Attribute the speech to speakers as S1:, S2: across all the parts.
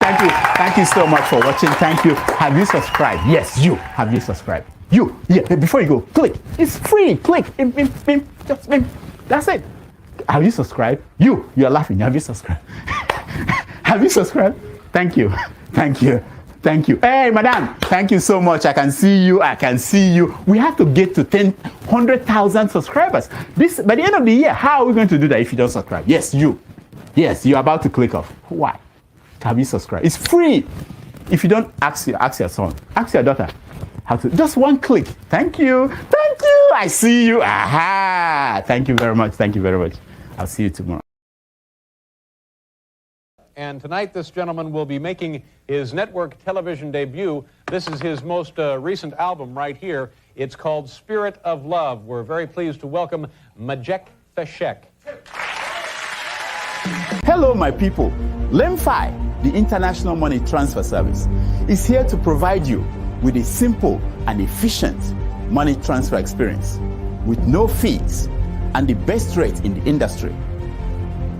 S1: Thank you. Thank you so much for watching. Thank you. Have you subscribed? Yes, you. Have you subscribed? You. Yeah, before you go, click. It's free. Click. Just that's it. Have you subscribed? You are laughing. Have you subscribed? Have you subscribed? Thank you. Thank you. Thank you. Hey, madam. Thank you so much. I can see you. I can see you. We have to get to 100,000 subscribers. This by the end of the year. How are we going to do that if you don't subscribe? Yes, you. Yes, you're about to click off. Why? Have you subscribed? It's free. If you don't, ask your son. Ask your daughter. How to? Just one click. Thank you. Thank you. I see you. Aha. Thank you very much. Thank you very much. I'll see you tomorrow.
S2: And tonight, this gentleman will be making his network television debut. This is his most recent album right here. It's called Spirit of Love. We're very pleased to welcome Majek Feshek.
S1: Hello, my people. Lemfi, the international money transfer service, is here to provide you with a simple and efficient money transfer experience with no fees and the best rate in the industry.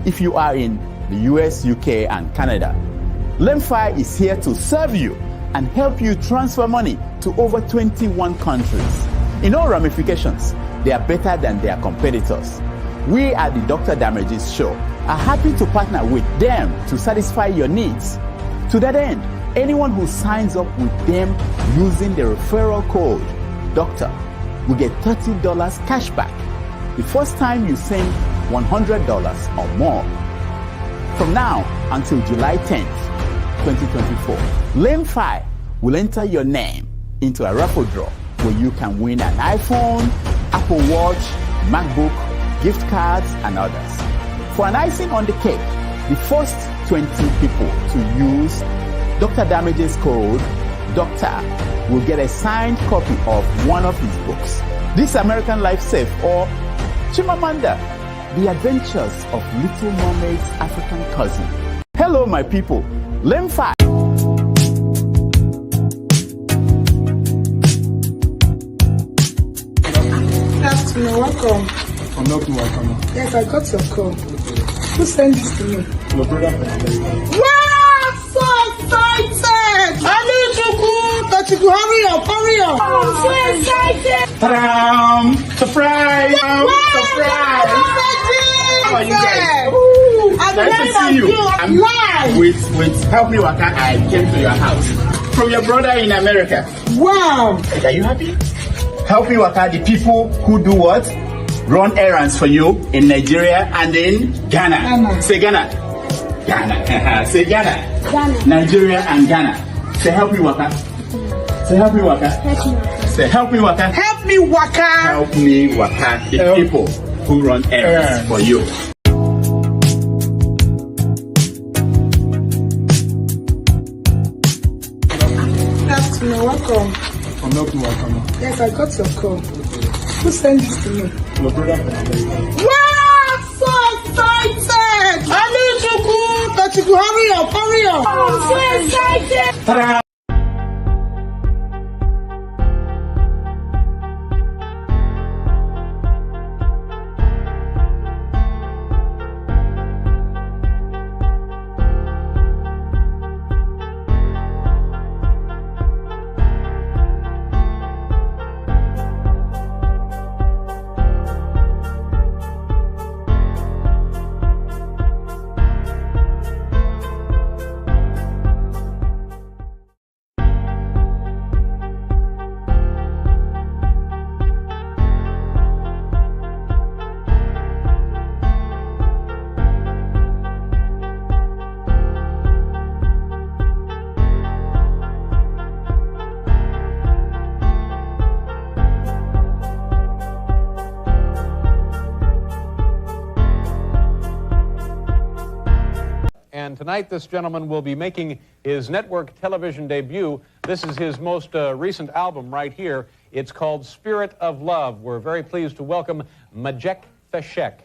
S1: If you are in the US, UK, and Canada, Lemfi is here to serve you and help you transfer money to over 21 countries. In all ramifications, they are better than their competitors. We at the Dr. Damages Show are happy to partner with them to satisfy your needs. To that end, anyone who signs up with them using the referral code DOCTOR will get $30 cash back the first time you send $100 or more. From now until July 10th, 2024, Lemfi will enter your name into a raffle draw where you can win an iPhone, Apple Watch, MacBook, gift cards, and others. For an icing on the cake, the first 20 people to use Dr. Damages code DOCTOR will get a signed copy of one of his books, This American Life Safe or Chimamanda, The Adventures of Little Mermaid's African Cousin. Hello, my people. Lemfi.
S3: Afternoon, welcome.
S4: I'm not welcome.
S3: Yes, I got your call. Who sent this to me?
S4: My brother from America.
S3: Wow, so excited! Nwachukwu, hurry up. I'm so excited!
S1: Ta-da! Surprise! Surprise! How are you guys?
S3: I'm
S1: Nice to see you.
S3: I'm live!
S1: With Help Me Waka, I came to your house. From your brother in America.
S3: Wow!
S1: Are you happy? Help Me Waka, the people who do what? Run errands for you in Nigeria and in Ghana.
S3: Ghana.
S1: Say Ghana. Ghana. Say Ghana.
S3: Ghana.
S1: Nigeria and Ghana. Say Help Me Waka. Say Help Me Waka. Say Help Me Waka.
S3: Help me, Waka!
S1: Help Me Waka, the people who run errands for you.
S3: Afternoon, welcome.
S4: I'm not welcome.
S3: Yes, I got your call. Who sent this to me?
S4: My brother from America.
S3: Wow, so excited! Nwachukwu, hurry up. I'm so excited!
S1: Ta-da!
S2: And tonight, this gentleman will be making his network television debut. This is his most recent album right here. It's called Spirit of Love. We're very pleased to welcome Majek Feshek.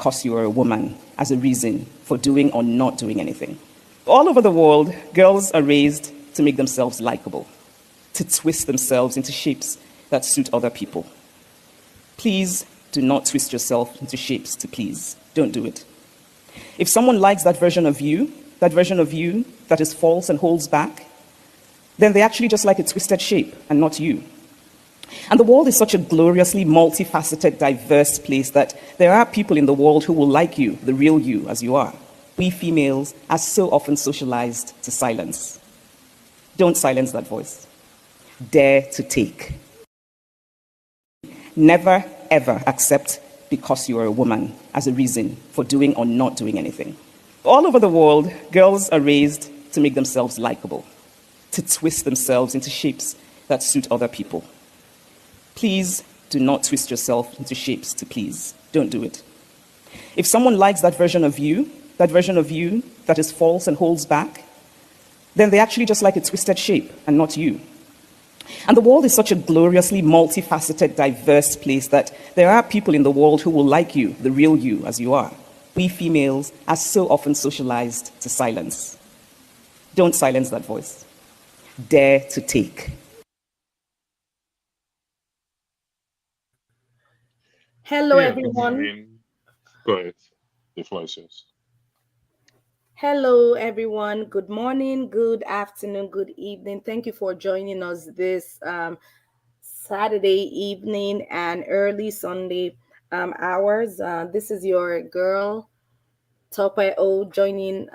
S5: because you are a woman as a reason for doing or not doing anything. All over the world, girls are raised to make themselves likable, to twist themselves into shapes that suit other people. Please do not twist yourself into shapes to please. Don't do it. If someone likes that version of you that is false and holds back, then they actually just like a twisted shape and not you. And the world is such a gloriously multifaceted, diverse place that there are people in the world who will like you, the real you, as you are. We females are so often socialized to silence. Don't silence that voice. Dare to take. Never, ever accept because you are a woman as a reason for doing or not doing anything. All over the world, girls are raised to make themselves likable, to twist themselves into shapes that suit other people. Please do not twist yourself into shapes to please. Don't do it. If someone likes that version of you that is false and holds back, then they actually just like a twisted shape and not you. And the world is such a gloriously multifaceted, diverse place that there are people in the world who will like you, the real you, as you are. We females are so often socialized to silence. Don't silence that voice. Dare to take.
S3: Hello,
S6: Yeah, good
S3: everyone.
S6: morning. Go ahead. The floor is yours.
S3: Hello, everyone. Good morning, good afternoon, good evening. Thank you for joining us this Saturday evening and early Sunday hours. This is your girl, Tope O, joining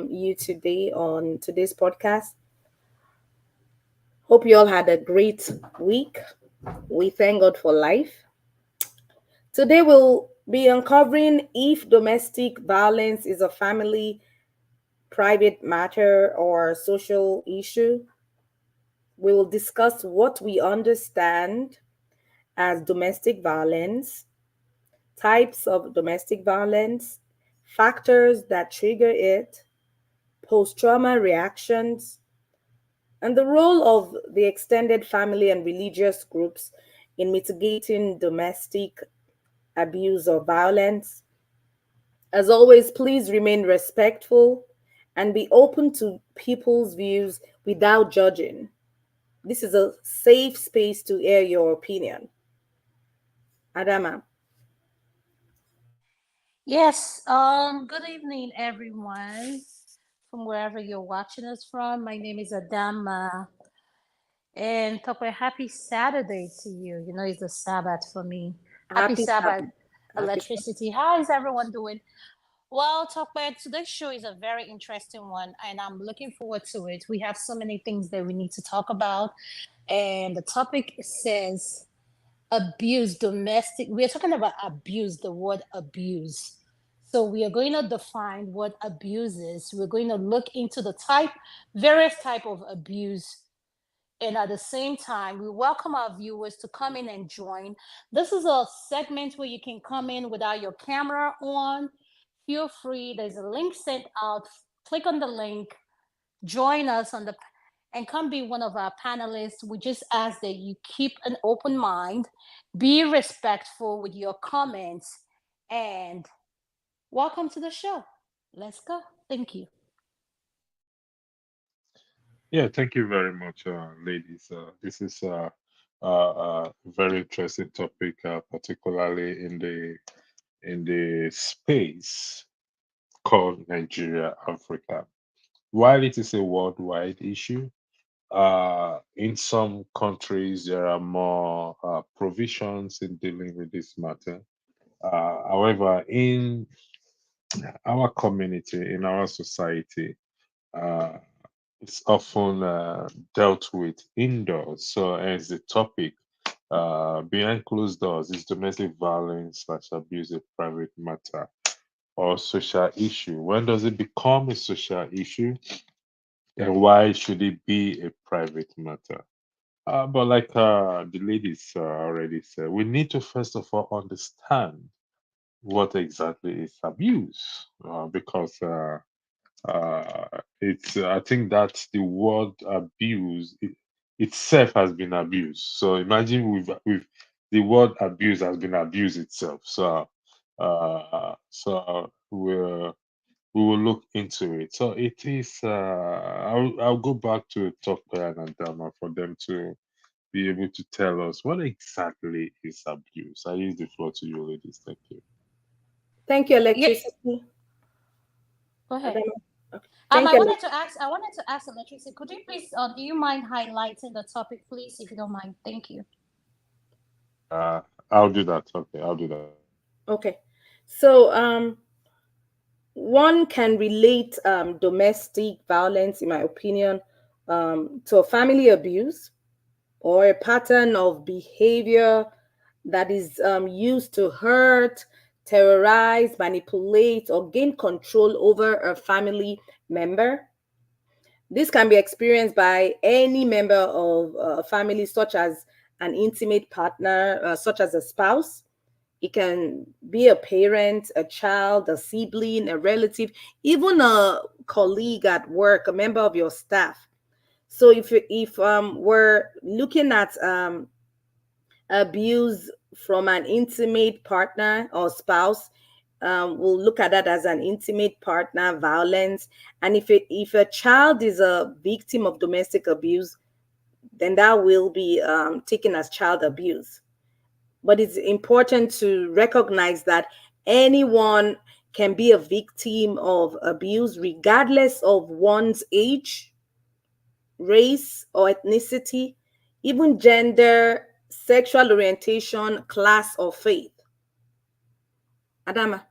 S3: you today on today's podcast. Hope you all had a great week. We thank God for life. Today we'll be uncovering if domestic violence is a family, private matter, or social issue. We will discuss what we understand as domestic violence, types of domestic violence, factors that trigger it, post trauma reactions, and the role of the extended family and religious groups in mitigating domestic abuse or violence. As always, please remain respectful and be open to people's views without judging. This is a safe space to air your opinion. Adama.
S7: Yes, good evening, everyone, from wherever you're watching us from. My name is Adama, and Tokwe, happy Saturday to you. You know, it's the Sabbath for me. Happy
S3: Happy
S7: Sabbath,
S3: Sabbath. Happy Sabbath.
S7: electricity. How is everyone doing? Well, Tokwe, today's show is a very interesting one, and I'm looking forward to it. We have so many things that we need to talk about, and the topic says abuse, domestic. We're talking about abuse, the word abuse. So we are going to define what abuse is. We're going to look into the various type of abuse. And at the same time, we welcome our viewers to come in and join. This is a segment where you can come in without your camera on. Feel free. There's a link sent out. Click on the link, join us and come be one of our panelists. We just ask that you keep an open mind, be respectful with your comments, and welcome to the show. Let's go. Thank you.
S6: Yeah, thank you very much, ladies. This is a very interesting topic, particularly in the space called Nigeria, Africa. While it is a worldwide issue, in some countries there are more provisions in dealing with this matter. However, in our community, in our society, uh, it's often dealt with indoors. So, as the topic, behind closed doors is domestic violence / abuse a private matter or social issue. When does it become a social issue, and why should it be a private matter? But like the ladies already said, we need to first of all understand what exactly is abuse, because it's I think that the word abuse itself has been abused. So imagine with the word abuse has been abused itself. So So we will look into it. So it is. I'll go back to Tope and Adama for them to be able to tell us what exactly is abuse. I use the floor to you, ladies. Thank you.
S3: Thank you,
S7: Yeah,
S3: electricity.
S7: go ahead.
S3: Adama. Okay. Thank you.
S7: I wanted to ask Electricity, could you please, do you mind highlighting the topic, please, if you don't mind? Thank you.
S6: Uh, I'll do that. Okay, I'll do that.
S3: Okay. So one can relate domestic violence, in my opinion, to a family abuse or a pattern of behavior that is used to hurt, terrorize, manipulate, or gain control over a family member. This can be experienced by any member of a family, such as an intimate partner, such as a spouse. It can be a parent, a child, a sibling, a relative, even a colleague at work, a member of your staff. So if we're looking at abuse from an intimate partner or spouse, we'll look at that as an intimate partner violence. And if a child is a victim of domestic abuse, then that will be taken as child abuse. But it's important to recognize that anyone can be a victim of abuse regardless of one's age, race or ethnicity, even gender, sexual orientation, class, or faith. Adama.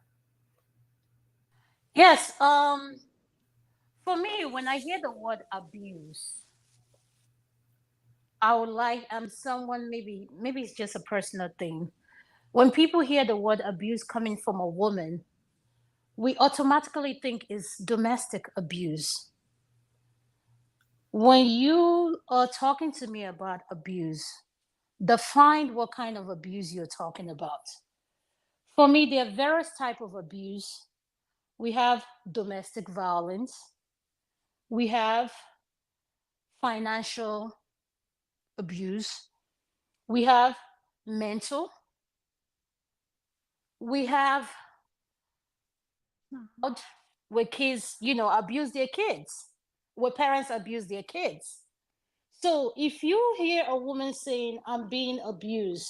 S7: Yes, for me, when I hear the word abuse, I would like someone, maybe it's just a personal thing. When people hear the word abuse coming from a woman, we automatically think it's domestic abuse. When you are talking to me about abuse, define what kind of abuse you're talking about. For me, there are various type of abuse. We have domestic violence. We have financial abuse. We have mental. We have where kids, abuse their kids, where parents abuse their kids. So if you hear a woman saying, I'm being abused,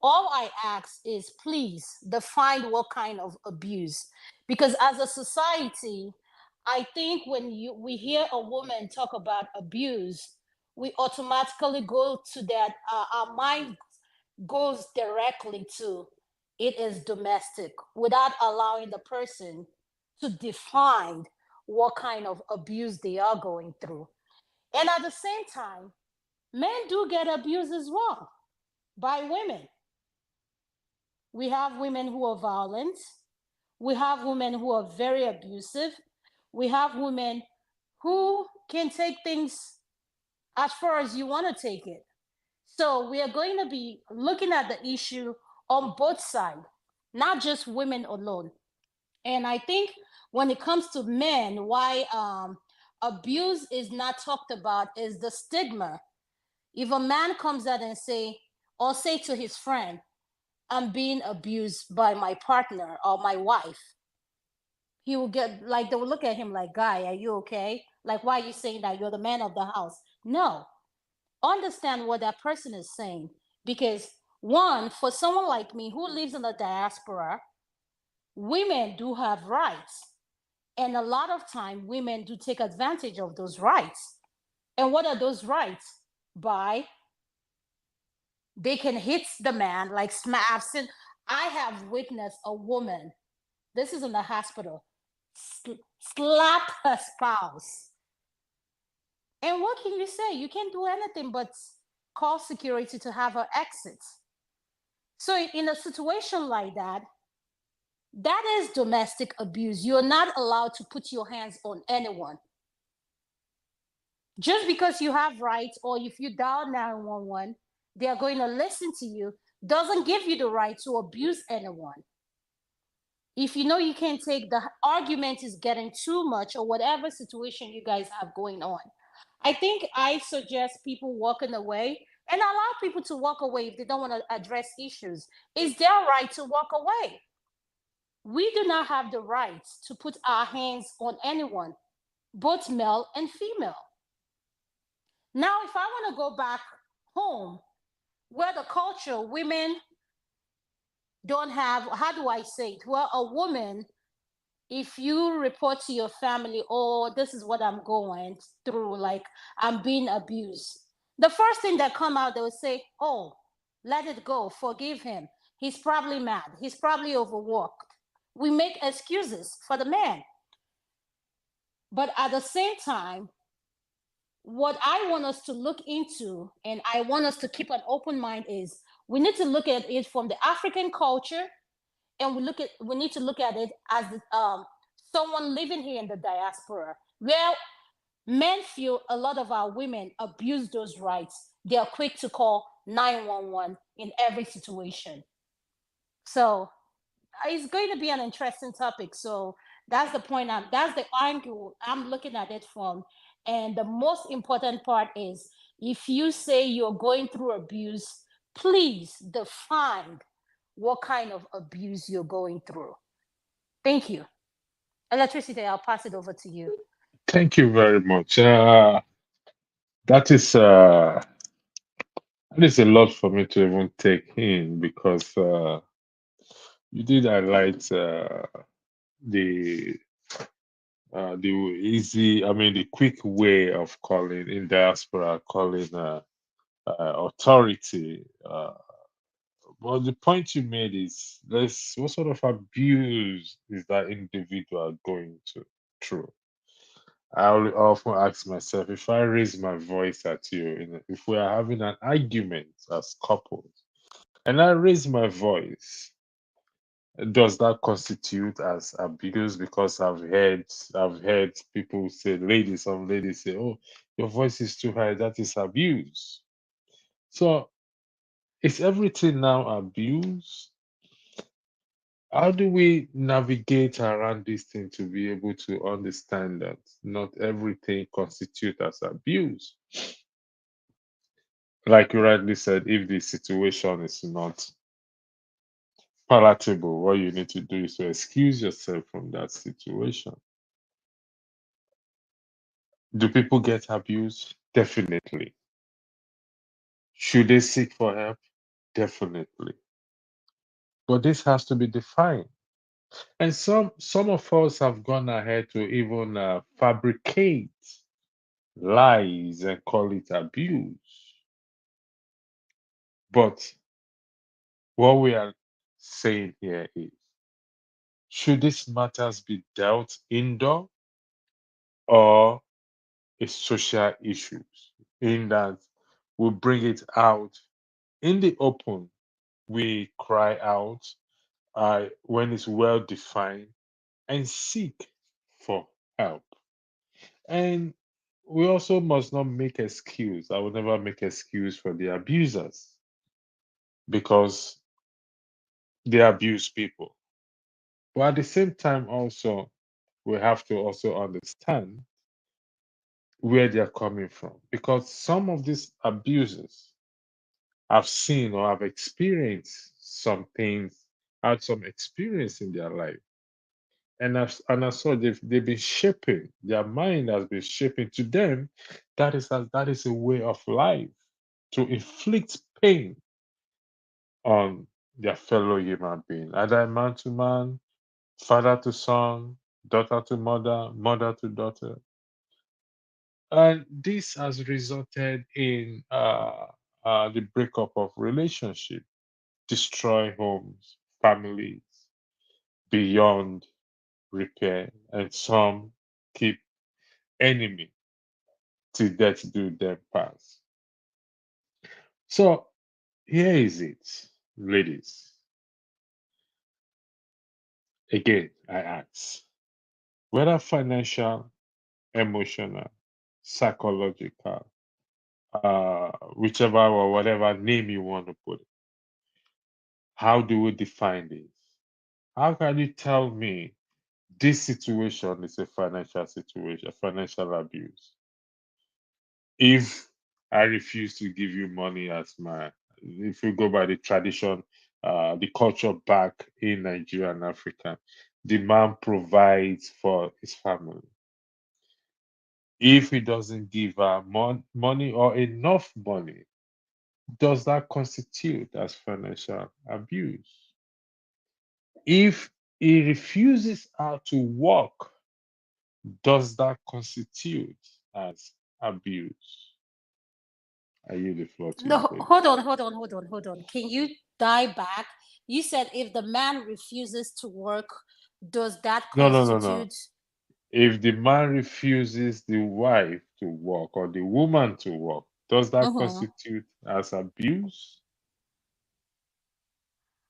S7: all I ask is please define what kind of abuse. Because as a society, I think when we hear a woman talk about abuse, we automatically go to that, our mind goes directly to it is domestic without allowing the person to define what kind of abuse they are going through. And at the same time, men do get abused as well by women. We have women who are violent. We have women who are very abusive. We have women who can take things as far as you want to take it. So we are going to be looking at the issue on both sides, not just women alone. And I think when it comes to men, why abuse is not talked about is the stigma. If a man comes out and say to his friend, I'm being abused by my partner or my wife, he will get like, they will look at him like, guy, are you okay? Like, why are you saying that? You're the man of the house. No, understand what that person is saying. Because one, for someone like me who lives in the diaspora, women do have rights. And a lot of time women do take advantage of those rights. And what are those rights? By they can hit the man, like I have witnessed a woman, this is in the hospital, slap her spouse. And what can you say? You can't do anything but call security to have her exit. So in a situation like that, that is domestic abuse. You're not allowed to put your hands on anyone. Just because you have rights, or if you dial 911, they are going to listen to you, doesn't give you the right to abuse anyone. If you know you can't take the argument is getting too much, or whatever situation you guys have going on, I think I suggest people walking away and allow people to walk away if they don't want to address issues. It's their right to walk away. we do not have the right to put our hands on anyone, both male and female. Now, if I want to go back home, where the culture, women don't have, how do I say it? Well, a woman, if you report to your family, oh, this is what I'm going through, like I'm being abused, the first thing that come out, they will say, oh, let it go, forgive him. He's probably mad. He's probably overworked. We make excuses for the man. But at the same time, what I want us to look into, and I want us to keep an open mind, is we need to look at it from the African culture, and we need to look at it as someone living here in the diaspora, where men feel a lot of our women abuse those rights. They are quick to call 911 in every situation. So it's going to be an interesting topic. So that's the point. That's the angle I'm looking at it from. And the most important part is, if you say you're going through abuse, please define what kind of abuse you're going through. Thank you. Electricity, I'll pass it over to you.
S6: Thank you very much. That is a lot for me to even take in, because you did highlight the the easy, I mean, the quick way of calling in diaspora, calling authority. Well, the point you made is, what sort of abuse is that individual going through? I often ask myself, if I raise my voice at you, if we are having an argument as couples, and I raise my voice, does that constitute as abuse? Because I've heard people say, some ladies say, "Oh, your voice is too high. That is abuse." So, is everything now abuse? How do we navigate around this thing to be able to understand that not everything constitutes as abuse? Like you rightly said, if the situation is not palatable, what you need to do is to excuse yourself from that situation. Do people get abused? Definitely. Should they seek for help? Definitely. But this has to be defined. And some of us have gone ahead to even fabricate lies and call it abuse. But what we are saying here is, should these matters be dealt indoor, or is social issues, in that we bring it out in the open, we cry out when it's well defined, and seek for help. And we also must not make excuse. I will never make excuse for the abusers, because they abuse people. But at the same time, also, we have to also understand where they are coming from, because some of these abusers have seen or have experienced some things, had some experience in their life. And as such, they've been shaping, their mind has been shaping to them. That is a way of life, to inflict pain on their fellow human being, either man to man, father to son, daughter to mother, mother to daughter. And this has resulted in the breakup of relationship, destroy homes, families beyond repair, and some keep enemy till death do them pass. So here is it, ladies. Again, I ask, whether financial, emotional, psychological, whichever or whatever name you want to put it, how do we define this? How can you tell me this situation is a financial situation, financial abuse, if I refuse to give you money as if you go by the tradition, the culture back in Nigeria and Africa. The man provides for his family. If he doesn't give her money or enough money, does that constitute as financial abuse? If he refuses her to work, does that constitute as abuse? I yield the floor to
S7: No,
S6: you, please.
S7: hold on. Can you dive back? You said if the man refuses to work, does that
S6: No.
S7: constitute?
S6: If the man refuses the wife to work or the woman to work, does that
S7: Mhm.
S6: constitute as abuse?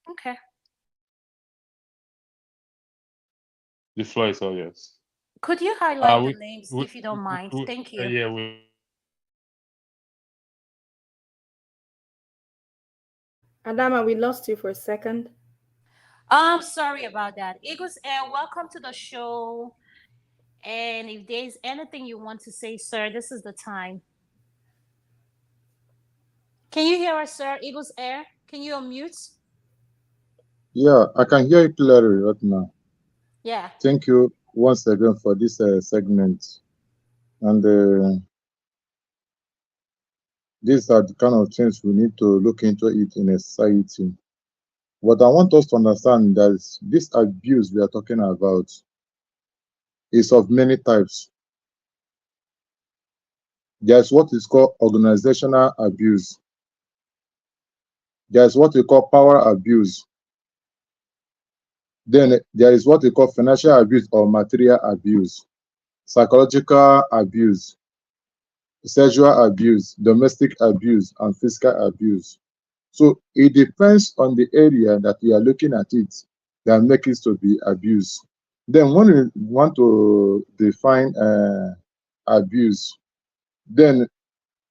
S7: Okay.
S6: The floor is all yours.
S7: Could you highlight the
S6: We,
S7: names if you don't mind? Thank you.
S6: yeah,
S3: Adama, we lost you for a second.
S7: I'm sorry about that. Eagles Air, welcome to the show. And if there's anything you want to say, sir, this is the time. Can you hear us, sir? Eagles Air, can you unmute?
S8: Yeah, I can hear you clearly right now.
S7: Yeah.
S8: Thank you once again for this segment. And these are the kind of things we need to look into it in a society. What I want us to understand is this abuse we are talking about is of many types. There's what is called organizational abuse. There's what we call power abuse. Then there is what we call financial abuse or material abuse, psychological abuse, sexual abuse, domestic abuse, and physical abuse. So it depends on the area that you are looking at it that makes it to be abuse. Then when we want to define abuse, then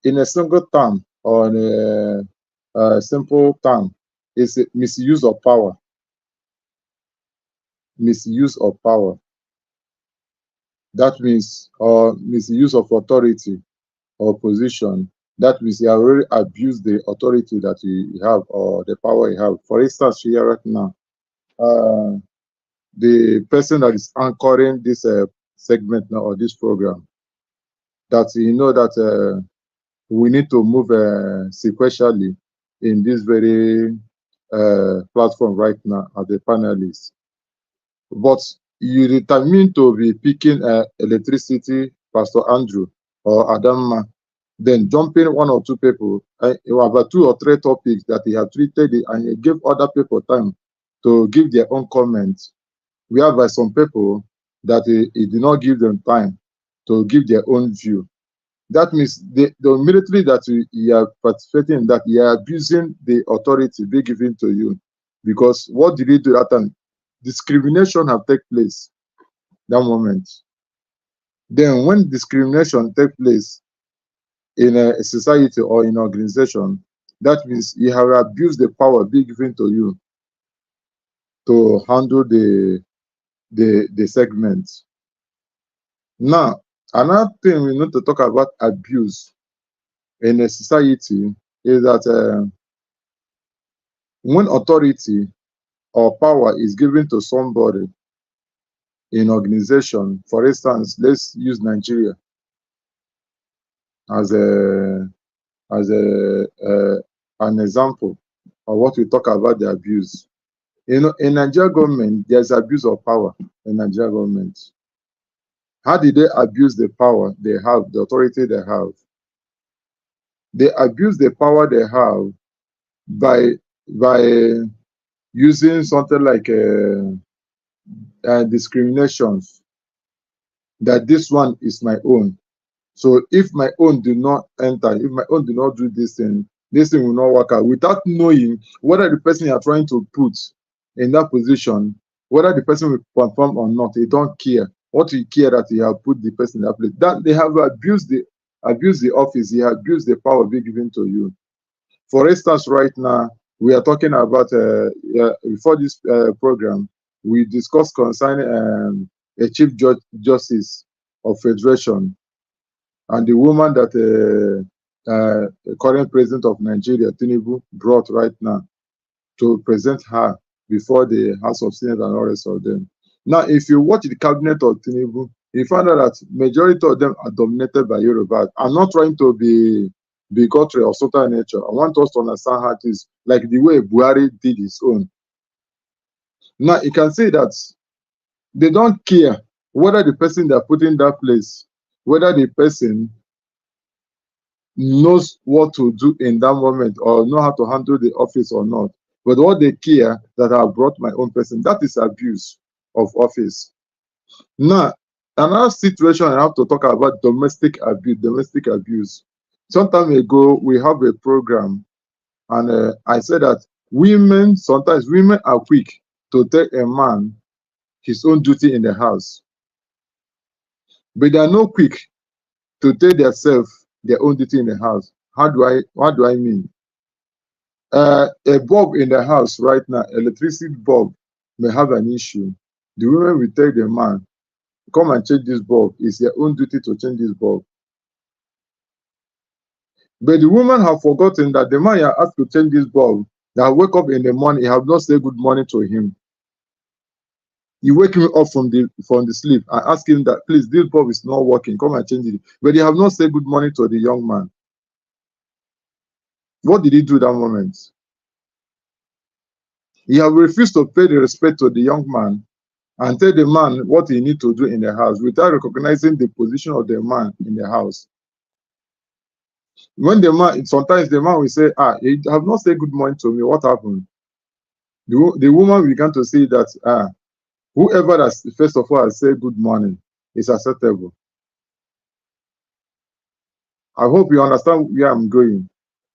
S8: in a single term or in a simple term, it's a misuse of power. Misuse of power. That means, or misuse of authority or position. That means you have already abused the authority that you have or the power you have. For instance, here right now, the person that is anchoring this segment now or this program, that you know that we need to move sequentially in this very platform right now as the panelists. But you determine to be picking electricity, Pastor Andrew or Adama, then jumping one or two people, about 2 or 3 topics that he have treated it, and he gave other people time to give their own comments. We have some people that he did not give them time to give their own view. That means the immediately that you are participating in that, you are abusing the authority being given to you. Because what did he do that time? Discrimination have taken place that moment. Then when discrimination take place in a society or in an organization, that means you have abused the power being given to you to handle the segment. Now, another thing we need to talk about abuse in a society is that when authority or power is given to somebody in organization, for instance, let's use Nigeria as an example of what we talk about the abuse. You know, in Nigeria government, there's abuse of power in Nigeria government. How did they abuse the power they have, the authority they have? They abuse the power they have by using something like discriminations, that this one is my own. So if my own do not enter, if my own do not do this thing will not work out, without knowing whether the person you are trying to put in that position, whether the person will perform or not. They don't care. What you care that you have put the person in that place. That they have abused the office, they have abused the power being given to you. For instance, right now we are talking about before this program, we discussed concerning a chief justice of federation and the woman that the current president of Nigeria, Tinubu, brought right now. to present her before the House of Senate and all the rest of them. Now, if you watch the cabinet of Tinubu, you find out that majority of them are dominated by Yoruba. I'm not trying to be bigotry or total nature. I want us to understand how it is, like the way Buhari did his own. Now, you can see that they don't care whether the person they're putting in that place, whether the person knows what to do in that moment or know how to handle the office or not. But what they care that I brought my own person, that is abuse of office. Now, another situation I have to talk about domestic abuse. Domestic abuse. Some time ago, we have a program, and I said that sometimes women are quick to tell a man his own duty in the house, but they are not quick to tell themselves their own duty in the house. What do I mean? A bulb in the house right now, electricity bulb, may have an issue. The woman will tell the man, come and change this bulb. It's your own duty to change this bulb. But the woman have forgotten that the man you asked to change this bulb, that wake up in the morning, he have not said good morning to him. You wake him up from the sleep and ask him that, please, this bulb is not working, come and change it. But you have not said good morning to the young man. What did he do that moment? He have refused to pay the respect to the young man and tell the man what he need to do in the house without recognizing the position of the man in the house. When sometimes the man will say, you have not said good morning to me, what happened? The woman began to say that, whoever has, first of all, has said good morning is acceptable. I hope you understand where I'm going.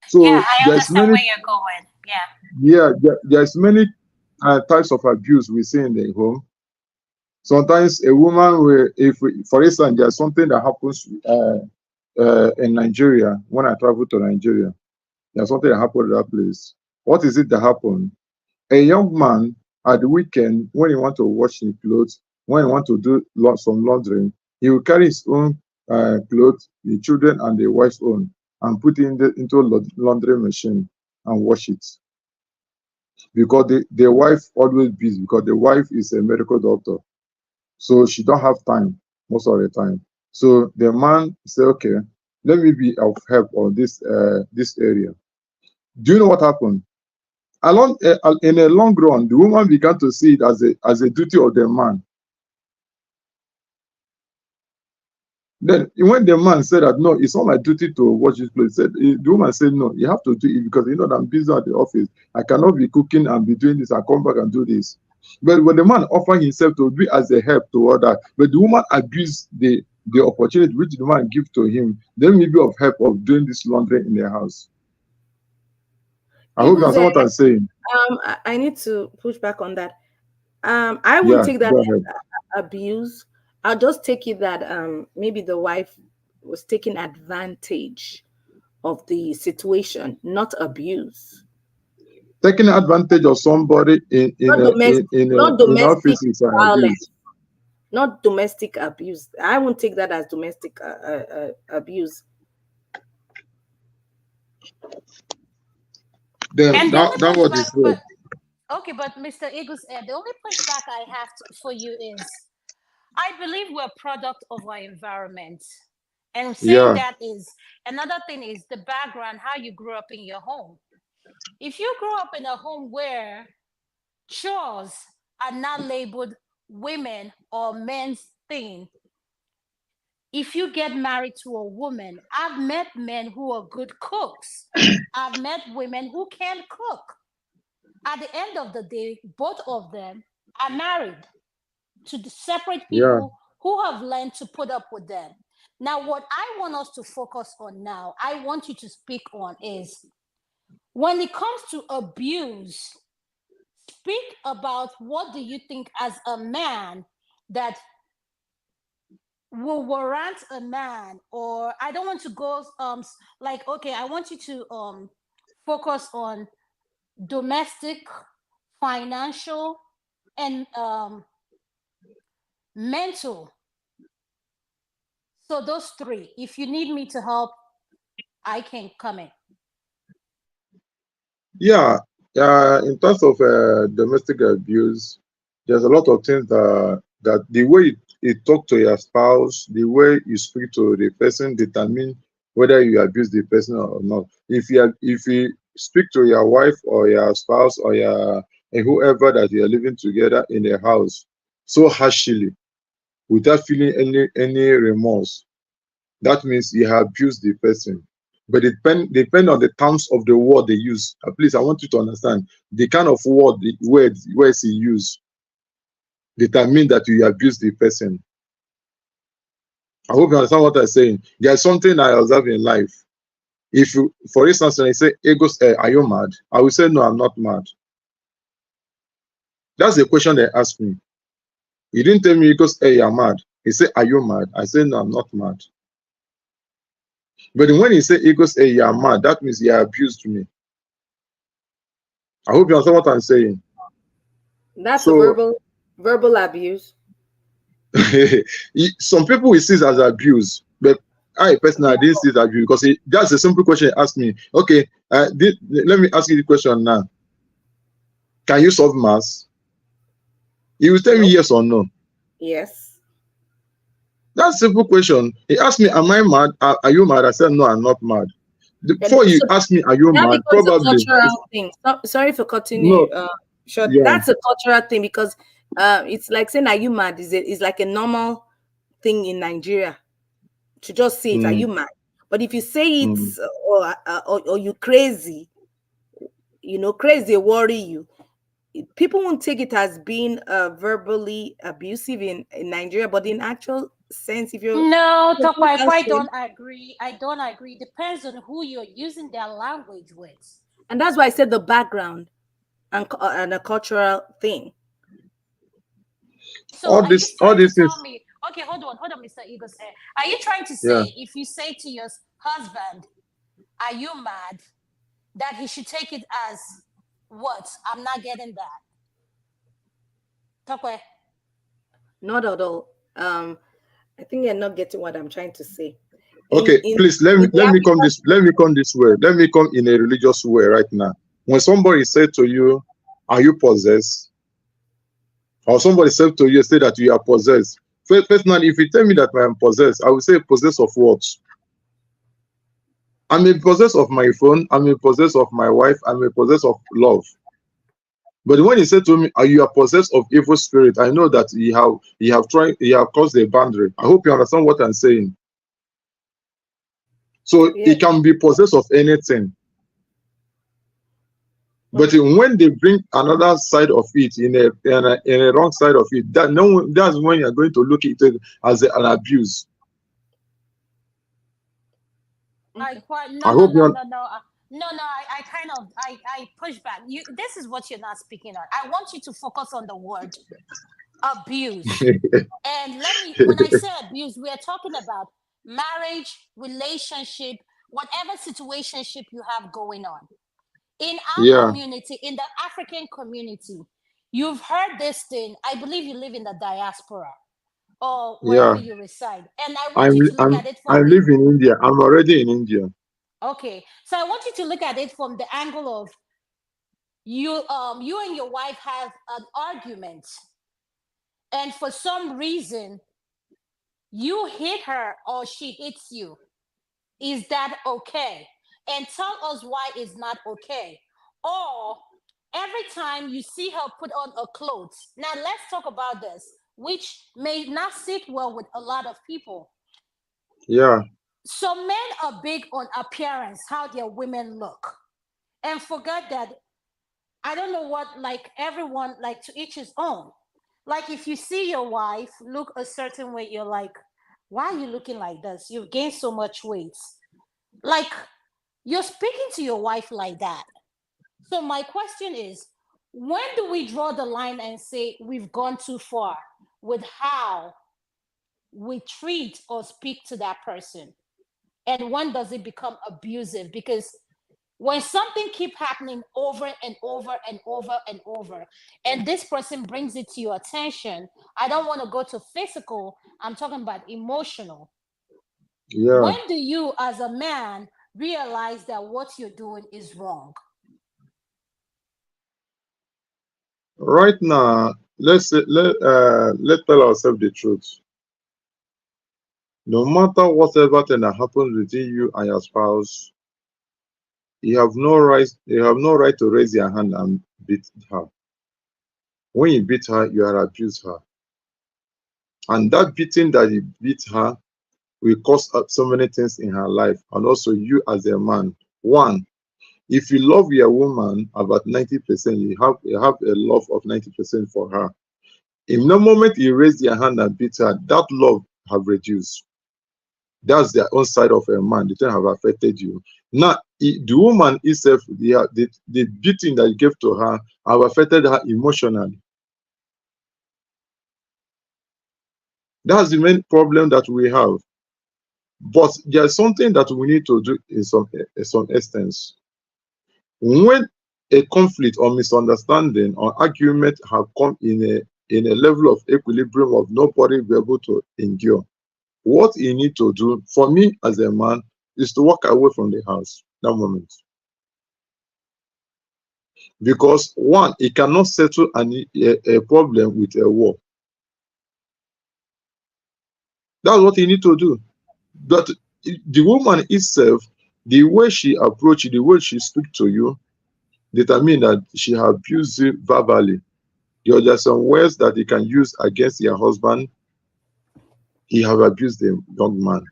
S8: So
S7: yeah, I understand where you're going. Yeah.
S8: Yeah, there's many types of abuse we see in the home. Sometimes a woman will, for instance, there's something that happens in Nigeria. When I travel to Nigeria, there's something that happened at that place. What is it that happened? A young man at the weekend, when he wants to wash his clothes, when he wants to do some laundry, he will carry his own clothes, the children and the wife's own, and put it into a laundry machine and wash it. Because the wife always busy, because the wife is a medical doctor. So she don't have time most of the time. So the man say, okay, let me be of help on this area. Do you know what happened? In a long run, the woman began to see it as a duty of the man. Then when the man said that, no, it's not my duty to wash his clothes, the woman said, no, you have to do it because you know that I'm busy at the office. I cannot be cooking and be doing this. I come back and do this. But when the man offered himself to be as a help to others, but the woman abused the opportunity which the man give to him, then maybe of help of doing this laundry in the house. I hope that's what I'm saying.
S3: I need to push back on that. I wouldn't take that as abuse. I'll just take it that maybe the wife was taking advantage of the situation, not abuse.
S8: Taking advantage of somebody in office is abuse.
S3: Not domestic abuse. I won't take that as domestic abuse.
S8: Then that was the truth.
S7: Okay, but Mr. Eagles, the only pushback I have for you is, I believe we're a product of our environment. And saying that is, another thing is the background, how you grew up in your home. If you grew up in a home where chores are not labeled women or men's thing, if you get married to a woman, I've met men who are good cooks. I've met women who can cook. At the end of the day, both of them are married to the separate people who have learned to put up with them. Now, what I want us to focus on now, I want you to speak on is, when it comes to abuse, speak about what do you think as a man that will warrant a man, or I don't want to go like, okay, I want you to focus on domestic, financial, and mental. So those three. If you need me to help, I can come in.
S8: Yeah, In terms of domestic abuse, there's a lot of things that the way you talk to your spouse, the way you speak to the person determine whether you abuse the person or not. If you speak to your wife or your spouse or your whoever that you are living together in a house so harshly without feeling any remorse, that means you have abused the person. But it depend on the terms of the word they use. Please, I want you to understand the kind of words he use determine that you abuse the person. I hope you understand what I'm saying. There's something I observe in life. If you, for instance, when I say, "Egos, are you mad?" I will say, "No, I'm not mad." That's the question they asked me. He didn't tell me, "Egos, you're mad." He said, "Are you mad?" I said, "No, I'm not mad." But when he said, "Egos, you're mad," that means he abused me. I hope you understand what I'm saying.
S3: That's a
S8: So
S3: verbal abuse.
S8: some people will see it as abuse, but I personally
S3: Yeah.
S8: didn't see it as abuse because that's a simple question he asked me. Okay, let me ask you the question now. Can you solve maths? He will tell me
S3: Nope.
S8: yes or no.
S3: Yes.
S8: That's a simple question. He asked me, "Am I mad? Are you mad?" I said, "No, I'm not mad."
S3: And
S8: Before you
S3: so
S8: ask me, "Are you
S3: that
S8: mad?"
S3: becomes a
S8: Probably
S3: cultural thing. Sorry for cutting
S8: no.
S3: you short.
S8: Yeah.
S3: That's a cultural thing because it's like saying, "Are you mad?" Is like a normal thing in Nigeria to just say it. Are
S8: Mm,
S3: you mad? But if you say it
S8: mm.
S3: or you crazy, crazy worry you. People won't take it as being verbally abusive in Nigeria, but in actual sense, if you're
S7: No,
S3: if
S7: Tokwa, I
S3: you're
S7: quite
S3: saying,
S7: don't agree. I don't agree. Depends on who you're using their language with.
S3: and that's why I said the background and a cultural thing.
S7: So are you
S8: All
S7: trying to
S8: these
S7: tell
S8: things.
S7: me, okay, hold on, Mr. Eagles. Are you trying to
S8: Yeah.
S7: say if you say to your husband, "Are you mad?" that he should take it as what? I'm not getting that. Tokwe.
S3: Not at all. I think you're not getting what I'm trying to say.
S8: Okay,
S3: In
S8: please let me
S3: the African,
S8: let me come this way. Let me come in a religious way right now. When somebody said to you, "Are you possessed?" or somebody said to you, say that you are possessed. Personally, if you tell me that I am possessed, I will say, "Possessed of what?" I'm a possessed of my phone. I'm a possessed of my wife. I'm a possessed of love. But when he said to me, "Are you are possessed of evil spirit?" I know that he have crossed the boundary. I hope you understand what I'm saying. So
S3: yeah.
S8: he can be possessed of anything. But
S3: Okay.
S8: when they bring another side of it in a wrong side of it, that's when you're going to look at it as an abuse.
S7: I
S3: Okay.
S7: quite
S8: I
S7: no no
S8: hope
S7: no
S8: you.
S7: no no no no. I kind of I push back. You this is what you're not speaking on. I want you to focus on the word abuse. And let me when I say abuse, we are talking about marriage, relationship, whatever situationship you have going on. In our
S8: Yeah,
S7: community, in the African community, you've heard this thing. I believe you live in the diaspora or wherever
S8: yeah.
S7: you reside. And I want you to look at it
S8: I
S7: from the
S8: live in India. I'm already in India.
S7: okay. So I want you to look at it from the angle of you and your wife have an argument, and for some reason you hit her or she hits you. Is that okay? And tell us why it's not okay. Or every time you see her put on a clothes. Now let's talk about this, which may not sit well with a lot of people.
S8: Yeah,
S7: Some men are big on appearance, how their women look. And forget that I don't know what, like everyone, like to each his own. Like if you see your wife look a certain way, you're like, why are you looking like this? You've gained so much weight. Like you're speaking to your wife like that. So my question is, when do we draw the line and say we've gone too far with how we treat or speak to that person? And when does it become abusive? Because when something keep happening over and over and over and over, and this person brings it to your attention, I don't want to go to physical, I'm talking about emotional.
S8: yeah.
S7: When do you as a man realize that what you're doing is wrong?
S8: Right now, let's tell ourselves the truth. No matter whatever thing that happens between you and your spouse, you have no right to raise your hand and beat her. When you beat her, you are abused her. And that beating that you beat her will cause up so many things in her life, and also you as a man. One, if you love your woman about 90%, you have a love of 90% for her. In the moment you raise your hand and beat her, that love have reduced. That's the own side of a man. The thing have affected you. Now, the woman itself, the beating that you gave to her have affected her emotionally. That's the main problem that we have. But there's something that we need to do in some extent. When a conflict or misunderstanding or argument have come in a level of equilibrium of nobody be able to endure, what you need to do, for me as a man, is to walk away from the house that moment. Because one, it cannot settle a problem with a war. That's what you need to do. But the woman itself, the way she approach you, the way she speak to you, determine that she abused you verbally. There are some words that you can use against your husband. He have abused the young man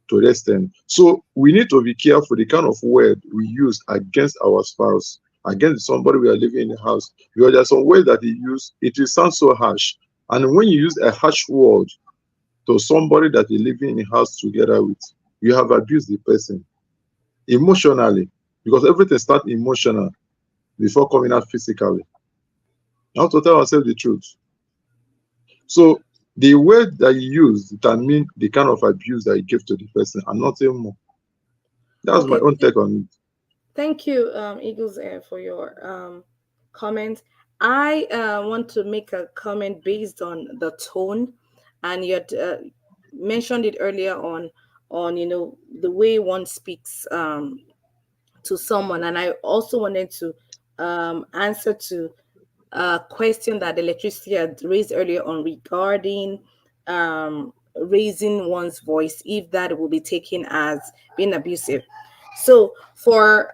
S8: to the extent. So we need to be careful the kind of word we use against our spouse, against somebody we are living in the house. Because there are some words that he use, it will sound so harsh. And when you use a harsh word to somebody that you're living in the house together with, you have abused the person emotionally, because everything starts emotional before coming out physically. Now to tell ourselves the truth. So the word that you use determine the kind of abuse that you give to the person and nothing more. That's my
S3: Okay,
S8: own take on it.
S3: thank you, Eagles, for your comment. I want to make a comment based on the tone, and you had mentioned it earlier on the way one speaks to someone, and I also wanted to answer to a question that electricity had raised earlier on regarding raising one's voice, if that will be taken as being abusive. So for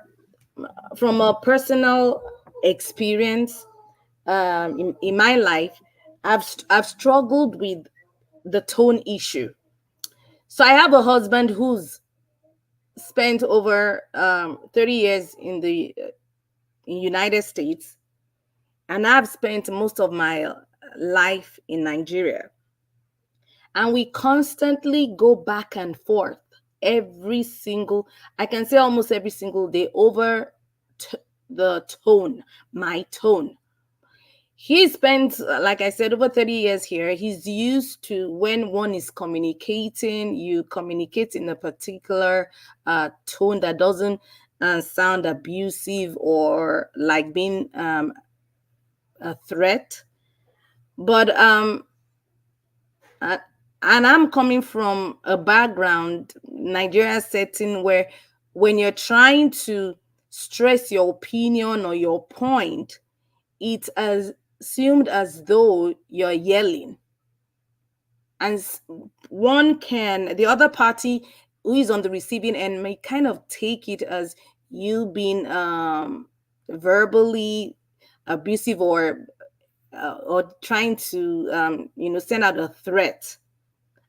S3: from a personal experience in my life, I've struggled with the tone issue. So I have a husband who's spent over 30 years in the United States, and I've spent most of my life in Nigeria. And we constantly go back and forth every single, I can say almost every single day, over the tone, my tone. He spent, like I said, over 30 years here. He's used to when one is communicating, you communicate in a particular tone that doesn't sound abusive or like being a threat. But uh, and I'm coming from a background, Nigeria setting, where when you're trying to stress your opinion or your point, it's assumed as though you're yelling. And the other party who is on the receiving end may kind of take it as you being verbally abusive or trying to send out a threat.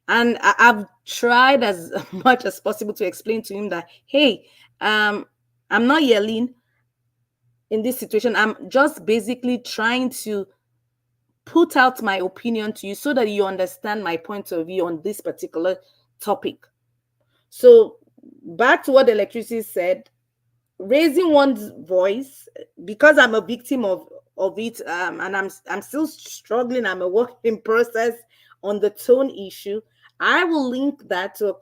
S3: And I've tried as much as possible to explain to him that, hey, I'm not yelling in this situation. I'm just basically trying to put out my opinion to you so that you understand my point of view on this particular topic. So back to what the electricity said, raising one's voice, because I'm a victim of it, and I'm still struggling. I'm a work in process on the tone issue. I will link that to a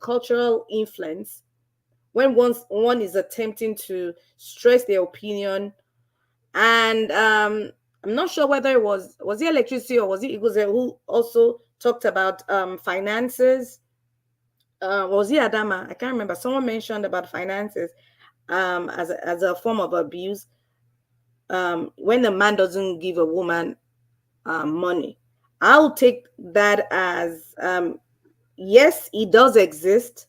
S3: cultural influence when one is attempting to stress their opinion. And I'm not sure whether it was the electricity or was it Iguze who also talked about finances. Was it Adama? I can't remember. Someone mentioned about finances as a form of abuse. when a man doesn't give a woman money, I'll take that as yes, it does exist.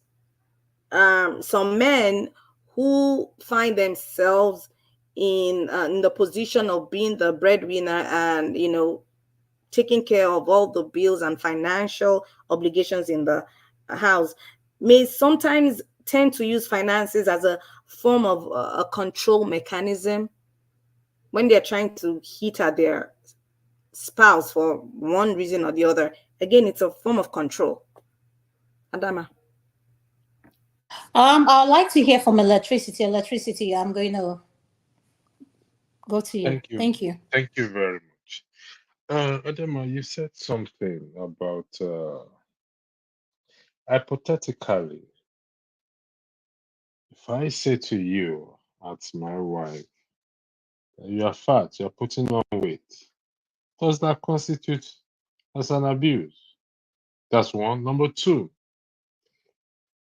S3: Some men who find themselves in the position of being the breadwinner and taking care of all the bills and financial obligations in the house may sometimes tend to use finances as a form of a control mechanism when they're trying to hit at their spouse for one reason or the other. Again, it's a form of control. Adama.
S7: I'd like to hear from electricity. Electricity, I'm going to go to you.
S6: Thank you.
S7: Thank you.
S6: Thank you very much. Adema, you said something about hypothetically, if I say to you, as my wife, you are fat, you're putting on weight, does that constitute as an abuse? That's one. Number two,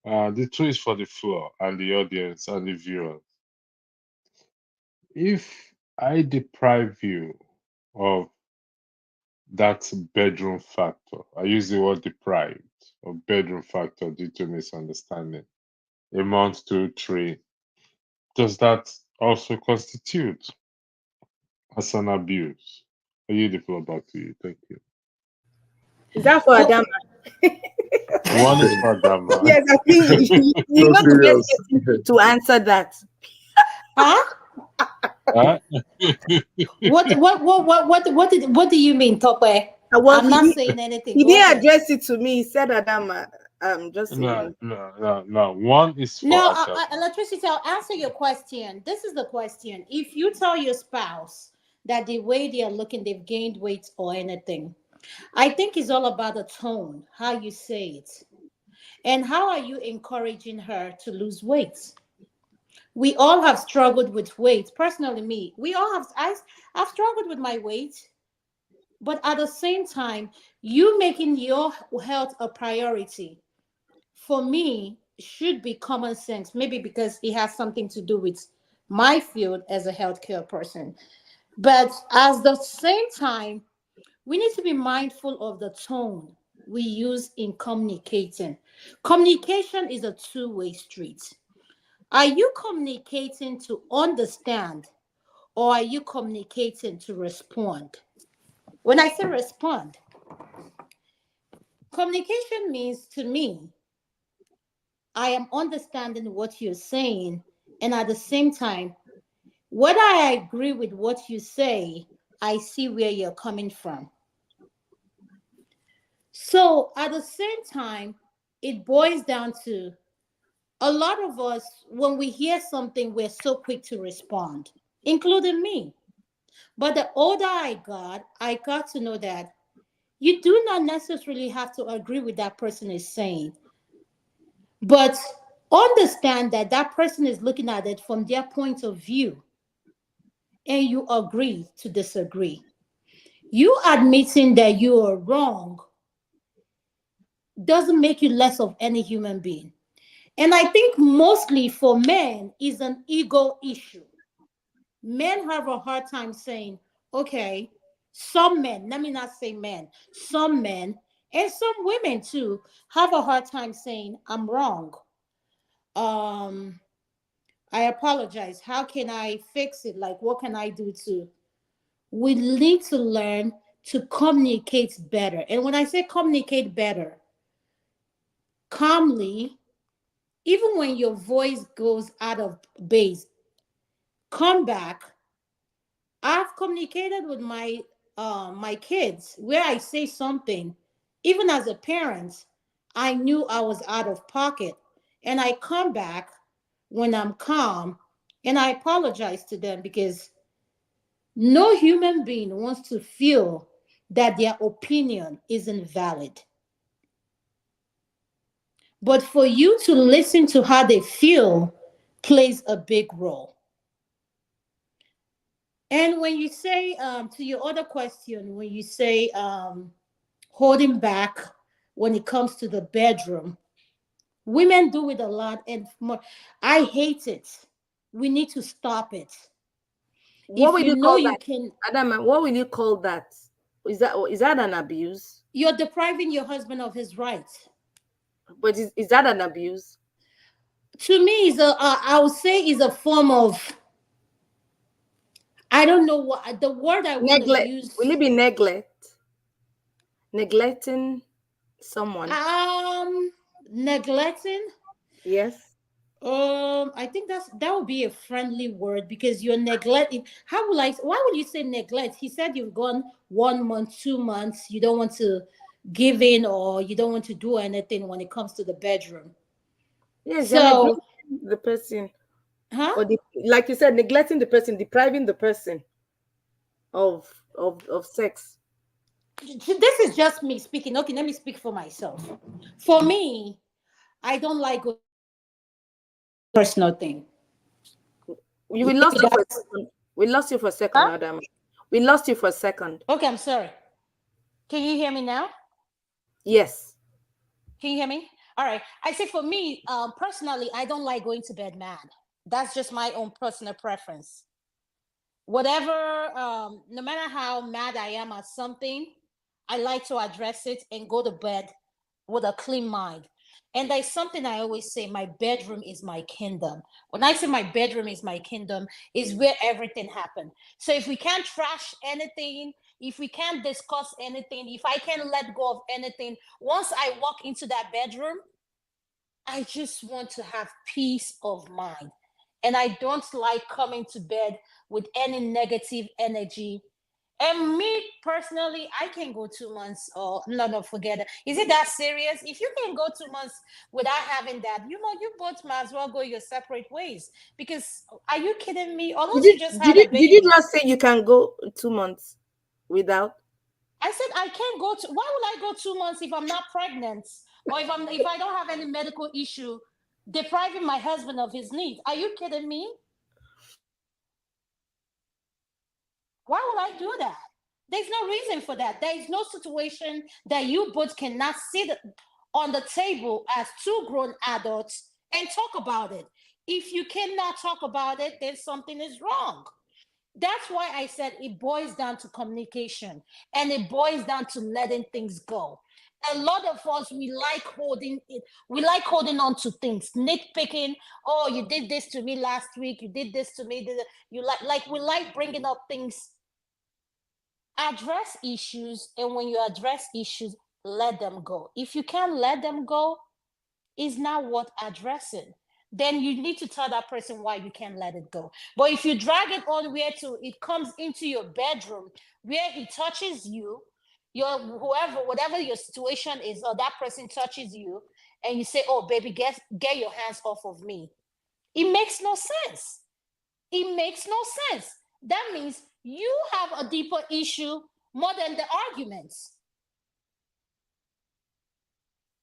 S6: the two is for the floor and the audience and the viewers. If I deprive you of that bedroom factor, I use the word deprived of bedroom factor due to misunderstanding, a month, two, three, does that also constitute as an abuse? I yield the floor back to you. Thank you.
S3: Is that for
S7: Oh,
S3: Adama?
S6: One is for Dama.
S3: Yes, I think you're
S8: So
S3: not the best
S8: serious.
S3: person to answer that.
S7: huh?
S6: Huh?
S7: What do you mean, Tope?
S3: Well,
S7: I'm not saying anything.
S3: he
S7: Go
S3: didn't
S7: ahead.
S3: address it to me. He said Adama. Just so you
S6: No,
S3: know.
S6: no, no, no. One is
S7: No,
S6: for Adam.
S7: electricity, I'll answer your question. This is the question. If you tell your spouse that the way they are looking, they've gained weight or anything, I think it's all about the tone, how you say it. And how are you encouraging her to lose weight? We all have struggled with weight. Personally, me, we all have. I've struggled with my weight, but at the same time, you making your health a priority for me should be common sense. Maybe because it has something to do with my field as a healthcare person. But at the same time, we need to be mindful of the tone we use in communicating. Communication is a two-way street. Are you communicating to understand or are you communicating to respond? When I say respond, communication means to me, I am understanding what you're saying, and at the same time, whether I agree with what you say, I see where you're coming from. So at the same time, it boils down to a lot of us, when we hear something, we're so quick to respond, including me. But the older I got to know that you do not necessarily have to agree with that person is saying, but understand that that person is looking at it from their point of view and you agree to disagree. You admitting that you are wrong doesn't make you less of any human being. And I think mostly for men is an ego issue. Men have a hard time saying, okay, some men, let me not say men, some men and some women too have a hard time saying, I'm wrong. Um, I apologize. How can I fix it? Like, what can I do to? We need to learn to communicate better. And when I say communicate better, calmly, even when your voice goes out of base, come back. I've communicated with my kids where I say something, even as a parent, I knew I was out of pocket. And I come back when I'm calm and I apologize to them because no human being wants to feel that their opinion isn't valid. But for you to listen to how they feel plays a big role. And when you say, to your other question, when you say holding back when it comes to the bedroom, women do it a lot. And more, I hate it. We need to stop it.
S3: What will
S9: If you
S3: you
S9: know
S3: call
S9: you
S3: that?
S9: can,
S3: Adama, what will you call that? Is that an abuse?
S9: you're depriving your husband of his rights.
S3: But is that an abuse?
S9: To me, I would say is a form of, I don't know what the word I want to
S3: Neglect.
S9: use.
S3: Will it be neglect? Neglecting someone?
S9: Neglecting.
S3: Yes.
S9: I think that would be a friendly word, because you're neglecting. How will I? Why would you say neglect? He said you've gone 1 month, 2 months. You don't want to give in, or you don't want to do anything when it comes to the bedroom.
S3: Yes, you're
S9: So,
S3: neglecting the person,
S9: huh?
S3: or like you said, neglecting the person, depriving the person of sex.
S9: This is just me speaking. Okay, let me speak for myself. For me, I don't like personal thing.
S3: We lost you for a
S9: That's,
S3: second. We lost you for a second,
S9: huh?
S3: Adam. We lost you for a second.
S9: Okay, I'm sorry. Can you hear me now?
S3: Yes.
S9: Can you hear me? All right. I say for me, personally, I don't like going to bed mad. That's just my own personal preference. Whatever, no matter how mad I am at something, I like to address it and go to bed with a clean mind. And there's something I always say, my bedroom is my kingdom. When I say my bedroom is my kingdom, is where everything happened. So if we can't trash anything, if we can't discuss anything, if I can't let go of anything, once I walk into that bedroom, I just want to have peace of mind. And I don't like coming to bed with any negative energy. And me personally, I can go 2 months or no, forget it. Is it that serious? If you can go 2 months without having that, you both might as well go your separate ways. Because are you kidding me?
S3: Did
S9: Unless
S3: you
S9: you just
S3: did
S9: had a
S3: you did you
S9: baby.
S3: not say you can go 2 months without?
S9: I said I can't go to. Why would I go 2 months if I'm not pregnant, or if I don't have any medical issue, depriving my husband of his needs? Are you kidding me? Why would I do that? There's no reason for that. There is no situation that you both cannot sit on the table as two grown adults and talk about it. If you cannot talk about it, then something is wrong. That's why I said it boils down to communication, and it boils down to letting things go. A lot of us, we like holding it, we like holding on to things, nitpicking. Oh, you did this to me last week, you did this to me. You like we like bringing up things. Address issues, and when you address issues, let them go. If you can't let them go, it's not worth addressing. Then you need to tell that person why you can't let it go. But if you drag it on where to it comes into your bedroom, where he touches you, your whoever, whatever your situation is, or that person touches you, and you say, "Oh, baby, get your hands off of me," it makes no sense. It makes no sense. That means you have a deeper issue more than the arguments.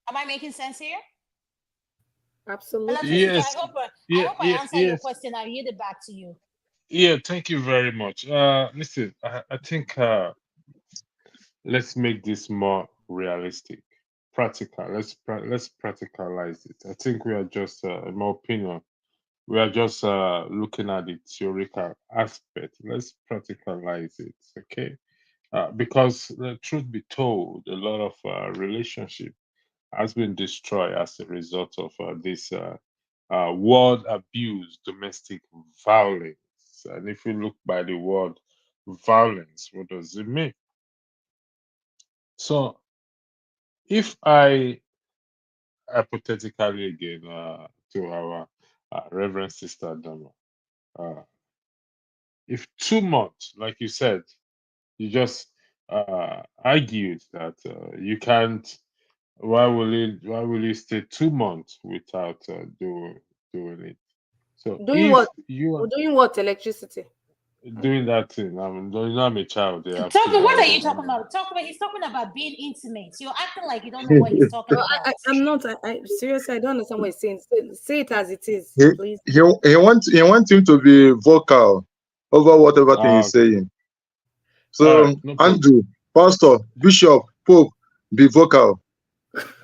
S9: Am I making sense here?
S3: Absolutely.
S9: Electricity, I
S6: Yes,
S9: hope
S6: yeah,
S9: I
S6: yeah,
S9: answered your
S6: yes,
S9: question. I yield it back to you.
S6: yeah. Thank you very much. Listen, I think let's make this more realistic, practical. Let's practicalize it. I think we are just, in my opinion, we are just looking at the theoretical aspect. Let's practicalize it, okay? Because the truth be told, a lot of relationship has been destroyed as a result of this word abuse, domestic violence. And if you look by the word violence, what does it mean? So, if I hypothetically again to our Reverend Sister Dama, uh, if 2 months, like you said, you just argued that you can't. Why will you stay 2 months without doing it? So
S3: Doing what?
S6: if you are
S3: Doing what? Electricity.
S6: doing that thing, I'm a child. They have
S9: Talk.
S6: to.
S9: What
S6: I
S9: are you
S6: don't
S9: talking
S6: know.
S9: about? He's talking about being intimate. You're acting like you don't know what he's talking about.
S3: I'm not. I seriously, I don't understand what he's saying. Say it as it is,
S8: He,
S3: please.
S8: he wants him to be vocal over whatever thing he's
S6: Okay.
S8: saying.
S6: All
S8: So
S6: right. No problem.
S8: Andrew, Pastor, Bishop, Pope, be vocal.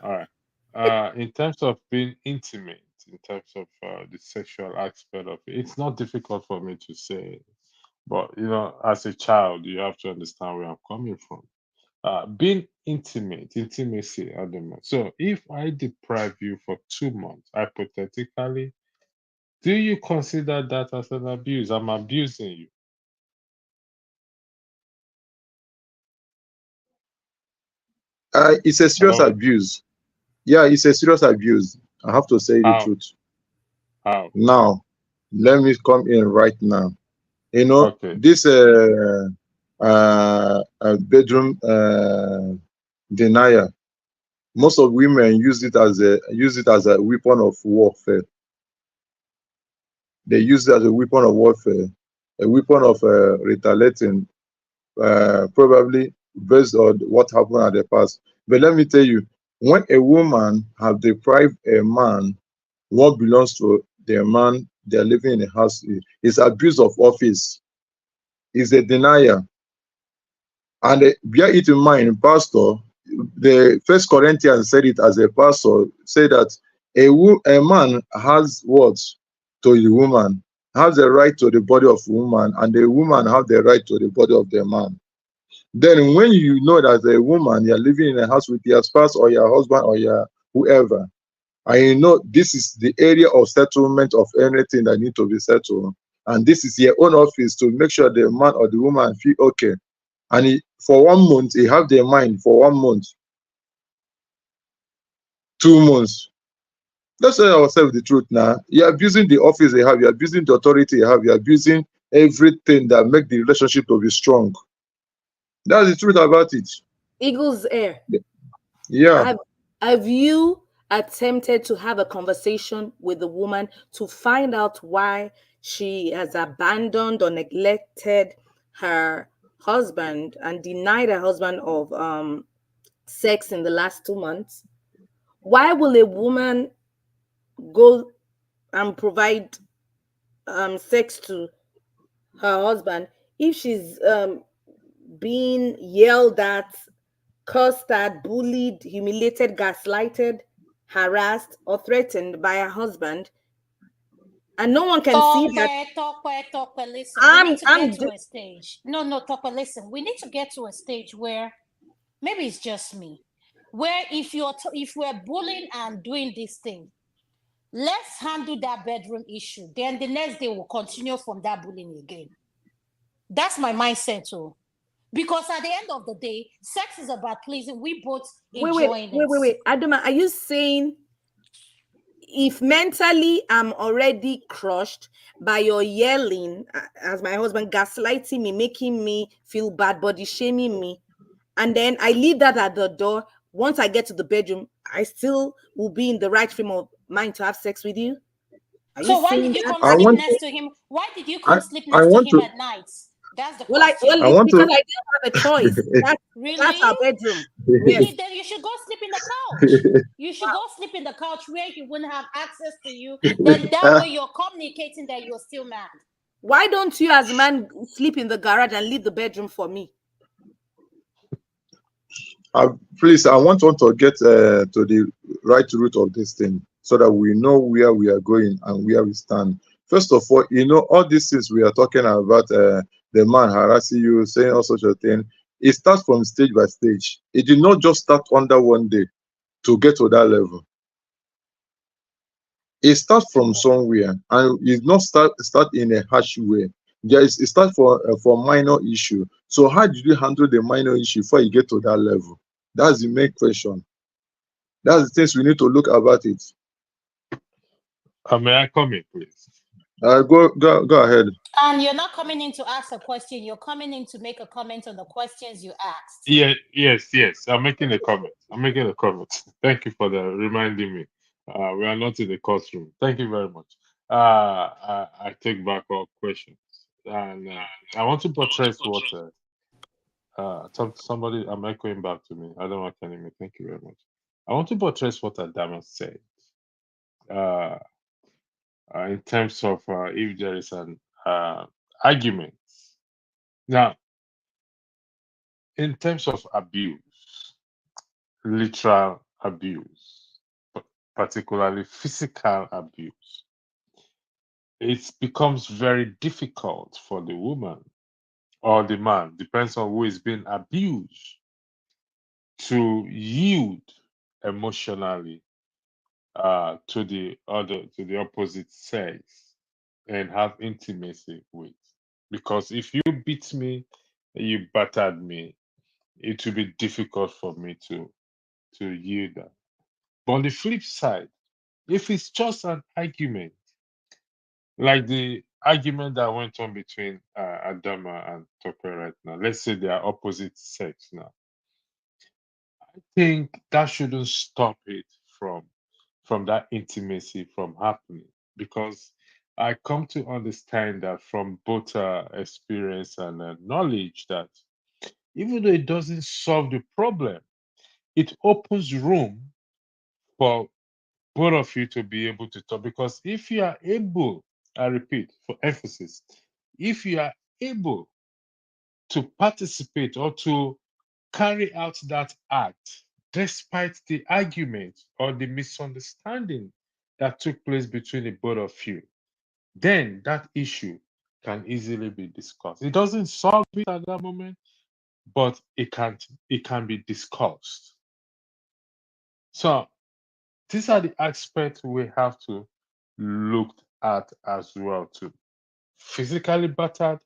S6: All right. In terms of being intimate, in terms of the sexual aspect of it, it's not difficult for me to say. But as a child, you have to understand where I'm coming from. Being intimacy at the moment. So if I deprive you for 2 months, hypothetically, do you consider that as an abuse? I'm abusing you.
S8: It's a serious
S6: Hello?
S8: abuse. Yeah, it's a serious abuse. I have to say the
S6: How?
S8: truth.
S6: How?
S8: Now, let me come in right now.
S6: Okay.
S8: This bedroom denier. Most of women use it as a weapon of warfare. They use it as a weapon of warfare, a weapon of retaliating, probably based on what happened at the past. But let me tell you, when a woman has deprived a man what belongs to the man they're living in a house, is abuse of office, is a denier. And bear it in mind, Pastor, the First Corinthians said it as a pastor, say that a man has what to the woman, has the right to the body of woman, and the woman have the right to the body of the man. Then when you know that a woman, you're living in a house with your spouse or your husband or your whoever, and you know this is the area of settlement of anything that need to be settled, and this is your own office to make sure the man or the woman feel okay. And for 1 month, he have their mind for 1 month, 2 months. Let's tell ourselves the truth now. You're abusing the office they have, you're abusing the authority you have, you're abusing everything that make the relationship to be strong. That's the truth about it.
S3: Eagle's air.
S8: Yeah.
S3: Have you attempted to have a conversation with the woman to find out why she has abandoned or neglected her husband and denied her husband of sex in the last 2 months? Why will a woman go and provide sex to her husband if she's being yelled at, cursed at, bullied, humiliated, gaslighted, harassed, or threatened by her husband, and no one can see that?
S7: Talk. Listen, we need to
S3: I'm
S7: get to a stage. No, talk. Listen, we need to get to a stage where maybe it's just me, where if we're bullying and doing this thing, let's handle that bedroom issue. Then the next day we'll continue from that bullying again. That's my mindset too. Because at the end of the day, sex is about pleasing. We both enjoying it.
S3: Adama, are you saying if mentally I'm already crushed by your yelling, as my husband gaslighting me, making me feel bad, body shaming me, and then I leave that at the door, once I get to the bedroom, I still will be in the right frame of mind to have sex with you? Are you
S7: So why
S3: saying
S7: did you
S3: that?
S7: come
S8: I
S7: sleep
S8: want
S7: next to him? Why did you
S8: I,
S7: come sleep
S8: I
S7: next to
S8: want
S7: him
S8: to
S7: at night? That's the
S3: Well,
S7: question.
S8: I
S3: it's
S8: want
S3: because
S8: to
S3: I didn't have a choice. That's
S7: Really?
S3: our bedroom. Yes.
S7: Really? Then you should go sleep in the couch. You should go sleep in the couch where he wouldn't have access to you. Then that way you're communicating that you're still mad.
S3: Why don't you, as a man, sleep in the garage and leave the bedroom for me?
S8: please, I want to get to the right root of this thing so that we know where we are going and where we stand. First of all, all these things we are talking about, the man harassing you, saying all such a thing, it starts from stage by stage. It did not just start under one day to get to that level. It starts from somewhere, and it not start in a harsh way. It starts for minor issue. So how did you handle the minor issue before you get to that level? That's the main question. That's the things we need to look about it.
S6: May I come in, please?
S8: Go ahead.
S7: And you're not coming in to ask a question, you're coming in to make a comment on the questions you asked.
S6: Yeah, yes. I'm making a comment. Thank you for the reminding me. We are not in the courtroom. Thank you very much. I take back all questions, and I want to buttress what somebody. Am I going back to me? I don't want me. Thank you very much. I want to buttress what Adama said. Uh, in terms of if there is an argument. Now, in terms of abuse, literal abuse, particularly physical abuse, it becomes very difficult for the woman or the man, depends on who is being abused, to yield emotionally to the opposite sex and have intimacy with. Because if you beat me, you battered me, it will be difficult for me to yield that. But on the flip side, if it's just an argument, like the argument that went on between Adama and Tope right now, let's say they are opposite sex now, I think that shouldn't stop it from that intimacy from happening, because I come to understand that from both experience and knowledge that even though it doesn't solve the problem, it opens room for both of you to be able to talk. Because if you are able, I repeat for emphasis, if you are able to participate or to carry out that act despite the argument or the misunderstanding that took place between the both of you, then that issue can easily be discussed. It doesn't solve it at that moment, but it can be discussed. So these are the aspects we have to look at as well too. Physically battered,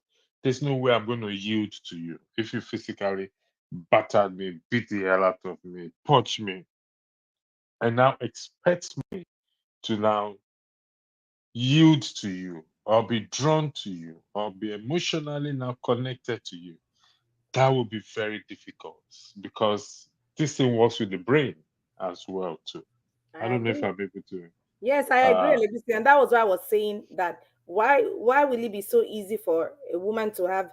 S6: there's no way I'm going to yield to you. If you physically battered me, beat the hell out of me, punch me, and now expect me to now yield to you or be drawn to you or be emotionally now connected to you, that will be very difficult because this thing works with the brain as well too. I
S3: I
S6: don't know if
S3: agree.
S6: I'm able to.
S3: Yes, I agree,
S6: Uh,
S3: Legacy, and that was why I was saying that why will it be so easy for a woman to have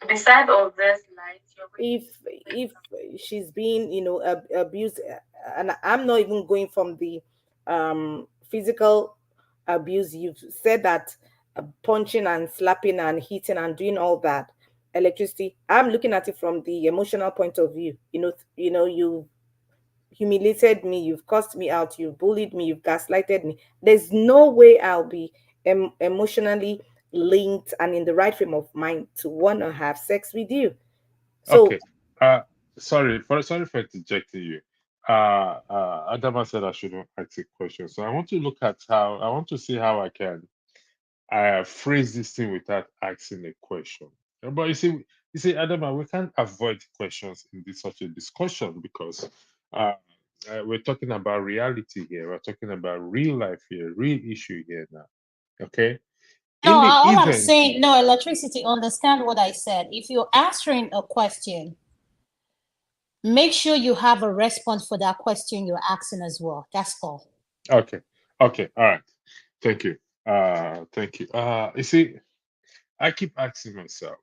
S10: Beside all this, like
S3: if she's being abused, and I'm not even going from the physical abuse. You've said that punching and slapping and hitting and doing all that electricity. I'm looking at it from the emotional point of view. You humiliated me, you've cussed me out, you've bullied me, you've gaslighted me. There's no way I'll be emotionally linked and in the right frame of mind to want to have sex with you. So
S6: okay. Sorry for interjecting you. Adama said I shouldn't ask a question, so I want to see how I can phrase this thing without asking a question. But you see, Adama, we can't avoid questions in this such a discussion because uh, we're talking about reality here. We're talking about real life here, real issue here now. Okay.
S9: No,
S6: In the
S9: all I'm
S6: event,
S9: saying, no, electricity, understand what I said. If you're answering a question, make sure you have a response for that question you're asking as well. That's all.
S6: okay, okay, all right. Thank you. Thank you. You see, I keep asking myself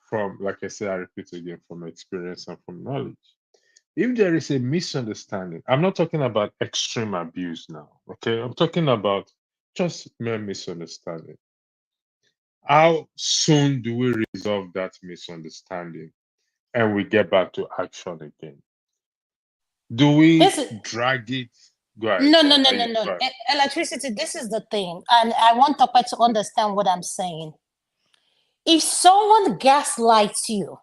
S6: from, like I said, I repeat again, from experience and from knowledge. If there is a misunderstanding, I'm not talking about extreme abuse now, okay? I'm talking about just mere misunderstanding. How soon do we resolve that misunderstanding and we get back to action again? Do
S9: This
S6: we
S9: is
S6: drag it? Go ahead,
S9: no,
S6: go
S9: no,
S6: ahead.
S9: no, no, no.
S6: Go ahead.
S9: Electricity, this is the thing. And I want Topa to understand what I'm saying. If someone gaslights you,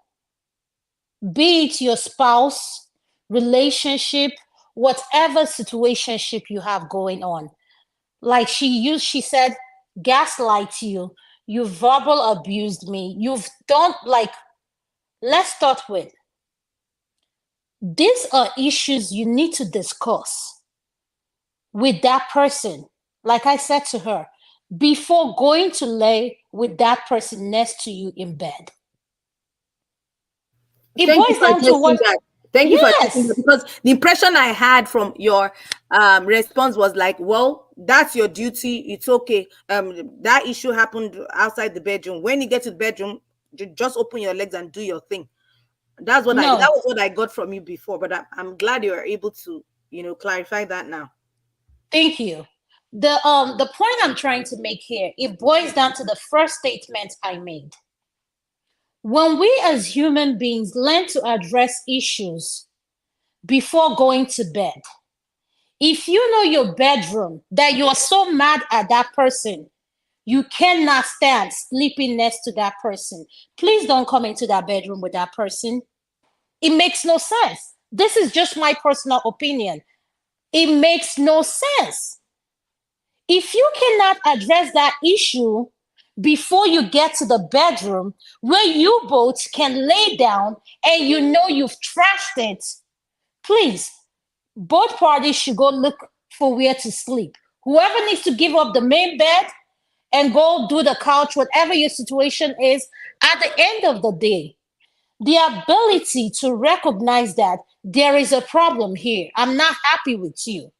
S9: be it your spouse, relationship, whatever situationship you have going on, like she said, gaslight you, you verbal abused me, you've done like, let's start with, these are issues you need to discuss with that person. Like I said to her, before going to lay with that person next to you in bed. It
S3: thank you
S9: boils
S3: for
S9: down to
S3: addressing
S9: what,
S3: that. Thank you for addressing that
S9: yes.
S3: because the impression I had from your response was like, well, that's your duty. It's okay. That issue happened outside the bedroom. When you get to the bedroom, just open your legs and do your thing. That
S9: No,
S3: was what I got from you before, but I'm glad you are able to, clarify that now.
S9: thank you. The point I'm trying to make here, it boils down to the first statement I made. When we as human beings learn to address issues before going to bed, if you know your bedroom that you're so mad at that person, You cannot stand sleeping next to that person. Please don't come into that bedroom with that person. It makes no sense. This is just my personal opinion. It makes no sense. If you cannot address that issue before you get to the bedroom where you both can lay down and you know you've trashed it, please, both parties should go look for where to sleep. Whoever needs to give up the main bed and go do the couch, whatever your situation is, at the end of the day, the ability to recognize that there is a problem here. I'm not happy with you.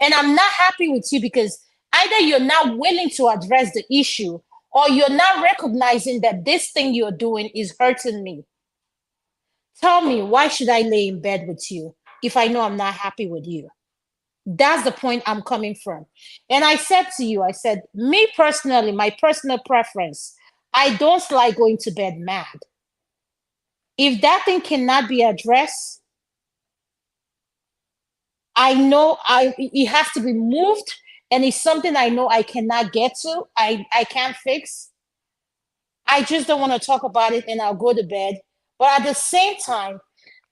S9: And I'm not happy with you because either you're not willing to address the issue or you're not recognizing that this thing you're doing is hurting me. Tell me, why should I lay in bed with you if I know I'm not happy with you? That's the point I'm coming from. And I said to you, I said, me personally, my personal preference, I don't like going to bed mad. If that thing cannot be addressed, I know it has to be moved, and it's something I know I cannot get to, I can't fix. I just don't want to talk about it and I'll go to bed. But at the same time,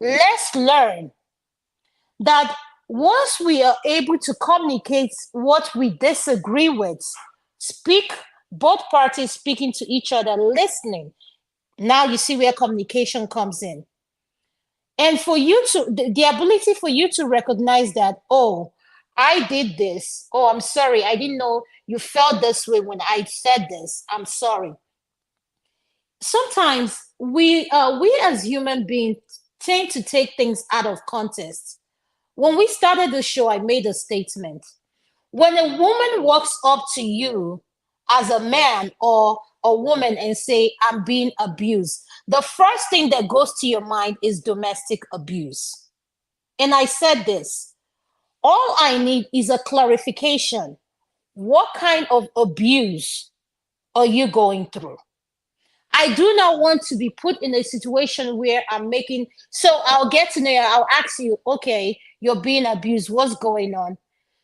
S9: let's learn that once we are able to communicate what we disagree with, speak, both parties speaking to each other, listening. Now you see where communication comes in. And for you to, the ability for you to recognize that, oh, I did this. Oh, I'm sorry. I didn't know you felt this way when I said this. I'm sorry. Sometimes we as human beings tend to take things out of context. When we started the show, I made a statement. When a woman walks up to you as a man or a woman and say, I'm being abused, the first thing that goes to your mind is domestic abuse. And I said this, all I need is a clarification. What kind of abuse are you going through? I do not want to be put in a situation where I'm making, so I'll get to know you, I'll ask you, okay, you're being abused, what's going on?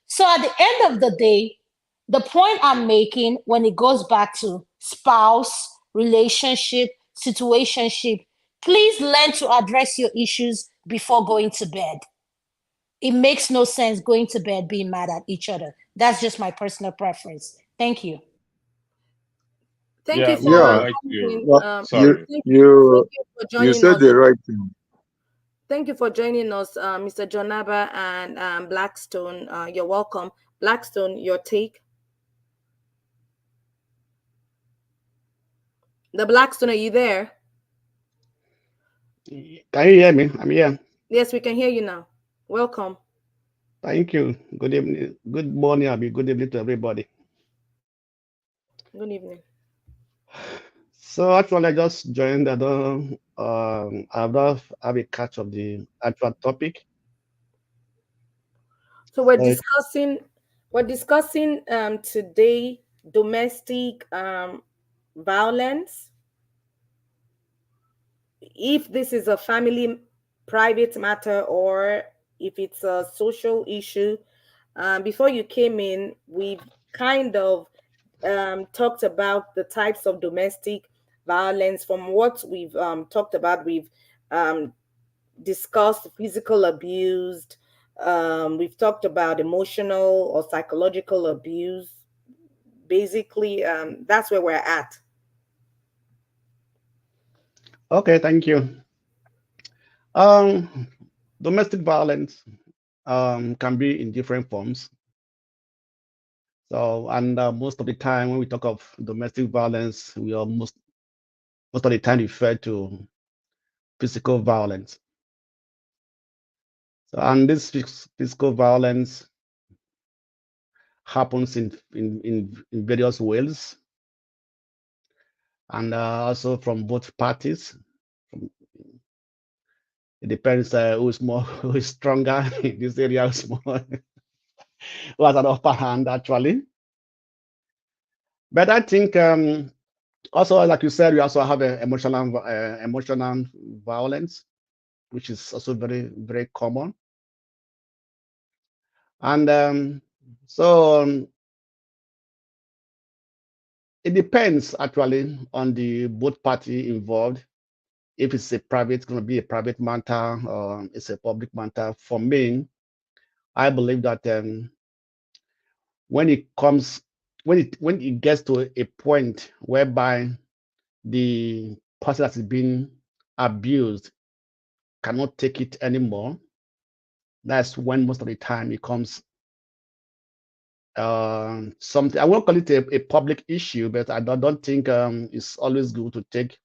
S9: So at the end of the day, the point I'm making when it goes back to spouse, relationship, situationship, please learn to address your issues before going to bed. It makes no sense going to bed being mad at each other. That's just my personal preference. Thank you.
S3: Thank
S6: Yeah,
S3: you
S6: I would
S3: for
S8: Yeah,
S6: like to.
S3: coming.
S8: well,
S6: Sorry.
S3: Thank
S8: you
S3: you for
S8: you
S3: joining
S8: said
S3: us.
S8: the right thing.
S3: Thank you for joining us, Mr. Jonaba and Blackstone. You're welcome. Blackstone, your take. The Blackstone, are you there?
S11: Can you hear me? I'm here.
S3: Yes, we can hear you now. Welcome.
S11: Thank you. Good evening. Good morning, Abby. Good evening to everybody.
S3: Good evening.
S11: So actually, I just joined. I don't have a catch of the actual topic.
S3: So
S11: So
S3: we're discussing today domestic violence. If this is a family private matter or if it's a social issue. Before you came in, we've kind of talked about the types of domestic violence. From what we've talked about, we've discussed physical abuse. We've talked about emotional or psychological abuse. Basically, that's where we're at.
S11: okay, thank you. Domestic violence can be in different forms. So, and most of the time when we talk of domestic violence, we are most of the time refer to physical violence. So, and this physical violence happens in various ways, and also from both parties. It depends who's more, who is stronger in this area, who's more, who has an upper hand actually. But I think also, like you said, we also have emotional violence, which is also very, very common. And so it depends actually on the both party involved. If it's going to be a private matter or it's a public matter. For me, I believe that when it gets to a point whereby the person that is being abused cannot take it anymore, that's when most of the time it comes something. I won't call it a public issue, but I don't think it's always good to take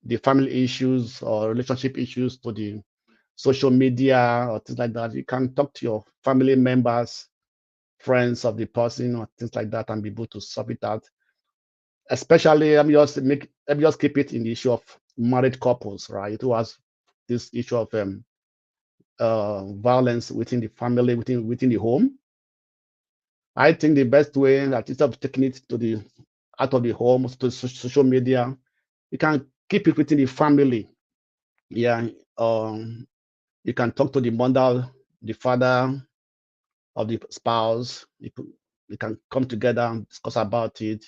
S11: the family issues or relationship issues to the social media or things like that. You can talk to your family members, friends of the person, or things like that, and be able to sort it out. Especially, let me just keep it in the issue of married couples, right? Who has this issue of violence within the family, within the home. I think the best way that instead of taking it to the out of the home to social media, you can keep it within the family. Yeah, you can talk to the mother, the father of the spouse. You can come together and discuss about it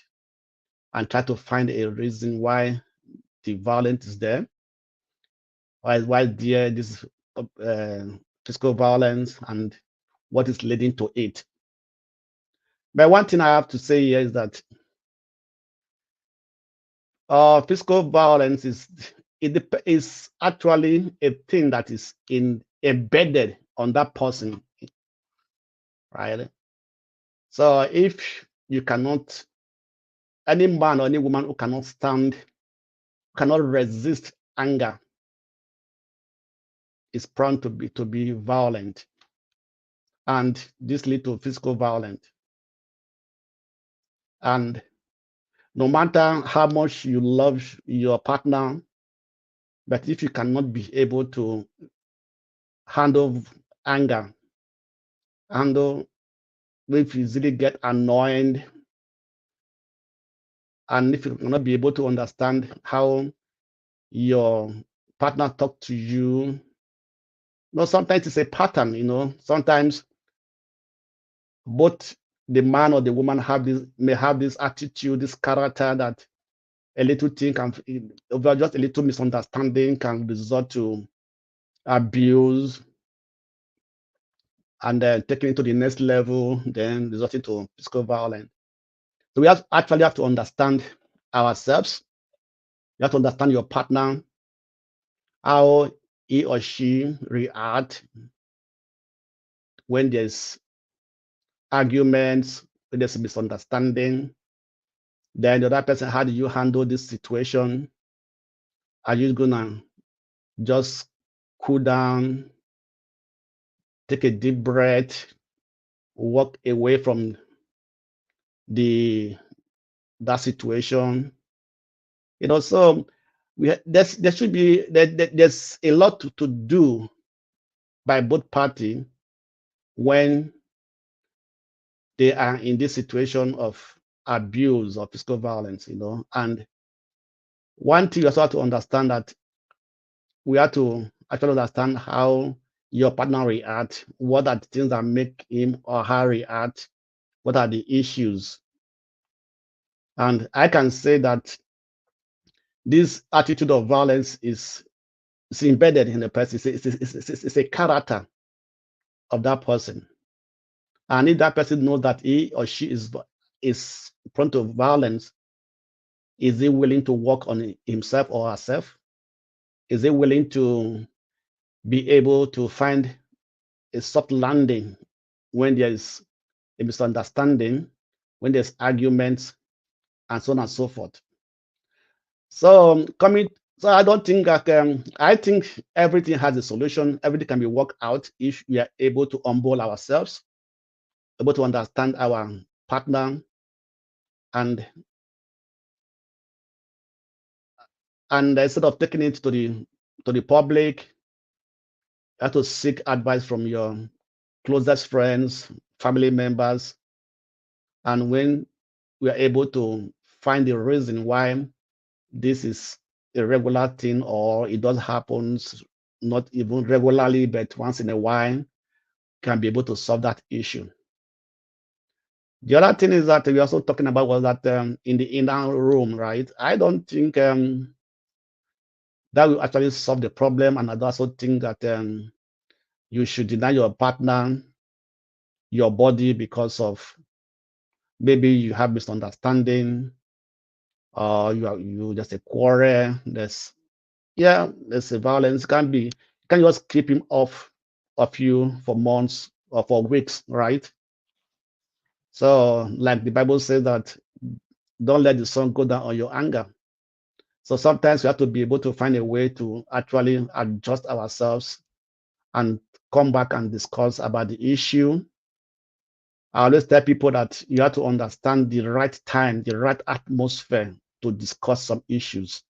S11: and try to find a reason why the violence is there. Why there this physical violence and what is leading to it. But one thing I have to say here is that physical violence is actually a thing that is embedded on that person, right? So if you cannot, any man or any woman who cannot resist anger, is prone to be violent, and this lead to physical violence. And no matter how much you love your partner, but if you cannot be able to handle anger, if you easily get annoyed, and if you cannot be able to understand how your partner talk to you, sometimes it's a pattern, sometimes both the man or the woman may have this attitude, this character that a little thing over just a little misunderstanding can result to abuse, and then taking it to the next level, then resulting to physical violence. So we actually have to understand ourselves. You have to understand your partner, how he or she react when there's arguments, when there's a misunderstanding. Then the other person, how do you handle this situation? Are you gonna just cool down, take a deep breath, walk away from that situation? So there's a lot to do by both parties when they are in this situation of abuse or physical violence, and one thing you also have to understand that we have to actually understand how your partner react, what are the things that make him or her react, what are the issues. And I can say that this attitude of violence is embedded in the person. It's a character of that person. And if that person knows that he or she is prone to violence, is he willing to work on himself or herself? Is he willing to be able to find a soft landing when there is a misunderstanding, when there's arguments, and so on and so forth? So I don't think that I think everything has a solution. Everything can be worked out if we are able to humble ourselves, able to understand our partner, and instead of taking it to the public, you have to seek advice from your closest friends, family members, and when we are able to find the reason why this is a regular thing, or it does happen not even regularly but once in a while, can be able to solve that issue. The other thing is that we're also talking about was that in the inner room, right? I don't think that will actually solve the problem. And I also think that you should deny your partner your body because of maybe you have misunderstanding or you just a quarrel. There's a violence. You can just keep him off of you for months or for weeks, right? So, like the Bible says that don't let the sun go down on your anger. So sometimes we have to be able to find a way to actually adjust ourselves and come back and discuss about the issue. I always tell people that you have to understand the right time, the right atmosphere to discuss some issues.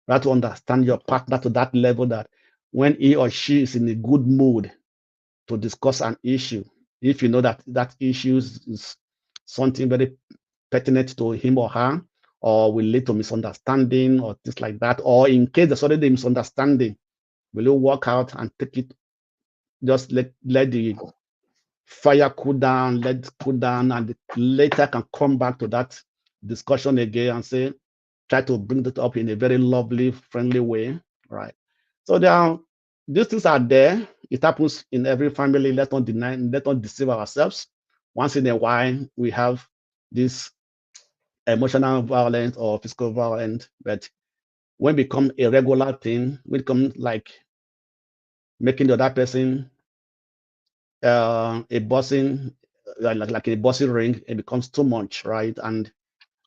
S11: You have to understand your partner to that level that when he or she is in a good mood to discuss an issue, if you know that that issue is something very pertinent to him or her, or will lead to misunderstanding or things like that, or in case there's already a misunderstanding, will you walk out and take it, just let the fire cool down, let it cool down, and later can come back to that discussion again and say, try to bring it up in a very lovely, friendly way, right? So these things are there. It happens in every family. Let's not deny, let's not deceive ourselves. Once in a while, we have this emotional violence or physical violence, but when it become a regular thing, when it becomes like making the other person a bossing, like a bossing ring, it becomes too much, right? And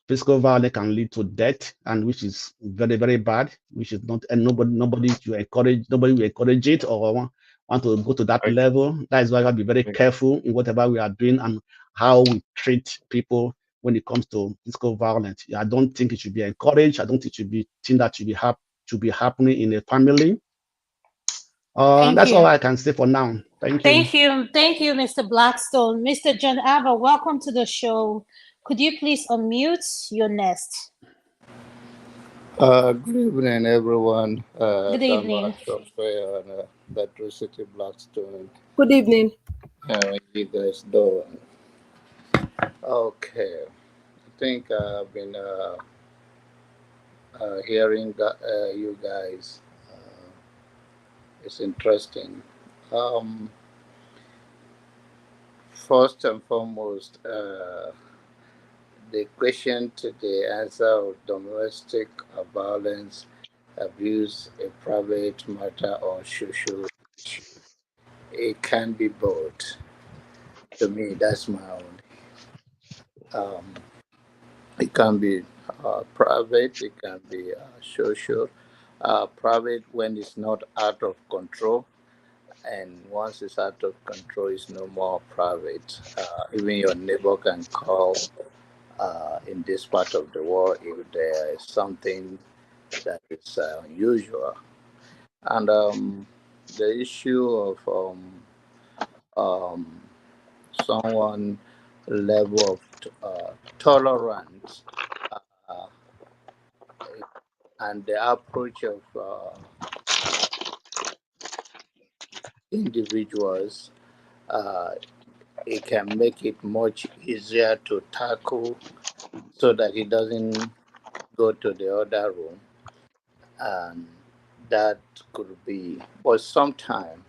S11: physical violence can lead to death, and which is very, very bad, which is not, and nobody will encourage it or want to go to that
S6: I,
S11: level. That is why we have to be very
S6: I,
S11: careful in whatever we are doing and how we treat people when it comes to physical violence. I don't think it should be encouraged. I don't think it should be thing that should be happening in a family.
S9: Thank
S11: That's all
S9: you.
S11: I can say for now. Thank you.
S9: Thank you, Mr. Blackstone. Mr. John Ava, welcome to the show. Could you please unmute your nest?
S12: Good evening, everyone.
S9: Good
S12: Dama
S9: evening.
S12: Software and Electricity Blackstone.
S3: Good evening.
S12: How are you guys doing? Okay, I think I've been hearing you guys. It's interesting. Um, First and foremost, the question to the answer of domestic violence, abuse, a private matter or social issue. It can be both. To me, that's my own. Um, it can be private, it can be social. Private when it's not out of control, and once it's out of control, it's no more private. Even your neighbor can call in this part of the world if there is something that is unusual. And the issue of um, someone level of tolerance uh, and the approach of individuals, uh, it can make it much easier to tackle so that he doesn't go to the other room. And that could be, but sometimes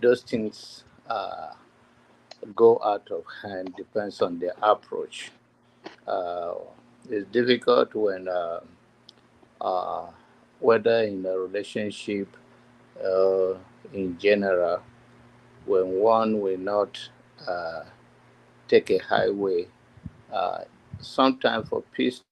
S12: those things go out of hand, depends on the approach. Uh, it's difficult when, uh, whether in a relationship, uh, in general, when one will not uh, take a highway, uh, sometimes for peace.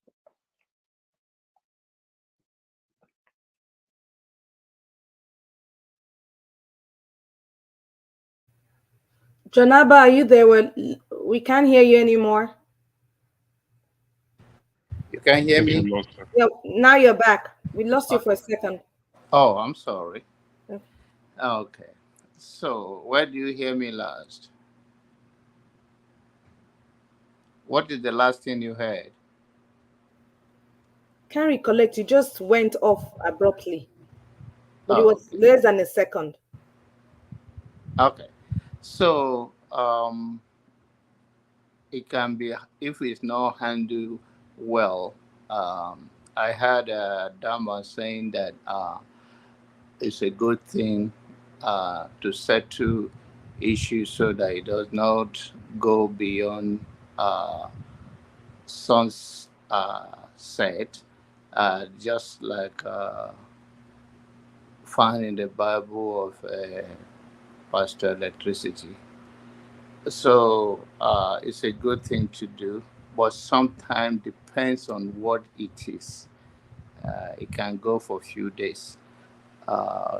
S3: Janaba, are you there? We can't hear you anymore.
S12: You can hear
S6: think we
S12: me?
S6: lost her.
S3: Yeah, now you're back. We lost you
S12: Uh,
S3: for a second.
S12: oh, I'm sorry.
S3: Okay.
S12: Okay. So, where do you hear me last? What is the last thing you heard?
S3: Can't recollect. You just went off abruptly, but it
S12: Oh,
S3: was
S12: okay.
S3: less than a second.
S12: Okay. So, it can be, if it's not handled well. I heard Dama saying that it's a good thing to settle issues so that it does not go beyond sunset, just like found in the Bible of Pastor Electricity. So it's a good thing to do, but sometimes depends on what it is. It can go for a few days.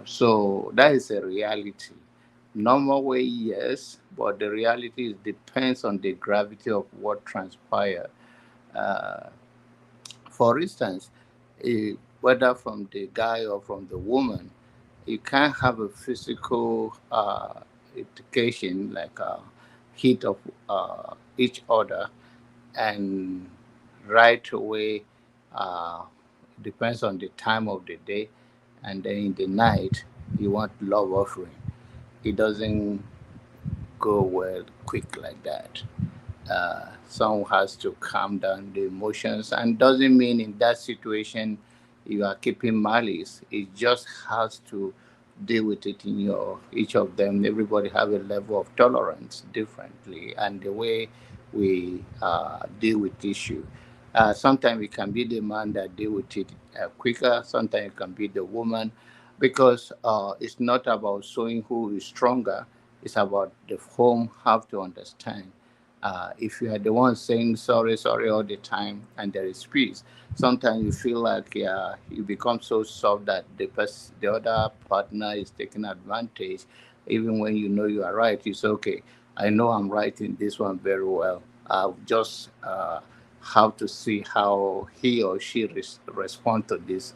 S12: So that is a reality. Normal way, yes, but the reality is depends on the gravity of what transpired. Uh, for instance, whether from the guy or from the woman, you can't have a physical education like a hit of each other and right away depends on the time of the day, and then in the night you want love offering. It doesn't go well quick like that. Someone has to calm down the emotions, and doesn't mean in that situation you are keeping malice. It just has to deal with it in your each of them. Everybody have a level of tolerance differently, and the way we deal with issue. Sometimes it can be the man that deal with it quicker. Sometimes it can be the woman, because it's not about showing who is stronger. It's about the home have to understand. If you are the one saying sorry, sorry all the time, and there is peace, sometimes you feel like you become so soft that the other partner is taking advantage. Even when you know you are right, it's okay. I know I'm right in this one very well. I'll just have to see how he or she respond to this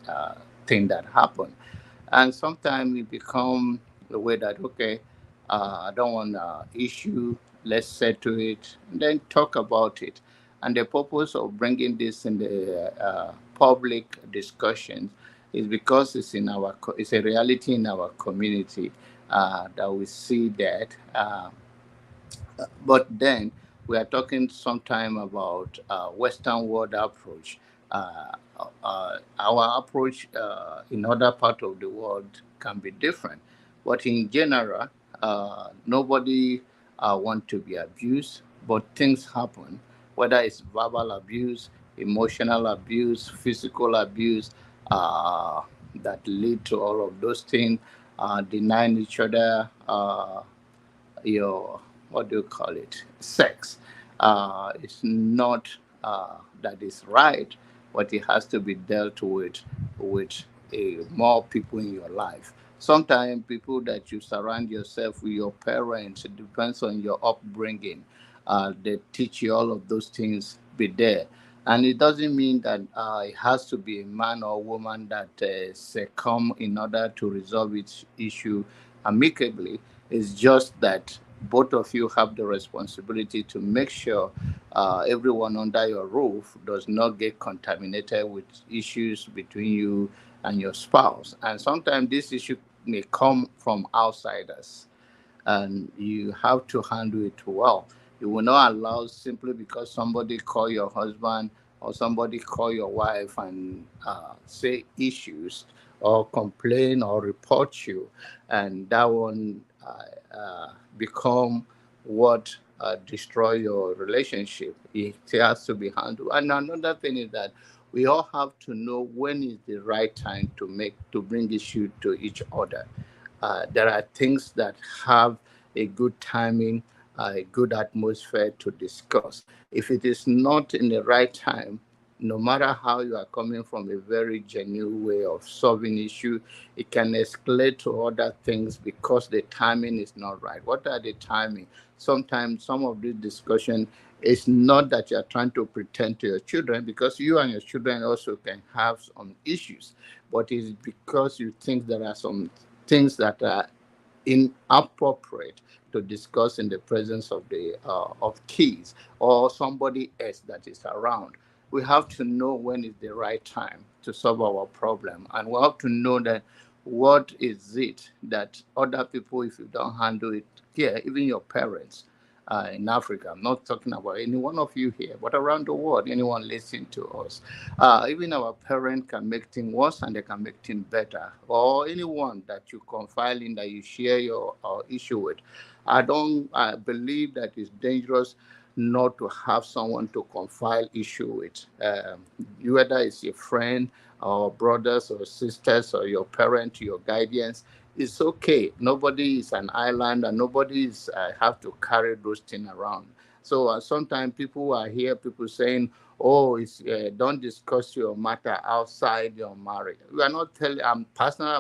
S12: thing that happened. And sometimes it become the way that, okay, I don't want issue, let's settle it, and then talk about it. And the purpose of bringing this in the public discussion is because it's a reality in our community, that we see that. But then we are talking sometime about Western world approach. Our approach in other part of the world can be different, but in general, nobody want to be abused, but things happen, whether it's verbal abuse, emotional abuse, physical abuse, that lead to all of those things, denying each other. Your, what do you call it, sex. It's not that is right, but it has to be dealt with more people in your life. Sometimes people that you surround yourself with, your parents, it depends on your upbringing. They teach you all of those things, be there. And it doesn't mean that it has to be a man or woman that succumb in order to resolve its issue amicably. It's just that both of you have the responsibility to make sure everyone under your roof does not get contaminated with issues between you and your spouse. And sometimes this issue may come from outsiders, and you have to handle it well. You will not allow simply because somebody call your husband or somebody call your wife and say issues or complain or report you, and that one become what destroy your relationship. It has to be handled. And another thing is that we all have to know when is the right time to bring issue to each other. There are things that have a good timing, a good atmosphere to discuss. If it is not in the right time, no matter how you are coming from a very genuine way of solving issue, it can escalate to other things because the timing is not right. What are the timing? Sometimes some of this discussion is not that you're trying to pretend to your children, because you and your children also can have some issues, but it's because you think there are some things that are inappropriate to discuss in the presence of the of kids or somebody else that is around. We have to know when is the right time to solve our problem, and we have to know that what is it that other people, if you don't handle it here, even your parents, in Africa. I'm not talking about any one of you here, but around the world, anyone listening to us. Even our parent can make things worse and they can make things better. Or anyone that you confide in, that you share your issue with. I believe that it's dangerous not to have someone to confide issue with. Whether it's your friend or brothers or sisters or your parent, your guardians, it's okay. Nobody is an island and nobody is have to carry those things around. So sometimes people are here, people saying, "Oh, it's don't discuss your matter outside your marriage." We are not telling. I'm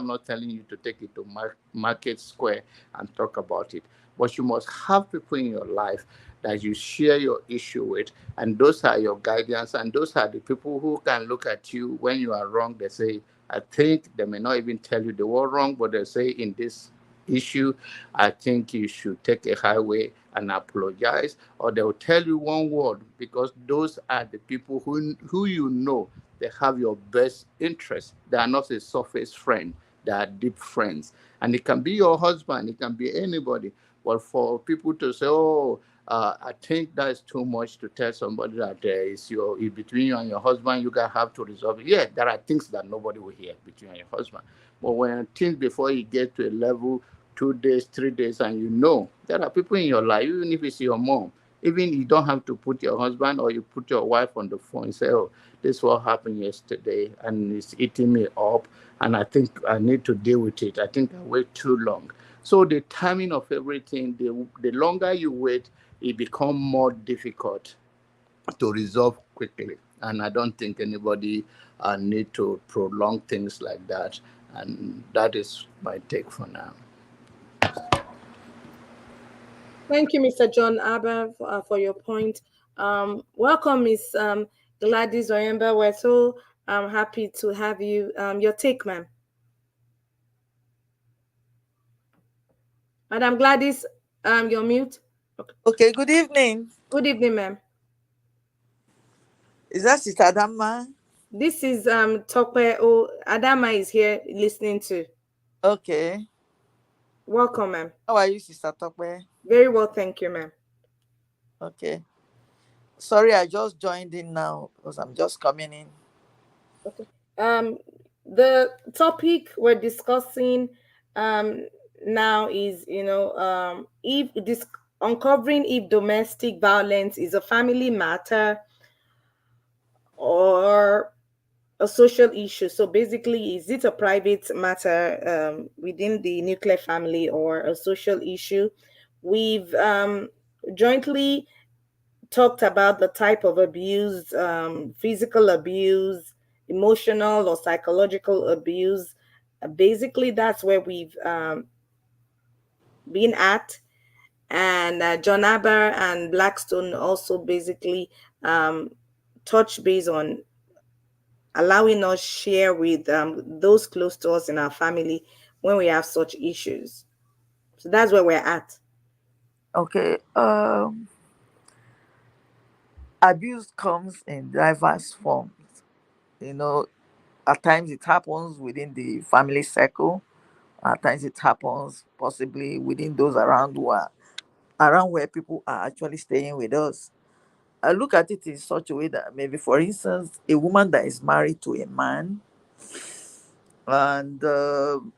S12: not telling you to take it to Market Square and talk about it. But you must have people in your life that you share your issue with, and those are your guardians, and those are the people who can look at you when you are wrong. They say, I think they may not even tell you they were wrong, but they say in this issue, I think you should take a highway and apologize, or they will tell you one word, because those are the people who you know they have your best interest. They are not a surface friend, they are deep friends. And it can be your husband, it can be anybody. But for people to say, oh, I think that's too much to tell somebody that it's between you and your husband, you guys have to resolve it. Yeah, there are things that nobody will hear between you and your husband. But when things before you get to a level, 2 days, 3 days, and you know there are people in your life, even if it's your mom, even you don't have to put your husband or you put your wife on the phone and say, oh, this is what happened yesterday and it's eating me up and I think I need to deal with it. I think I wait too long. So the timing of everything, the longer you wait, it becomes more difficult to resolve quickly. And I don't think anybody need to prolong things like that. And that is my take for now.
S3: Thank you, Mr. John Aber, for your point. Welcome, Miss Gladys Oyemba. We're so happy to have you. Your take, ma'am. Madam Gladys, you're mute.
S13: Okay, good evening.
S3: Good evening, ma'am.
S13: Is that Sister Adama?
S3: This is Tokwe. Oh, Adama is here listening to.
S13: Okay.
S3: Welcome, ma'am.
S13: How are you, Sister Tokwe?
S3: Very well, thank you, ma'am.
S13: Okay. Sorry, I just joined in now because I'm just coming in.
S3: Okay. The topic we're discussing now is, if this uncovering if domestic violence is a family matter or a social issue. So basically, is it a private matter within the nuclear family or a social issue? We've jointly talked about the type of abuse, physical abuse, emotional or psychological abuse. Basically, that's where we've been at. And John Aber and Blackstone also basically touch base on allowing us share with those close to us in our family when we have such issues. So that's where we're at.
S13: Okay. Abuse comes in diverse forms. At times it happens within the family circle. At times it happens possibly within those around where people are actually staying with us. I look at it in such a way that maybe, for instance, a woman that is married to a man, and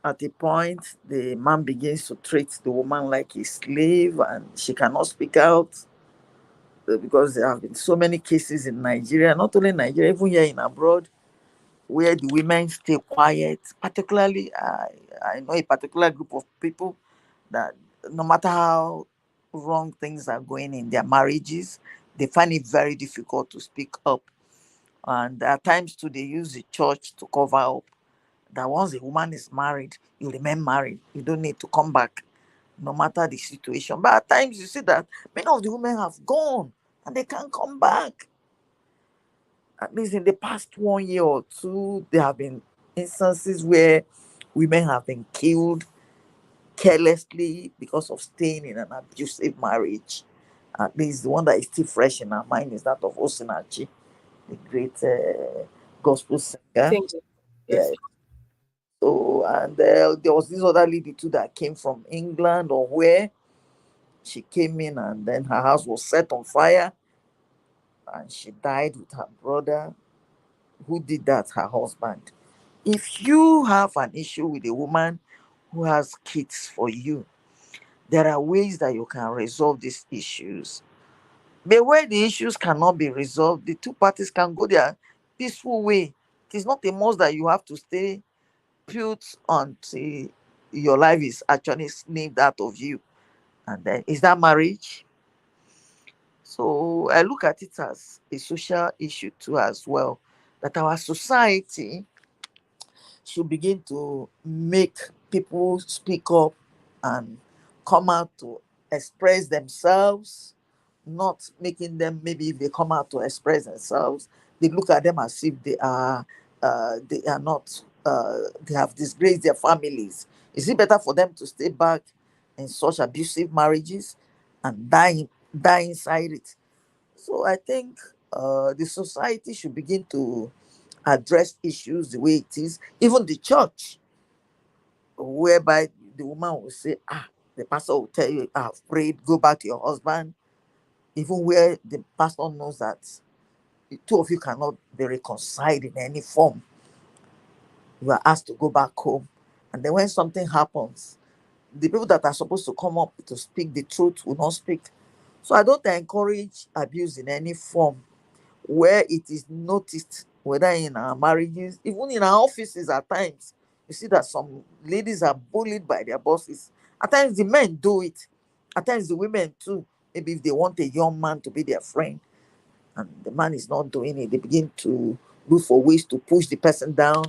S13: at a point, the man begins to treat the woman like a slave, and she cannot speak out because there have been so many cases in Nigeria, not only Nigeria, even here in abroad, where the women stay quiet. Particularly, I know a particular group of people that no matter how wrong things are going in their marriages, they find it very difficult to speak up. And at times too, they use the church to cover up that once a woman is married, you remain married. You don't need to come back, no matter the situation. But at times you see that many of the women have gone and they can't come back. At least in the past 1 year or two, there have been instances where women have been killed carelessly because of staying in an abusive marriage. At least the one that is still fresh in our mind is that of Osinachi, the great gospel singer.
S3: Thank you. Yes.
S13: Yeah. So, and there was this other lady too that came from England or where, She came in and then her house was set on fire and she died with her brother. Who did that? Her husband. If you have an issue with a woman who has kids for you, there are ways that you can resolve these issues. But where the issues cannot be resolved, the two parties can go their peaceful way. It is not a must that you have to stay put until your life is actually snipped out of you. And then is that marriage? So I look at it as a social issue too as well. That our society should begin to make people speak up and come out to express themselves, not making them, maybe if they come out to express themselves, they look at them as if they are not they have disgraced their families. Is it better for them to stay back in such abusive marriages and die inside it? So I think the society should begin to address issues the way it is. Even the church, whereby the woman will say, the pastor will tell you, I've prayed, go back to your husband. Even where the pastor knows that the two of you cannot be reconciled in any form, you are asked to go back home. And then when something happens, the people that are supposed to come up to speak the truth will not speak. So I don't encourage abuse in any form where it is noticed, whether in our marriages, even in our offices at times. You see that some ladies are bullied by their bosses. At times the men do it. At times the women too. Maybe if they want a young man to be their friend and the man is not doing it, they begin to look for ways to push the person down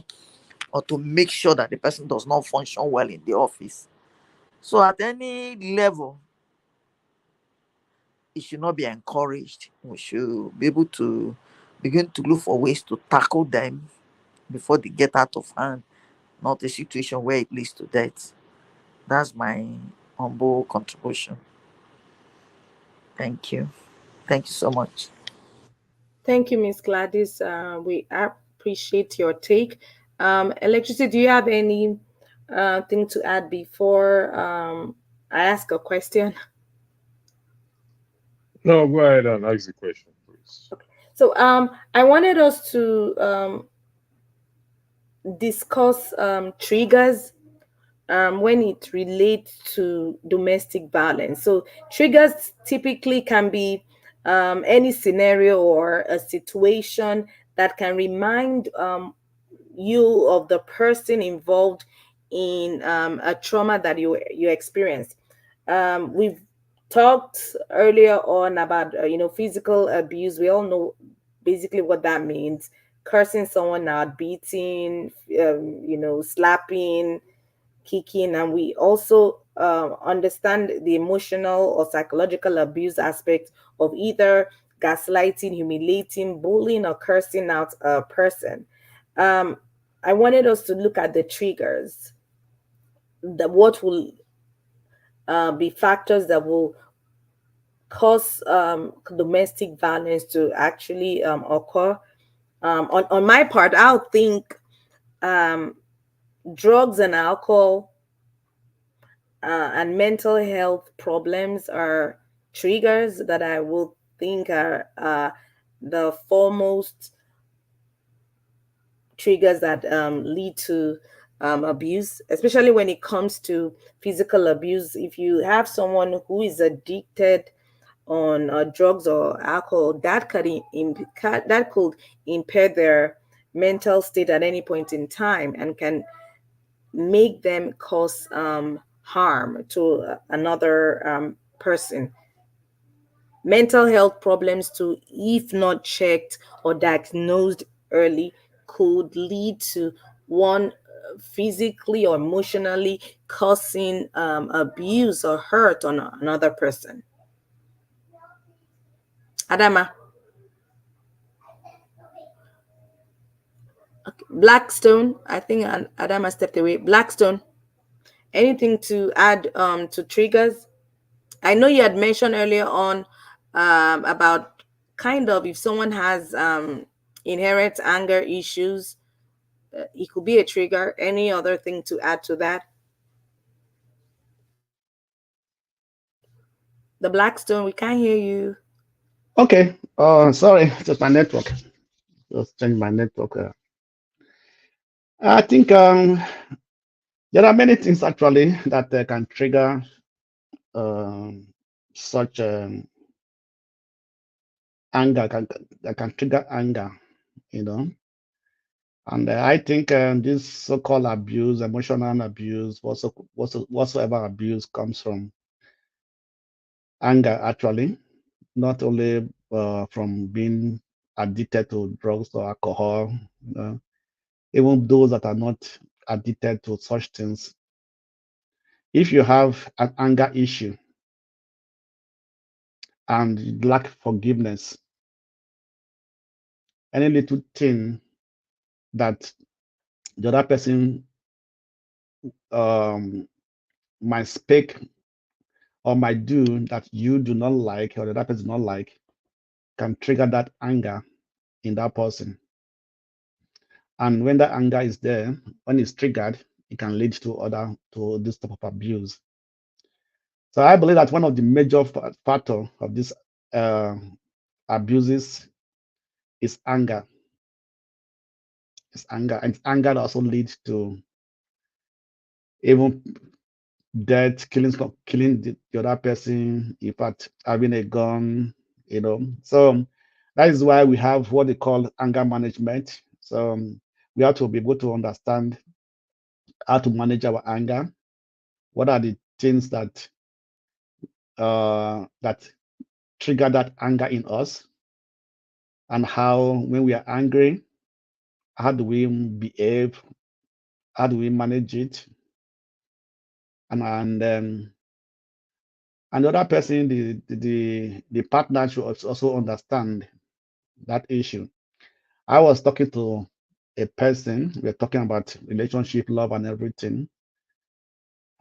S13: or to make sure that the person does not function well in the office. So at any level, it should not be encouraged. We should be able to begin to look for ways to tackle them before they get out of hand, not a situation where it leads to death. That's my humble contribution. Thank you. Thank you so much.
S3: Thank you, Miss Gladys. We appreciate your take. Electricity, do you have any thing to add before I ask a question?
S6: No, go ahead and ask the question, please.
S3: So I wanted us to discuss triggers when it relates to domestic violence. So triggers typically can be any scenario or a situation that can remind you of the person involved in a trauma that you experienced. We've talked earlier on about physical abuse. We all know basically what that means: cursing someone out, beating, slapping, kicking. And we also understand the emotional or psychological abuse aspect of either gaslighting, humiliating, bullying, or cursing out a person. um, I wanted us to look at the triggers, what will be factors that will cause domestic violence to actually occur. On my part, I'll think um, drugs and alcohol and mental health problems are triggers that I will think are the foremost triggers that lead to abuse, especially when it comes to physical abuse. If you have someone who is addicted on drugs or alcohol, that that could impair their mental state at any point in time and can make them cause harm to another person. Mental health problems, too, if not checked or diagnosed early, could lead to one physically or emotionally causing abuse or hurt on another person. Adama, Blackstone, I think Adama stepped away. Blackstone, anything to add to triggers? I know you had mentioned earlier on about kind of if someone has inherent anger issues, it could be a trigger. Any other thing to add to that? The Blackstone, we can't hear you.
S11: Okay. Sorry, it's just my network. Just change my network. I think there are many things actually that can trigger um, such anger, that can trigger anger, you know. And I think this so-called abuse, emotional abuse, whatsoever abuse comes from anger, actually, not only from being addicted to drugs or alcohol, you know, even those that are not addicted to such things. If you have an anger issue and you lack forgiveness, any little thing that the other person might speak or might do that you do not like or the other person does not like can trigger that anger in that person. And when that anger is there, when it's triggered, it can lead to this type of abuse. So I believe that one of the major factor of this uh, abuses is anger. It's anger, and anger also leads to even death, killing the other person. In fact, having a gun, you know. So that is why we have what they call anger management. So we have to be able to understand how to manage our anger. What are the things that that trigger that anger in us, and how, when we are angry, how do we behave? How do we manage it? And the other person, the partner should also understand that issue. I was talking to a person. We are talking about relationship, love, and everything.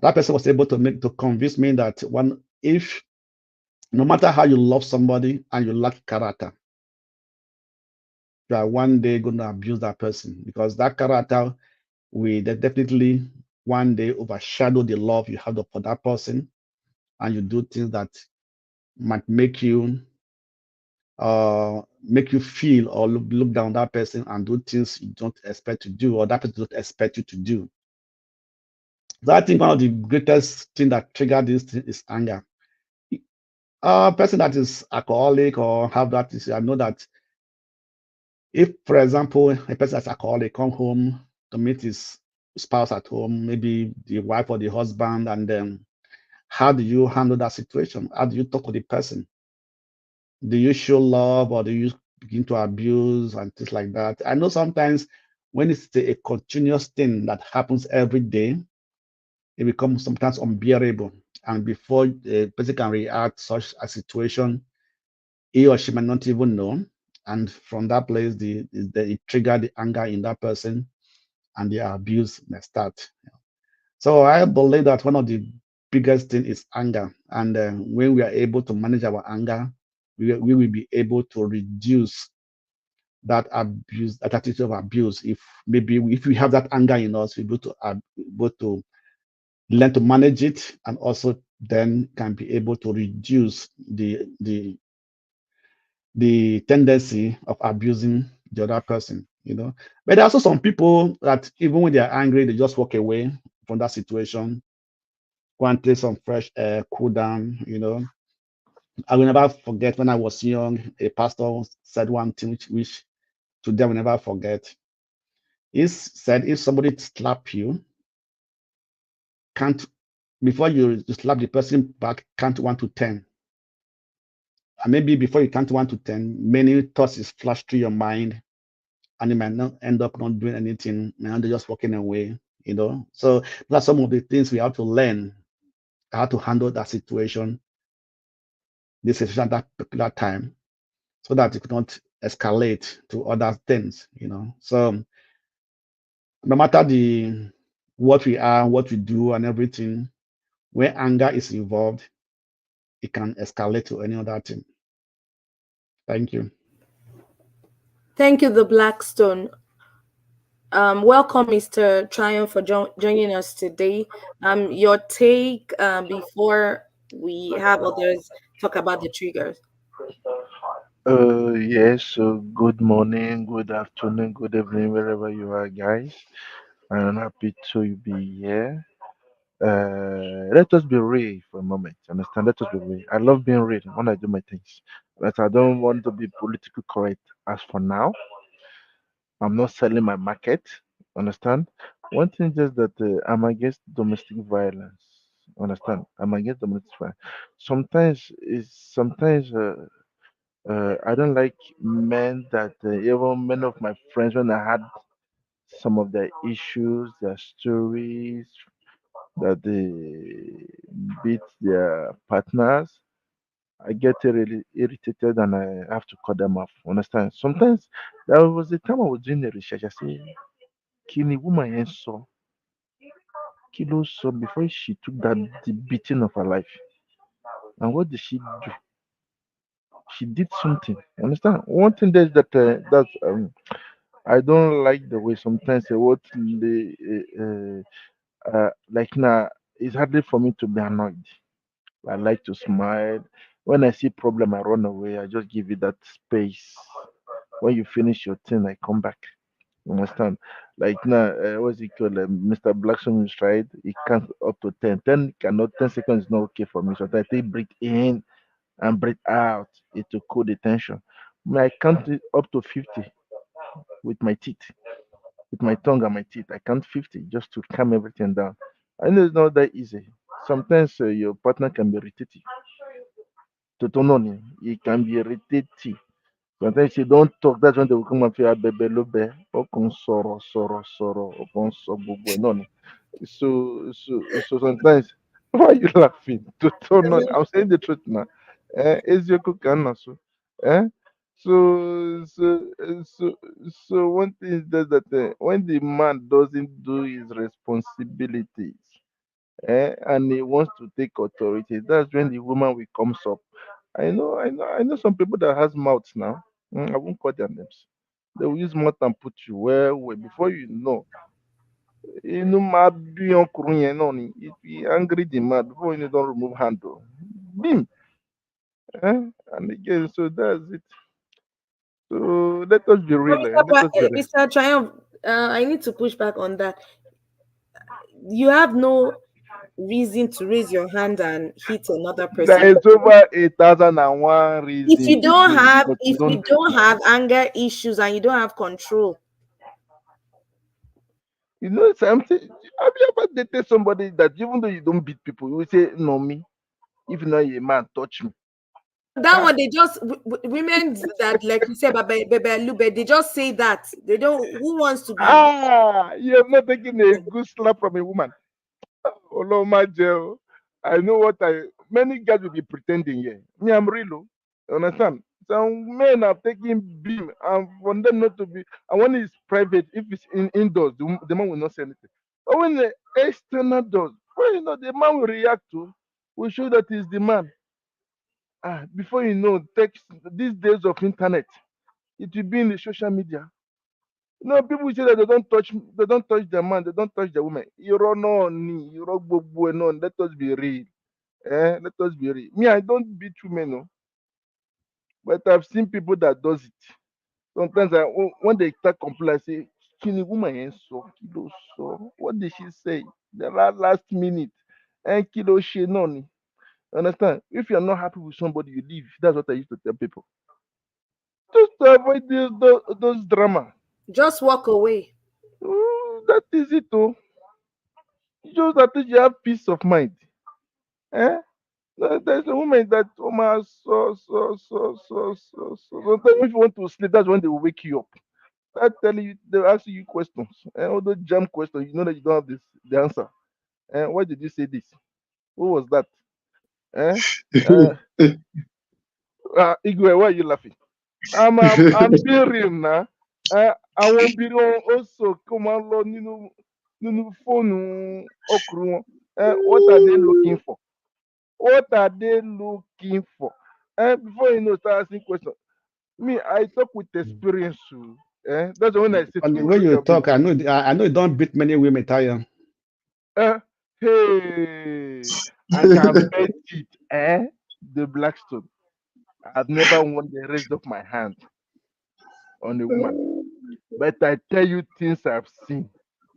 S11: That person was able to convince me that if no matter how you love somebody and you lack character, you are one day going to abuse that person, because that character will definitely one day overshadow the love you have for that person, and you do things that might make you feel or look down that person and do things you don't expect to do, or that person don't expect you to do. So I think one of the greatest thing that trigger this thing is anger. A person that is alcoholic or have that issue, I know that if, for example, a person that's alcoholic come home to meet his spouse at home, maybe the wife or the husband, and then how do you handle that situation? How do you talk to the person? Do you show love, or do you begin to abuse and things like that? I know sometimes when it's a continuous thing that happens every day, it becomes sometimes unbearable. And before a person can react such a situation, he or she might not even know. And from that place, it trigger the anger in that person, and the abuse may start. So I believe that one of the biggest thing is anger. And when we are able to manage our anger, we will be able to reduce that abuse, that attitude of abuse. If we have that anger in us, we're able to learn to manage it, and also then can be able to reduce the tendency of abusing the other person, you know. But there are also some people that even when they are angry, they just walk away from that situation, go and take some fresh air, cool down, you know. I will never forget when I was young, a pastor said one thing which today I will never forget. He said, if somebody slap you, can't before you slap the person back, count 1 to 10. And maybe before you count 1 to 10, many thoughts is flash through your mind, and you might not end up not doing anything, and they're just walking away, you know. So that's some of the things we have to learn, how to handle that situation, this situation at that particular time, so that it could not escalate to other things, you know. So no matter what we are, what we do, and everything, when anger is involved, it can escalate to any other thing. Thank you.
S3: Thank you, the Blackstone. Welcome, Mr. Triumph, for joining us today. Your take before we have others talk about the triggers.
S14: Yes, so good morning, good afternoon, good evening, wherever you are, guys. I'm happy to be here. Let us be real for a moment. Understand? Let us be real. I love being real when I do my things, but I don't want to be politically correct. As for now, I'm not selling my market. Understand? One thing just that I'm against domestic violence. Understand? I'm against domestic violence. Sometimes I don't like men that even many of my friends when I had some of their issues, their stories that they beat their partners. I get really irritated and I have to cut them off. Understand? Sometimes there was a time I was doing the research. I say, Kini woman here saw Kilo saw before she took that the beating of her life. And what did she do? She did something. Understand? One thing is that I don't like the way sometimes what like now it's hardly for me to be annoyed. I like to smile. When I see problem, I run away. I just give it that space. When you finish your thing, I come back. You understand? Like now, what's it called? Mr. Blackstone is right. He counts up to 10. 10 cannot, 10 seconds is not okay for me. So I take breathe in and breathe out. It to cool the tension. I count it up to 50 with my teeth, with my tongue and my teeth. I count 50 just to calm everything down. I know it's not that easy. Sometimes your partner can be irritating. Totononi, it can be irritating. Sometimes you don't talk, that's when they will come and feel bebe lobe. Okon soro, okon so gbogbo ẹ̀ náà ni. So sometimes why are you laughing? Totononi, I'm saying the truth now. Eziokwu ka m na-asụ. Eh? So, so, so, so one thing is that when the man doesn't do his responsibilities, and he wants to take authority, that's when the woman will comes up. I know some people that has mouths now. I won't call their names. They will use mouth and put you well before you know. You know, mad beyond Kurunyenoni. If he angry the mad before you don't remove handle. Bim. And again, so that's it. So let us be
S3: But
S14: real. Let us be real.
S3: Mr. Triumph, I need to push back on that. You have no reason to raise your hand and hit another
S14: There
S3: person.
S14: is over 8,001
S3: If
S14: reasons
S3: you
S14: to
S3: don't
S14: do it,
S3: have,
S14: but you
S3: if
S14: don't
S3: you
S14: do it.
S3: don't have anger issues and you don't have control,
S14: You know something? Have you ever dated somebody that even though you don't beat people, you will say, no, me, if not a man, touch me.
S3: that
S14: Ah,
S3: one they just women that like you said, Bebe Lube, they just say that they don't. Who wants to be?
S14: you have not taken a good slap from a woman. Oh, my jail. I know what many guys will be pretending here. Me, I'm real. Oh. You understand? Some men are taking beam and for them not to be, and when it's private, if it's indoors, the man will not say anything. But when the external does, well, the man will react to, will show that he's the man. Before you know, text these days of internet, it will be in the social media. People say that they don't touch their man, they don't touch the woman. You're no, you're no. Let us be real. Let us be real. Me, I don't beat women, no, but I've seen people that does it. Sometimes when they start complaining, I say, "Kini woman so kilo so." What did she say? The last minute, and kilo she noni. Understand? If you're not happy with somebody, you leave. That's what I used to tell people. Just to avoid those drama.
S3: Just walk away.
S14: That is it, oh. Just that you have peace of mind. Eh? There's a woman that sometimes if you want to sleep, that's when they will wake you up. I tell you, they'll ask you questions. All those jam questions, you know that you don't have the answer. Why did you say this? Who was that? Eh? Uh, Igwe, why are you laughing? I'm being real now. I won't be wrong also. Come on, Lord, phone okru. What are they looking for? What are they looking for? Before you know, start asking questions. Me, I talk with experience. Too. That's when I say
S11: On the
S14: true
S11: way you
S14: lawyer be.
S11: talk, I know you don't beat many women, Tayo.
S14: Hey, I can bet it. the Blackstone. I've never once raised up my hand on a woman. But I tell you things I've seen.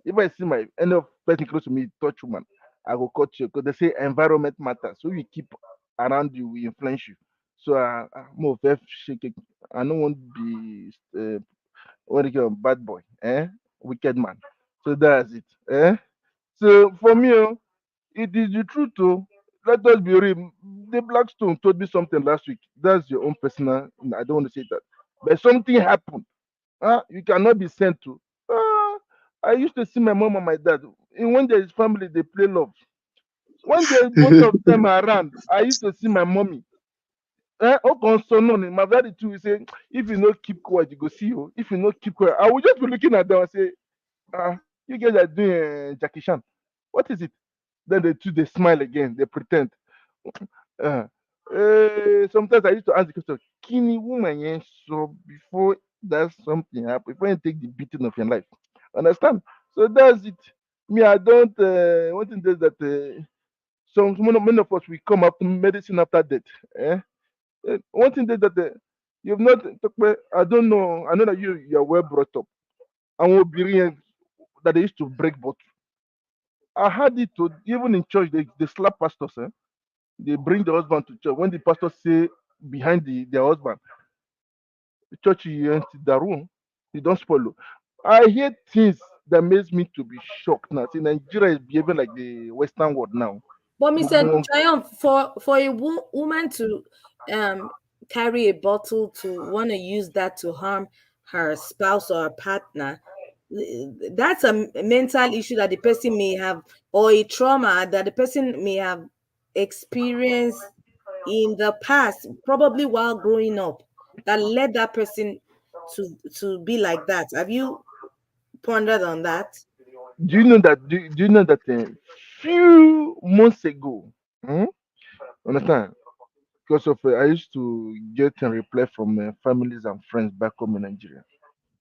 S14: If I see my any of person close to me touch woman, I will cut you because they say environment matters. So you keep around you will influence you. So more of shake it. I don't want to be what do you call bad boy, wicked man. So that's it. So for me, it is the truth. Let us be real. The Blackstone told me something last week. That's your own personal. I don't want to say that, but something happened. You cannot be sent to. I used to see my mom and my dad. And when there is family, they play love. When there both of them are around, I used to see my mommy. My daddy too. He say, if you not keep quiet, you go see you. If you not keep quiet, I will just be looking at them and say, you guys are doing Jackie Chan. What is it? Then they smile again. They pretend. Uh, Sometimes I used to ask the question, Kini woman, yes, so before that something happen, before you take the beating of your life. Understand? So that's it. Me, I don't one thing is that some many of us we come after medicine after death. One thing is that you've not I don't know, I know that you're well brought up. And we'll be that they used to break bottle. I had it to even in church, they slap pastors, they bring the husband to church. When the pastor say behind their husband, the church empty the room, they don't spoil. I hear things that makes me to be shocked now. See, Nigeria is behaving like the Western world now.
S3: But Mr.
S14: Gbogbo
S3: Triumph, for a woman to carry a bottle to want to use that to harm her spouse or her partner, that's a mental issue that the person may have, or a trauma that the person may have experienced in the past, probably while growing up, that led that person to be like that. Have you pondered on that?
S14: Do you know that? Do you know that few months ago, understand? Because of I used to get a reply from families and friends back home in Nigeria.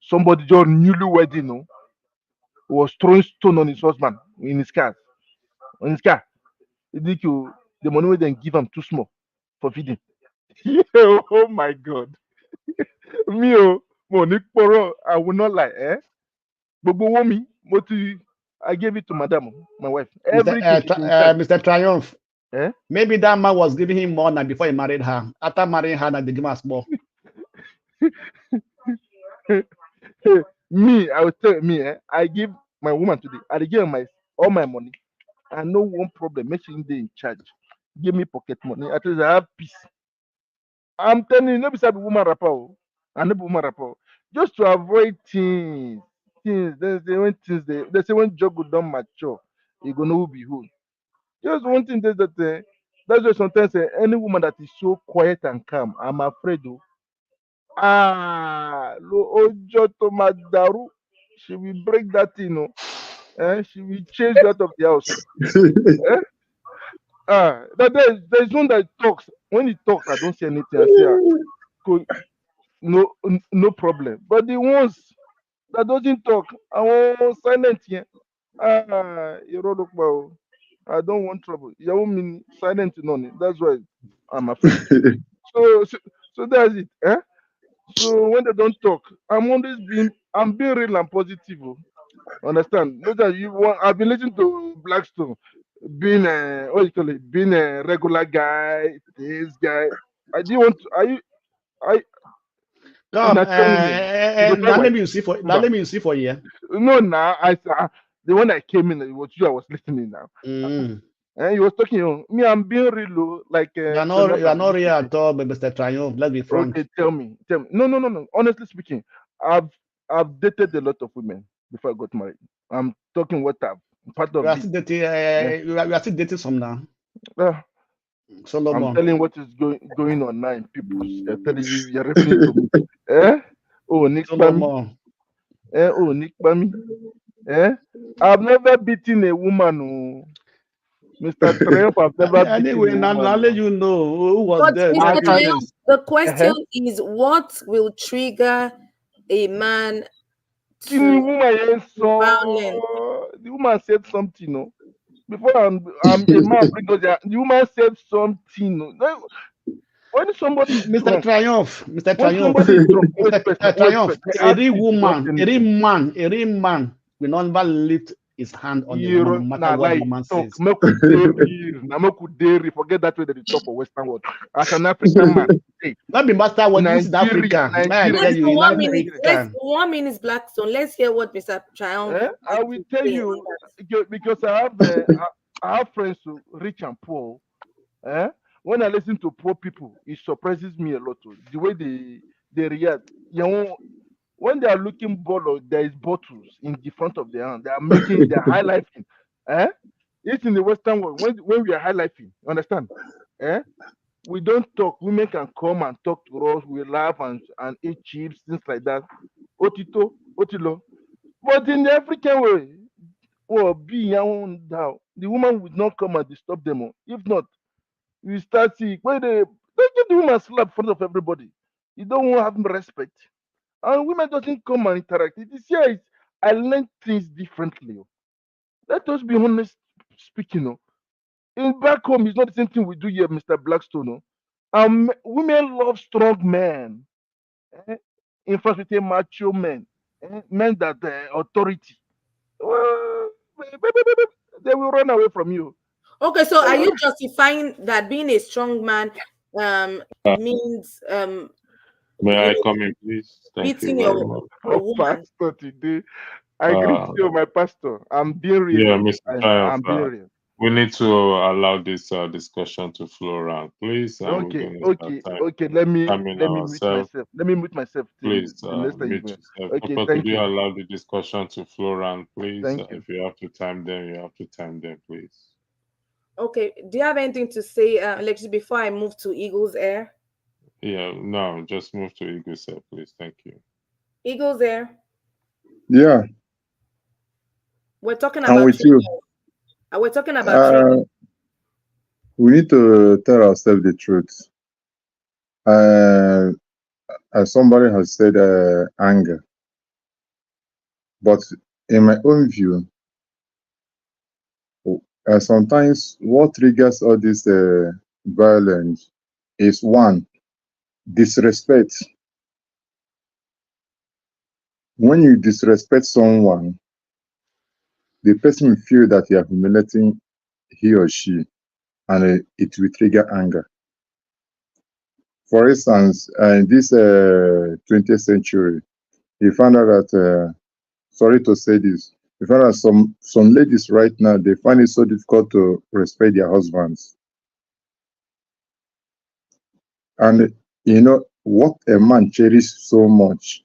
S14: Somebody just newly wedding, was throwing stone on his husband in his car. On his car, he think the money we then give him too small for feeding. Oh my God, me money poro. I will not lie, Gbogbo owó mi, I gave it to madam, my wife. Everything she's in charge.
S11: Mr. Triumph.
S14: Eh?
S11: Maybe that man was giving him more than before he married her. After marrying her, they give us more.
S14: Me, I will tell me, I give my woman today. I dey give her all my money. I know one problem. Make sure they in charge. Give me pocket money. At least I have peace. I'm telling you, no be say I be woman rapper. I no be woman rapper. Just to avoid things. They say when they say when job don't mature, you go know who be who. Just one thing is that that's why sometimes any woman that is so quiet and calm, I'm afraid of. Ojo to Madaru, she will break that thing, she will chase you out of the house. There's one that talks. When he talks, I don't say anything. I say, no problem. But the ones that doesn't talk, I want silent here. You don't look well. I don't want trouble. You mean silent none. That's why I'm afraid. So that's it. So when they don't talk, I'm being real and positive. Understand? Not that you want. I've been listening to Blackstone, being what you call it, being a regular guy, this guy. I didn't want to. I
S11: Come,
S14: not tell me. You go tell
S11: let
S14: wife.
S11: me see for you.
S14: No, now the one that came in, it was you. I was listening now. And he was talking. Me, I'm being real, like
S11: You are not real at all, but Mr. Triumph. Let's be frank.
S14: Okay, tell me. No. Honestly speaking, I've dated a lot of women before I got married. I'm talking what I've part of
S11: We are
S14: this.
S11: still dating. We are still dating some now.
S14: I'm
S11: Solomon.
S14: telling what is going on now in people's. You're telling you're referring to me. Oh, Nick Bami. Oh, Nick Bami. I've never beaten a woman. Oh. Mr. Triumph, I've never beaten
S11: Anyway,
S14: a woman.
S11: I'll let you know who was
S3: But
S11: there.
S3: Mr. Triumph, the question is, what will trigger a man to violence?
S14: The woman said something, Before I'm a man, bring those, the woman said something. when somebody is
S11: Mr.
S14: drunk,
S11: Triumph, Mr.
S14: when
S11: Triumph,
S14: somebody is drunk, wait
S11: Mr.
S14: first,
S11: Triumph,
S14: they
S11: a
S14: ask
S11: real
S14: you to not
S11: woman,
S14: say
S11: a real
S14: anything.
S11: man, a real man will never lift his hand on a woman, no matter
S14: Nah,
S11: what the
S14: like
S11: woman
S14: talk,
S11: says.
S14: make we dairy, nah, make we dairy. Forget that way that they talk for Western world. As an African man, hey,
S11: Not be master what this is
S14: Nigeria,
S11: Africa. May I tell
S3: Let's
S11: you,
S3: do
S11: in
S3: 1 minute.
S11: Africa.
S3: 1 minute, Blackstone. Let's hear what Mr. Triumph has
S14: I will
S3: to
S14: tell
S3: say
S14: you
S3: on that.
S14: because I have friends who rich and poor. When I listen to poor people, it surprises me a lot. The way they react. You know, when they are looking bottle, there is bottles in the front of their hand. They are making, they're highlighting. It's in the Western world. When we are highlighting, understand? We don't talk. Women can come and talk to us. We laugh and eat chips, things like that. Otito, Otilo. But in the African way, the woman will not come and disturb them. If not, you start seeing when they give the woman slap in front of everybody. You don't have respect. And women doesn't come and interact. It is here. I learn things differently. Let us be honest speaking. In back home, it's not the same thing we do here, Mr. Blackstone. Women love strong men. In fact, we say macho men. Men that authority. Well, they will run away from you.
S3: Okay, so are you justifying that being a strong man means
S6: May I come in, please? Thank you
S3: beating
S6: very
S3: your
S6: much.
S3: woman?
S14: Pastor today. I agree with you, my pastor. I'm being real.
S6: Yeah, Mr. Triumph,
S14: I'm being real.
S6: we need to allow this discussion to flow around, please. And we're
S14: Okay,
S6: going to
S14: okay. Let me mute
S6: ourselves.
S14: myself. Let me mute myself till
S6: Please
S14: the next time you
S6: mute
S14: go.
S6: yourself.
S14: Okay,
S6: Papa, could
S14: thank
S6: you
S14: you.
S6: allow the discussion to flow around, please?
S14: Thank you.
S6: If you have to time them, you have to time them, please.
S3: Okay, do you have anything to say, Alexis, before I move to Eagle's Air?
S6: Yeah, no, just move to Eagle, sir, please. Thank you.
S3: Eagle's Air.
S8: Yeah,
S3: We're talking
S8: I'm
S3: about
S8: with you.
S3: we're talking about training.
S8: We need to tell ourselves the truth. As somebody has said, anger. But in my own view, sometimes what triggers all this violence is one, disrespect. When you disrespect someone, the person will feel that you are humiliating he or she, and it will trigger anger. For instance, in this 20th century, you found out that, sorry to say this, you found out some ladies right now, they find it so difficult to respect their husbands. And you know, what a man cherishes so much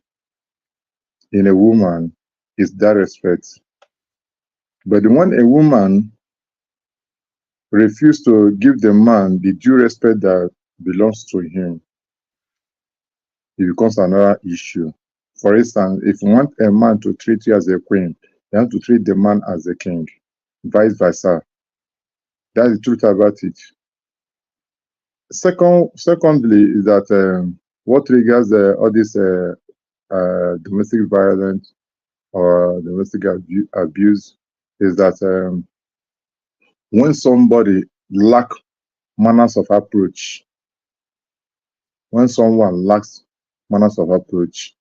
S8: in a woman is that respect. But when a woman refuses to give the man the due respect that belongs to him, it becomes another issue. For instance, if you want a man to treat you as a queen, you have to treat the man as a king, vice versa. That's the truth about it. Secondly, is that what triggers all this domestic violence or domestic abuse is that when somebody lack manners of approach, when someone lacks manners of approach,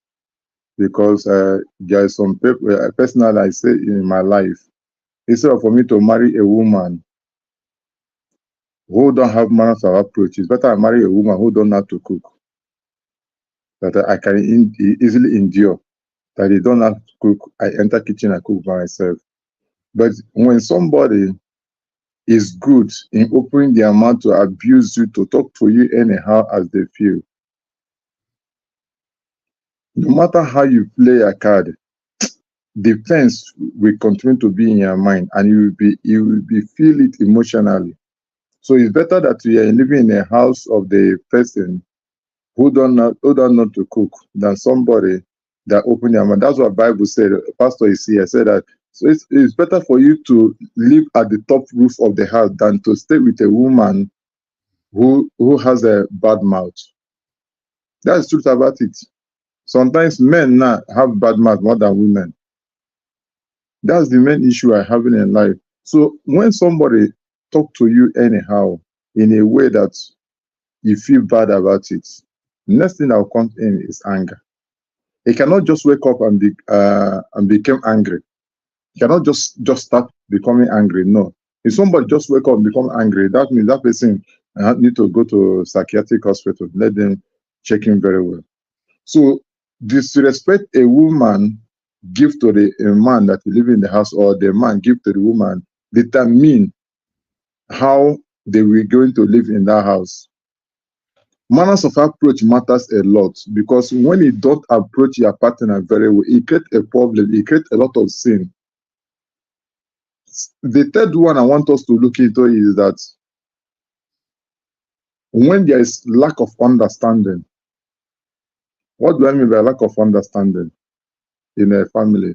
S8: because there is some people, personally, I say in my life, instead of for me to marry a woman who don't have manners of approach, it's better I marry a woman who don't know how to cook, that I can easily endure. That they don't have to cook, I enter kitchen, I cook by myself. But when somebody is good in opening their mouth to abuse you, to talk to you anyhow as they feel, no matter how you play a card, defense will continue to be in your mind, and you will be feel it emotionally. So it's better that you are living in a house of the person who don't know to cook than somebody that open their mouth. That's what Bible said. Pastor is here said that. So it's better for you to live at the top roof of the house than to stay with a woman who has a bad mouth. That's the truth about it. Sometimes men now have bad mouth more than women. That's the main issue I have in life. So when somebody talk to you anyhow, in a way that you feel bad about it. Next thing that will come in is anger. He cannot just wake up and become angry. He cannot just start becoming angry. No. If somebody just wake up and become angry, that means that person need to go to psychiatric hospital. Let them check him very well. So disrespect a woman give to a man that live in the house, or the man give to the woman, determine how they were going to live in that house. Manners of approach matters a lot, because when you don't approach your partner very well, it creates a problem, it creates a lot of sin. The third one I want us to look into is that when there is lack of understanding. What do I mean by lack of understanding in a family?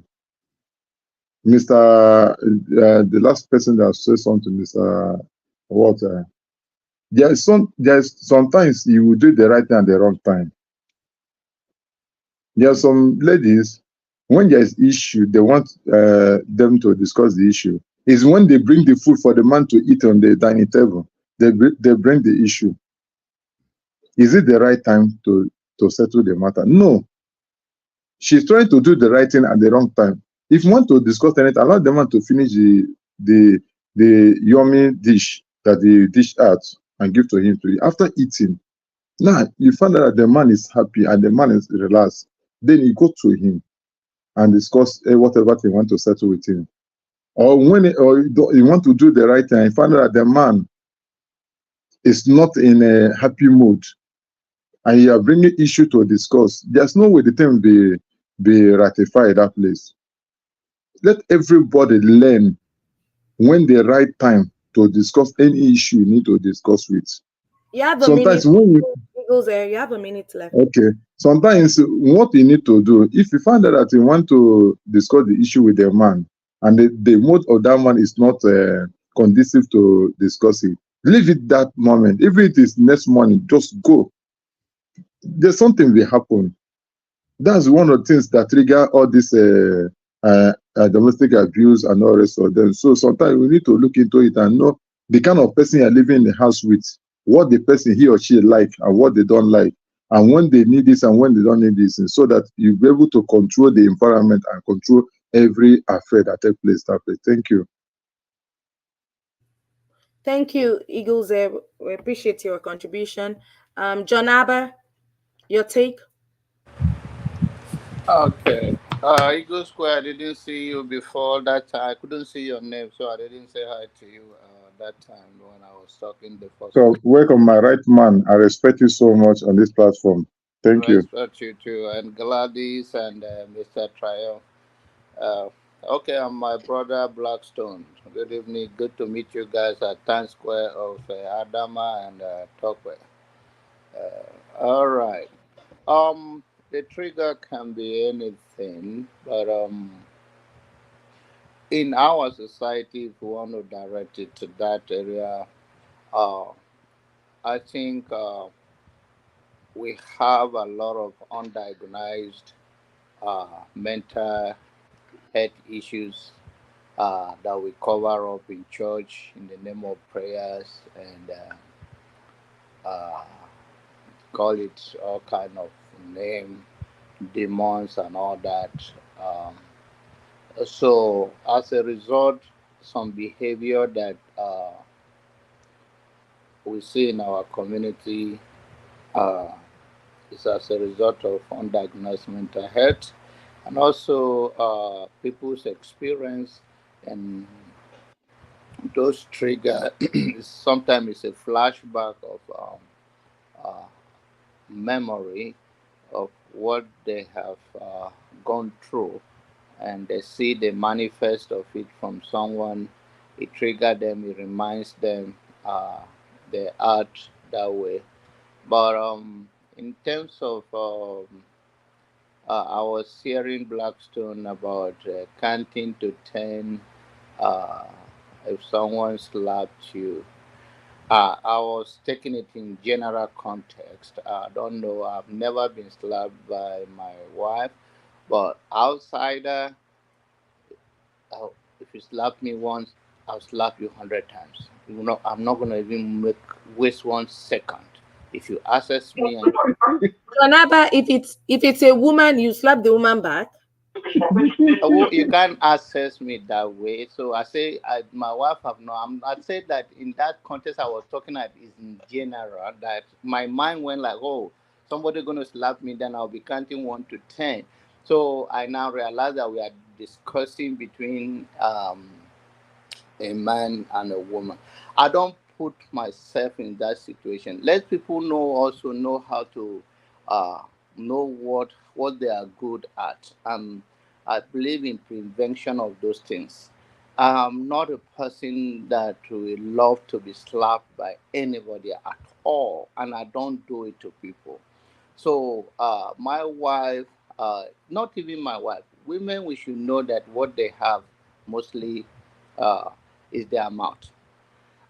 S8: The last person that said something, Mr. Walter, there's sometimes you will do the right thing at the wrong time. There are some ladies, when there is issue, they want them to discuss the issue. It's when they bring the food for the man to eat on the dining table, they bring the issue. Is it the right time to settle the matter? No. She's trying to do the right thing at the wrong time. If you want to discuss anything, allow the man to finish the yummy dish that they dish out and give to him to eat. After eating, now you find out that the man is happy and the man is relaxed. Then you go to him and discuss whatever you want to settle with him. Or when you want to do the right thing, you find out that the man is not in a happy mood, and you are bringing issue to discuss. There's no way the thing will be ratified that place. Let everybody learn when the right time to discuss any issue you need to discuss with.
S3: You have a
S8: Sometimes
S3: minute.
S8: when you
S3: Eagles there, you have a minute left.
S8: okay, sometimes what you need to do, if you find out that you want to discuss the issue with a man and the mood of that man is not conducive to discuss it, leave it that moment. If it is next morning, just go. There's something will happen. That's one of the things that trigger all this domestic abuse and all the rest of them. So sometimes we need to look into it and know the kind of person you're living in the house with, what the person he or she like and what they don't like, and when they need this and when they don't need this, and so that you'll be able to control the environment and control every affair that takes place that place. Thank you.
S3: Thank you, Eagles there. We appreciate your contribution. John Aber, your take?
S12: Okay. Eagle Square, I didn't see you before that time. I couldn't see your name, so I didn't say hi to you that time when I was talking the first
S8: So welcome, my right man. I respect you so much on this platform. Thank you.
S12: respect you too, and Gladys and Mr. Triumph. Uh, okay, I'm my brother Blackstone. Good evening. Good to meet you guys at Times Square of Adama and Tokwe. All right. The trigger can be anything, but in our society, if we want to direct it to that area, uh, I think we have a lot of undiagnosed mental health issues that we cover up in church in the name of prayers and uh, call it all kind of name, demons and all that. Um, so as a result, some behavior that we see in our community uh, is as a result of undiagnosed mental health and also people's experience and those trigger sometimes it's a flashback of uh, memory of what they have gone through and they see the manifest of it from someone, it triggers them, it reminds them they act that way. But in terms of, I was hearing Blackstone about counting to 10 uh, if someone slapped you. I was taking it in general context. I don't know. I've never been slapped by my wife, but outsider, if you slap me once, I'll slap you 100 times. I'm not gonna even waste 1 second If you access me and
S3: Jonaba, if it's a woman, you slap the woman back.
S12: you can't access me that way. So I say my wife have no. I said that in that context I was talking at is in general that my mind went like, oh, somebody gonna slap me, then I'll be counting 1 to 10. So I now realize that we are discussing between a man and a woman. I don't put myself in that situation. Let people know how to uh, know what they are good at. I believe in prevention of those things. I'm not a person that will love to be slapped by anybody at all, and I don't do it to people. So my wife, not even my wife, women, we should know that what they have mostly uh, is their mouth,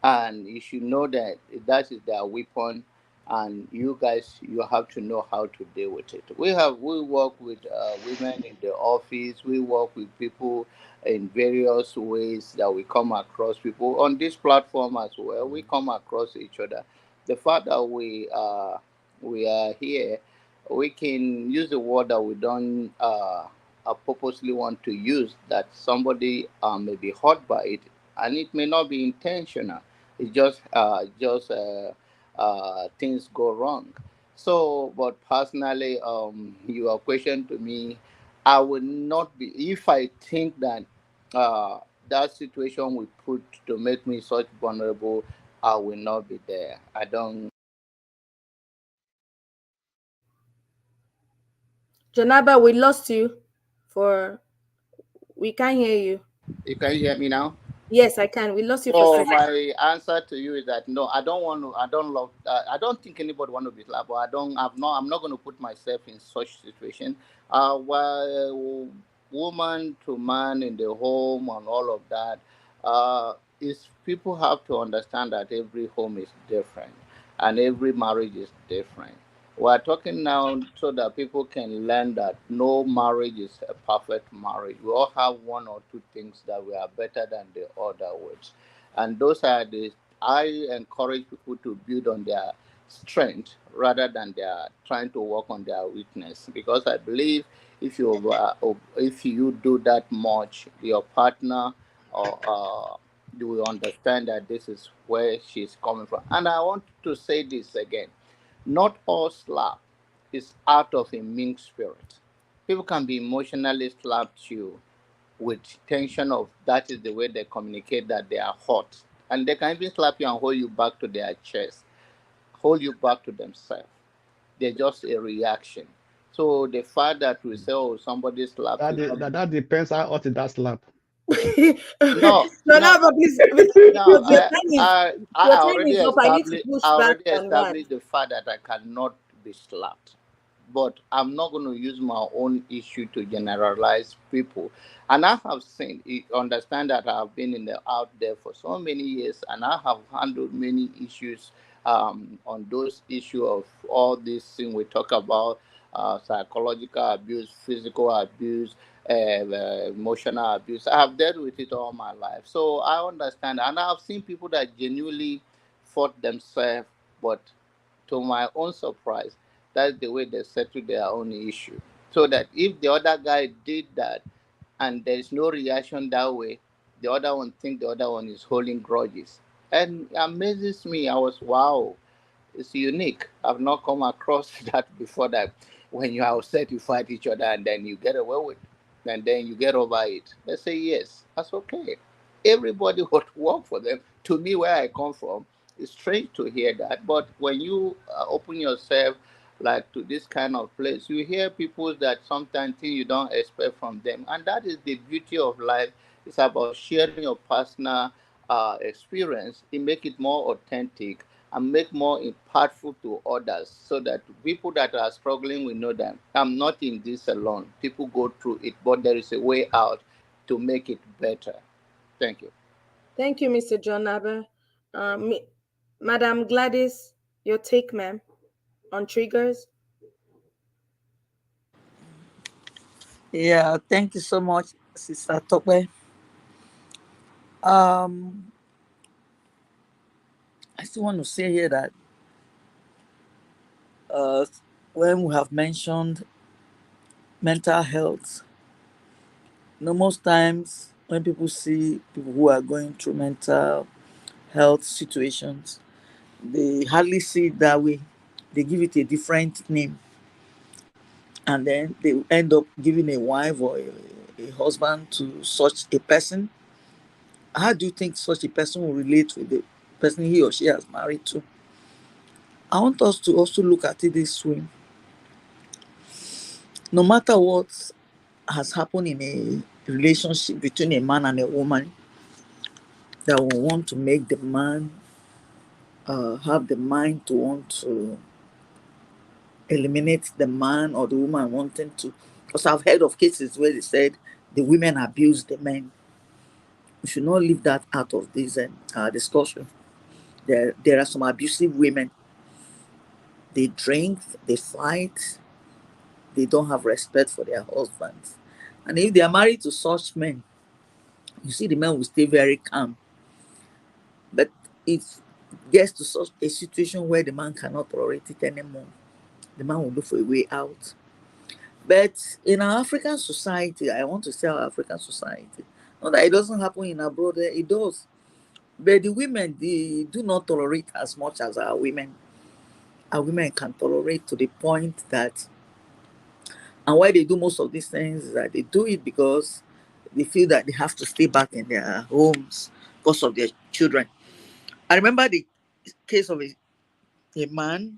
S12: and you should know that that is their weapon, and you guys, you have to know how to deal with it. We work with women in the office. We work with people in various ways that we come across people on this platform as well. We come across each other. The fact that we are here, we can use the word that we don't purposely want to use, that somebody may be hurt by it, and it may not be intentional. It's just things go wrong. So, but personally, your question to me, I would not be if I think that uh, that situation will put to make me such vulnerable. I will not be there. I don't.
S3: Jonaba, we lost you. For we can't hear you.
S12: You can hear me now.
S3: Yes, I can. We lost you for a
S12: So
S3: second.
S12: my answer to you is that no, I don't want to. I don't love. I don't think anybody want to be slapped. But I don't. I'm not going to put myself in such situation. While woman to man in the home and all of that, is people have to understand that every home is different and every marriage is different. We're talking now so that people can learn that no marriage is a perfect marriage. We all have one or two things that we are better than the other with, and those are the I encourage people to build on their strength rather than their trying to work on their weakness, because I believe if you do that much, your partner or you will understand that this is where she's coming from. And I want to say this again: not all slap is out of a mean spirit. People can be emotionally slapped you with tension of that is the way they communicate that they are hot. And they can even slap you and hold you back to their chest, hold you back to themselves. They're just a reaction. So the fact that we say, oh, somebody slapped
S11: That,
S12: you.
S11: that depends how hot is that slap.
S12: No, no,
S3: Jonaba, please.
S12: no.
S3: Your
S12: I
S3: time
S12: already
S3: is up. I need to
S12: established.
S3: push
S12: I
S3: back
S12: already
S3: on that.
S12: established the fact that I cannot be slapped. But I'm not going to use my own issue to generalize people. And I have seen, understand that I've been in the out there for so many years, and I have handled many issues on those issues of all these things we talk about, psychological abuse, physical abuse, emotional abuse. I have dealt with it all my life, so I understand, and I've seen people that genuinely fought themselves, but to my own surprise, that's the way they settle their own issue. So that if the other guy did that and there's no reaction that way, the other one think the other one is holding grudges. And it amazes me. I was wow, it's unique. I've not come across that before, that when you are upset you fight each other and then you get away with it. And then you get over it. They say yes, that's okay. Everybody would work for them. To me, where I come from, it's strange to hear that. But when you open yourself like to this kind of place, you hear people that sometimes things you don't expect from them. And that is the beauty of life. It's about sharing your personal experience. It make it more authentic and make more impactful to others, so that people that are struggling will know that I'm not in this alone. People go through it, but there is a way out to make it better. Thank you.
S3: Thank you, Mr. Jonaba. Madam Gladys, your take, ma'am, on triggers.
S13: Yeah, thank you so much, Sister Tope. Um, I still want to say here that when we have mentioned mental health, most times when people see people who are going through mental health situations, they hardly see it that way. They give it a different name, and then they end up giving a wife or a husband to such a person. How do you think such a person will relate with the person he or she has married to? I want us to also look at it this way. No matter what has happened in a relationship between a man and a woman, that will want to make the man have the mind to want to eliminate the man, or the woman wanting to. Because I've heard of cases where they said the women abuse the men. We should not leave that out of this discussion. There are some abusive women. They drink, they fight, they don't have respect for their husbands. And if they are married to such men, you see the men will stay very calm. But if it gets to such a situation where the man cannot tolerate it anymore, the man will look for a way out. But in our African society, I want to say our African society, not that it doesn't happen in abroad, it does. But the women, they do not tolerate as much as our women. Our women can tolerate to the point that, and why they do most of these things is that they do it because they feel that they have to stay back in their homes because of their children. I remember the case of a man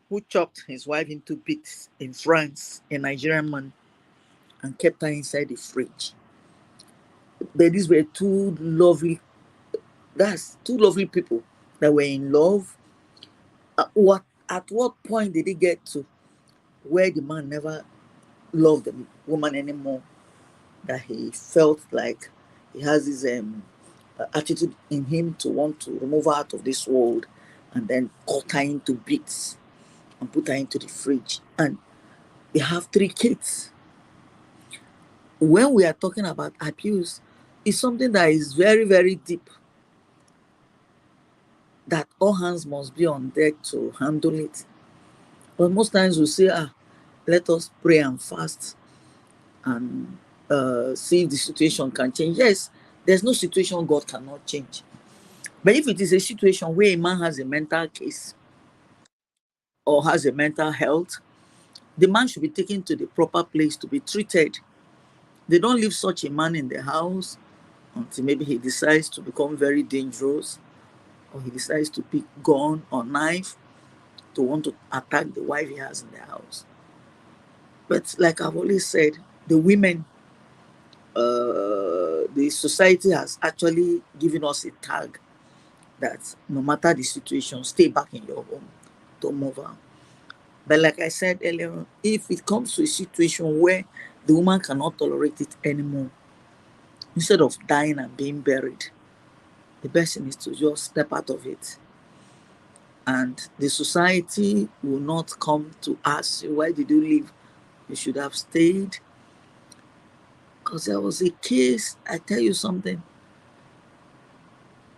S13: who chopped his wife into bits in France, a Nigerian man, and kept her inside the fridge. But these were two lovely people that were in love. At what point did they get to where the man never loved the woman anymore? That he felt like he has this attitude in him to want to remove her out of this world, and then cut her into bits and put her into the fridge. And they have 3 kids. When we are talking about abuse, it's something that is very, very deep, that all hands must be on deck to handle it. But most times we say, let us pray and fast and see if the situation can change. Yes, there's no situation God cannot change. But if it is a situation where a man has a mental case or has a mental health, the man should be taken to the proper place to be treated. They don't leave such a man in the house until maybe he decides to become very dangerous, or he decides to pick gun or knife to want to attack the wife he has in the house. But like I've always said, the women, the society has actually given us a tag that no matter the situation, stay back in your home, don't move out. But like I said earlier, if it comes to a situation where the woman cannot tolerate it anymore, instead of dying and being buried, the best thing is to just step out of it. And the society will not come to ask you, why did you leave? You should have stayed. Because there was a case, I tell you something,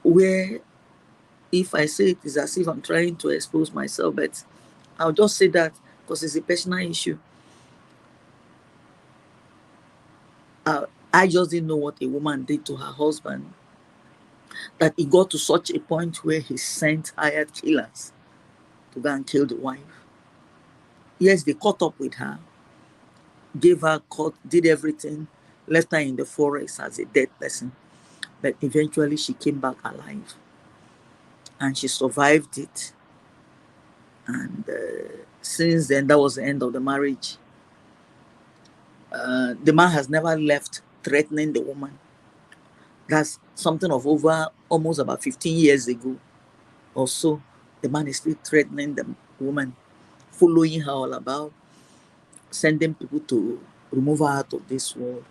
S13: where if I say it is as if I'm trying to expose myself, but I'll just say that because it's a personal issue. I just didn't know what a woman did to her husband, that it got to such a point where he sent hired killers to go and kill the wife. Yes, they caught up with her, gave her court, did everything, left her in the forest as a dead person. But eventually she came back alive. And she survived it. And since then, that was the end of the marriage. The man has never left threatening the woman. That's something of over almost about 15 years ago or so. The man is still threatening the woman, following her all about, sending people to remove her out of this world.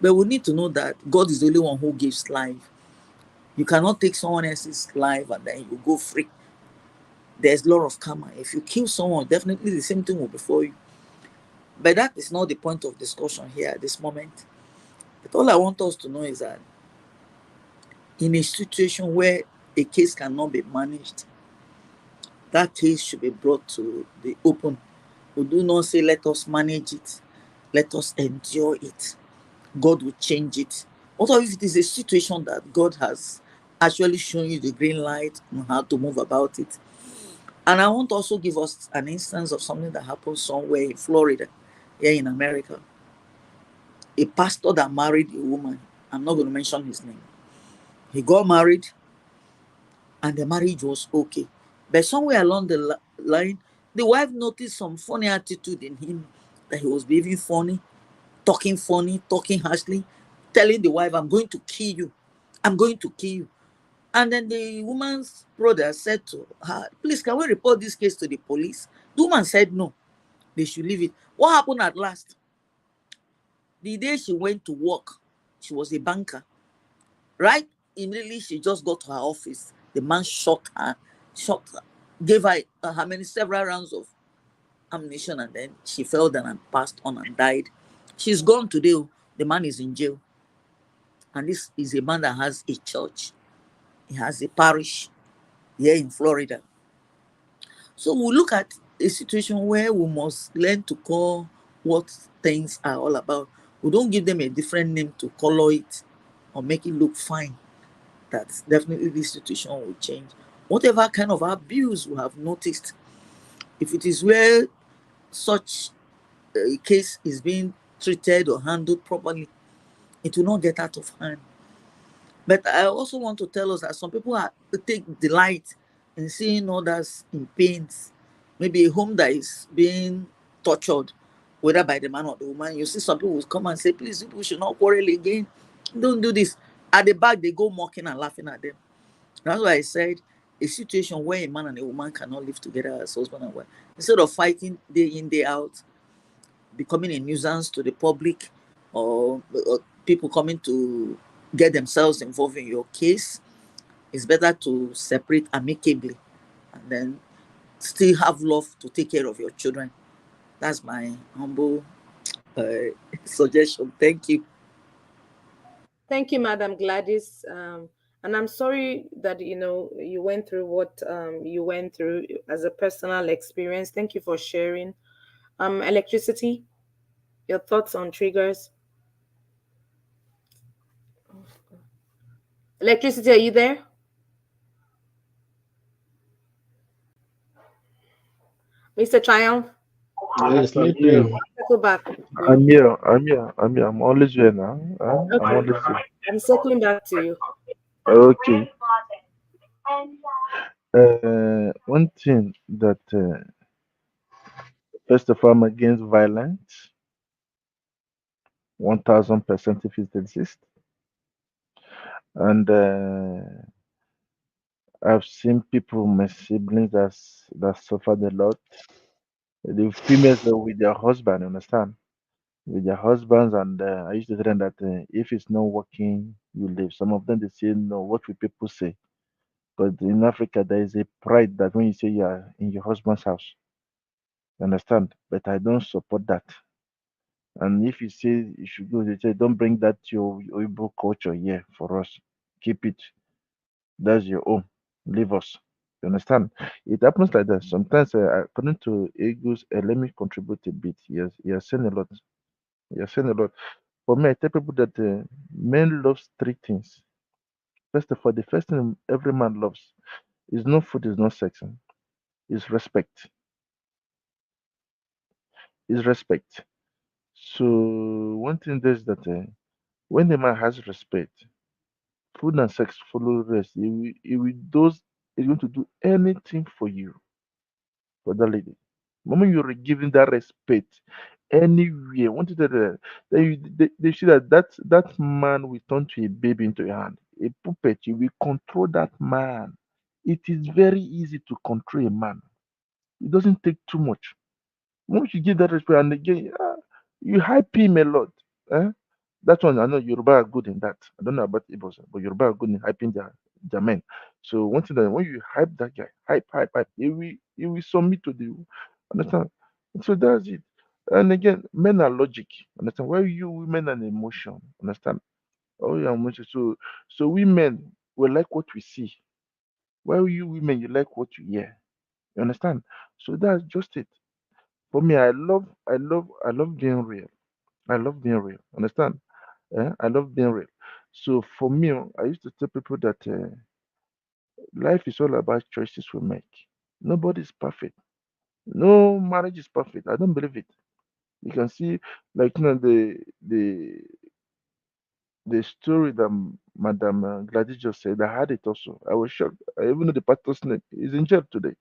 S13: But we need to know that God is the only one who gives life. You cannot take someone else's life and then you go free. There's a lot of karma. If you kill someone, definitely the same thing will befall you. But that is not the point of discussion here at this moment. But all I want us to know is that in a situation where a case cannot be managed, that case should be brought to the open. We do not say, let us manage it, let us endure it. God will change it. Also, if it is a situation that God has actually shown you the green light on how to move about it. And I want to also give us an instance of something that happened somewhere in Florida, here in America. A pastor that married a woman, I'm not going to mention his name. He got married and the marriage was okay. But somewhere along the line, the wife noticed some funny attitude in him, that he was behaving funny, talking harshly, telling the wife, I'm going to kill you. I'm going to kill you. And then the woman's brother said to her, please, can we report this case to the police? The woman said no, they should leave it. What happened at last? The day she went to work, she was a banker, right? Immediately she just got to her office. The man shot her, gave her how many several rounds of ammunition, and then she fell down and passed on and died. She's gone today. The man is in jail. And this is a man that has a church. He has a parish here in Florida. So we look at a situation where we must learn to call what things are all about. We don't give them a different name to color it or make it look fine. That's definitely the situation will change. Whatever kind of abuse we have noticed, if it is where such a case is being treated or handled properly, it will not get out of hand. But I also want to tell us that some people take delight in seeing others in pains. Maybe a home that is being tortured, whether by the man or the woman. You see some people will come and say, please, people should not quarrel again. Don't do this. At the back, they go mocking and laughing at them. That's why I said a situation where a man and a woman cannot live together as husband and wife, instead of fighting day in, day out, becoming a nuisance to the public, or people coming to get themselves involved in your case, it's better to separate amicably and then still have love to take care of your children. That's my humble suggestion. Thank you.
S3: Thank you, Madam Gladys. And I'm sorry that you went through what you went through as a personal experience. Thank you for sharing. Electricity, your thoughts on triggers. Electricity, are you there? Mr. Triumph?
S11: Yes,
S14: Yes, I'm here.
S11: sleeping.
S3: Circle back.
S14: I'm here. I'm always here now. I'm
S3: Okay.
S14: always here.
S3: I'm circling back to you.
S14: Okay. One thing that, first of all, I'm against violence, 1000% if it exists. And I've seen people, my siblings, that suffered a lot. The females are with their husband, understand? With their husbands, and I used to tell them that if it's not working, you leave. Some of them they say, no, what will people say? Because in Africa, there is a pride that when you say you are in your husband's house, you understand? But I don't support that. And if you say you should go, they say, don't bring that to your Igbo culture here for us. Keep it. That's your own. Leave us. You understand? It happens like that. Sometimes, according to Ego's, let me contribute a bit. He has seen a lot. He has seen a lot. For me, I tell people that men loves three things. First of all, the first thing every man loves is not food, is not sex, is respect. Is respect. So one thing is that when the man has respect, food and sex follow rest. He's going to do anything for you, for that lady. The moment you're giving that respect anywhere, want to they see that that man will turn to a baby into your hand, a puppet. You will control that man. It is very easy to control a man. It doesn't take too much. Once you give that respect, and again, you hype him a lot. Eh? That one, I know Yoruba are good in that. I don't know about Igbos, but Yoruba are good in hyping their men. So one thing that when you hype that guy, hype, he will submit to the, understand? So that's it. And again, men are logic. Understand? Why you women are emotion? Understand? Oh yeah, emotion. So women will like what we see. Why you women you like what you hear? You understand? So that's just it. For me, I love being real. I love being real. Understand? I love being real. So for me, I used to tell people that life is all about choices we make. Nobody's perfect. No marriage is perfect. I don't believe it. You can see, like the story that Madam Gladys just said. I had it also. I was shocked. I even know the pastor's name. He's in jail today.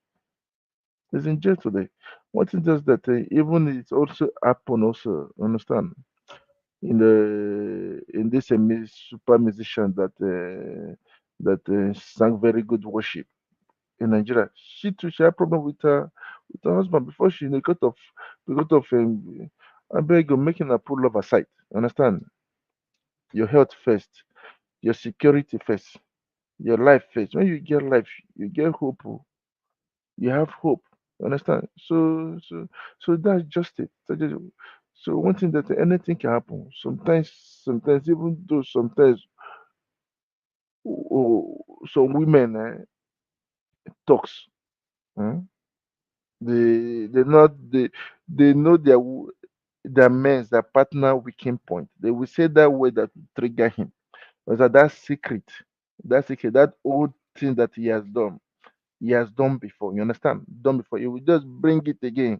S14: He's in jail today. What is just that even it's also happen also. Understand? In this super musician that sang very good worship in Nigeria. She too she had problem with her husband before she because of I beg you making her put love aside. Understand? Your health first, your security first, your life first. When you get life, you get hope. You have hope. Understand? So that's just it. So one thing that anything can happen. Sometimes even though sometimes some women talks. eh, they know their men's their partner weakening point. They will say that word that will trigger him. Because that secret, that old thing that he has done before. You understand? Done before. He will just bring it again.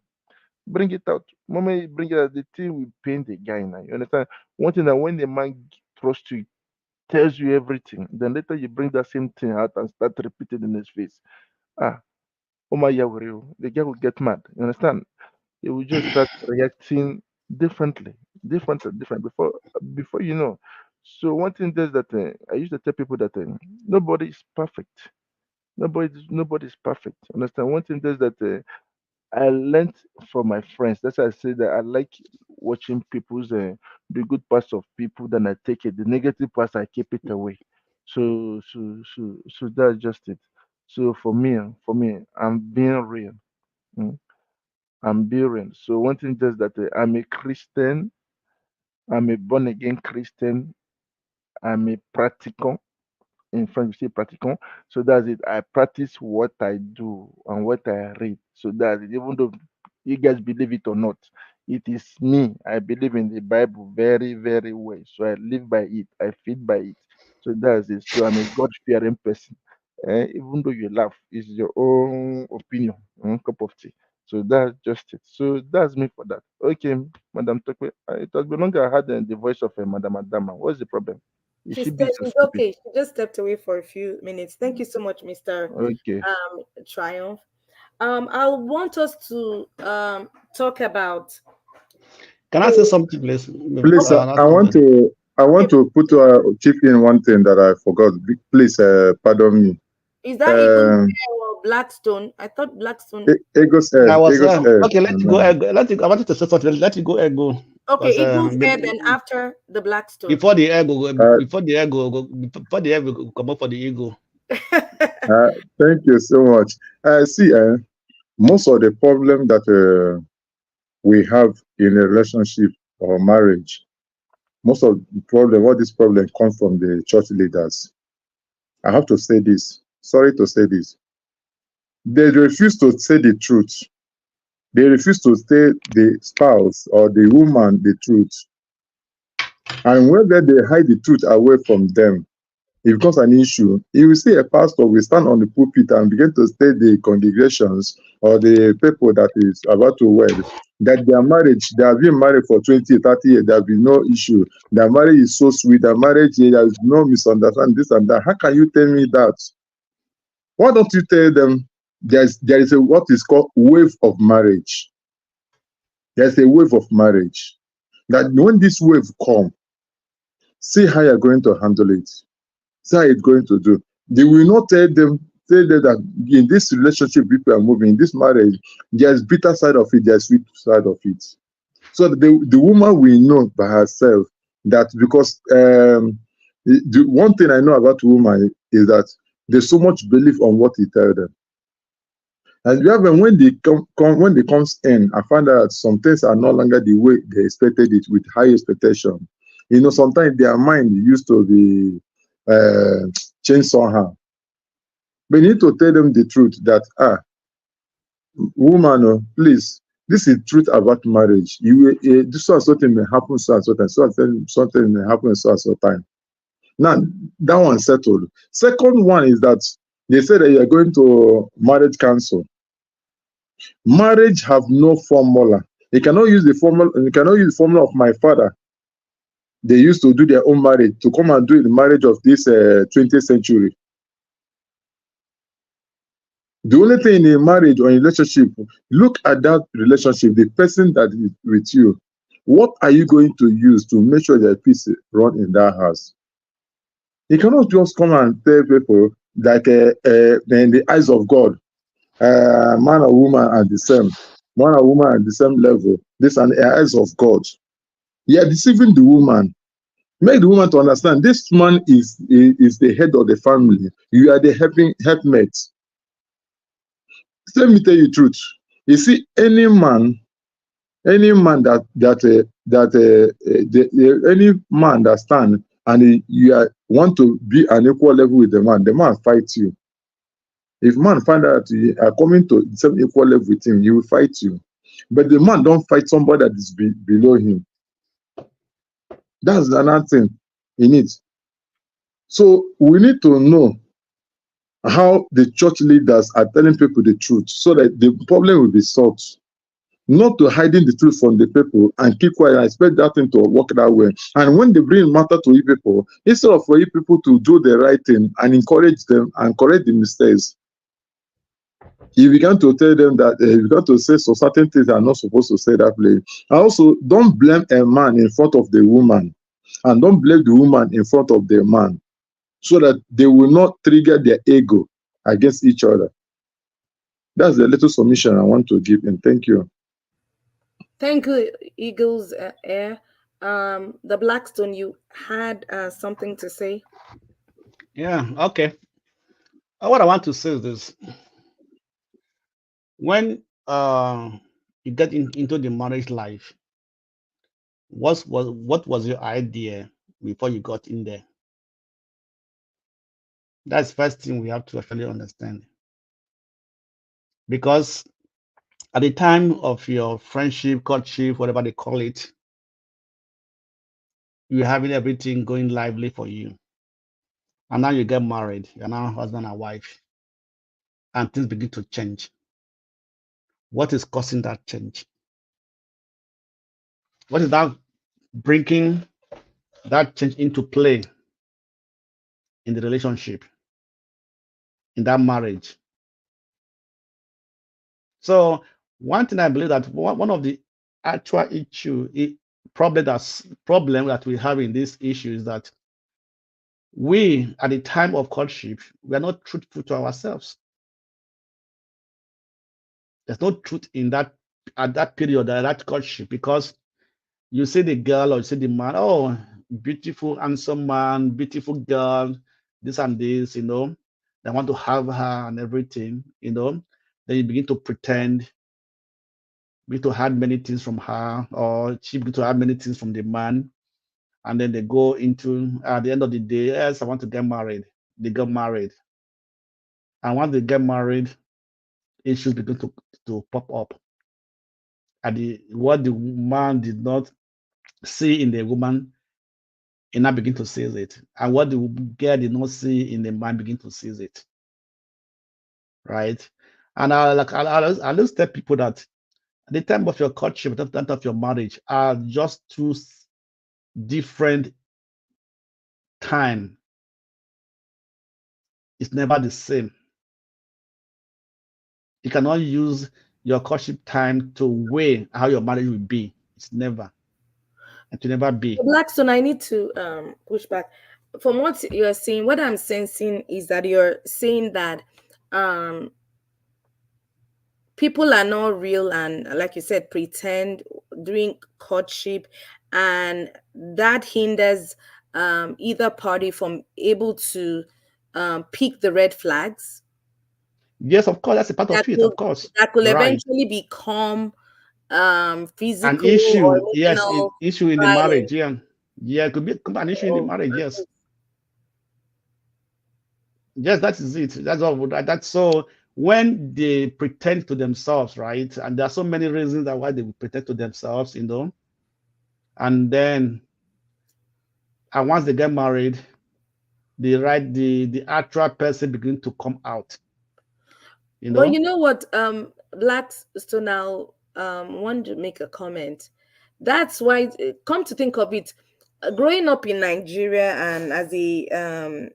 S14: Bring it out. Moment you bring it out, the thing will pain the guy now. You understand? One thing that when the man trusts you, tells you everything, then later you bring that same thing out and start repeating in his face. Ah, oh my Yahweh, the guy will get mad. You understand? He will just start reacting differently, different before you know. So one thing is that I used to tell people that nobody is perfect. Nobody's perfect. Understand? One thing is that I learned from my friends. That's why I say that I like watching people's the good parts of people. Then I take it. The negative parts I keep it away. So that's just it. So for me, I'm being real. mm, I'm being real. So one thing is that I'm a Christian. I'm a born again Christian. I'm a practical. In French, we say pratiquant. So that's it. I practice what I do and what I read. So that's it. Even though you guys believe it or not, it is me. I believe in the Bible very, very well. So I live by it. I feed by it. So that's it. So I'm a God fearing person. Even though you laugh, it's your own opinion, cup of tea. So that's just it. So that's me for that. Okay, Madam Tokwe. It has been long I had the voice of Madam Adama. What's the problem? Is she busy or
S3: She's
S14: sleeping?
S3: okay. She just stepped away for a few minutes. Thank you so much, Mr.
S14: Okay.
S3: Triumph. I want us to talk about
S11: Can I say
S3: a
S11: something, please?
S8: Please, I
S11: After
S8: want
S11: that.
S8: to
S3: okay.
S8: put chip in one thing that I forgot. Please, pardon me.
S3: Is that Eagles
S8: Um,
S3: or Blackstone? I thought Blackstone.
S11: I was
S8: Eagles head.
S11: okay. Let it go. Let it. I wanted to say something. Let it go. Go
S3: Okay,
S11: because
S3: Eagles head and after the Blackstone.
S11: before the ego,
S8: Uh,
S11: before the ego come up for the ego.
S8: thank you so much. See, most of the problem that we have in a relationship or marriage, most of the problem, what this problem comes from the church leaders. I have to say this. Sorry to say this. They refuse to say the truth. They refuse to tell the spouse or the woman the truth. And whether they hide the truth away from them, it becomes an issue. You will see a pastor will stand on the pulpit and begin to state the congregations or the people that is about to wed that their marriage, they have been married for 20, 30 years, there have been no issue. Their marriage is so sweet, their marriage, there is no misunderstanding, this and that. How can you tell me that? Why don't you tell them there is a what is called wave of marriage? There's a wave of marriage. That when this wave comes, see how you're going to handle it. See how it's going to do. They will not tell them that in this relationship people are moving, in this marriage, there's bitter side of it, there's sweet side of it. So the woman will know by herself that because the one thing I know about women is that there's so much belief on what he tells them. And when they when they comes in, I find out some things are no longer the way they expected it with high expectation. Sometimes their mind used to be changed somehow. But you need to tell them the truth that woman, please, this is truth about marriage. You this sort of something may happen so and so time, something may happen so and so time. Now that one settled. Second one is that they say that you're going to marriage council. Marriage have no formula. You cannot use the formula. You cannot use the formula of my father. They used to do their own marriage to come and do the marriage of this 20th century. The only thing in a marriage or in a relationship, look at that relationship, the person that is with you. What are you going to use to make sure that peace run in that house? You cannot just come and tell people that in the eyes of God, man or woman are the same. Man or woman are the same level. This and the eyes of God. You are deceiving the woman. Make the woman to understand this man is the head of the family. You are the helpmate. Let me tell you the truth. You see, any man any man that stand and want to be an equal level with the man fight you. If man find out you are coming to the same equal level with him, he will fight you. But the man don't fight somebody that is below him. That's another thing in it. So we need to know how the church leaders are telling people the truth so that the problem will be solved. Not to hiding the truth from the people and keep quiet and expect that thing to work that way. And when they bring matter to you people, instead of for you people to do the right thing and encourage them and correct the mistakes, you began to tell them that you began to say so certain things are not supposed to say that way. And also, don't blame a man in front of the woman, and don't blame the woman in front of the man, so that they will not trigger their ego against each other. That's the little submission I want to give, and thank you.
S3: Thank you, Eagles Air. The Blackstone, you had something to say?
S11: Yeah, okay. What I want to say is this. When you get into the marriage life, what was your idea before you got in there? That's the first thing we have to actually understand. Because at the time of your friendship, courtship, whatever they call it, you're having everything going lively for you. And now you get married, you're now husband and wife, and things begin to change. What is causing that change? What is that bringing that change into play in the relationship, in that marriage? So one thing I believe that one of the actual problem that we have in this issue is that we, at the time of courtship, we are not truthful to ourselves. There's no truth in that at that period, that courtship, because you see the girl or you see the man, oh, beautiful, handsome man, beautiful girl, this and this, they want to have her and everything, then you begin to pretend, begin to hide many things from her, or she begin to hide many things from the man, and then they go into, at the end of the day, yes, I want to get married. They get married. And once they get married, issues begin to pop up. And what the man did not see in the woman, he now begin to see it. And what the girl did not see in the man, begin to see it. Right? And I just tell people that at the time of your courtship, at the time of your marriage, are just two different time. It's never the same. You cannot use your courtship time to weigh how your marriage will be. It's never. It will never be.
S3: Blackstone, I need to push back. From what you're saying, what I'm sensing is that you're saying that people are not real and, like you said, pretend during courtship, and that hinders either party from able to pick the red flags.
S11: Yes, of course, that's a part of it, of course.
S3: That could
S11: Right.
S3: eventually become physical
S11: An issue,
S3: or
S11: yes, issue in the marriage,
S3: violence.
S11: yeah, it could be an issue in the marriage, yes. Yes, that is it. That's all. That's so. when they pretend to themselves, right? And there are so many reasons that why they pretend to themselves, and then and once they get married, the actual person begin to come out.
S3: But you know what? Blackstone now want to make a comment. That's why, come to think of it, growing up in Nigeria and as a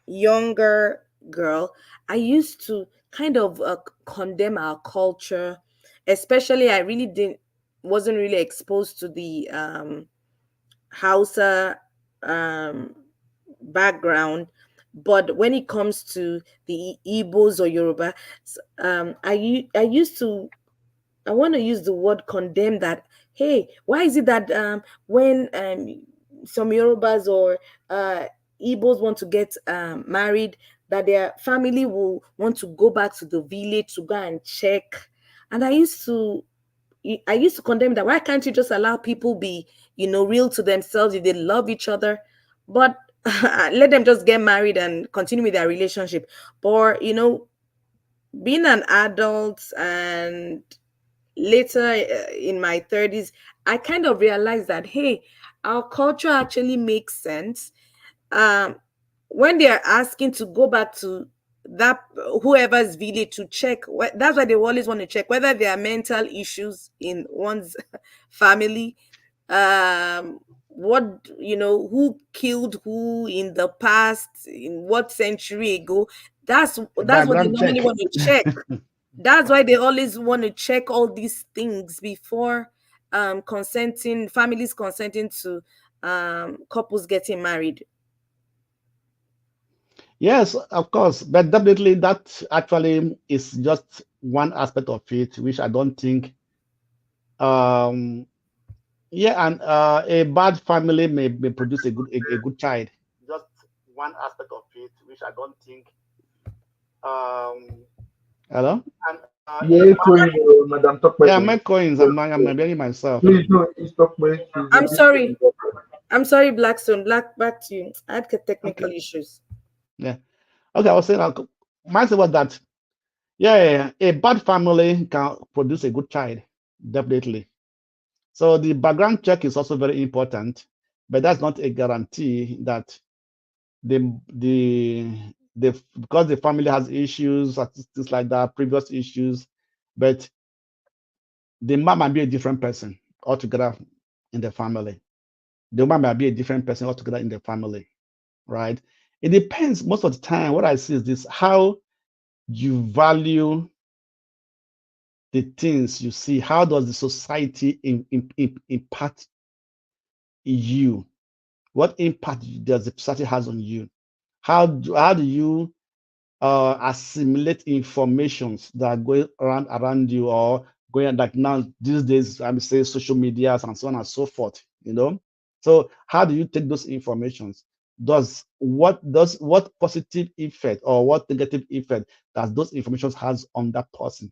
S3: younger girl, I used to kind of condemn our culture, especially I really didn't wasn't really exposed to the Hausa background. But when it comes to the Igbos or Yoruba, I used to, I want to use the word condemn that. Hey, why is it that when some Yorubas or Igbos want to get married, that their family will want to go back to the village to go and check? And I used to condemn that. Why can't you just allow people be, real to themselves if they love each other? But let them just get married and continue with their relationship. But being an adult and later in my 30s, I kind of realized that, hey, our culture actually makes sense. um when they are asking to go back to that whoever's village to check, that's why they always want to check whether there are mental issues in one's family, what, who killed who in the past, in what century ago. That's what they
S11: Background
S3: normally
S11: check.
S3: want to check. That's why they always want to check all these things before families consenting to couples getting married.
S11: Yes, of course, but definitely that actually is just one aspect of it, which I don't think. Um, yeah, and a bad family may produce a good child. Just one aspect of it, which I don't think. Hello?
S14: Yeah, going, Madam
S11: Yeah,
S14: Tokwe.
S11: my coins. I'm burying myself.
S14: Please, no, it's Tokwe.
S3: I'm sorry. I'm sorry, Blackstone. Back to you. I had technical
S11: Okay.
S3: issues.
S11: Yeah. Okay, I was saying, my thing was that, yeah, a bad family can produce a good child, definitely. So the background check is also very important, but that's not a guarantee that because the family has issues, things like that, previous issues, but the man might be a different person altogether in the family. The woman might be a different person altogether in the family, right? It depends. Most of the time, what I see is this: how you value the things you see. How does the society impact you? What impact does the society has on you? How do you assimilate informations that are going around you, or going like now these days, I would say social medias and so on and so forth, So how do you take those informations? What positive effect or what negative effect does those informations has on that person?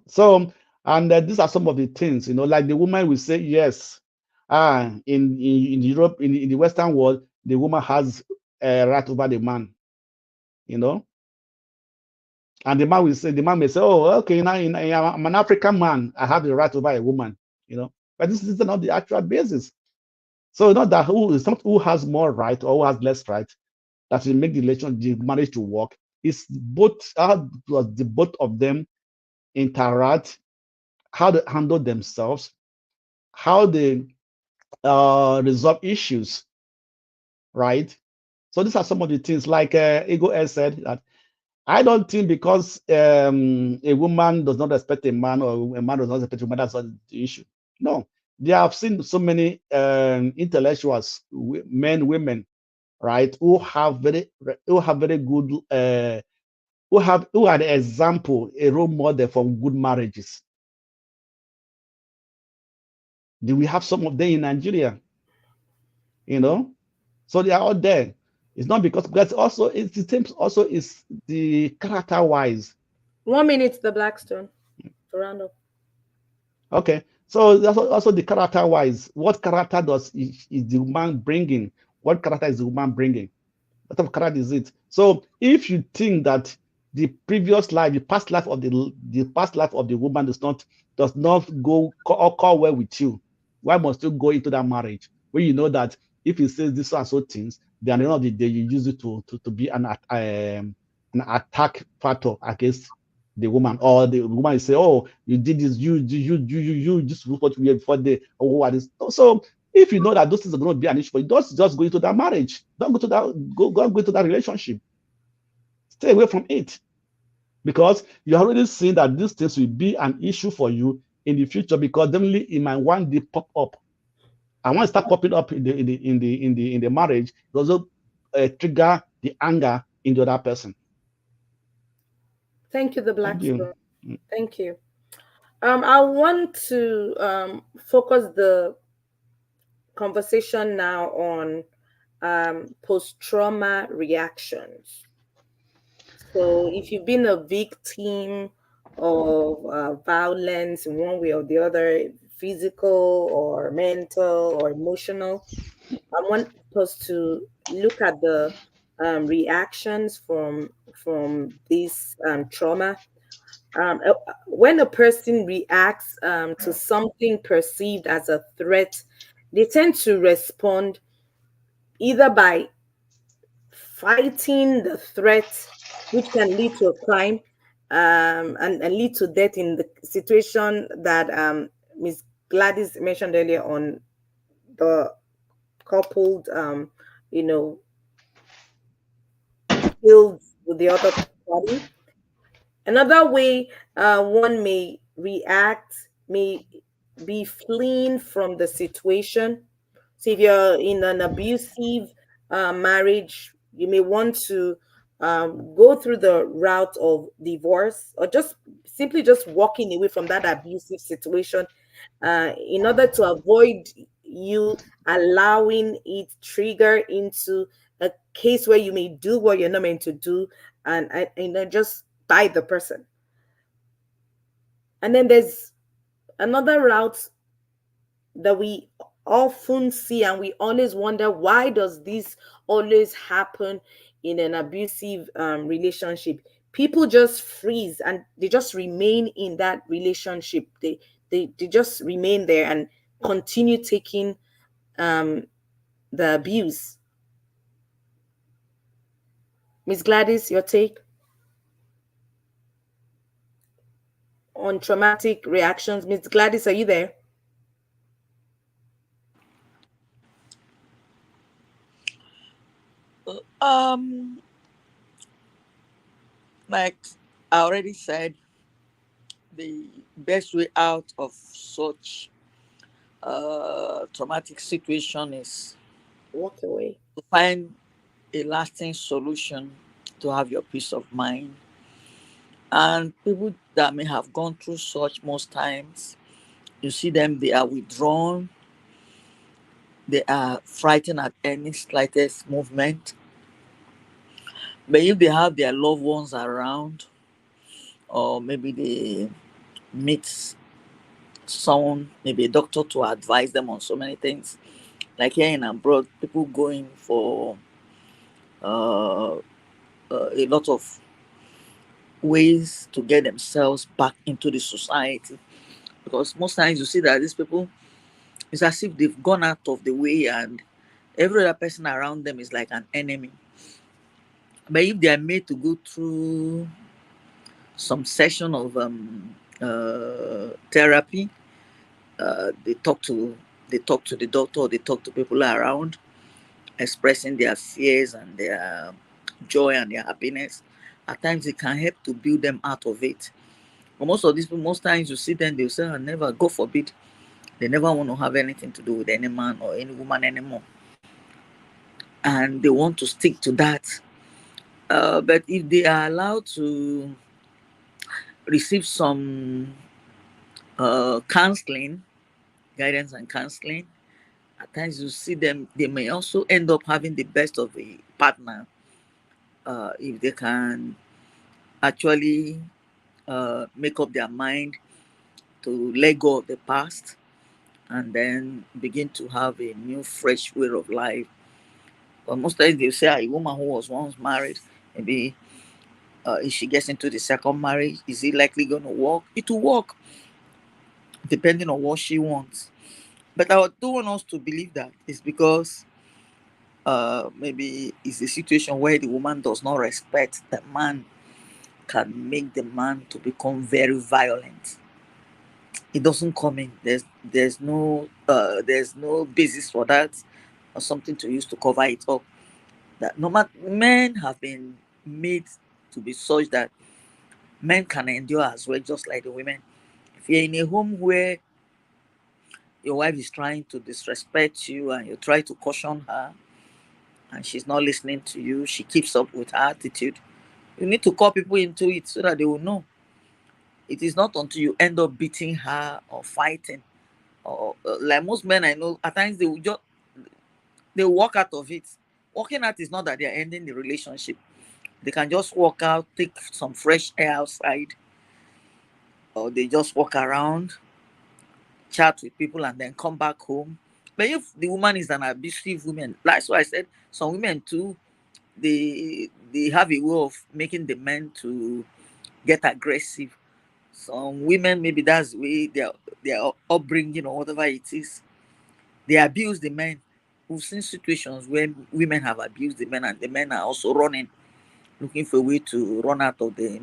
S11: So, and these are some of the things, like the woman will say, yes, in Europe, in the Western world, the woman has a right over the man, and the man may say, oh, okay, now I'm an African man, I have the right over a woman, but this is not the actual basis. So it's not who has more right or who has less right that will make the marriage to work. It's both how does the both of them interact, how they handle themselves, how they resolve issues, right? So these are some of the things, like Ego S said, that I don't think because a woman does not respect a man, or a man does not respect a woman, that's not the issue. No, they have seen so many intellectuals, men, women, right, who have very good, who are the example, a role model for good marriages. Do we have some of them in Nigeria? So they are all there. It's not because also it's the same. Also, is the character wise.
S3: 1 minute, the Blackstone to round up.
S11: Okay, so that's also the character wise. What character is the woman bringing? What character is the woman bringing? What type of character is it? So if you think that the previous life, the past life of the woman does not go occur well with you, why must you go into that marriage when you know that if it says this and so things, then at the end of the day you use it to be an attack factor against the woman, or the woman say, oh, you did this, you just look what we had before the what is so. If you know that those things are going to be an issue for you, just go into that marriage. Don't go to that go into that relationship. Stay away from it, because you already seen that these things will be an issue for you in the future, because definitely it might one day pop up. And once it start popping up in the marriage, it also trigger the anger in the other person.
S3: Thank you, the Black
S11: Thank you.
S3: Stone. Thank you. I want to focus the conversation now on post-trauma reactions. So if you've been a victim of violence in one way or the other, physical or mental or emotional, I want us to look at the reactions from this trauma. When a person reacts to something perceived as a threat, they tend to respond either by fighting the threat, which can lead to a crime and lead to death in the situation that Ms. Gladys mentioned earlier on, the coupled, killed with the other party. Another way one may react may be fleeing from the situation. So if you're in an abusive marriage, you may want to go through the route of divorce, or just simply just walking away from that abusive situation in order to avoid you allowing it trigger into a case where you may do what you're not meant to do, and just die the person. And then there's another route that we often see, and we always wonder, why does this always happen in an abusive relationship? People just freeze and they just remain in that relationship. They just remain there and continue taking the abuse. Miss Gladys, your take on traumatic reactions? Miss Gladys, are you there?
S13: Um, like I already said, the best way out of such traumatic situation is
S3: Walk away.
S13: to find a lasting solution to have your peace of mind. And people that may have gone through such, most times you see them, they are withdrawn, they are frightened at any slightest movement. But if they have their loved ones around, or maybe they meet someone, maybe a doctor, to advise them on so many things. Like here in abroad, people going for a lot of ways to get themselves back into the society. Because most times you see that these people, it's as if they've gone out of the way, and every other person around them is like an enemy. But if they are made to go through some session of therapy, they talk to the doctor, they talk to people around, expressing their fears and their joy and their happiness. At times it can help to build them out of it. But most of these people, most times you see them, they'll say, "I never, God forbid," they never want to have anything to do with any man or any woman anymore. And they want to stick to that. But if they are allowed to receive some counseling, guidance and counseling, at times you see them, they may also end up having the best of a partner if they can actually make up their mind to let go of the past and then begin to have a new, fresh way of life But most times they say a woman who was once married, maybe if she gets into the second marriage, is it likely going to work? It will work depending on what she wants. But I don't want us to believe that it's because maybe it's a situation where the woman does not respect the man, can make the man to become very violent. It doesn't come in. There's no basis for that or something to use to cover it up. That no matter, men have been made to be such that men can endure as well, just like the women. If you're in a home where your wife is trying to disrespect you and you try to caution her and she's not listening to you, she keeps up with her attitude, you need to call people into it so that they will know. It is not until you end up beating her or fighting, or like most men I know, at times they walk out of it. Walking out is not that they're ending the relationship. They can just walk out, take some fresh air outside, or they just walk around, chat with people, and then come back home. But if the woman is an abusive woman, that's why I said some women too, they have a way of making the men to get aggressive. Some women, maybe that's the way their upbringing or whatever it is. They abuse the men. We've seen situations where women have abused the men, and the men are also running, looking for a way to run out of the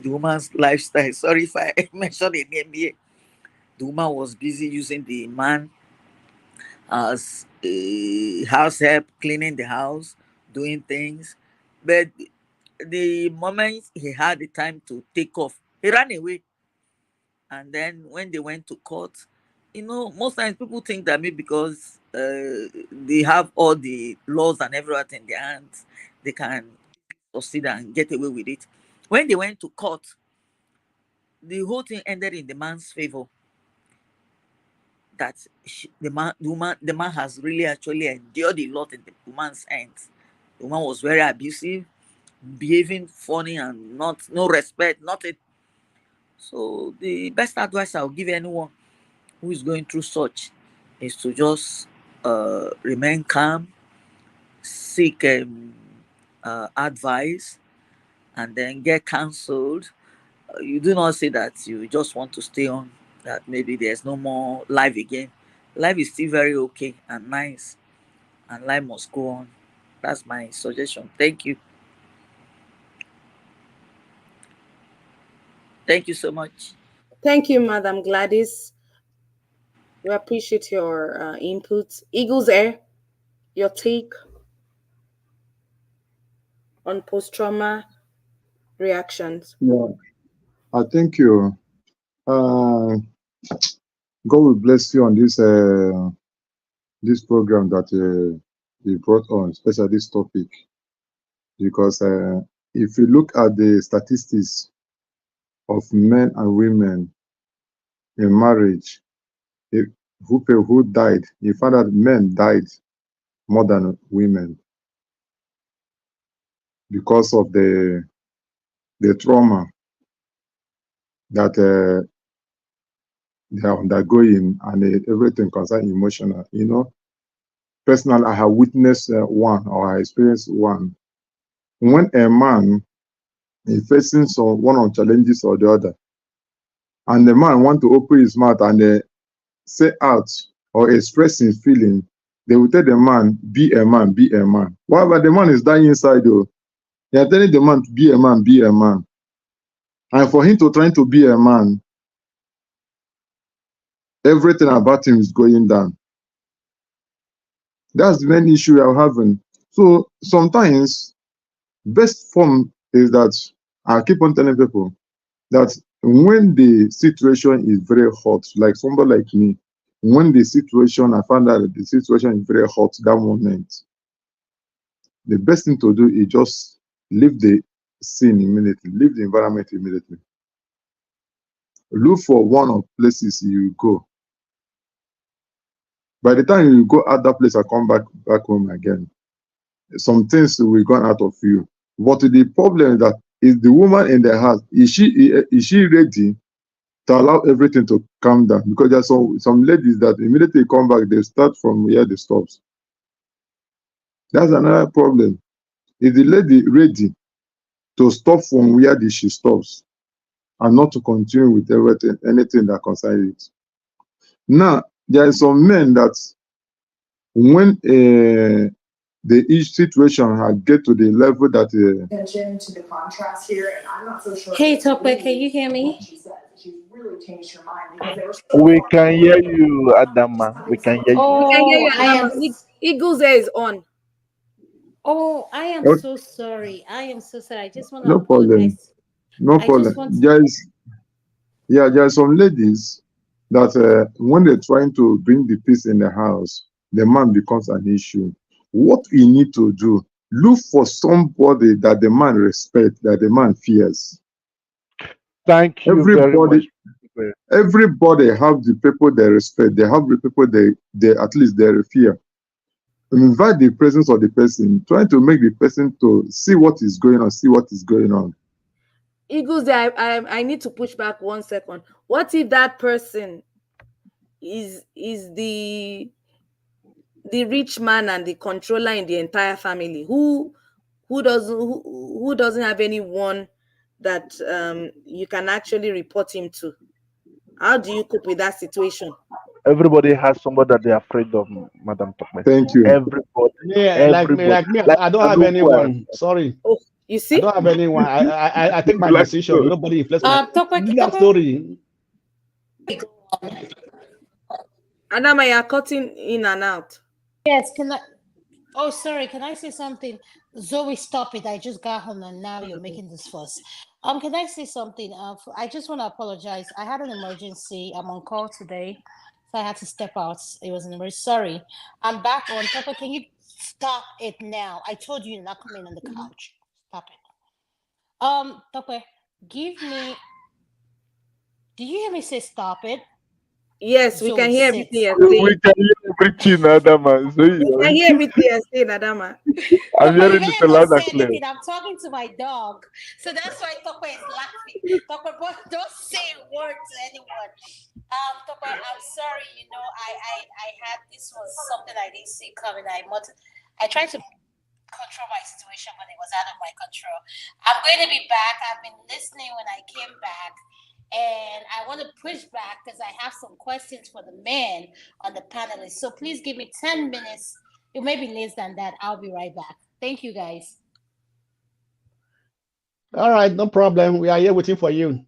S13: woman's lifestyle. Sorry if I mentioned the name here. The woman was busy using the man as a house help, cleaning the house, doing things. But the moment he had the time to take off, he ran away. And then when they went to court, most times people think that maybe because they have all the laws and everything in their hands, they can succeed and get away with it. When they went to court, the whole thing ended in the man's favor. That the man has really actually endured a lot in the woman's hands. The woman was very abusive, behaving funny and no respect, nothing. So the best advice I'll give anyone who is going through such is to just remain calm, seek advice, and then get counseled. You do not say that you just want to stay on, that maybe there's no more life again. Life is still very okay and nice, and life must go on. That's my suggestion. Thank you. Thank you so much.
S3: Thank you, Madam Gladys. We appreciate your input. Eagles Air, your take on post-trauma reactions.
S8: Yeah, I thank you. God will bless you on this program that you brought on, especially this topic, because if you look at the statistics of men and women in marriage, who died, you find that men died more than women because of the trauma that they are undergoing, and everything concerning emotional. Personally, I have witnessed one, or I experienced one. When a man is facing one of challenges or the other, and the man want to open his mouth and say out or express his feeling, they will tell the man, be a man, be a man. While the man is dying inside, though, they are telling the man to be a man, be a man. And for him to try to be a man, everything about him is going down. That's the main issue we are having. So sometimes, best form is that I keep on telling people that when the situation is very hot, like somebody like me, when the situation, I found out that the situation is very hot that moment, the best thing to do is just leave the scene immediately, leave the environment immediately. Look for one of places you go. By the time you go out that place and come back home again, some things will go out of you. But the problem is that is the woman in the house, is she ready to allow everything to calm down? Because there are some ladies that immediately come back, they start from where they stops. That's another problem. Is the lady ready to stop from where she stops and not to continue with everything, anything that concerns it? Now, there are some men that when the each situation had get to the level that
S9: Attention to the contrast here, and I'm not so sure. Hey, Topper, can you hear me? She said she really changed her mind because they were.
S14: We can hear you, Adama. We can hear you.
S3: We can hear
S9: Oh,
S3: you,
S9: I am.
S3: Adama. Eagle's Air is on.
S9: Oh, I am
S8: okay,
S9: so sorry. I am so sorry. I just want to
S8: no problem.
S9: apologize.
S8: No
S9: I just
S8: problem.
S9: want.
S8: There are some ladies that when they're trying to bring the peace in the house, the man becomes an issue. What we need to do, look for somebody that the man respects, that the man fears.
S14: Thank you very much.
S8: Everybody have the people they respect. They have the people they at least they fear. Invite the presence of the person, trying to make the person to see what is going on, see what is going on.
S3: Eagles, I need to push back 1 second. What if that person is the rich man and the controller in the entire family who doesn't have anyone that you can actually report him to? How do you cope with that situation?
S14: Everybody has somebody that they're afraid of, Madam Tokme.
S8: Thank you.
S14: Everybody.
S11: Yeah,
S14: Everybody.
S11: like me, I don't have anyone. Sorry.
S3: Oh, you
S11: I
S3: see?
S11: don't have anyone. I take my decision. Nobody influence my that story.
S3: Adama, you're cutting in and out.
S9: Yes, can I? Oh, sorry. Can I say something? Zoe, stop it. I just got home and now you're making this fuss. Can I say something? I just want to apologize. I had an emergency. I'm on call today, so I had to step out. It was an emergency. Sorry. I'm back on. Papa, can you stop it now? I told you you're not coming on the couch. Stop it. Papa, give me. Do you hear me say stop it?
S3: Yes, we can hear everything you're saying.
S14: We can hear everything, Adama.
S3: We can hear everything you're saying, Adama.
S14: I'm hearing it loud and clear.
S9: I'm talking to my dog, so that's why Tokwe is laughing. Tokwe, don't say a word to anyone. Tokwe, I'm sorry. You know, I had this was something I didn't see coming. I tried to control my situation, but it was out of my control. I'm going to be back. I've been listening when I came back. And I want to push back because I have some questions for the men on the panelists. So please give me 10 minutes. It may be less than that. I'll be right back. Thank you, guys.
S11: All right, no problem. We are here waiting for you.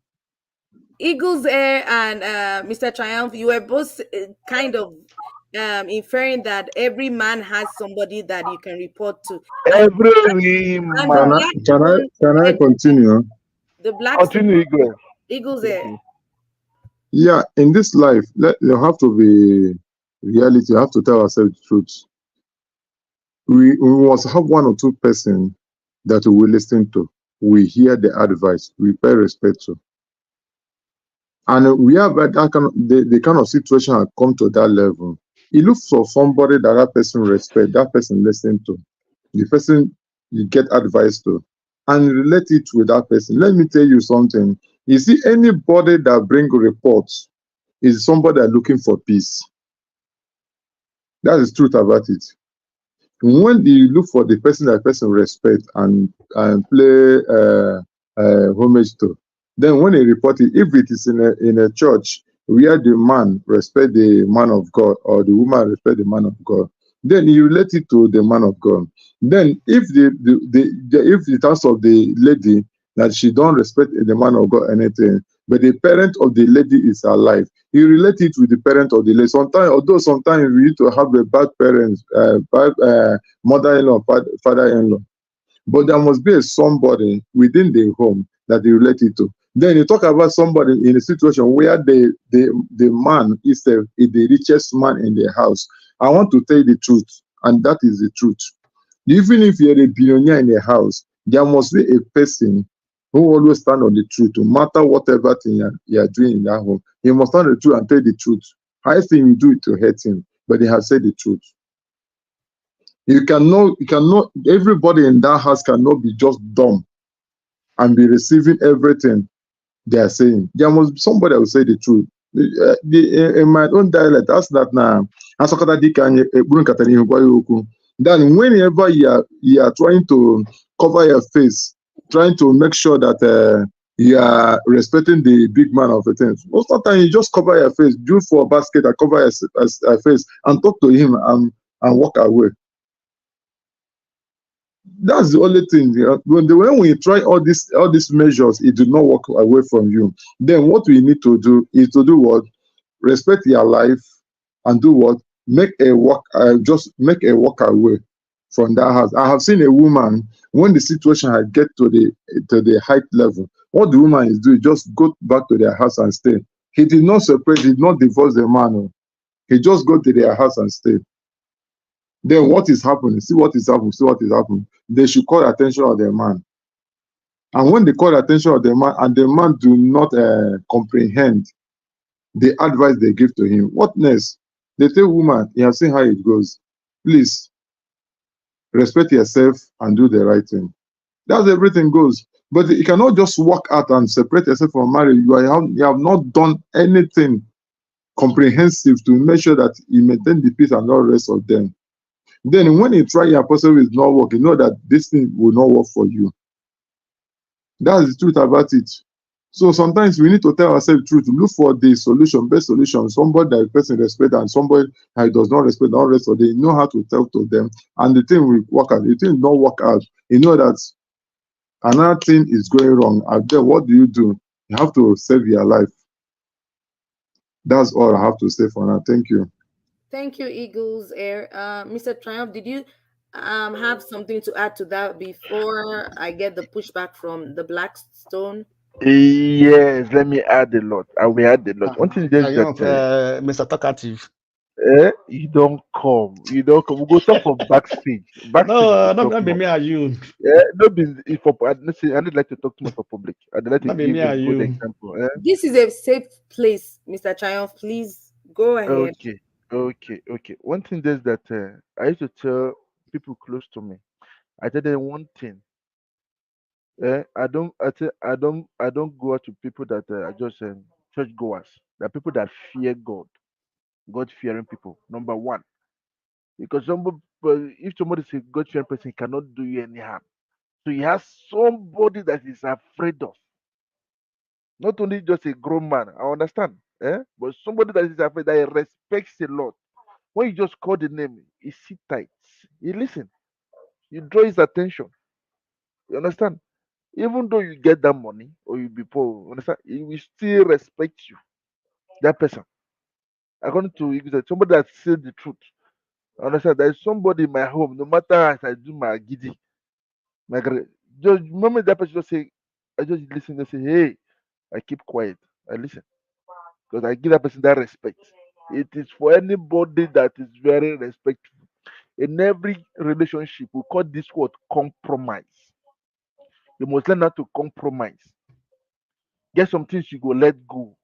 S3: Eagles Air and Mr. Triumph, you were both kind of inferring that every man has somebody that you can report to.
S14: Every man.
S8: Can I continue?
S3: The black
S14: Continue,
S3: Eagles Air.
S8: Yeah, in this life, you have to be reality. You have to tell ourselves the truth. We must have one or two person that we listen to. We hear the advice. We pay respect to. And we have that kind of, the kind of situation that come to that level. You look for somebody that person respect, that person listen to, the person you get advice to, and relate it with that person. Let me tell you something. You see, anybody that bring reports is somebody that looking for peace. That is truth about it. When you look for the person that person respect and play homage to, then when they report it, if it is in a church where the man respect the man of God or the woman respect the man of God, then you relate it to the man of God. Then if if the terms of the lady that she don't respect the man of God anything, but the parent of the lady is alive, you relate it with the parent of the lady. Sometimes we need to have a bad parents, bad mother-in-law, father-in-law, but there must be somebody within the home that you relate it to. Then you talk about somebody in a situation where the man is the richest man in the house. I want to tell you the truth, and that is the truth. Even if you're a billionaire in the house, there must be a person who always stand on the truth, no matter whatever thing you are doing in that home. He must stand on the truth and tell the truth. I think you do it to hurt him, but he has said the truth. You cannot, everybody in that house cannot be just dumb and be receiving everything they are saying. There must be somebody that will say the truth. In my own dialect, that's that now. Then whenever you are trying to cover your face, trying to make sure that you are respecting the big man of the things, most of the time you just cover your face, do for a basket and cover your face and talk to him and walk away. That's the only thing. When we try all these measures, it did not walk away from you. Then what we need to do is to do what? Respect your life and do what? Make a walk. Just make a walk away from that house. I have seen a woman when the situation had get to the height level. What the woman is doing, just go back to their house and stay. He did not separate. He did not divorce the man. Oh. He just go to their house and stay. Then what is happening? See what is happening. See what is happening. They should call attention of the man. And when they call attention of the man, and the man do not comprehend the advice they give to him, what next? They tell woman, you have seen how it goes. Please respect yourself and do the right thing. That's everything goes. But you cannot just walk out and separate yourself from marriage. You have not done anything comprehensive to make sure that you maintain the peace and all the rest of them. Then when you try your possible is not work, you know that this thing will not work for you. That's the truth about it. So sometimes we need to tell ourselves the truth, look for the solution, best solution, somebody that the person respect and somebody that does not respect, all rest of them. You know how to tell to them, and the thing will work out. The thing not work out. You know that another thing is going wrong. And then what do? You have to save your life. That's all I have to say for now. Thank you.
S3: Thank you, Eagles Air. Mr. Triumph, did you have something to add to that before I get the pushback from the Blackstone?
S14: Yes, let me add a lot. I will add a lot. One thing is that
S11: Mr. Talkative.
S14: you don't come. You don't come. We go talk for backstage. Backstage, we
S11: No,
S14: go talk
S11: not be
S14: more.
S11: me and you.
S14: No be if for I don't like to talk too much for public. I'd like to
S11: Not be
S14: give
S11: me
S14: a
S11: and
S14: good
S11: you.
S14: example.
S3: This is a safe place, Mr. Triumph. Please go ahead.
S14: Okay. One thing is that I used to tell people close to me. I tell them one thing. I don't go out to people that are just church goers. There are people that fear God, God fearing people. Number one, because if somebody is a God fearing person, he cannot do you any harm. So he has somebody that is afraid of. Not only just a grown man, I understand, but somebody that is afraid, that he respects a lot. When you just call the name, he sit tight, he listen, you draw his attention. You understand? Even though you get that money or you be poor, you understand? He will still respect you. That person, according to somebody that said the truth. I understand? There is somebody in my home. No matter as I do my giddy, just the moment that person just say, I just listen. They say, hey, I keep quiet. I listen because I give that person that respect. It is for anybody that is very respectful. In every relationship, we call this word compromise. You must learn how to compromise. Get some things you go let go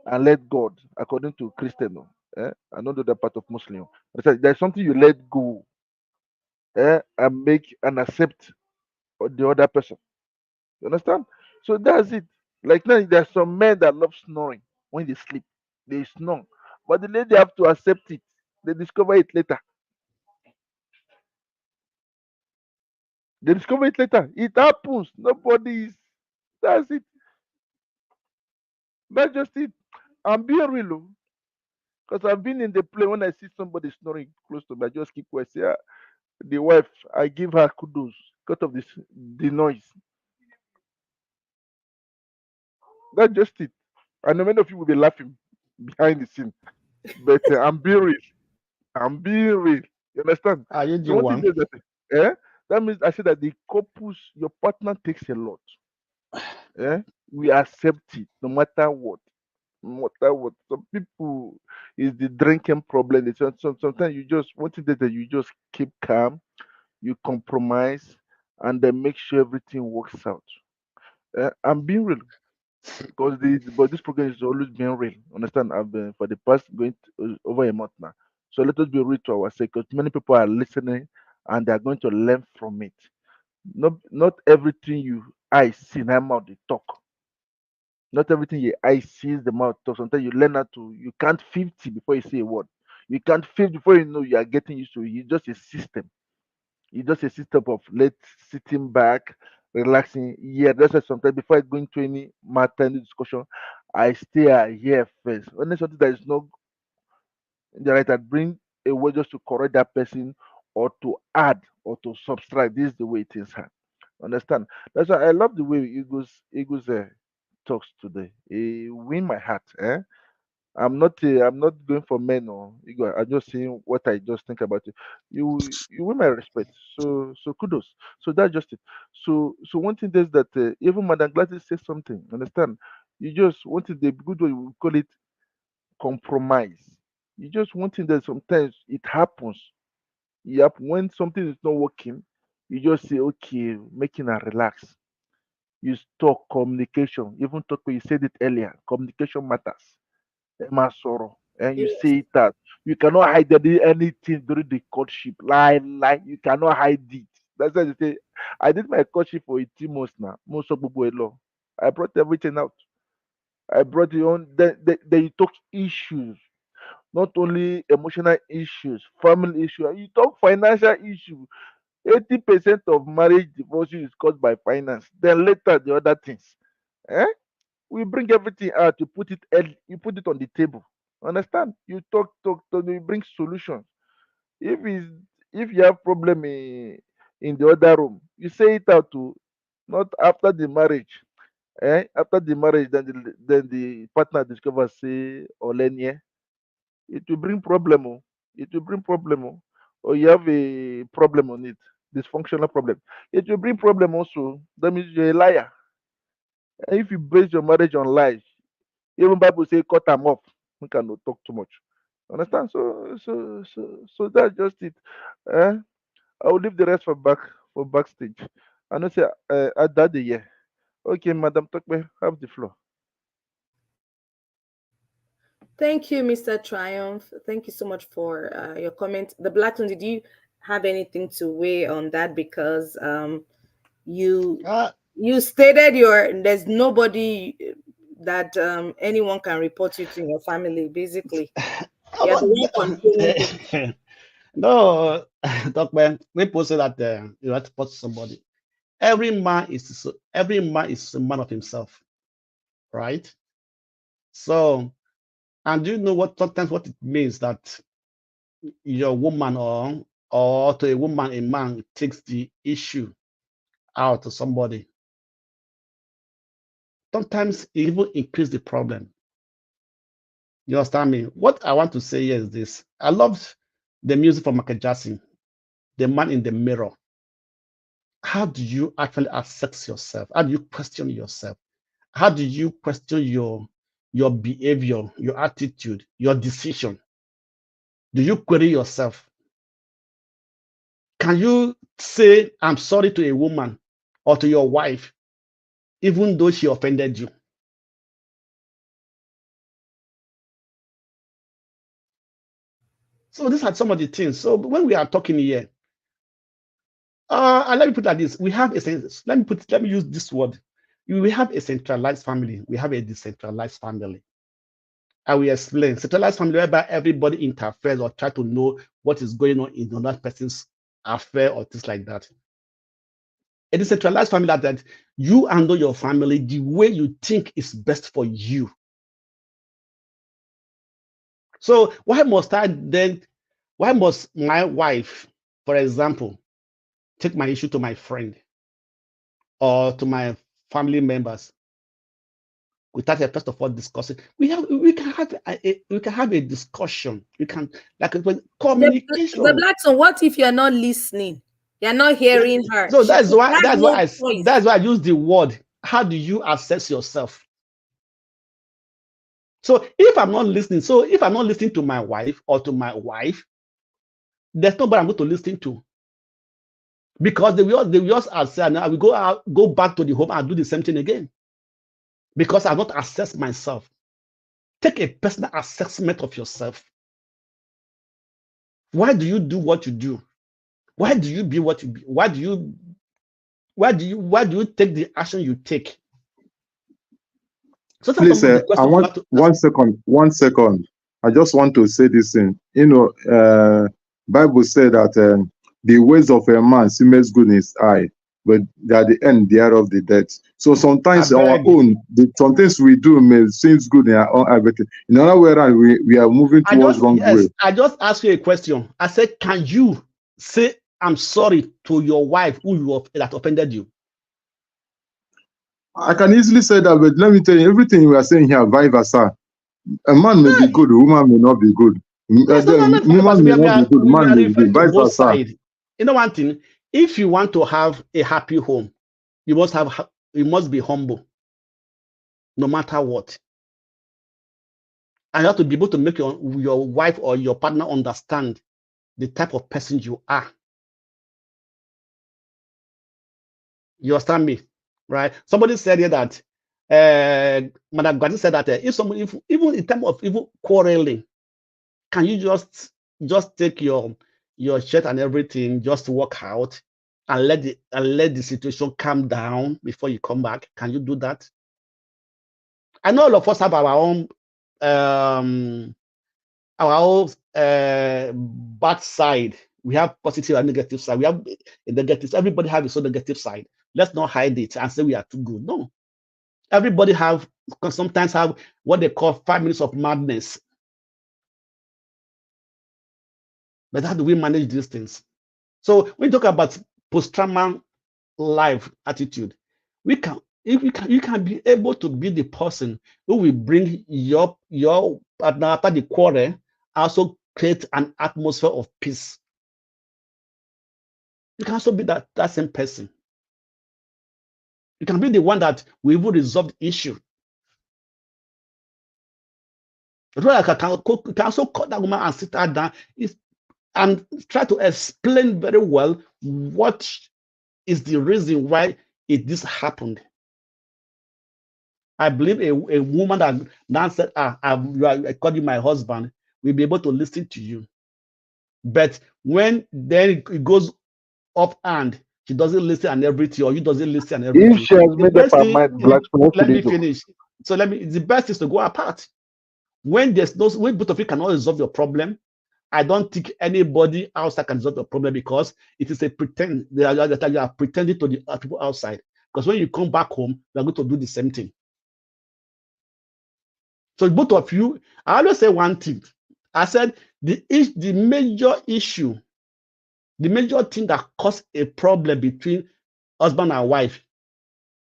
S14: and let God, according to Christian. I know the part of Muslim. There's something you let go and make and accept the other person. You understand? So that's it. Like now, there's some men that love snoring when they sleep. They snore. But the lady have to accept it. They discover it later. They discover it later. It happens. Nobody is. That's it. That's just it. I'm being real. Because I've been in the plane when I see somebody snoring close to me, I just keep quiet. Say, the wife, I give her kudos because of the noise. That's just it. I know many of you will be laughing behind the scene, but I'm being real. I'm being real. You understand?
S11: Are you
S14: So one thing
S11: one?
S14: is that, eh? That means I say that the couples, your partner takes a lot. We accept it no matter what. No matter what. Some people is the drinking problem. Sometimes you just one thing that you just keep calm, you compromise, and then make sure everything works out. I'm being real because this program is always being real. Understand? I've been for the past over a month now. So let us be real to ourselves because many people are listening and they are going to learn from it. Not everything you I see now mouth they talk. Not everything your eye sees the mouth talk. Sometimes you learn how to you count 50 before you say a word. You can't feel before you know you are getting used to it. It's just a system. It's just a system of let's sitting back, relaxing. Yeah, that's why sometimes before I go into any matter, any discussion, I stay here first. When there's something that is not right, I bring a word just to correct that person or to add or to subtract. This is the way things are. Understand? That's why I love the way Eagles talks today. It win my heart. Eh? I'm not going for men or ego. I'm just saying what I just think about you. You win my respect. So kudos. So that's just it. So one thing is that even Madam Gladys says something. Understand? You just wanted the good way we call it compromise. You just wanting that sometimes it happens. Yep, when something is not working, you just say okay, making her relax. You talk communication. Even talk when you said it earlier. Communication matters. Emma sorrow. And you
S3: Yes.
S14: say that you cannot hide anything during the courtship. Lie. You cannot hide it. That's why they say I did my courtship for 18 months now. Most of people. I brought everything out. I brought it on. Then you talk issues, not only emotional issues, family issues. You talk financial issues. 80% of marriage divorces is caused by finance. Then later the other things. Eh? We bring everything out. You put it on the table. Understand? You talk. You bring solutions. If is if you have problem in the other room, you say it out to not after the marriage. After the marriage, then the partner discovers say Olenye. It will bring problem. Oh. It will bring problem. Oh. Or you have a problem on it, dysfunctional problem. It will bring problem also. That means you're a liar. And if you base your marriage on lies, even Bible say cut them off. We cannot talk too much. Understand? So that's just it. Eh? I will leave the rest for backstage. I know say at that the year. Okay, Madam Tokbe, have the floor.
S3: Thank you, Mr. Triumph. Thank you so much for your comment. The Blackton, did you have anything to weigh on that? Because you
S11: Uh,
S3: you stated there's nobody that anyone can report you to in your family. Basically, you're the one controlling things.
S11: no, Doc man, we posted that you have to put somebody. Every man is a man of himself, right? So, and do you know what sometimes what it means that your woman or to a woman a man takes the issue out to somebody. Sometimes it even increase the problem. You understand me? What I want to say here is this. I love the music from Michael Jackson, The Man in the Mirror. How do you actually assess yourself? How do you question yourself? How do you question your behavior, your attitude, your decision? Do you query yourself? Can you say I'm sorry to a woman or to your wife, even though she offended you? So these are some of the things. So when we are talking here, and let me put it like this: we have let me use this word. We have a centralized family. We have a decentralized family. I will explain. Centralized family whereby everybody interferes or try to know what is going on in another person's affair or things like that. A decentralized family that you handle your family the way you think is best for you. So why must my wife, for example, take my issue to my friend or to my family members without first of all discussing? We can have a discussion. We can
S3: The
S11: communication.
S3: Blackton, what if you're not listening? You're not hearing her.
S11: So
S3: She
S11: that's
S3: could
S11: why
S3: have
S11: that's why
S3: no
S11: I
S3: choice.
S11: that's why I use the word. How do you assess yourself? So if I'm not listening to my wife or to my wife, there's nobody I'm going to listen to. Because they will just say, and I will go back to the home and do the same thing again. Because I've not assessed myself. Take a personal assessment of yourself. Why do you do what you do? Why do you be what you be? Why do you take the action you take? So that's some
S8: Please,
S11: of the
S8: I
S11: questions you
S8: want
S11: have to ask.
S8: 1 second. 1 second. I just want to say this thing. Bible said that the ways of a man seems good in his eye, but at the end thereof the death. So sometimes our own, some things we do may seems good in our own eye, but in another way around, we are moving towards wrong way.
S11: I just asked you a question. I said, can you say I'm sorry to your wife that offended you?
S8: I can easily say that, but let me tell you, everything we are saying here, vice versa. A man may be good, a woman may not be good.
S11: Yes,
S8: Woman may not be good, man may be vice
S11: both
S8: versa.
S11: sides. You know one thing, if you want to have a happy home, you must be humble, no matter what. And you have to be able to make your wife or your partner understand the type of person you are. You understand me, right? Somebody said here that Madam Gwadi said that if even in terms of even quarreling, can you just take your shirt and everything, just walk out and let the situation calm down before you come back? Can you do that? I know all of us have our own bad side. We have positive and negative side. We have a negative. Everybody has his own negative side. Let's not hide it and say we are too good. No. Everybody sometimes have what they call 5 minutes of madness. But how do we manage these things? So when you talk about post-trauma life attitude, you can be able to be the person who will bring your partner after the quarrel, also create an atmosphere of peace. You can also be that same person. You can be the one that will even resolve the issue. I can also call that woman and sit her down and try to explain very well what is the reason why this happened. I believe a woman that now said, I call you my husband, will be able to listen to you. But when then it goes off and she doesn't listen and everything, or you doesn't listen and everything.
S14: If she has made up her mind, black,
S11: let me finish. So the best is to go apart. When when both of you cannot resolve your problem, I don't think anybody outside can resolve the problem, because it is a pretend that you are pretending to the people outside. Because when you come back home, you are going to do the same thing. So both of you, I always say one thing. I said the major issue, the major thing that causes a problem between husband and wife,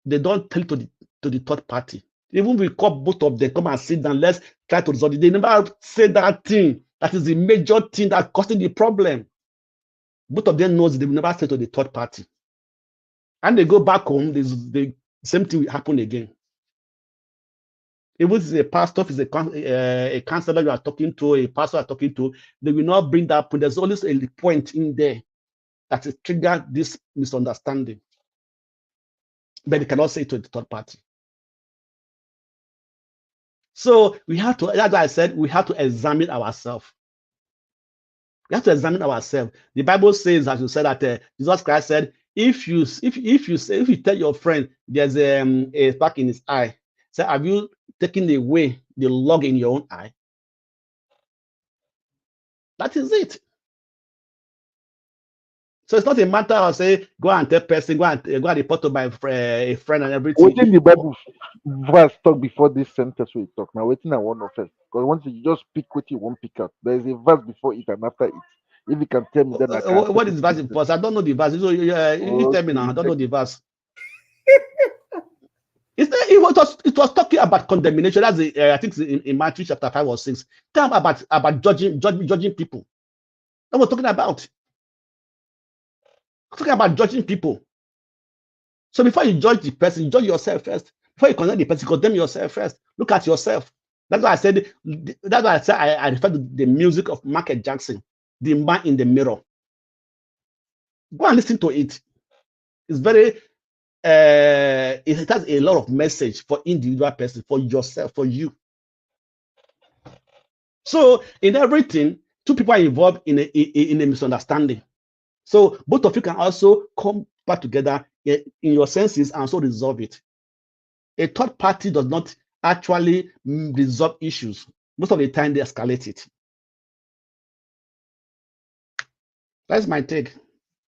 S11: they don't tell to the third party. Even we call both of them, come and sit down, let's try to resolve it. They never say that thing. That is the major thing that causing the problem. Both of them knows they will never say to the third party. And they go back home, the same thing will happen again. If it's a pastor, if it's a counselor you are talking to, a pastor you are talking to, they will not bring that point. There's always a point in there that will trigger this misunderstanding. But they cannot say it to the third party. So we have to, that's why I said we have to examine ourselves. We have to examine ourselves. The Bible says, as you said, that Jesus Christ said, if you tell your friend there's a speck in his eye, say, have you taken away the log in your own eye? That is it. So it's not a matter of say go and tell person, go and report to my a friend and everything.
S14: Within the Bible verse talk before this sentence we talk now. Waiting I want to first, because once you just pick what you want pick up, there is a verse before it and after it. If you can tell me, then I can.
S11: What is verse first? I don't know the verse. So you tell me now. I don't know the verse. It was talking about condemnation. That's I think in Matthew chapter 5 or 6. Talking about judging people. That was talking about. Talking about judging people. So before you judge the person, you judge yourself first. Before you condemn the person, condemn yourself first. Look at yourself. That's why I said. That's why I said I refer to the music of Michael Jackson, "The Man in the Mirror." Go and listen to it. It's very. It has a lot of message for individual person, for yourself, for you. So in everything, two people are involved in a misunderstanding. So both of you can also come back together in your senses and also resolve it. A third party does not actually resolve issues. most of the time they escalate it. That's my take.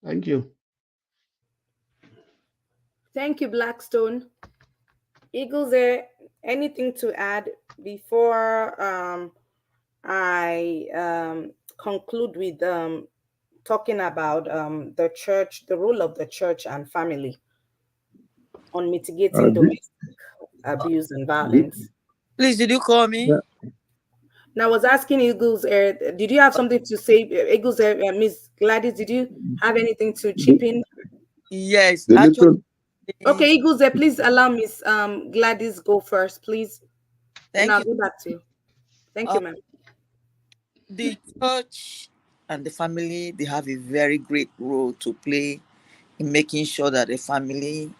S11: Thank you.
S3: Thank you, Blackstone. Eagles, there anything to add before I conclude with talking about the church, the role of the church and family on mitigating
S8: This,
S3: domestic abuse and
S8: this,
S3: violence?
S13: Please, did you call me?
S8: yeah,
S3: Now, I was asking Eagles, did you have something to say? Eagles, Miss Gladys, did you have anything to chip
S8: the,
S3: in?
S13: Yes,
S8: the
S13: actually.
S8: little,
S3: Okay, Eagles, please allow Miss Gladys go first, please. And
S13: Thank
S3: I'll
S13: you.
S3: go back to you. Thank you,
S13: Uh,
S3: ma'am.
S13: the church and the family, they have a very great role to play in making sure that the family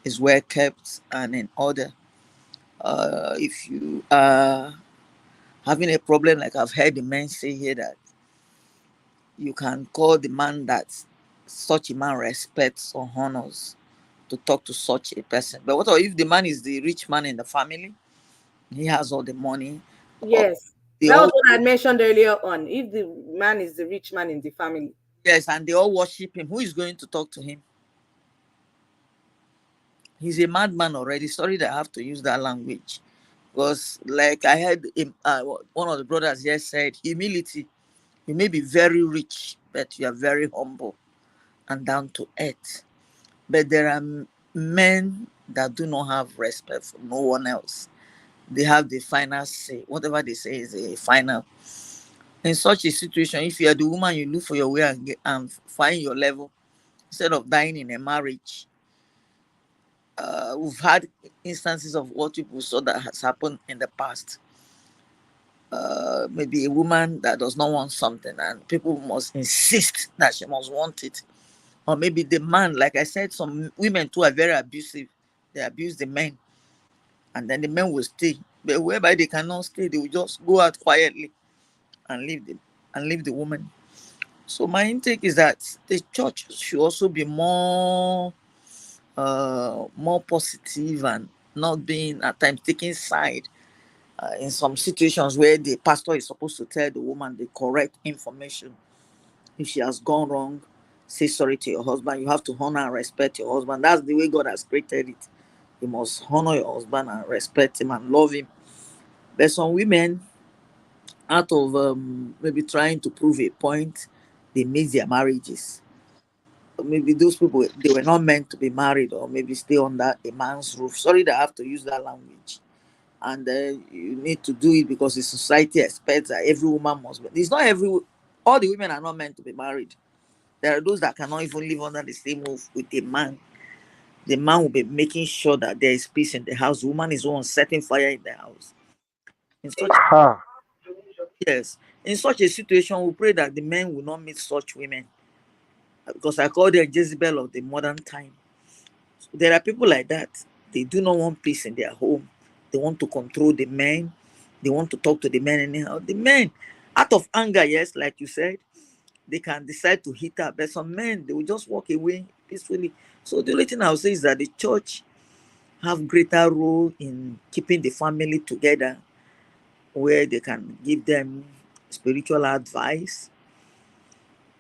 S13: is well kept and in order. If you are having a problem, like I've heard the men say here, that you can call the man that such a man respects or honors to talk to such a person. But what if the man is the rich man in the family? He has all the money. Or
S3: Yes,
S13: they
S3: that was
S13: all,
S3: what I mentioned earlier on. If the man is the rich man in the family,
S13: yes, and they all worship him. Who is going to talk to him? He's a madman already. Sorry that I have to use that language. Because, like I heard him, one of the brothers here said, humility. You may be very rich, but you are very humble and down to earth. But there are men that do not have respect for no one else. They have the final say. Whatever they say is a final. In such a situation, if you are the woman, you look for your way and find your level instead of dying in a marriage. We've had instances of what people saw that has happened in the past. Maybe a woman that does not want something and people must insist that she must want it. Or maybe the man, like I said, some women too are very abusive. They abuse the men and then the men will stay. But whereby they cannot stay, they will just go out quietly and leave the woman. So my intake is that the church should also be more positive and not being at times taking side in some situations where the pastor is supposed to tell the woman the correct information. If she has gone wrong, say sorry to your husband. You have to honor and respect your husband. That's the way God has created it. You must honor your husband and respect him and love him. But some women, out of maybe trying to prove a point, they miss their marriages. Maybe those people, they were not meant to be married or maybe stay under a man's roof. Sorry that I have to use that language. And you need to do it because the society expects that every woman must be. It's not all the women are not meant to be married. There are those that cannot even live under the same roof with a man. The man will be making sure that there is peace in the house. The woman is the one setting fire in the house. In such
S14: Ha!
S13: Yes, in such a situation, we pray that the men will not meet such women, because I call them Jezebel of the modern time. There are people like that. They do not want peace in their home. They want to control the men. They want to talk to the men anyhow. The men, out of anger, yes, like you said, they can decide to hit her. But some men, they will just walk away peacefully. So the only thing I'll say is that the church have greater role in keeping the family together, where they can give them spiritual advice,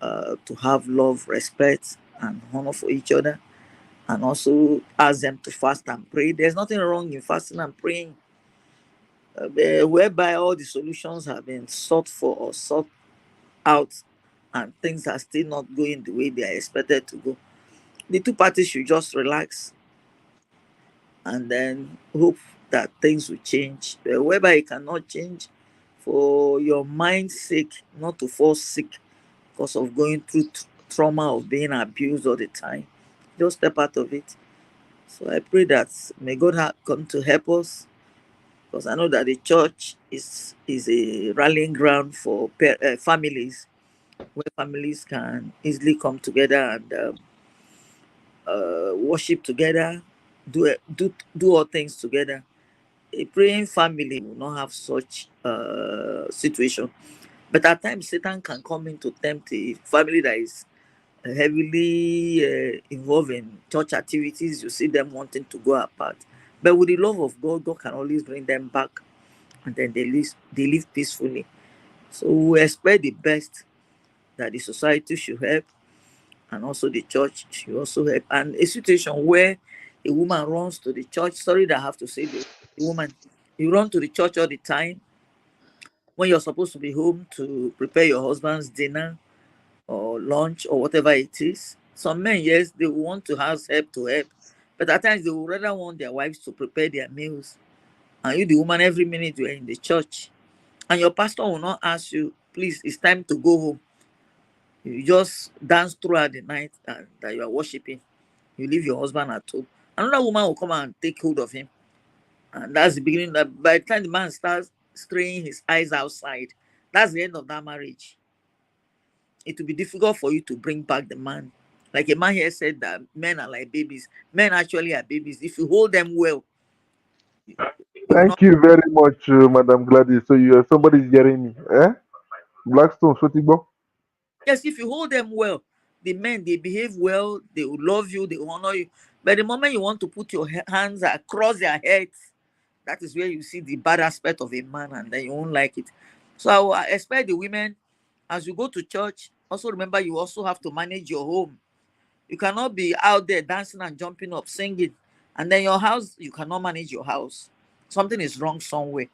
S13: to have love, respect, and honor for each other, and also ask them to fast and pray. There's nothing wrong in fasting and praying, whereby all the solutions have been sought for or sought out, and things are still not going the way they are expected to go. The two parties should just relax and then hope that things will change. Whereby it cannot change, for your mind's sake, not to fall sick because of going through trauma of being abused all the time, just step out of it. So I pray that may God come to help us, because I know that the church is a rallying ground for families, where families can easily come together and worship together, do all things together. A praying family will not have such situation. But at times, Satan can come in to tempt a family that is heavily involved in church activities. You see them wanting to go apart. But with the love of God, God can always bring them back and then they live peacefully. So we expect the best, that the society should help, and also the church should also help. And a situation where a woman runs to the church, sorry that I have to say the woman, you run to the church all the time when you're supposed to be home to prepare your husband's dinner or lunch or whatever it is. Some men, yes, they want to have help to help, but at times they would rather want their wives to prepare their meals. And you, the woman, every minute you're in the church, and your pastor will not ask you, please, it's time to go home. You just dance throughout the night that you are worshiping. You leave your husband at home. Another woman will come and take hold of him. And that's the beginning. That by the time the man starts straining his eyes outside, that's the end of that marriage. It will be difficult for you to bring back the man. Like a man here said that men are like babies. Men actually are babies. If you hold them well, you will not.
S14: Thank you very much, Madam Gladys. So you somebody's hearing me, eh? Blackstone, Sotigbo.
S13: Yes, if you hold them well, the men, they behave well, they will love you, they will honor you. But the moment you want to put your hands across their heads, that is where you see the bad aspect of a man, and then you won't like it. So I expect the women, as you go to church, also remember you also have to manage your home. You cannot be out there dancing and jumping up, singing, and then your house, you cannot manage your house. Something is wrong somewhere.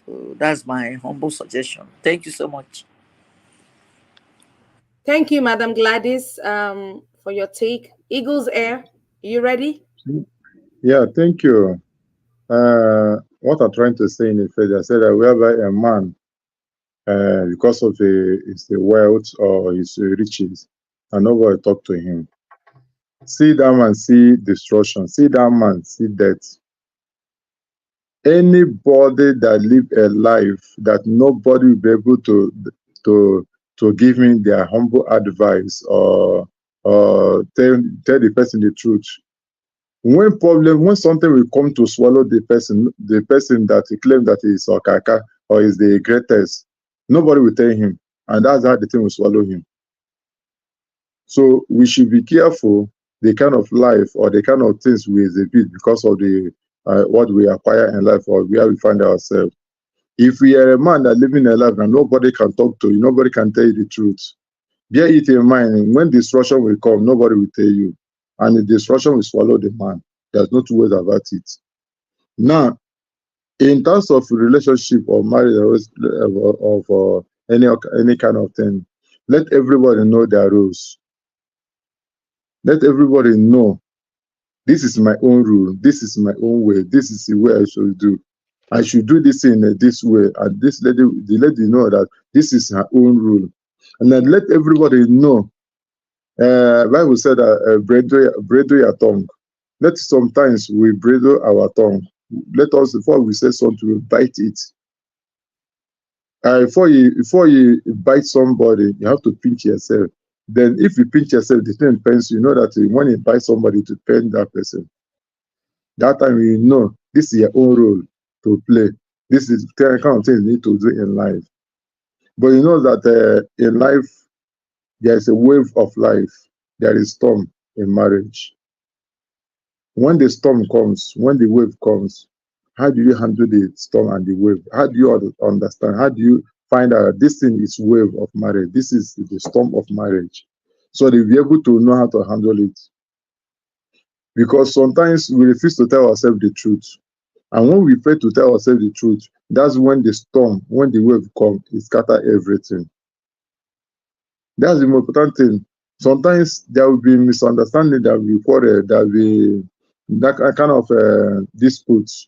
S13: So that's my humble suggestion. Thank you so much.
S3: Thank you, Madam Gladys, for your take. Eagles Air, you ready?
S8: Yeah, thank you. What I'm trying to say in effect, I said that whereby a man, because of his wealth or his riches, and nobody talk to him. See that man, see destruction. See that man, see death. Anybody that live a life that nobody will be able to give him their humble advice or tell the person the truth. When something will come to swallow the person that he claims that is Okaka or is the greatest, nobody will tell him, and that's how the thing will swallow him. So we should be careful the kind of life or the kind of things we exhibit because of the what we acquire in life or where we find ourselves. If we are a man that living a life and nobody can talk to you, nobody can tell you the truth, bear it in mind. When destruction will come, nobody will tell you, and the destruction will swallow the man. There's no two ways about it. Now, in terms of relationship or marriage of any kind of thing, let everybody know their rules. Let everybody know this is my own rule, this is my own way, this is the way I should do. I should do this in this way, and this lady know that this is her own rule. And then let everybody know. Bible said that bridle your tongue. Let sometimes we bridle our tongue. Let us, before we say something, we bite it. Before you bite somebody, you have to pinch yourself. Then if you pinch yourself, the thing pains you, know that when you bite somebody to pain that person. That time you know this is your own role to play. This is the kind of things you need to do in life. But you know that in life, there is a wave of life. There is storm in marriage. When the storm comes, when the wave comes, how do you handle the storm and the wave? How do you understand? How do you find out this thing is wave of marriage? This is the storm of marriage. So they'll be able to know how to handle it. Because sometimes we refuse to tell ourselves the truth. And when we fail to tell ourselves the truth, that's when the storm, when the wave comes, it scatters everything. That's the most important thing. Sometimes there will be misunderstanding, there will be quarrel, there will be that kind of disputes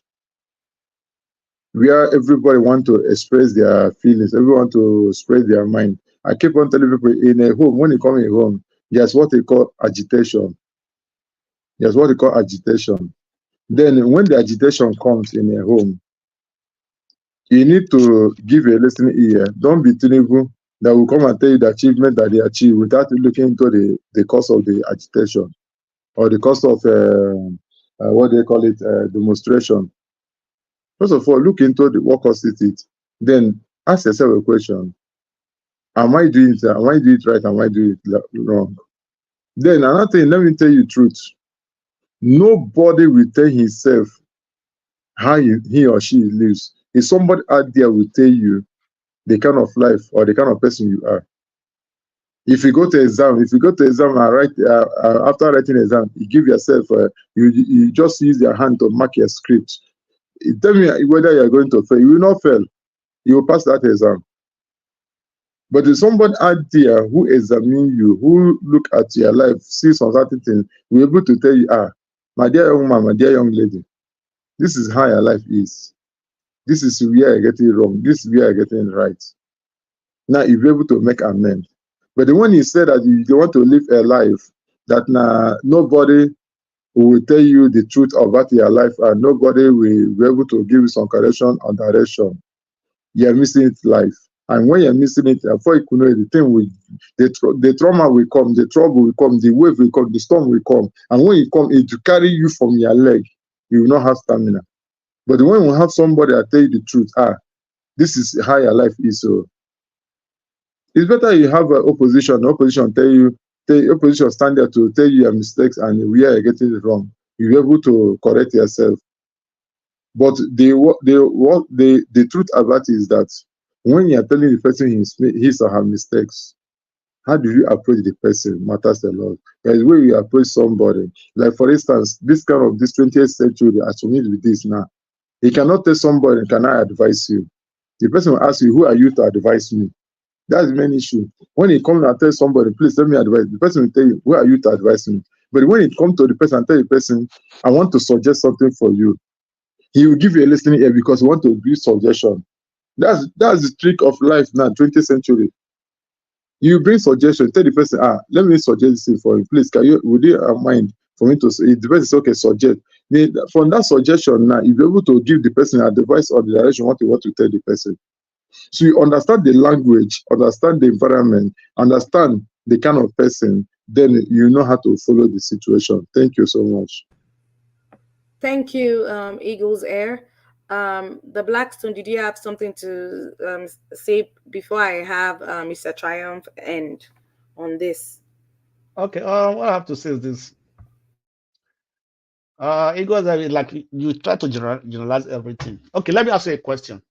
S8: where everybody want to express their feelings, everyone to express their mind. I keep on telling people in a home, when you come in a home, there's what they call agitation. There's what they call agitation. Then when the agitation comes in a home, you need to give a listening ear. Don't be Tinubu that will come and tell you the achievement that they achieve without looking into the cause of the agitation or the cause of what they call it, demonstration. First of all, look into what causes it. Then ask yourself a question. Am I doing it? Am I doing it right? Am I doing it wrong? Then another thing, let me tell you the truth. Nobody will tell himself how he or she lives. If somebody out there will tell you the kind of life or the kind of person you are. If you go to exam, and write after writing exam, you give yourself you just use your hand to mark your script. Tell me whether you are going to fail. You will not fail. You will pass that exam. But if somebody out there who examine you, who look at your life, see some certain things, will be able to tell you, my dear young man, my dear young lady, this is how your life is. This is where you're getting wrong. This is where you're getting right. Now you'll be able to make amends. But when you say that you want to live a life that nobody will tell you the truth about your life and nobody will be able to give you some correction or direction, you're missing it life. And when you're missing it, before you know it, the trauma will come, the trouble will come, the wave will come, the storm will come. And when it comes, it will carry you from your leg. You will not have stamina. But when you have somebody that tell you the truth, this is how your life is. So it's better you have an opposition. The opposition opposition stand there to tell you your mistakes and where you're getting it wrong. You'll be able to correct yourself. But the truth about it is that when you're telling the person his or her mistakes, how do you approach the person matters a lot. There's way you approach somebody. Like for instance, this 20th century, as we need with this now, you cannot tell somebody, can I advise you? The person will ask you, who are you to advise me? That's the main issue. When it comes and tell somebody, please let me advise, the person will tell you, who are you to advise me? But when it comes to the person and tell the person, I want to suggest something for you, he will give you a listening ear because he wants to give suggestion. That's the trick of life now, 20th century. You bring suggestion, tell the person, let me suggest this for you. Please, would you mind for me to say? The person says, okay, suggest. From that suggestion now, you'll be able to give the person advice or the direction what you want to tell the person. So you understand the language, understand the environment, understand the kind of person, then you know how to follow the situation. Thank you so much.
S3: Thank you, Eagles Air. The Blackstone, did you have something to say before I have Mr. Triumph end on this?
S11: Okay, what I have to say is this. Eagles, like you try to generalize everything. Okay, let me ask you a question.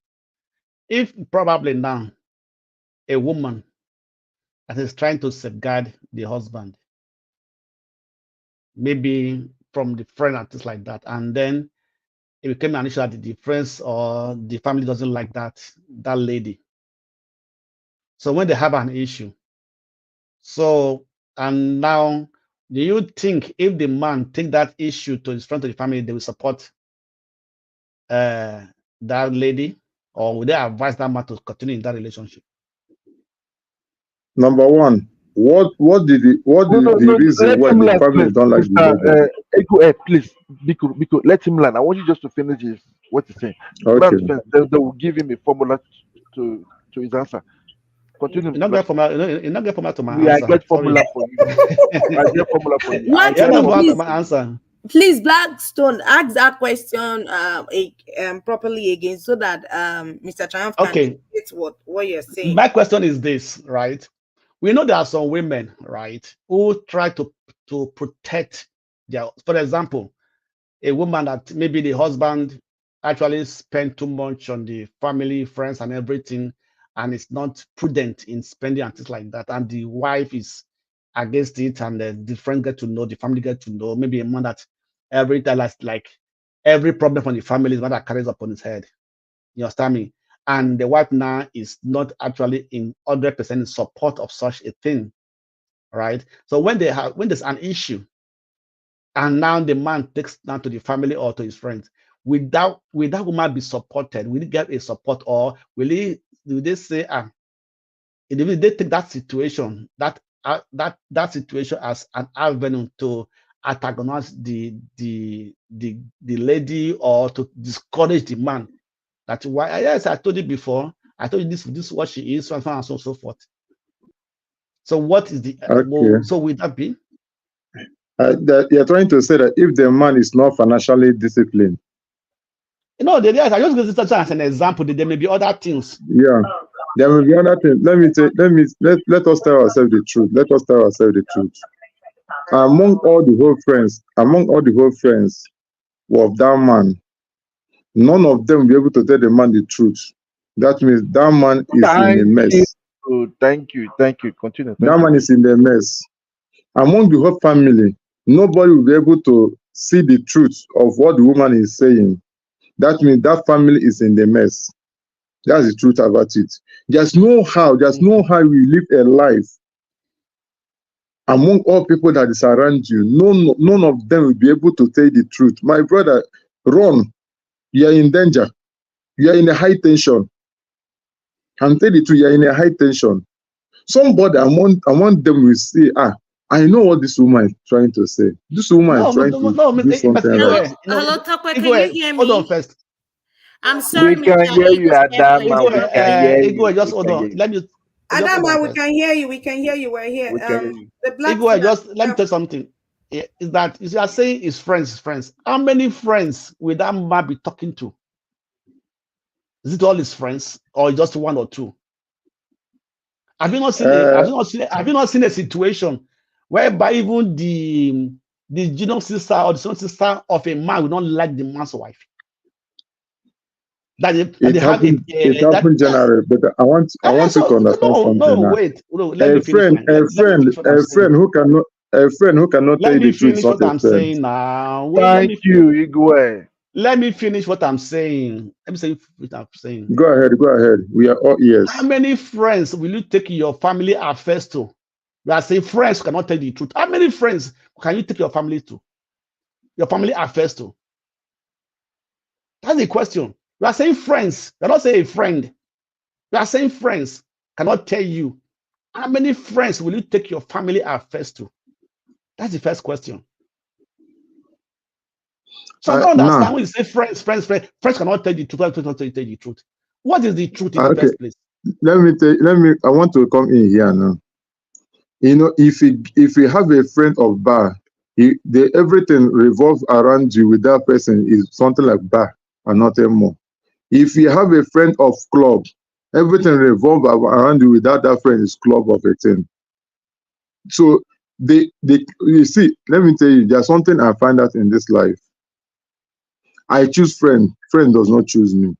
S11: If probably now a woman that is trying to safeguard the husband, maybe from the friend and things like that, and then it became an issue that the friends or the family doesn't like that lady. So when they have an issue, and now, do you think if the man take that issue to his friend to the family, they will support that lady, or would they advise that man to continue in that relationship?
S8: Number one, what the reason why the family don't like the lady?
S14: Please, Biko, let him learn. I want you just to finish what he's saying.
S8: Okay.
S14: They will give him a formula to his answer. Continue.
S11: You're not get formula to my
S14: answer.
S11: I
S14: get formula for you. I get formula for you.
S11: My answer.
S3: Please, Blackstone, ask that question properly again so that Mr. Triumph can get what you're saying.
S11: My question is this, right? We know there are some women, right, who try to protect their, for example, a woman that maybe the husband actually spent too much on the family, friends, and everything, and it's not prudent in spending and things like that, and the wife is against it, and the friend get to know, the family get to know, maybe a man that every time like every problem from the family is what that carries upon his head. You understand me? And the wife now is not actually in 100% in support of such a thing, right? So when there's an issue, and now the man takes down to the family or to his friends, will that woman be supported? Will he get a support, or will they say, if they take that situation, that situation as an avenue to antagonize the lady, or to discourage the man? That's why, yes, I told you before. I told you this is what she is, so on and so forth. So what is the so will that be?
S8: You're trying to say that if the man is not financially disciplined.
S11: I just use this as an example. There may be other things.
S8: Yeah, there may be other things. Let us tell ourselves the truth. Let us tell ourselves the truth. Among all the whole friends of that man, none of them will be able to tell the man the truth. That means that man is in a mess.
S14: Thank you. Continue.
S8: That man is in a mess. Among the whole family, nobody will be able to see the truth of what the woman is saying. That means that family is in the mess. That's the truth about it. There's no how we live a life among all people that is around you. None of them will be able to tell the truth. My brother, run. You are in danger. You are in a high tension. I'm telling you, you are in a high tension. Somebody among them will say, I know what this woman is trying to say. This woman is trying to do something right.
S3: Hello, Tokwe, can you hear me?
S11: Hold on first.
S3: I'm sorry,
S14: we can hear you, Adama. We can hear you.
S11: Just hold on. Let me.
S3: Adama, we can hear you. We can hear you. We're here. The black.
S11: Just let me tell you something. Is that you are saying is friends? How many friends will that man be talking to? Is it all his friends or just one or two? Have you not seen have you not seen a situation whereby even the junior sister or the son sister of a man will not like the man's wife?
S8: It happened generally, but I want you to understand something.
S11: Wait. Let me finish.
S8: A friend who cannot tell the truth.
S11: Let me finish what I'm saying now.
S14: Thank you, Igwe.
S11: Let me finish what I'm saying. Let me say what I'm saying.
S8: Go ahead. We are all ears.
S11: How many friends will you take your family affairs to? You are saying friends cannot tell the truth. How many friends can you take your family to? Your family affairs to? That's the question. You are saying friends. You're not saying a friend. You are saying friends cannot tell you. How many friends will you take your family affairs to? That's the first question. So I don't understand when you say friends cannot tell the truth. What is the truth in the first place?
S8: I want to come in here now. You know, if you have a friend of bar, everything revolves around you with that person is something like bar and nothing more. If you have a friend of club, everything revolves around you without that friend is club of a thing. So you see, let me tell you, there's something I find out in this life. I choose friend does not choose me.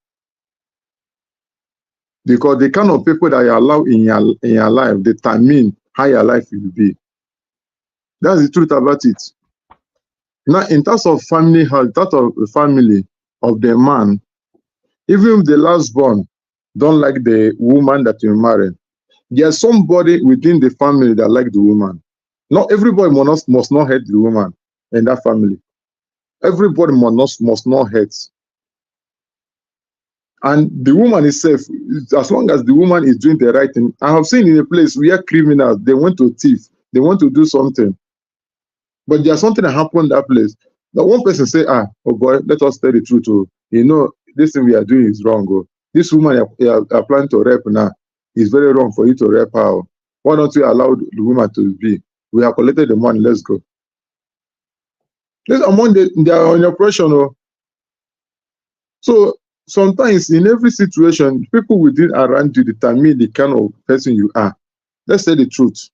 S8: Because the kind of people that you allow in your life determine how your life will be. That's the truth about it. Now, in terms of family health, that of the family of the man, even if the last born don't like the woman that you marry, there's somebody within the family that like the woman. Not everybody must not hate the woman in that family. Everybody must not hate. And the woman is safe as long as the woman is doing the right thing. I have seen in a place where criminals, they went to thief, they want to do something. But there's something that happened in that place. The one person say, oh boy, let us tell the truth. Oh. You know, this thing we are doing is wrong. Oh. This woman you are planning to rape now. It's very wrong for you to rape her. Oh. Why don't you allow the woman to be? We have collected the money, let's go. This among they are on oppression. Oh. So sometimes in every situation, people within around you determine the kind of person you are. Let's say the truth.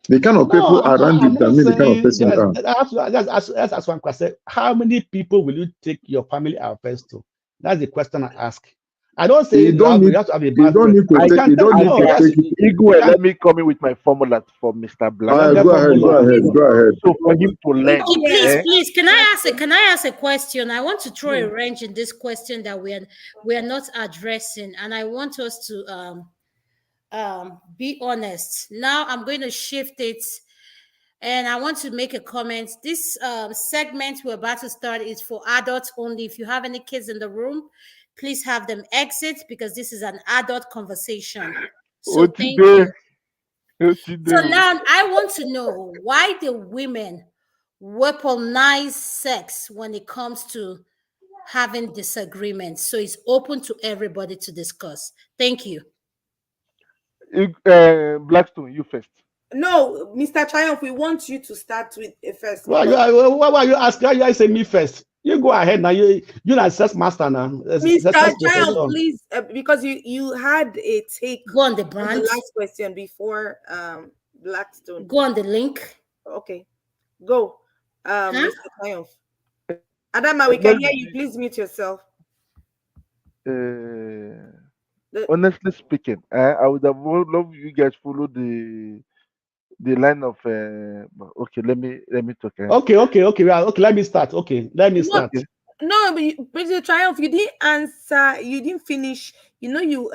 S8: The kind of people around you determine the kind of person you are.
S11: Let's ask one question. How many people will you take your family affairs to? That's the question I ask. I don't say you have to have a bad friend.
S14: Igwe, let me come in with my formula for Mr. Black.
S8: Go ahead.
S14: So for him to learn.
S9: Please, can I ask a question? I want to throw a wrench in this question that we are not addressing, and I want us to be honest. Now I'm going to shift it, and I want to make a comment. This segment we're about to start is for adults only. If you have any kids in the room, please have them exit because this is an adult conversation. So thank you. So now I want to know why the women weaponize sex when it comes to having disagreements. So it's open to everybody to discuss. Thank you.
S14: Blackstone, you first.
S3: No, Mr. Triumph, we want you to start with first.
S11: Why are you asking? Why you say me first? You go ahead now. You're an assess master now.
S3: Mr. Triumph, please, because you had a take.
S9: Go on the brand.
S3: The last question before Blackstone.
S9: Go on the link.
S3: Okay, go, Mr. Triumph. Adama, we can
S14: Let's
S3: hear you.
S14: be,
S3: Please mute yourself.
S14: honestly speaking, I would have loved you guys follow the line of okay, let me talk.
S11: Okay. Okay. Let me start. Okay. Let me
S3: No,
S11: start.
S14: Okay.
S3: no, but the Triumph, you didn't answer. You didn't finish. You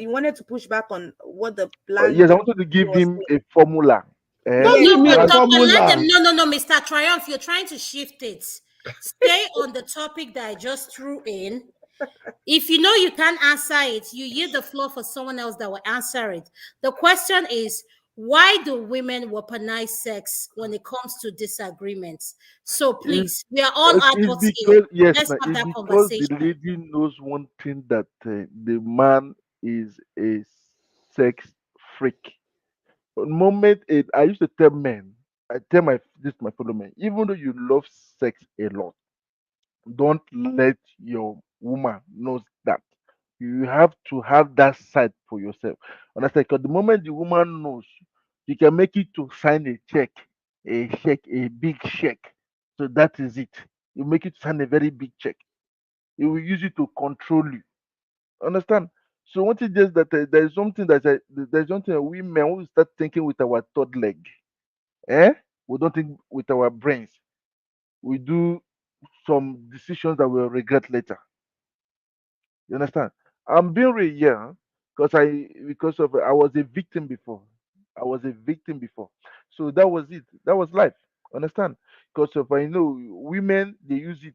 S3: wanted to push back on what the black
S14: Yes, I
S3: gentleman
S14: wanted to give
S3: was
S14: him
S3: saying.
S14: a formula.
S11: Don't
S3: Yes,
S11: give me a
S3: so
S9: But let them.
S11: formula.
S9: No, Mr. Triumph. You're trying to shift it. Stay on the topic that I just threw in. If you know you can't answer it, you yield the floor for someone else that will answer it. The question is, why do women weaponize sex when it comes to disagreements? So
S14: It's,
S9: please, we are all
S14: it's
S9: adults here.
S14: because yes,
S9: Let's
S14: now
S9: have
S14: it's
S9: that
S14: because the
S9: conversation.
S14: lady knows one thing that the man is a sex freak. The moment I used to tell men, I tell my fellow men, even though you love sex a lot, don't let your woman knows that. You have to have that side for yourself. Understand? Because the moment the woman knows, you can make it to sign a big check. So that is it. You make it sign a very big check. You will use it to control you. Understand? So what it is that there's something there's something that we men will start thinking with our third leg. Eh? We don't think with our brains. We do some decisions that we'll regret later. You understand? I'm being real here because of I was a victim before. I was a victim before. So that was it. That was life. Understand? Because of I know women they use it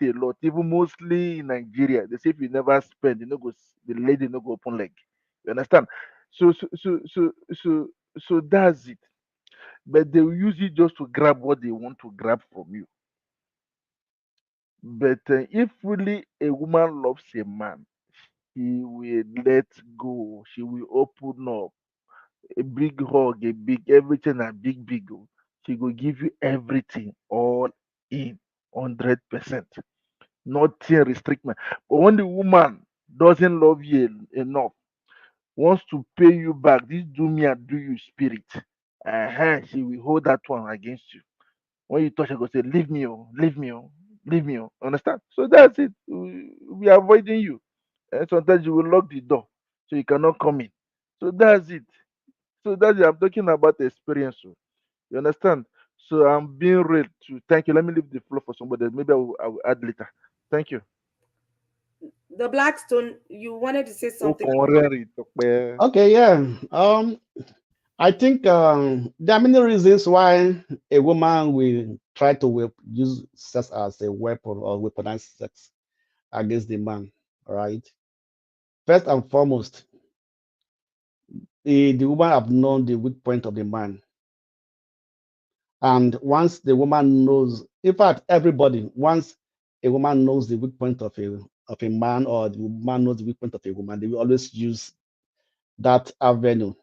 S14: a lot. Even mostly in Nigeria. They say if you never spend, the lady no go open leg. You understand? So that's it. But they will use it just to grab what they want to grab from you. But if really a woman loves a man, she will let go. She will open up. A big hug, a big everything, a big. Oh. She will give you everything all in 100%. Nothing restriction. But when the woman doesn't love you enough, wants to pay you back, this do me and do you spirit, she will hold that one against you. When you touch her, go say, leave me, oh, leave me, oh, leave me, oh. Understand? So that's it. We are avoiding you. And sometimes you will lock the door so you cannot come in. So that's it. So that's it. I'm talking about the experience. Oh. You understand? So I'm being real to thank you. Let me leave the floor for somebody else. Maybe I will add later. Thank you.
S3: the Blackstone, you wanted to say
S14: Oh,
S3: something.
S11: Okay. Yeah. I think there are many reasons why a woman will try to use sex as a weapon or weaponize sex against the man. All right. First and foremost, the woman have known the weak point of the man. And once the woman knows, in fact, everybody, once a woman knows the weak point of a man or the man knows the weak point of a woman, they will always use that avenue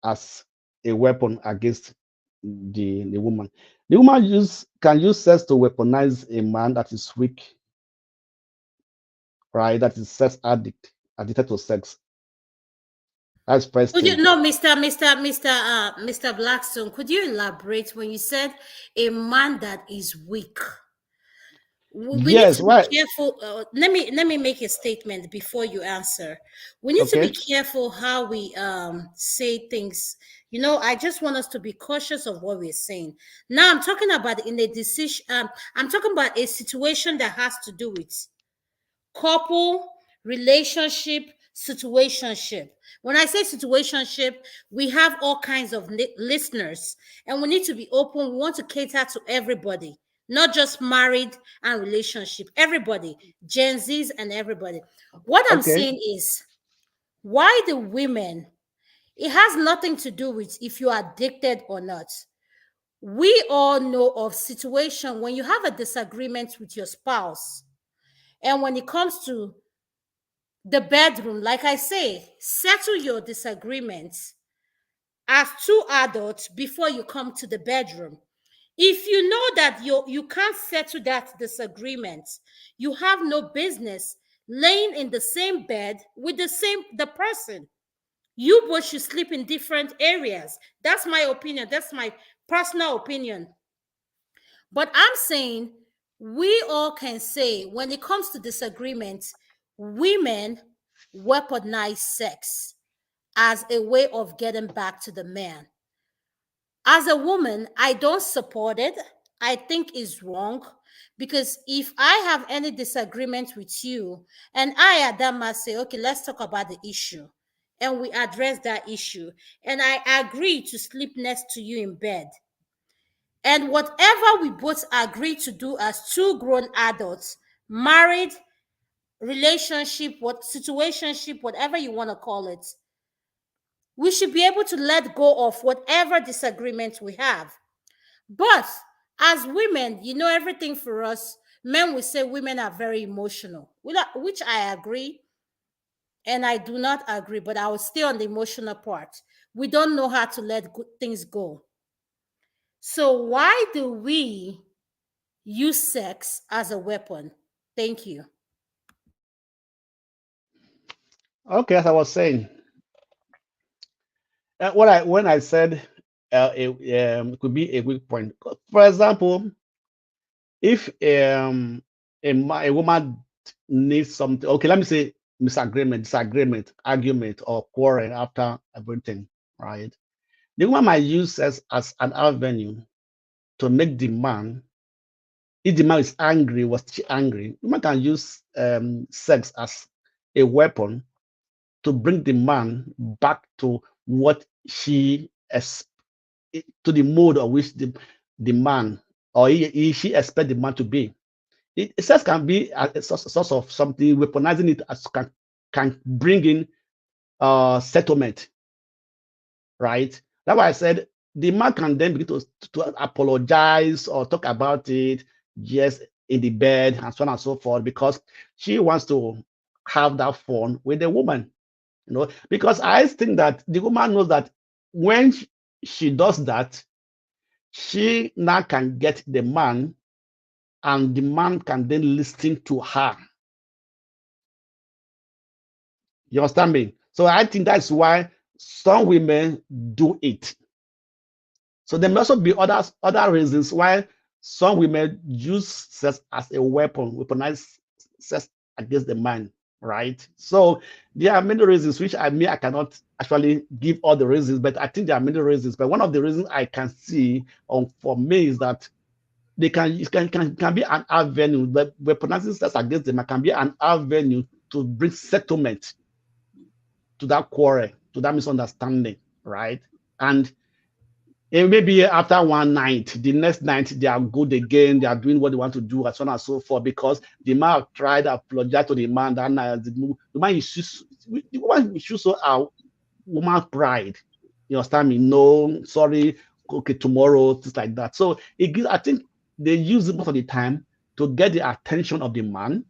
S11: as a weapon against the woman. The woman can use sex to weaponize a man that is weak, right? That is sex addicted to sex. That's first
S9: Could you
S11: thing.
S9: no, Mr. Blackstone? Could you elaborate when you said a man that is weak? We need
S11: Yes,
S9: to be
S11: right.
S9: careful. Let me make a statement before you answer. We need to be
S11: Okay.
S9: careful how we say things. I just want us to be cautious of what we're saying. Now, I'm talking about in a decision. I'm talking about a situation that has to do with couple, relationship, situationship. When I say situationship, we have all kinds of listeners, and we need to be open. We want to cater to everybody, not just married and relationship. Everybody, Gen Zs and everybody. What I'm
S11: Okay.
S9: saying is, why the women? It has nothing to do with if you are addicted or not. We all know of situation when you have a disagreement with your spouse, and when it comes to the bedroom, like I say, settle your disagreements as two adults before you come to the bedroom. If you know that you can't settle that disagreement, you have no business laying in the same bed with the person. You both should sleep in different areas. That's my opinion. That's my personal opinion. But I'm saying we all can say when it comes to disagreements, women weaponize sex as a way of getting back to the man. As a woman, I don't support it. I think it's wrong because if I have any disagreement with you and I, Adama, say, okay, let's talk about the issue, and we address that issue, and I agree to sleep next to you in bed, and whatever we both agree to do as two grown adults, married, relationship, what situationship, whatever you want to call it, we should be able to let go of whatever disagreement we have. But as women, you know, everything for us, men will say women are very emotional, which I agree and I do not agree, but I will stay on the emotional part. We don't know how to let things go. So, why do we use sex as a weapon? Thank you.
S11: Okay, as I was saying, when I said it could be a weak point. For example, if a woman needs something, okay, let me say disagreement, argument, or quarrel after everything, right? The woman might use sex as an avenue to make the man. If the man is angry, was she angry? The woman can use sex as a weapon to bring the man back to what to the mode of which the man or she expect the man to be. Sex can be a source of something, weaponizing it as can bring in settlement, right? That's why I said the man can then begin to apologize or talk about it, yes, in the bed and so on and so forth, because she wants to have that fun with the woman, because I think that the woman knows that when she does that, she now can get the man, and the man can then listen to her. You understand me? So I think that's why some women do it. So there may also be other reasons why some women use sex as a weapon, weaponize sex against the man, right? So there are many reasons which I cannot actually give all the reasons, but I think there are many reasons. But one of the reasons I can see for me is that they can be an avenue, but weaponizing sex against them can be an avenue to bring settlement to that quarrel, to that misunderstanding, right? And maybe after one night, the next night they are good again, they are doing what they want to do, and so on and so forth, because the man have tried to apologize to the man that night. The man is so our woman pride. You understand me? No, sorry, okay, tomorrow, things like that. So I think they use it most of the time to get the attention of the man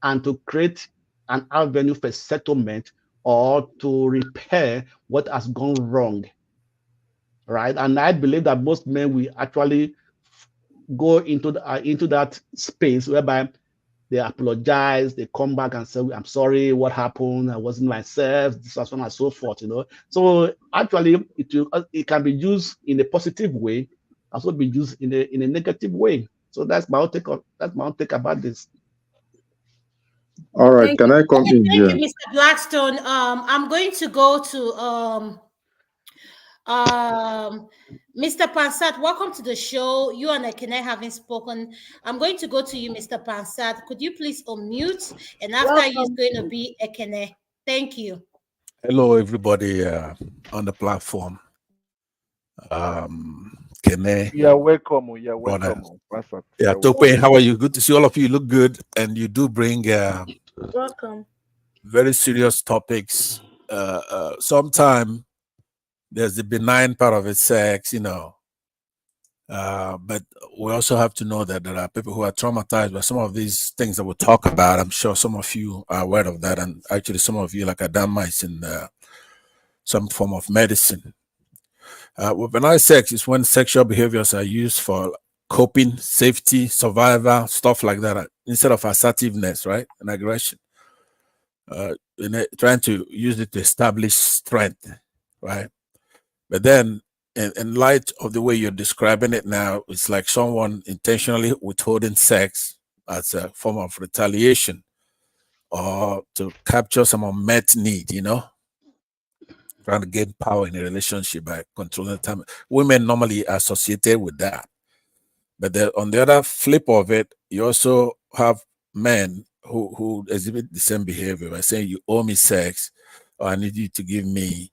S11: and to create an avenue for settlement or to repair what has gone wrong, right? And I believe that most men will actually go into that space whereby they apologize, they come back and say, I'm sorry, what happened? I wasn't myself, this and so on and so forth, So actually, it can be used in a positive way, also be used in a negative way. So that's my own take about this.
S8: All right, can I come in
S9: Thank
S8: here?
S9: you, Mr. Blackstone. I'm going to go to Mr. Pansat. Welcome to the show. You and Ekene having spoken. I'm going to go to you, Mr. Pansat. Could you please unmute? And after you is going to be Ekene. Thank you.
S15: Hello, everybody on the platform. Kene.
S14: You are welcome. You are
S15: brother.
S14: welcome.
S15: Yeah, Tope, how are you? Good to see all of you. You look good, and you do bring
S3: Welcome.
S15: very serious topics. Sometimes there's the benign part of it, sex, but we also have to know that there are people who are traumatized by some of these things that we'll talk about. I'm sure some of you are aware of that, and actually some of you, like Adama, is in some form of medicine. Weaponized sex is when sexual behaviors are used for coping, safety, survival, stuff like that, instead of assertiveness, right, and aggression. Trying to use it to establish strength, right? But then in light of the way you're describing it now, it's like someone intentionally withholding sex as a form of retaliation or to capture some unmet need, you know, trying to gain power in a relationship by controlling the time. Women normally associated with that. But on the other flip of it, you also have men who exhibit the same behavior by saying, you owe me sex, or I need you to give me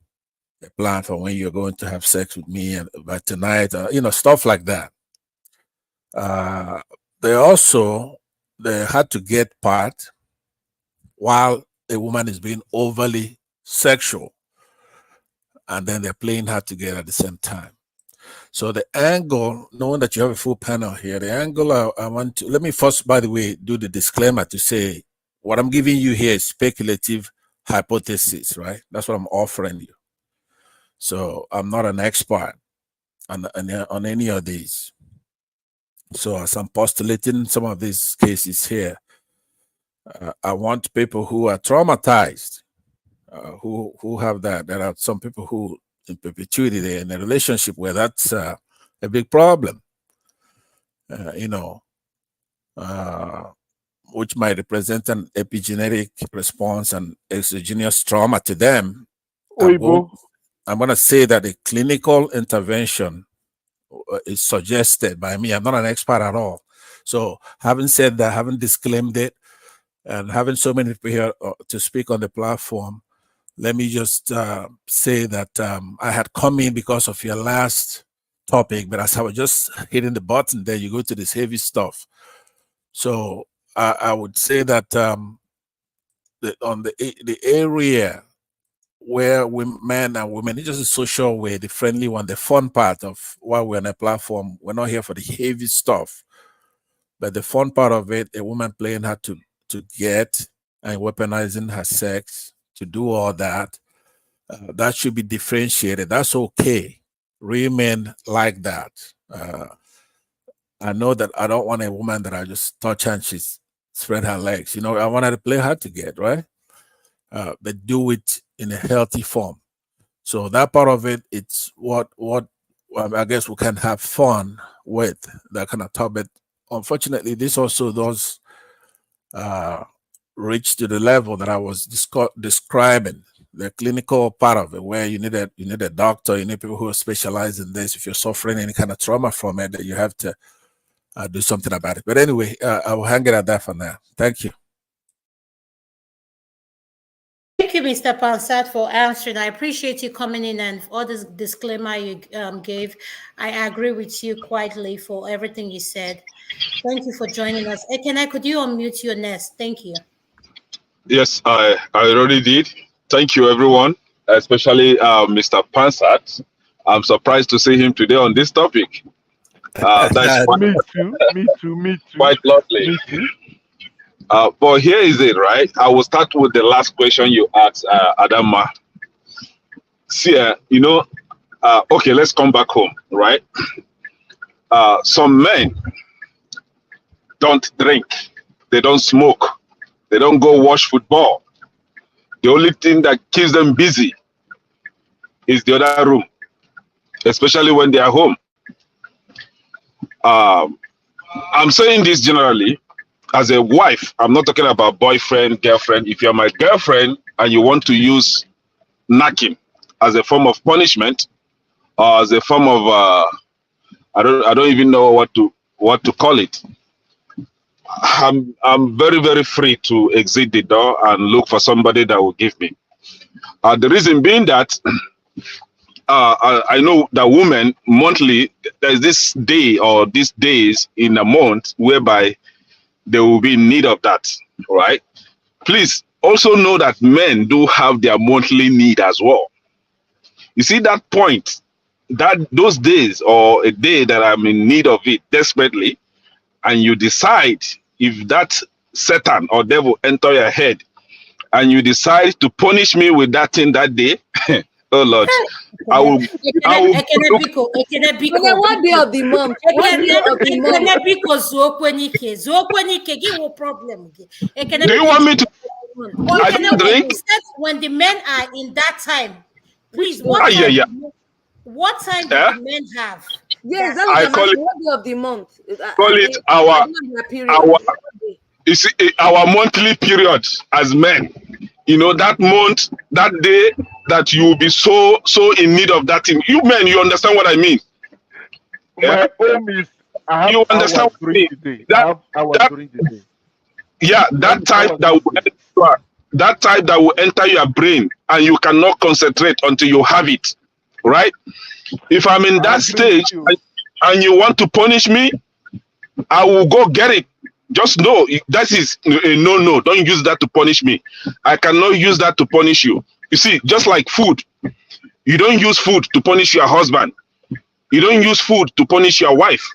S15: a plan for when you're going to have sex with me and by tonight, you know, stuff like that. They had to get part while a woman is being overly sexual, and then they're playing hard to get at the same time. So the angle, knowing that you have a full panel here, the angle I want to, let me first, by the way, do the disclaimer to say, what I'm giving you here is speculative hypothesis, right? That's what I'm offering you. So I'm not an expert on any of these. So as I'm postulating some of these cases here, I want people who are traumatized, who have that. There are some people who in perpetuity they're in a relationship where that's a big problem, you know, which might represent an epigenetic response and exogenous trauma to them. I'm going to say that a clinical intervention is suggested by me. I'm not an expert at all. So having said that, having disclaimed it, and having so many people here to speak on the platform, let me just say that I had come in because of your last topic, but as I was just hitting the button there, you go to this heavy stuff. So I would say that on the area where men and women, it's just a social way, the friendly one, the fun part of why we're on a platform. We're not here for the heavy stuff, but the fun part of it, a woman playing hard to get and weaponizing her sex to do all that, that should be differentiated. That's okay. Real men like that. I know that I don't want a woman that I just touch her and she's spread her legs. You know, I want her to play hard to get, right? But do it in a healthy form. So that part of it, it's what I guess we can have fun with, that kind of topic. Unfortunately, this also does reach to the level that I was describing, the clinical part of it, where you need a doctor, you need people who are specialized in this. If you're suffering any kind of trauma from it, that you have to do something about it. But anyway, I will hang it at that for now. Thank you.
S9: Thank you, Mr. Pansat, for answering. I appreciate you coming in and all this disclaimer you gave. I agree with you quietly for everything you said. Thank you for joining us. Ekene, could you unmute your nest? Thank you.
S16: Yes, I already did. Thank you, everyone, especially Mr. Pansat. I'm surprised to see him today on this topic. That's
S14: me too.
S16: Quite lovely.
S14: Me too.
S16: But here is it, right? I will start with the last question you asked, Adama. See, you know, okay, let's come back home, right? Some men don't drink, they don't smoke, they don't go watch football. The only thing that keeps them busy is the other room, especially when they are home. I'm saying this generally. As a wife, I'm not talking about boyfriend, girlfriend. If you're my girlfriend and you want to use knacking as a form of punishment, or as a form of I don't even know what to call it. I'm very, very free to exit the door and look for somebody that will give me. The reason being that I know that women monthly, there's this day or these days in a month whereby they will be in need of that, right? Please also know that men do have their monthly need as well. You see that point, that those days or a day that I'm in need of it desperately, and you decide, if that Satan or devil enter your head and you decide to punish me with that thing that day, oh Lord, I will
S3: One day of the month.
S16: Do you want me to? I don't drink.
S9: When the men are in that time, please, What time do
S16: Yeah?
S9: the men have?
S3: Yes,
S9: That
S3: that was
S16: I
S3: the
S16: call
S3: match.
S16: it
S3: What day of the month?
S16: call
S3: Are
S16: it
S3: they
S16: our
S3: on their period?
S16: our
S3: What day?
S16: you see our monthly period as men. You know, that month, that day that you will be so in need of that thing. You men, you understand what I mean? Yeah?
S14: My home is, I have
S16: You
S14: hours
S16: understand what I
S14: during
S16: mean?
S14: the day. I
S16: That
S14: have hours
S16: that
S14: during the day.
S16: yeah,
S14: When
S16: that
S14: the
S16: type
S14: hours
S16: that
S14: of
S16: will
S14: the day.
S16: that type that will enter your brain and you cannot concentrate until you have it. Right? If I'm in
S14: I
S16: that
S14: agree with
S16: stage
S14: you.
S16: and you want to punish me, I will go get it. Just know that is a no. Don't use that to punish me. I cannot use that to punish you. You see, just like food, you don't use food to punish your husband. You don't use food to punish your wife.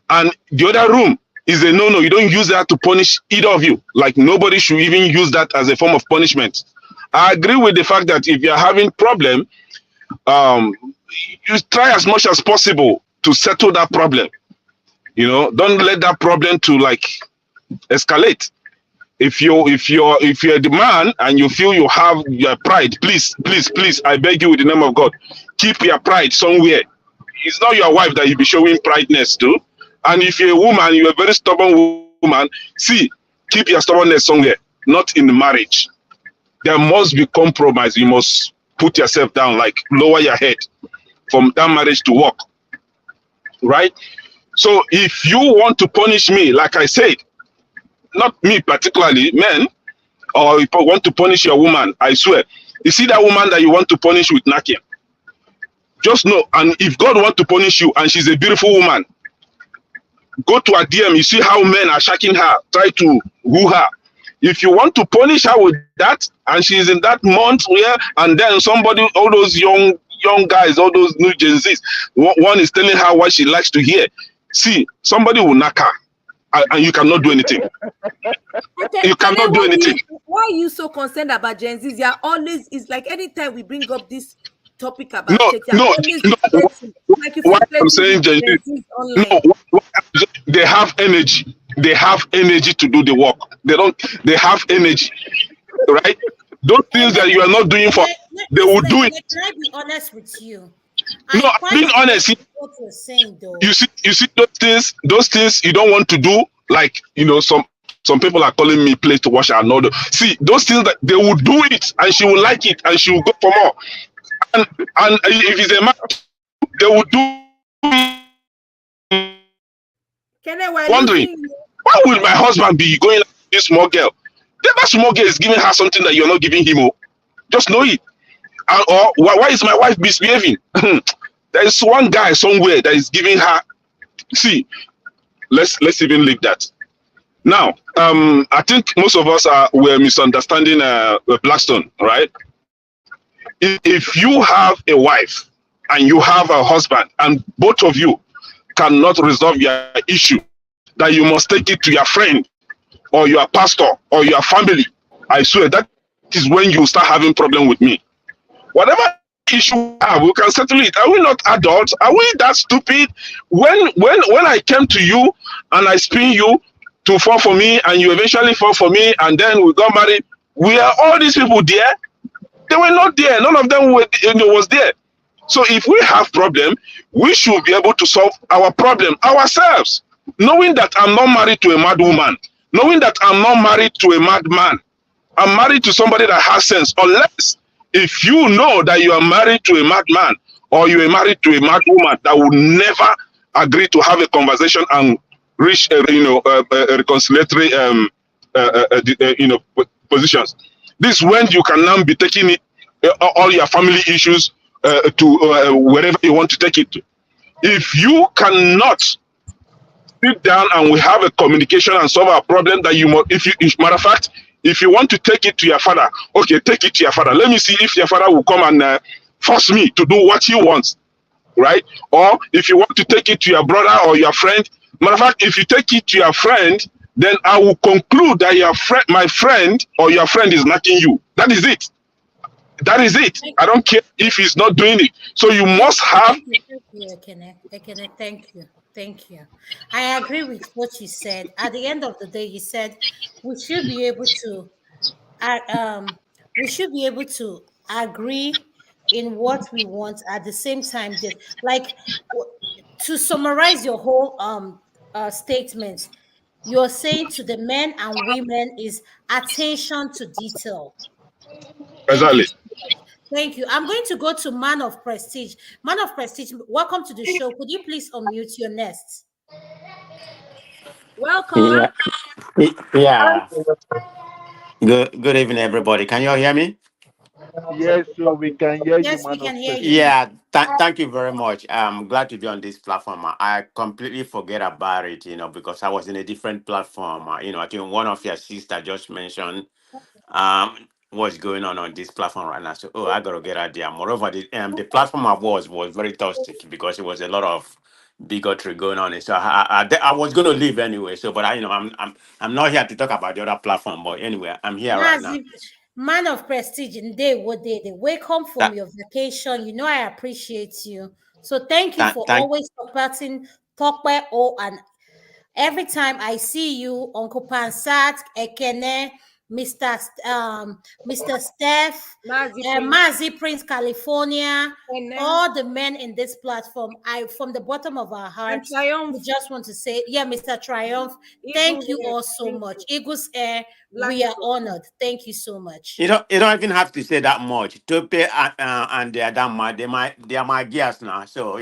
S16: And the other room is a no. You don't use that to punish either of you. Like nobody should even use that as a form of punishment. I agree with the fact that if you're having problem, um, you try as much as possible to settle that problem. You know, don't let that problem to like escalate. If you're the man and you feel you have your pride, please, I beg you with the name of God, keep your pride somewhere. It's not your wife that you be showing prideness to. And if you're a woman, you're a very stubborn woman, see, keep your stubbornness somewhere, not in marriage. There must be compromise. You must put yourself down, like lower your head from that marriage to work. Right? So if you want to punish me, like I said, not me particularly, men, or if you want to punish your woman, I swear, you see that woman that you want to punish with knacking, just know, and if God want to punish you and she's a beautiful woman, go to her DM, you see how men are shaking her, try to woo her. If you want to punish her with that, and she's in that month where, and then somebody, all those young guys, all those new Gen Zs, one is telling her what she likes to hear. See, somebody will knock her, and you cannot do anything.
S3: Okay,
S16: You cannot do anything.
S3: Why are you so concerned about Gen Zs? You're always, it's like anytime we bring up this topic about
S16: No,
S3: sex, you're always flirting. Like you
S16: why
S3: feel
S16: I'm
S3: flirting
S16: saying
S3: with
S16: Gen
S3: Gen
S16: Z,
S3: Zs online.
S16: no, they have energy. They have energy to do the work. They have energy, right? Those things that you are not doing for, they will do it.
S9: Can I be honest with you?
S16: No,
S9: I
S16: I'm
S9: quite
S16: being
S9: agree
S16: honest.
S9: with what you're saying, though.
S16: You see those things you don't want to do, like, you know, some people are calling me plate to wash and all the, see those things that they will do it and she will like it and she will go for more. And if it's a man, they will do
S3: Kenny, we're
S16: wondering,
S3: losing you.
S16: why will my husband be going like this small girl? That small girl is giving her something that you're not giving him. Oh. Just know it. Or why is my wife misbehaving? There is one guy somewhere that is giving her. See, let's even leave that. Now, I think most of us were misunderstanding Blackstone, right? If you have a wife and you have a husband, and both of you cannot resolve your issue, that you must take it to your friend or your pastor or your family, I swear that is when you start having problem with me. Whatever issue we have, we can settle it. Are we not adults? Are we that stupid? When I came to you and I spin you to fall for me and you eventually fall for me and then we got married, we are all these people there? They were not there. None of them was there. So if we have problem, we should be able to solve our problem ourselves. Knowing that I'm not married to a mad woman, knowing that I'm not married to a mad man, I'm married to somebody that has sense. Unless if you know that you are married to a madman or you are married to a mad woman that would never agree to have a conversation and reach a reconciliatory positions. This is when you can now be taking it all your family issues to wherever you want to take it to. If you cannot sit down and we have a communication and solve our problem, that you must, if matter of fact, if you want to take it to your father, okay, take it to your father. Let me see if your father will come and force me to do what he wants, right? Or if you want to take it to your brother or your friend, matter of fact, if you take it to your friend, then I will conclude that your friend, my friend or your friend is knocking you. That is it. That is it. I don't care if he's not doing it. So you must have.
S9: Thank you, Ekene. Thank you. I agree with what you said. At the end of the day, you said we should be able to, uh, um, we should be able to agree in what we want at the same time. Like, to summarize your whole statement, you're saying to the men and women is attention to detail. Thank you.
S16: Exactly.
S9: Thank you. I'm going to go to Man of Prestige. Man of Prestige, welcome to the show. Could you please unmute your nest?
S17: Yeah,
S3: Welcome.
S17: yeah. Good evening, everybody. Can you all hear me?
S14: Yes, so we can hear you,
S9: Yes, we
S14: man of
S9: can hear you.
S14: prestige.
S17: Yeah. Thank you very much. I'm glad to be on this platform. I completely forget about it, because I was in a different platform. I think one of your sister just mentioned what's going on this platform right now. So, I gotta get out there. Moreover, the platform I was very toxic because it was a lot of bigotry going on. And so I was gonna leave anyway. So, but I'm not here to talk about the other platform. But anyway, I'm here right now.
S9: Nazi, Man of Prestige, and they wake home from
S17: That,
S9: your vacation. You know, I appreciate you. So thank you
S17: thank,
S9: for
S17: thank
S9: always supporting Tokwe O. And every time I see you, Uncle Pansat, Ekene, Mr. Steph,
S3: Mazi Prince.
S9: Mazi Prince, California,
S3: And
S9: all the men in this platform, from the bottom of our hearts,
S3: Triumph.
S9: we just want to say, yeah, Mr. Triumph, thank you all so much. Eagles Air,
S3: Black
S9: we are
S3: Eagle.
S9: honored. Thank you so much.
S17: you don't even have to say that much. Tope and they are they are my gears now. So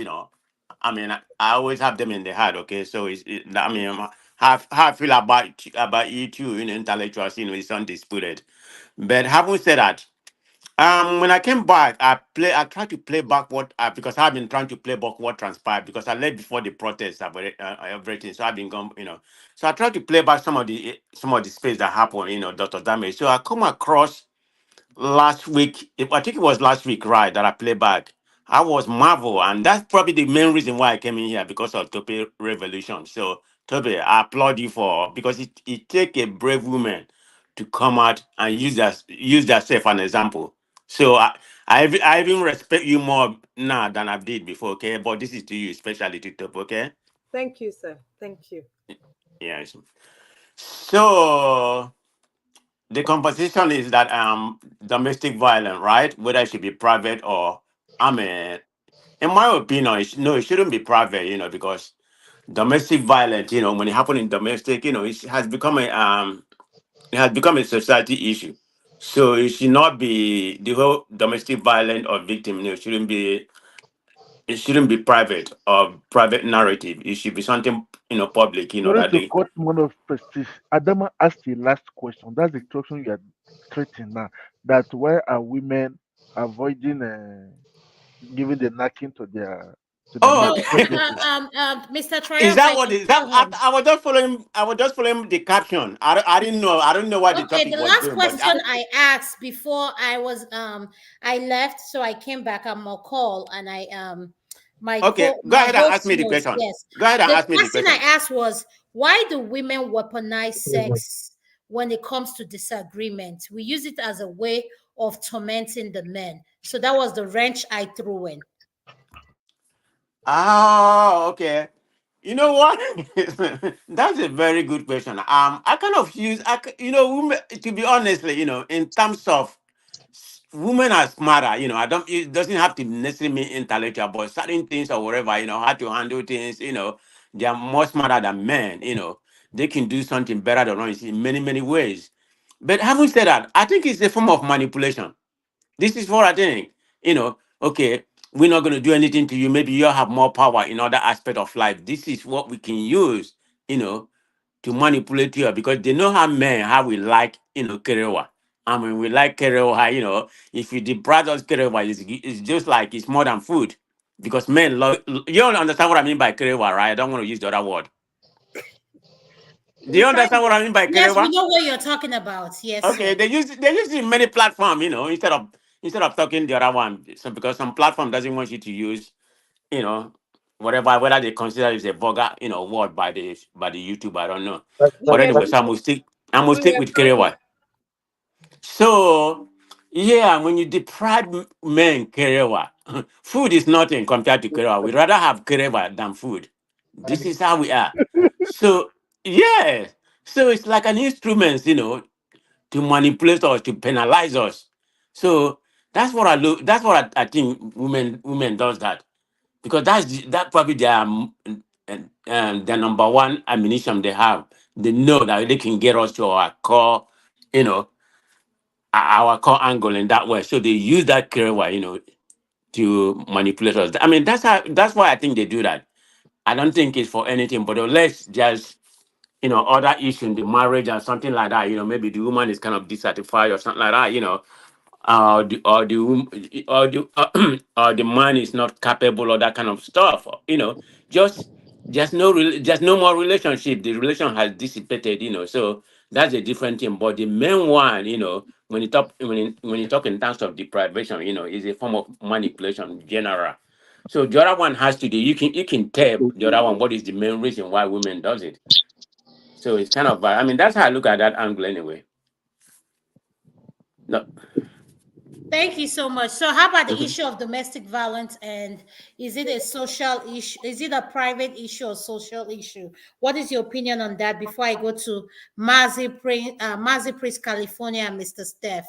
S17: I mean, I always have them in the heart. Okay, so I mean, how I feel about you too, intellectuals, it's undisputed. But having said that, when I came back, I tried to play back what because I've been trying to play back what transpired because I left before the protest about everything. So I've been gone, So I tried to play back some of the space that happened, Dr. Damage. So I come across last week. I think it was last week, right? That I played back. I was marvel, and that's probably the main reason why I came in here because of Tope Revolution. So Tope, I applaud you because it take a brave woman to come out and use that self an example. So I even respect you more now than I did before. Okay, but this is to you, especially to Tope. Okay,
S3: Thank you, sir. Thank you.
S17: yes. So the composition is that domestic violence, right? Whether it should be private or I mean, in my opinion, no, it shouldn't be private, because domestic violence, when it happens in domestic, it has become a society issue. So it should not be the whole domestic violence or victim, it shouldn't be private or private narrative. It should be something, public,
S14: Sorry
S17: that
S14: to
S17: they
S14: cut man of prestige. Adama asked the last question. That's the question you are treating now. That why are women avoiding giving the knacking to their
S17: Oh,
S9: No,
S14: mistresses?
S9: Mr.
S17: is
S9: Triumph,
S17: that
S9: I
S17: what
S9: can
S17: is
S9: tell
S17: that?
S9: him.
S17: I was just following the caption. I didn't know. I don't know what the
S9: Okay,
S17: topic
S9: the
S17: was
S9: last
S17: going, but
S9: question I asked before I left, so I came back on my call and
S17: okay. Go
S9: my
S17: ahead and ask
S9: host
S17: me the
S9: knows,
S17: question.
S9: yes.
S17: Go ahead and
S9: The
S17: ask me the
S9: question I
S17: question.
S9: asked was, why do women weaponize sex when it comes to disagreement? We use it as a way of tormenting the men. So that was the wrench I threw in.
S17: Oh, okay. You know what? That's a very good question. I kind of use, women, to be honestly, in terms of women are smarter, I don't, it doesn't have to necessarily mean intellectual, but certain things or whatever, how to handle things, they are more smarter than men, they can do something better than us in many, many ways. But having said that, I think it's a form of manipulation. This is what I think. Okay, we're not going to do anything to you. Maybe you have more power in other aspect of life. This is what we can use, to manipulate you because they know how we like, Kerewa. I mean, we like Kerewa, if you deprive us Kerewa, it's just like it's more than food. Because men love, you don't understand what I mean by Kerewa, right? I don't want to use the other word. Do
S3: We
S17: you
S3: kind
S17: understand what I mean by
S9: Yes, we
S17: Kerewa?
S9: know what you're talking about. Yes,
S17: Okay,
S9: yes.
S17: they use it in many platforms, instead of talking the other one. So because some platform doesn't want you to use, you know, whether they consider it a vulgar, word by the YouTube, I don't know.
S3: we
S17: But
S3: were
S17: anyway, so I'm stick with
S3: planning.
S17: Kerewa. So yeah, when you deprive men Kerewa, food is nothing compared to Kerewa. We'd rather have Kerewa than food. This is how we are. So yeah. So it's like an instrument, to manipulate us, to penalize us. So That's what I look. That's what I think women does that because that probably their number one ammunition they have. They know that they can get us to our core, you know, our core angle in that way. So they use that career, to manipulate us. I mean, that's why I think they do that. I don't think it's for anything, but unless just other issue in the marriage or something like that, maybe the woman is kind of dissatisfied or something like that, or the or the man is not capable of that kind of stuff. Just just no more relationship. The relation has dissipated. So that's a different thing. But the main one, when you talk in terms of deprivation, is a form of manipulation in general. So the other one has to do. You can tell the other one what is the main reason why women does it. So it's kind of. I mean, that's how I look at that angle anyway. No.
S9: Thank you so much. So, how about the
S17: Mhm.
S9: issue of domestic violence? And is it a social issue? Is it a private issue or social issue? What is your opinion on that before I go to Mazi Prince, California, and Mr. Steph?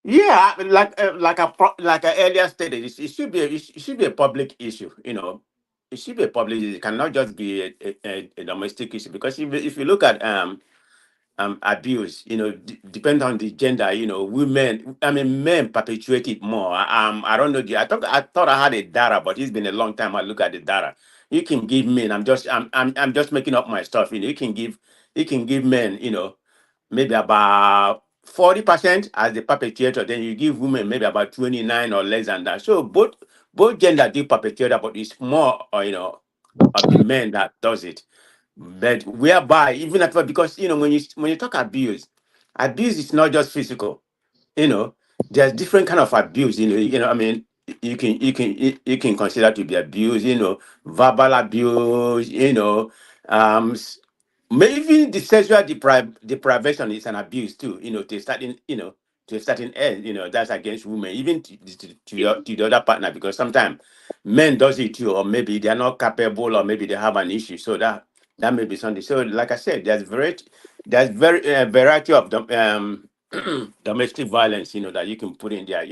S17: Yeah, like I earlier stated, it should be a public issue. It should be a public. It cannot just be a domestic issue because if you look at abuse, depend on the gender, women, I mean, men perpetuate it more. I don't know. I thought I had a data, but it's been a long time. I look at the data. You can give men. I'm just making up my stuff. You can give men. Maybe about 40% as the perpetrator. Then you give women maybe about 29 or less than that. So both gender do perpetrator, but it's more, of the men that does it. But whereby even at because when you talk abuse is not just physical. There's different kind of abuse. I mean, you can consider to be abuse. Verbal abuse. Maybe the sexual deprivation is an abuse too. To a certain end. That's against women, even to the other partner, because sometimes men does it too, or maybe they are not capable, or maybe they have an issue. So that may be something. So, like I said, there's very variety of domestic violence. That you can put in there.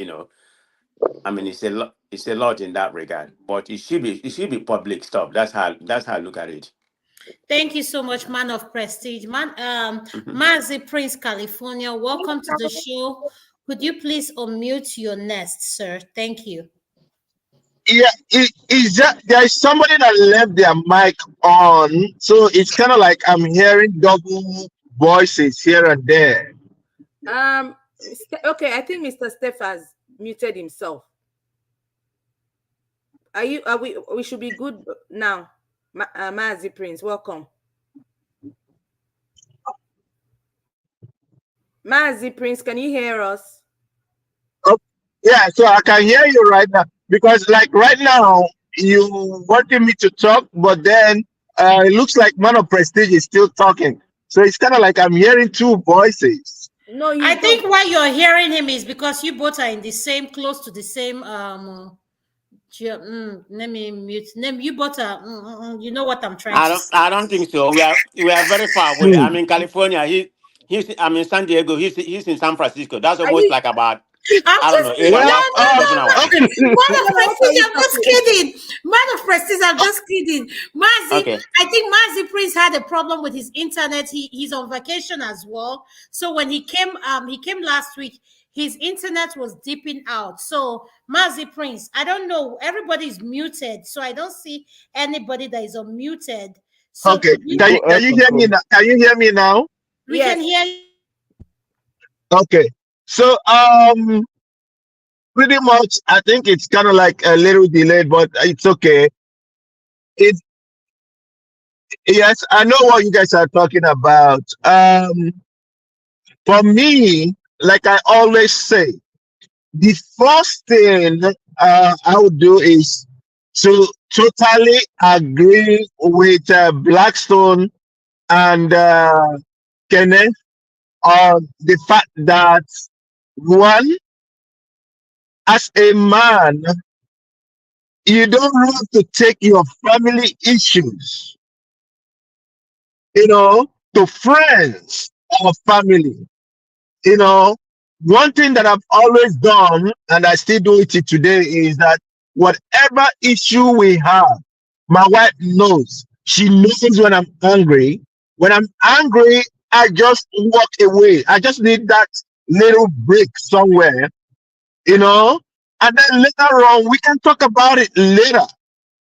S17: I mean, it's a lot. It's a lot in that regard, but it should be public stuff. That's how I look at it.
S9: Thank you so much, man of prestige.
S17: Mhm.
S9: Mazi Prince, California. Welcome to the show. Could you please unmute your nest, sir? Thank you.
S14: Yeah, it's just there is somebody that left their mic on, so it's kind of like I'm hearing double voices here and there.
S3: Okay, I think Mr. Steph has muted himself. Are we should be good now. Mazi Prince, welcome. Mazi Prince, can you hear us?
S14: Oh, yeah, so I can hear you right now because, like, right now you wanting me to talk, but then it looks like Man of Prestige is still talking. So it's kind of like I'm hearing two voices.
S3: No,
S9: I
S3: he's not.
S9: think why you're hearing him is because you both are in the same, close to the same. Let me mute. Name you both are. You know what I'm trying
S17: I
S9: to
S17: don't.
S9: say.
S17: I don't think so. We are very far away. I'm in California. I'm in San Diego. He's in San Francisco. That's
S3: Are
S17: almost
S3: you?
S17: like about
S9: I'm
S17: I don't know
S9: just
S17: eight and a
S14: Well,
S17: half,
S9: no,
S17: 7 hours.
S14: okay.
S9: Man of
S3: What are
S9: prestige,
S3: you
S9: I'm just
S3: talking?
S9: kidding. Man of prestige, I'm just kidding.
S17: Okay.
S9: I think Mazi Prince had a problem with his internet. He's on vacation as well. So when he came last week. His internet was dipping out. So Mazi Prince, I don't know. Everybody's muted, so I don't see anybody that is unmuted. So
S14: Okay.
S9: could you?
S14: Can you hear me now? Can you hear me now?
S9: We can
S3: Yes.
S9: hear you.
S14: Okay. So pretty much I think it's kind of like a little delayed, but it's okay. It Yes, I know what you guys are talking about. For me, like I always say, the first thing I would do is to totally agree with Blackstone and Kenneth on the fact that one, as a man, you don't have to take your family issues, to friends or family. You know, one thing that I've always done, and I still do it till today, is that whatever issue we have, my wife knows. She knows when I'm angry. When I'm angry, I just walk away. I just need that little break somewhere, you know, and then later on, we can talk about it later.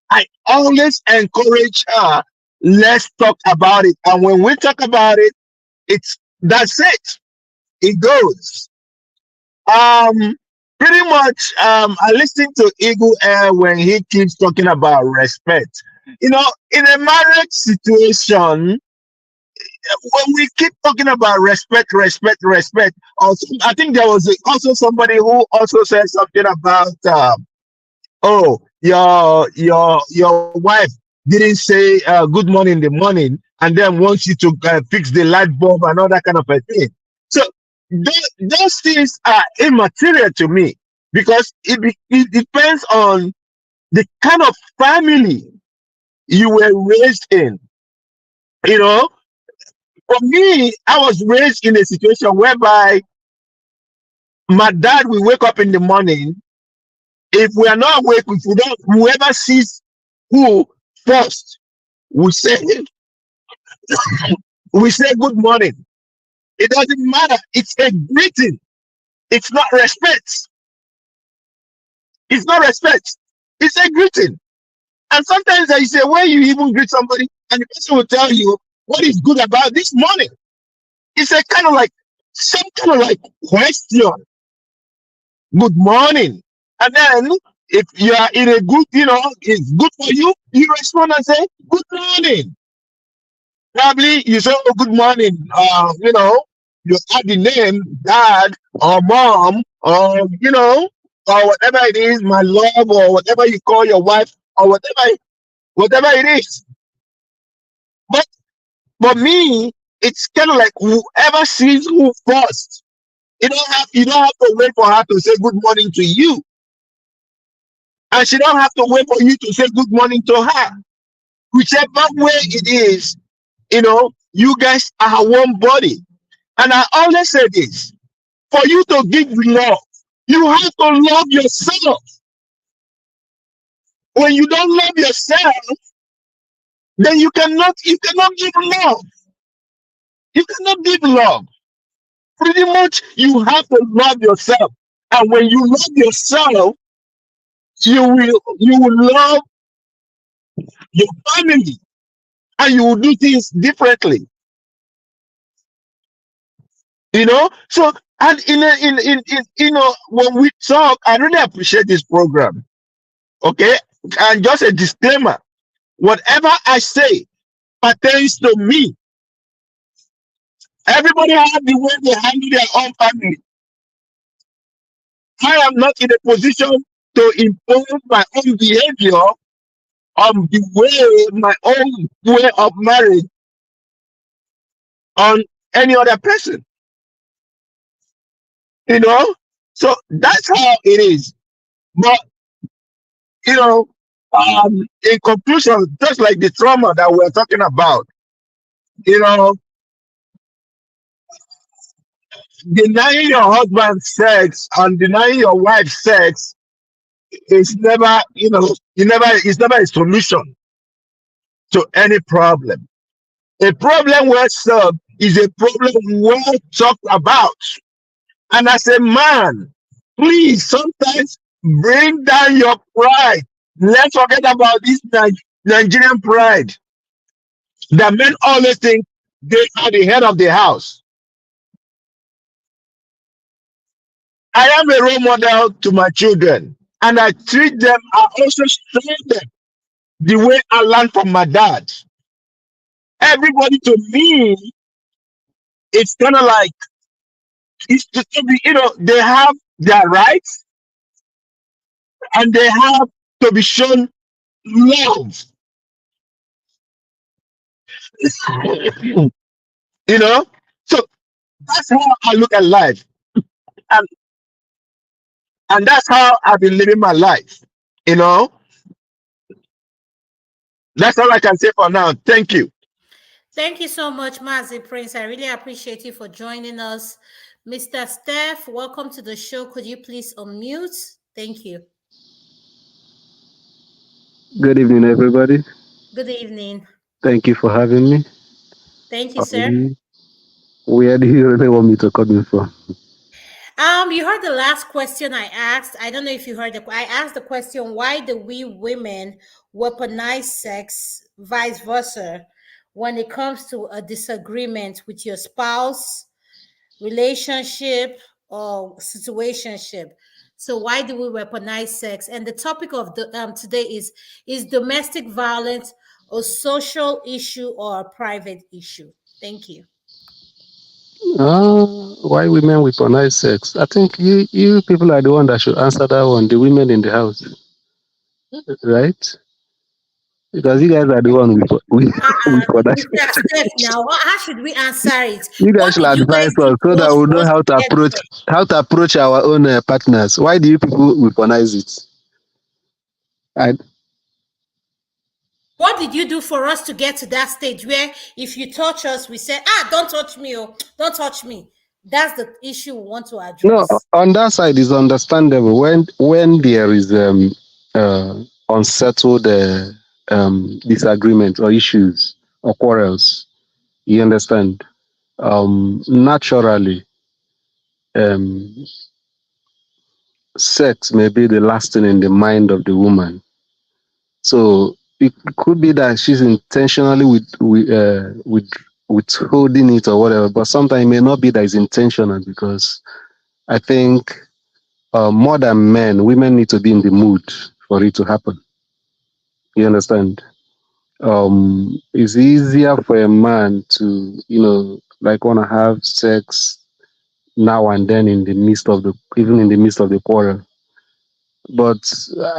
S14: I always encourage her, let's talk about it. And when we talk about it, that's it. It goes. Pretty much, I listen to Eagle Air when he keeps talking about respect. You know, in a marriage situation, when we keep talking about respect, also, I think there was also somebody who also said something about, oh, your wife didn't say good morning in the morning, and then wants you to fix the light bulb and all that kind of a thing. So those things are immaterial to me, because it depends on the kind of family you were raised in. You know, for me, I was raised in a situation whereby my dad will wake up in the morning. If we are not awake, if we don't, whoever sees who first, we say we say good morning. It doesn't matter. It's a greeting. It's not respect. It's not respect. It's a greeting. And sometimes I say, when you even greet somebody, and the person will tell you what is good about this morning. It's a kind of like some kind of like question. Good morning. And then if you are in a good, you know, it's good for you, you respond and say, good morning. Probably you say, oh, good morning. You know, you add the name dad or mom or, you know, or whatever it is, my love, or whatever you call your wife, or whatever it is. But me, it's kind of like whoever sees who first. You don't have to wait for her to say good morning to you. And she don't have to wait for you to say good morning to her. Whichever way it is, you know, you guys are one body. And I always say this: for you to give love, you have to love yourself. When you don't love yourself, then you cannot give love. You cannot give love. Pretty much, you have to love yourself. And when you love yourself, you will love your family, and you will do things differently. You know, so, and in you know, when we talk, I really appreciate this program. Okay, and just a disclaimer: whatever I say pertains to me. Everybody has the way they handle their own family. I am not in a position to impose my own behavior on the way, my own way of marriage on any other person. You know, so that's how it is. But you know, in conclusion, just like the trauma that we're talking about, you know, denying your husband sex and denying your wife sex is never, you know, it's never a solution to any problem. A problem well solved is a problem well talked about. And as a man, please sometimes bring down your pride. Let's forget about this Nigerian pride that men always think they are the head of the house. I am a role model to my children, and I treat them, I also show them the way I learned from my dad. Everybody to me, it's kind of like, it's to be, you know, they have their rights and they have to be shown love. You know, so that's how I look at life, and that's how I've been living my life. You know, that's all I can say for now. Thank you.
S9: Thank you so much, Mazi Prince. I really appreciate you for joining us. Mr. Steph, welcome to the show. Could you please unmute? Thank you.
S18: Good evening, everybody.
S9: Good evening.
S18: Thank you for having me.
S9: Thank you, sir.
S18: Where do you really want me to come in from?
S9: You heard the last question I asked. I don't know if you heard I asked the question, why do we women weaponize sex, vice versa, when it comes to a disagreement with your spouse, relationship, or situationship? So why do we weaponize sex? And the topic of the today is domestic violence a social issue or a private issue? Thank you.
S18: Why women weaponize sex? I think you people are the one that should answer that one. The women in the house, right? Because you guys are the one weaponize.
S9: Mr. Steph, now how should we answer it?
S18: You guys
S9: What
S18: should
S9: did you guys
S18: advise
S9: do
S18: us so
S9: to
S18: that
S9: us
S18: we
S9: for
S18: know
S9: us to get to it?
S18: how to approach our own partners. Why do you people weaponize it?
S9: What did you do for us to get to that stage where if you touch us, we say, don't touch me, oh, don't touch me. That's the issue we want to
S18: No,
S9: address.
S18: on that side is understandable when there is unsettled disagreement or issues or quarrels. You understand? Naturally, um, sex may be the last thing in the mind of the woman. So it could be that she's intentionally withholding it or whatever, but sometimes it may not be that it's intentional, because I think more than men, women need to be in the mood for it to happen. You understand? It's easier for a man to, like want to have sex now and then even in the midst of the quarrel. But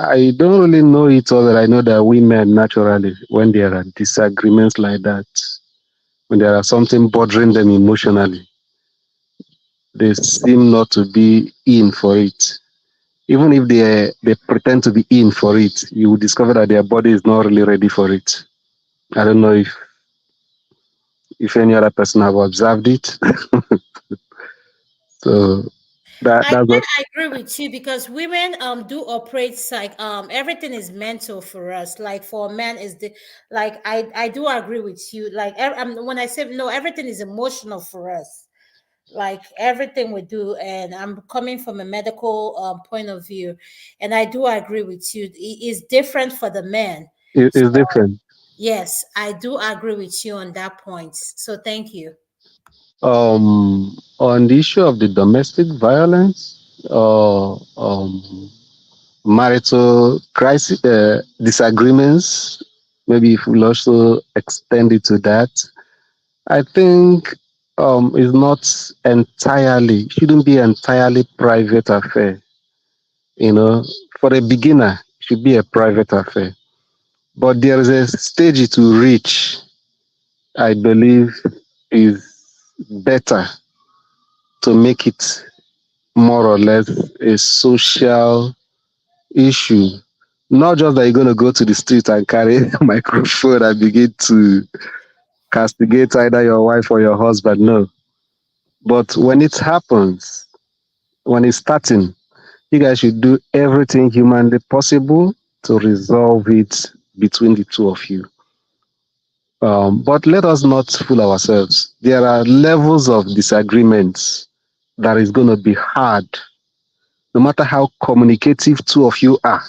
S18: I don't really know it all that I know that women naturally, when there are disagreements like that, when there are something bothering them emotionally, they seem not to be in for it. Even if they pretend to be in for it, you will discover that their body is not really ready for it. I don't know if any other person have observed it. So
S9: I
S18: that's what.
S9: agree with you because women do operate like everything is mental for us. Like for a man is the like I do agree with you. Like when I say no, everything is emotional for us. Like everything we do, and I'm coming from a medical point of view, and I do agree with you. It is different for the men.
S18: It's different.
S9: Yes, I do agree with you on that point. So thank you.
S18: On the issue of the domestic violence or marital crisis disagreements, maybe if we'll also extend it to that, I think it's not shouldn't be entirely private affair. For a beginner, it should be a private affair. But there is a stage to reach, I believe, is better to make it more or less a social issue. Not just that you're going to go to the street and carry a microphone and begin to castigate either your wife or your husband. No. But when it happens, when it's starting, you guys should do everything humanly possible to resolve it between the two of you. But let us not fool ourselves. There are levels of disagreements that is going to be hard, no matter how communicative two of you are.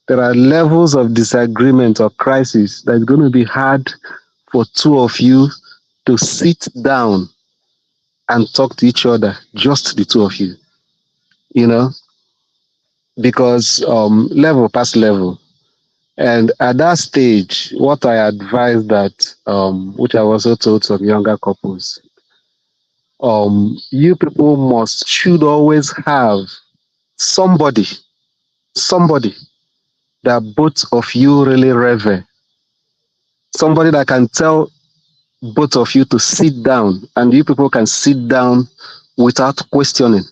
S18: There are levels of disagreement or crisis that is going to be hard for two of you to sit down and talk to each other, just the two of you, because level past level. And at that stage, what I advise that, which I've also told some younger couples, you people should always have somebody that both of you really revere, somebody that can tell both of you to sit down, and you people can sit down without questioning.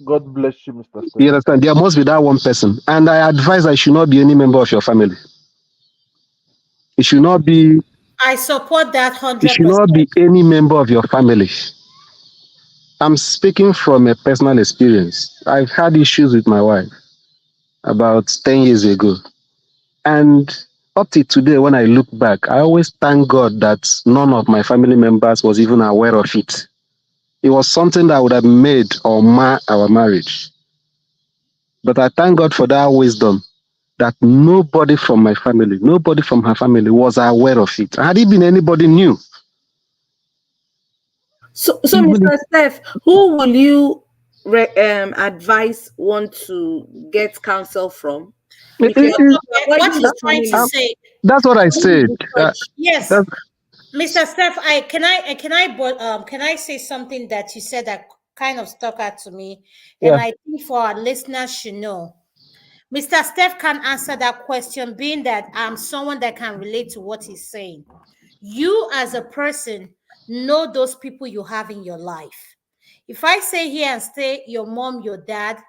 S14: God bless you, Mr.
S18: You
S14: Stephen.
S18: understand? There must be that one person. And I advise I should not be any member of your family. It should not be
S9: I support that
S18: it should
S9: 100%.
S18: not be any member of your family. I'm speaking from a personal experience. I've had issues with my wife about 10 years ago. And up to today, when I look back, I always thank God that none of my family members was even aware of it. It was something that would have made or mar our marriage. But I thank God for that wisdom that nobody from my family, nobody from her family was aware of it. Had it been anybody new.
S3: So Mr. Steph, who will you advise one to get counsel from?
S18: It-
S3: If you
S18: it-
S3: are,
S18: it-
S9: What
S3: avoiding
S9: he's
S3: the
S9: trying to
S3: family,
S9: say.
S18: that's what I
S3: avoiding
S18: said.
S3: the church.
S9: Yes,
S18: That-
S9: Mr. Steph, can I say something that you said that kind of stuck out to me, and
S18: yeah.
S9: I think for our listeners should know. Mr. Steph can answer that question, being that I'm someone that can relate to what he's saying. You, as a person, know those people you have in your life. If I say here and stay your mom, your dad,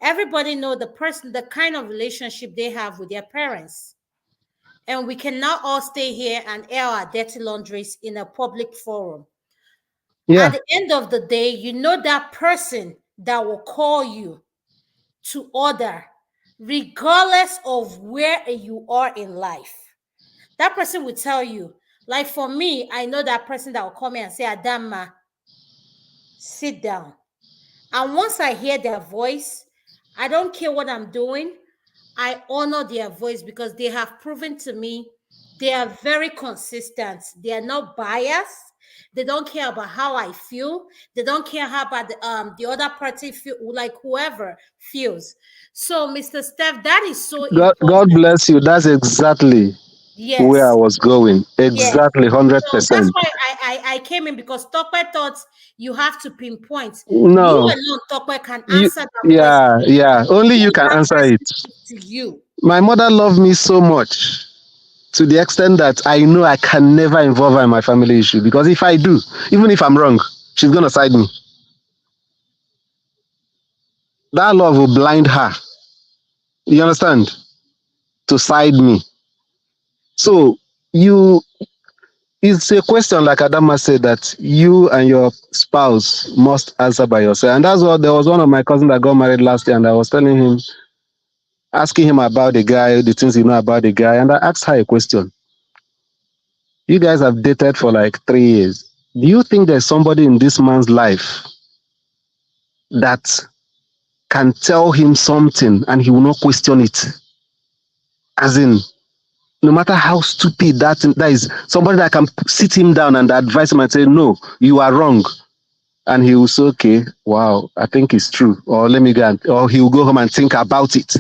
S9: everybody know the person, the kind of relationship they have with their parents. And we cannot all stay here and air our dirty laundries in a public forum.
S18: Yeah.
S9: At the end of the day, you know that person that will call you to order, regardless of where you are in life. That person will tell you, like for me, I know that person that will call me and say, Adama, sit down. And once I hear their voice, I don't care what I'm doing. I honor their voice because they have proven to me they are very consistent. They are not biased. They don't care about how I feel. They don't care how about the other party feel, like whoever feels. So, Mr. Steph, that is so
S18: God
S9: important.
S18: bless you. That's exactly where I
S9: Yes.
S18: was going.
S9: Yes.
S18: Exactly,
S9: So that's
S18: 100%.
S9: why I came in, because Tokwe thought you have to pinpoint. You
S18: No,
S9: alone, Tokwe, can
S18: you,
S9: answer that question.
S18: yeah, yeah. Only you
S9: Let
S18: can
S9: that
S18: answer
S9: person
S18: it.
S9: speak to you.
S18: My mother loved me so much to the extent that I know I can never involve her in my family issue, because if I do, even if I'm wrong, she's going to side me. That love will blind her. You understand? To side me. So you, it's a question, like Adama said, that you and your spouse must answer by yourself. And that's what, there was one of my cousins that got married last year, and I was telling him, asking him about the guy, the things you know about the guy. And I asked her a question. You guys have dated for like 3 years. Do you think there's somebody in this man's life that can tell him something and he will not question it? As in, no matter how stupid that is, somebody that can sit him down and advise him and say, no, you are wrong. And he will say, okay, wow, I think it's true. Or let me go, or he will go home and think about it.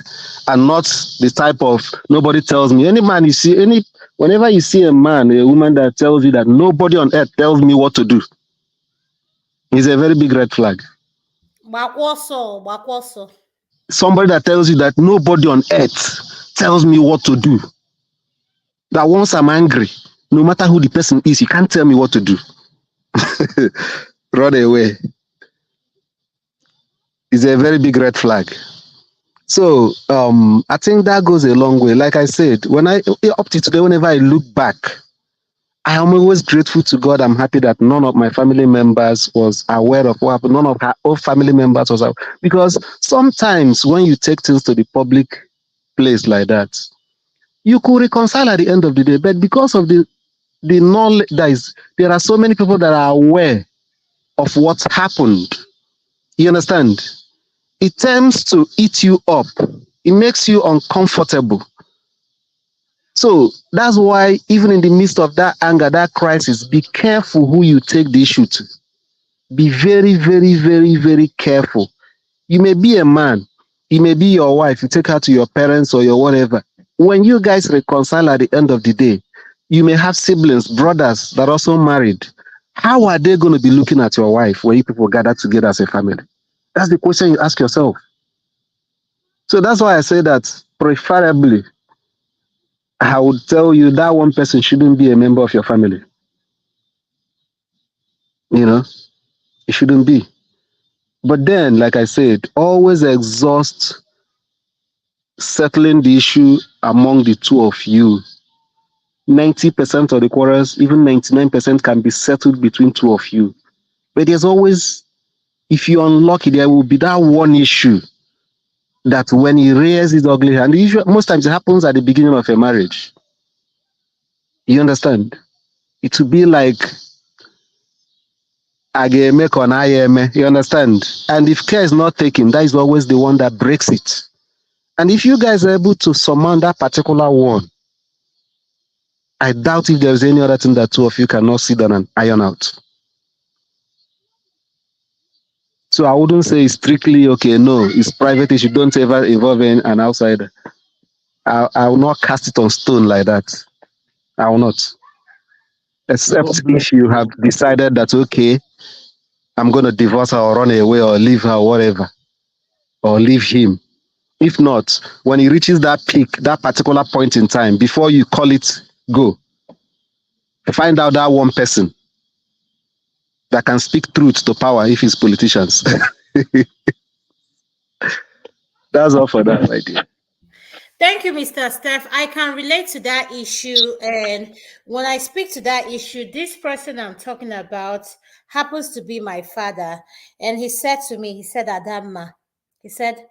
S18: And not the type of, nobody tells me. Any man you see, whenever you see a man, a woman that tells you that nobody on earth tells me what to do, it's a very big red flag.
S9: Wakwaso.
S18: Somebody that tells you that nobody on earth tells me what to do, that once I'm angry, no matter who the person is, you can't tell me what to do. Run away. It's a very big red flag. So I think that goes a long way. Like I said, when up to today, whenever I look back, I am always grateful to God. I'm happy that none of my family members was aware of what happened. None of her own family members was aware. Because sometimes when you take things to the public place like that, you could reconcile at the end of the day. But because of the knowledge, there are so many people that are aware of what happened. You understand? It tends to eat you up. It makes you uncomfortable. So that's why, even in the midst of that anger, that crisis, be careful who you take the issue to. Be very, very, very, very careful. You may be a man, it may be your wife, you take her to your parents or your whatever. When you guys reconcile at the end of the day, you may have siblings, brothers that are also married. How are they going to be looking at your wife when you people gather together as a family? That's the question you ask yourself. So that's why I say that preferably, I would tell you that one person shouldn't be a member of your family. You know, it shouldn't be. But then, like I said, always exhaust settling the issue among the two of you. 90% of the quarrels, even 99%, can be settled between two of you. But there's always if you're unlucky, there will be that one issue that when he rears his ugly hand, most times it happens at the beginning of a marriage. You understand? It will be like ageme kon ayeme. You understand? And if care is not taken, that is always the one that breaks it. And if you guys are able to surmount that particular one, I doubt if there's any other thing that two of you cannot sit down and iron out. So I wouldn't say it's strictly okay. No, it's private issue. Don't ever involve an outsider. I will not cast it on stone like that. I will not. Except
S4: God bless
S18: if you have decided that, okay, I'm going to divorce her or run away or leave her or whatever, or leave him. If not, when he reaches that peak, that particular point in time, before you call it go, find out that one person that can speak truth to power if it's politicians. That's all for that, my dear.
S9: Thank you, Mr. Steph. I can relate to that issue. And when I speak to that issue, this person I'm talking about happens to be my father. And he said to me, he said, Adama, he said,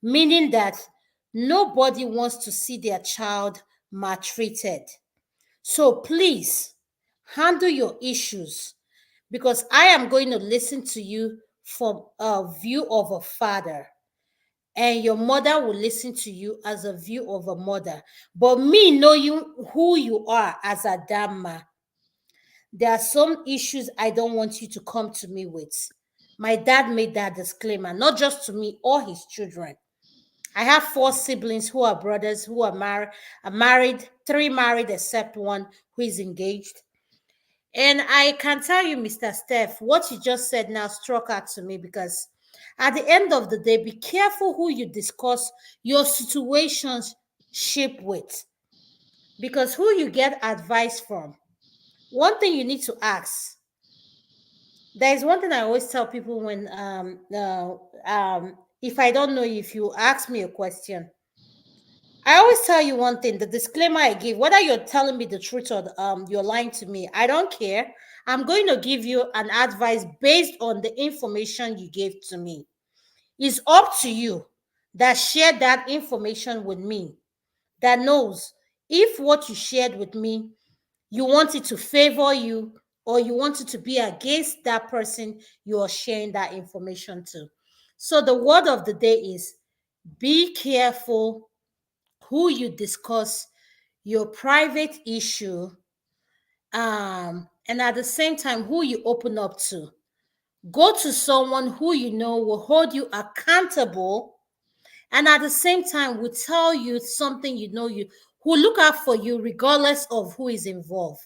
S9: meaning that nobody wants to see their child maltreated. So please handle your issues, because I am going to listen to you from a view of a father, and your mother will listen to you as a view of a mother. But me knowing who you are as a Dhamma, there are some issues I don't want you to come to me with. My dad made that disclaimer, not just to me or his children. I have 4 siblings who are brothers, who are married, 3 married except one who is engaged. And I can tell you, Mr. Steph, what you just said now struck out to me, because at the end of the day, be careful who you discuss your situationship with, because who you get advice from. One thing you need to ask. There is one thing I always tell people when if I don't know, if you ask me a question, I always tell you one thing, the disclaimer I give, whether you're telling me the truth or you're lying to me, I don't care. I'm going to give you an advice based on the information you gave to me. It's up to you that shared that information with me, that knows if what you shared with me, you want it to favor you or you want it to be against that person you are sharing that information to. So the word of the day is, be careful who you discuss your private issue, and at the same time, who you open up to. Go to someone who you know will hold you accountable, and at the same time will tell you something who look out for you regardless of who is involved.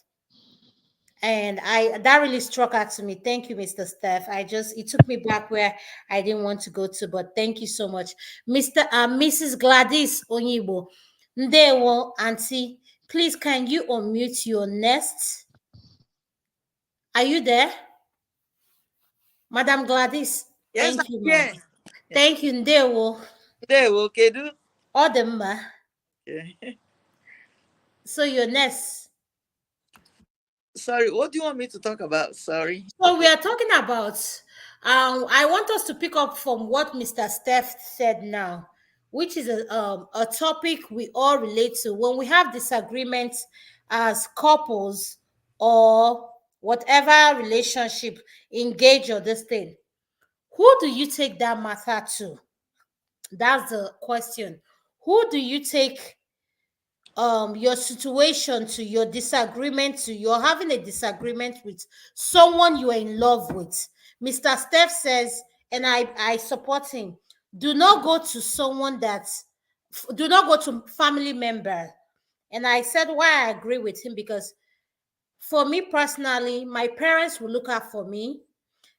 S9: And that really struck out to me. Thank you, Mr. Steph. It took me back where I didn't want to go to, but thank you so much. Mrs. Gladys Onyibo. Ndewo, Auntie, please can you unmute your nest? Are you there? Madam Gladys.
S13: Yes,
S9: Thank you,
S13: I'm
S9: ma'am.
S13: here.
S9: Thank you, Ndewo.
S13: Ndewo, Kedu.
S9: Odemma.
S13: Okay.
S9: So your nest.
S13: Sorry, what do you want me to talk about? Sorry.
S9: So we are talking about, I want us to pick up from what Mr. Steph said now, which is a topic we all relate to. When we have disagreements as couples or whatever relationship, engage or this thing, who do you take that matter to? That's the question. Who do you take your situation to, your disagreement to? You're having a disagreement with someone you are in love with. Mr. Steph says, and I support him, do not go to someone do not go to family member. And I said why I agree with him, because for me personally, my parents will look out for me,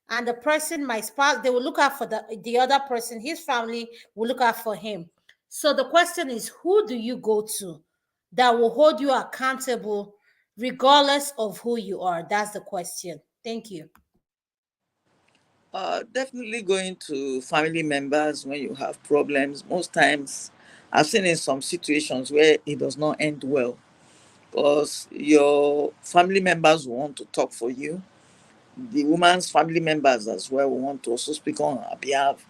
S9: and the person, my spouse, they will look out for the other person. His family will look out for him. So the question is, who do you go to that will hold you accountable regardless of who you are? That's the question. Thank you.
S13: Definitely going to family members when you have problems. Most times, I've seen in some situations where it does not end well. because your family members want to talk for you. The woman's family members as well want to also speak on her behalf.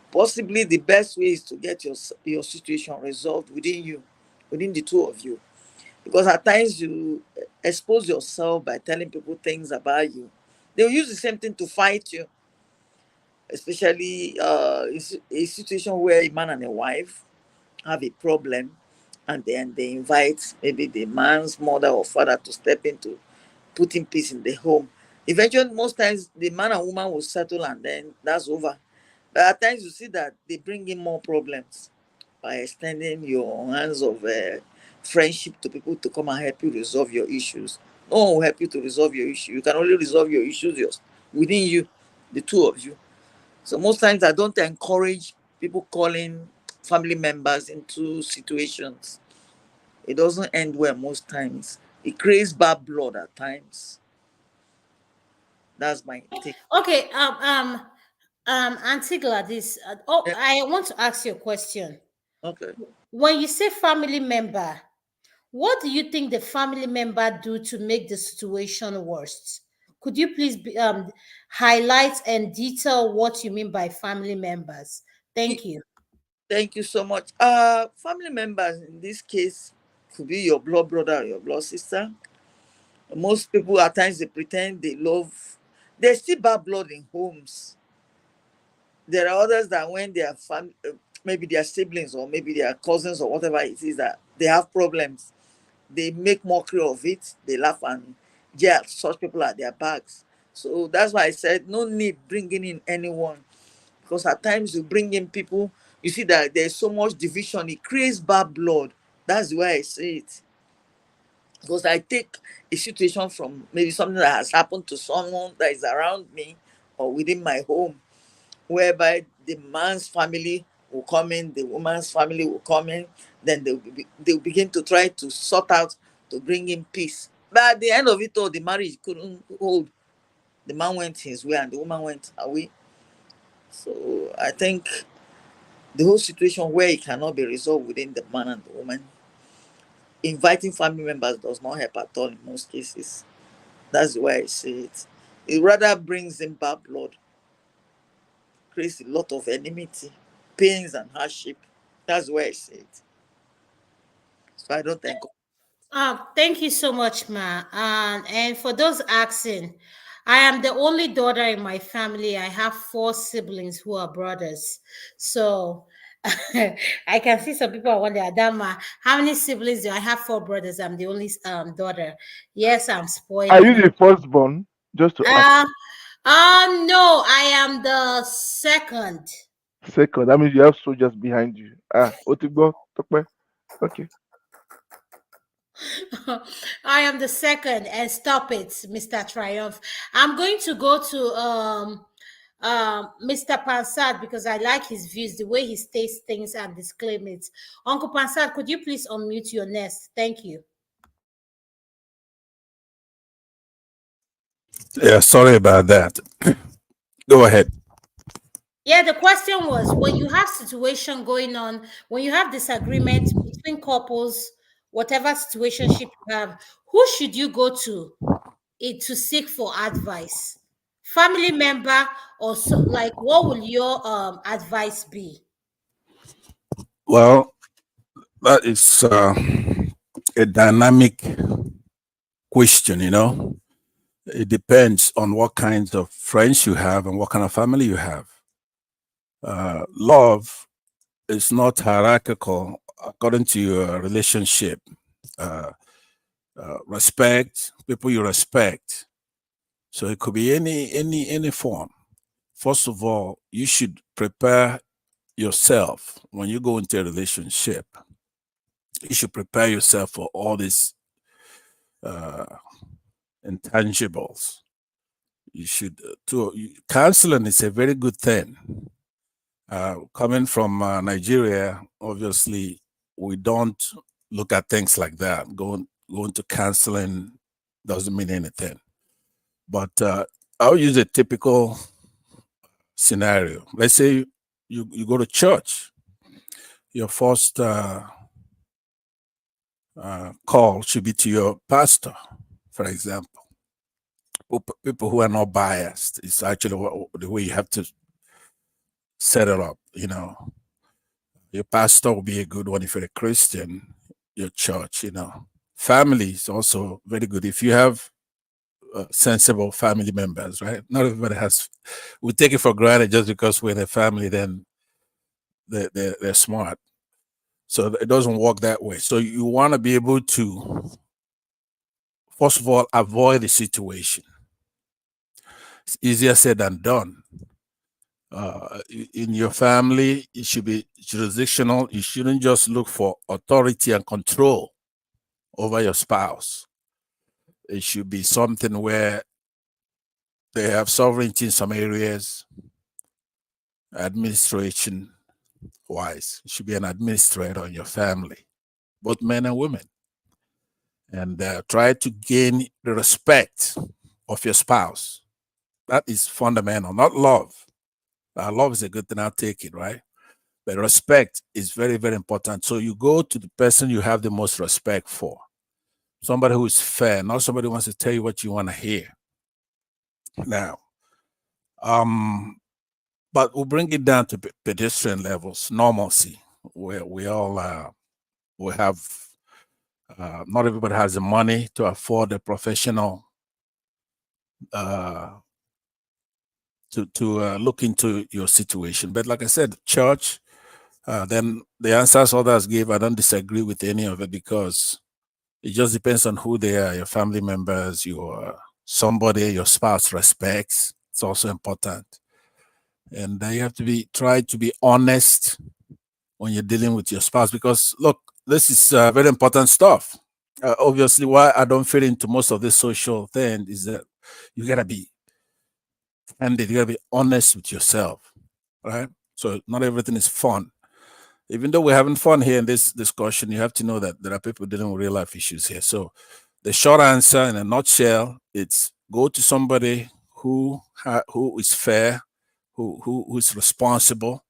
S13: Possibly the best way is to get your situation resolved within you, within the two of you. Because at times you expose yourself by telling people things about you. They'll use the same thing to fight you, especially a situation where a man and a wife have a problem, and then they invite maybe the man's mother or father to step in to put in peace in the home. Eventually, most times the man and woman will settle and then that's over. But at times you see that they bring in more problems by extending your hands of friendship to people to come and help you resolve your issues. No one will help you to resolve your issue. You can only resolve your issues within you, the two of you. So most times I don't encourage people calling family members into situations. It doesn't end well most times. It creates bad blood at times. That's my take.
S9: Okay, Auntie Gladys,
S13: Yeah,
S9: I want to ask you a question.
S13: okay.
S9: When you say family member, what do you think the family member do to make the situation worse? Could you please highlight and detail what you mean by family members? Thank you.
S13: Thank you so much. Family members in this case could be your blood brother or your blood sister. Most people at times they pretend they love. There's still bad blood in homes. There are others that when they are maybe their siblings or maybe their cousins or whatever it is that they have problems, they make mockery of it. They laugh and yeah, such people at their backs. So that's why I said no need bringing in anyone, because at times you bring in people, you see that there's so much division, it creates bad blood. That's the way I say it. Because I take a situation from maybe something that has happened to someone that is around me or within my home, whereby the man's family will come in, the woman's family will come in, then they'll begin to try to sort out to bring in peace. But at the end of it all, the marriage couldn't hold. The man went his way and the woman went away. So I think the whole situation where it cannot be resolved within the man and the woman, inviting family members does not help at all in most cases. That's the way I see it. It rather brings in bad blood, creates a lot of enmity, pains and hardship. That's the way I see it. So I don't think.
S9: Thank you so much, Ma. And for those asking, I am the only daughter in my family. I have four siblings who are brothers. So I can see some people are wondering, Adama, how many siblings do I have? Four brothers. I'm the only daughter. Yes, I'm
S14: Are
S9: spoiling
S14: you
S9: it.
S14: the firstborn? Just to ask.
S9: No, I am the second.
S14: Second, that means you have soldiers behind you. Otigbo, Tokpe. Okay.
S9: I am the second, and stop it, Mr. Triumph. I'm going to go to Mr. Pansad because I like his views, the way he states things and disclaim it. Uncle Pansad, could you please unmute your nest? Thank you.
S15: Yeah, sorry about that. Go ahead.
S9: Yeah, the question was when you have situation going on, when you have disagreement between couples, whatever situationship you have, who should you go to seek for advice? Family member or so, like what will your advice be?
S15: Well, that is a dynamic question, you know. It depends on what kinds of friends you have and what kind of family you have. Love is not hierarchical according to your relationship. Uh, Respect people you respect. So it could be any form. First of all, you should prepare yourself when you go into a relationship. You should prepare yourself for all these uh, intangibles. You should counseling is a very good thing. Coming from Nigeria, obviously, we don't look at things like that. Going to counseling doesn't mean anything. But I'll use a typical scenario. Let's say you go to church. Your first call should be to your pastor, for example. People who are not biased. It's actually the way you have to set it up. Your pastor will be a good one if you're a Christian. Your church, family is also very good if you have sensible family members, right? Not everybody has. We take it for granted just because we're in a family, then they're smart. So it doesn't work that way. So you want to be able to, first of all, avoid the situation. It's easier said than done. In your family, it should be jurisdictional. You shouldn't just look for authority and control over your spouse. It should be something where they have sovereignty in some areas, administration wise. It should be an administrator in your family, both men and women. And try to gain the respect of your spouse. That is fundamental, not love. Love is a good thing, I'll take it, right? But respect is very, very important. So you go to the person you have the most respect for. Somebody who is fair, not somebody who wants to tell you what you want to hear. Now, but we'll bring it down to pedestrian levels, normalcy, where we all we have. Not everybody has the money to afford a professional to look into your situation. But like I said, church. Then the answers others gave, I don't disagree with any of it because it just depends on who they are, your family members, your somebody your spouse respects. It's also important. And you have to try to be honest when you're dealing with your spouse because look, this is very important stuff. Obviously, why I don't fit into most of this social thing is that you gotta be candid, you gotta be honest with yourself, right? So not everything is fun. Even though we're having fun here in this discussion, you have to know that there are people dealing with real life issues here. So the short answer in a nutshell, it's go to somebody who is fair, who is responsible,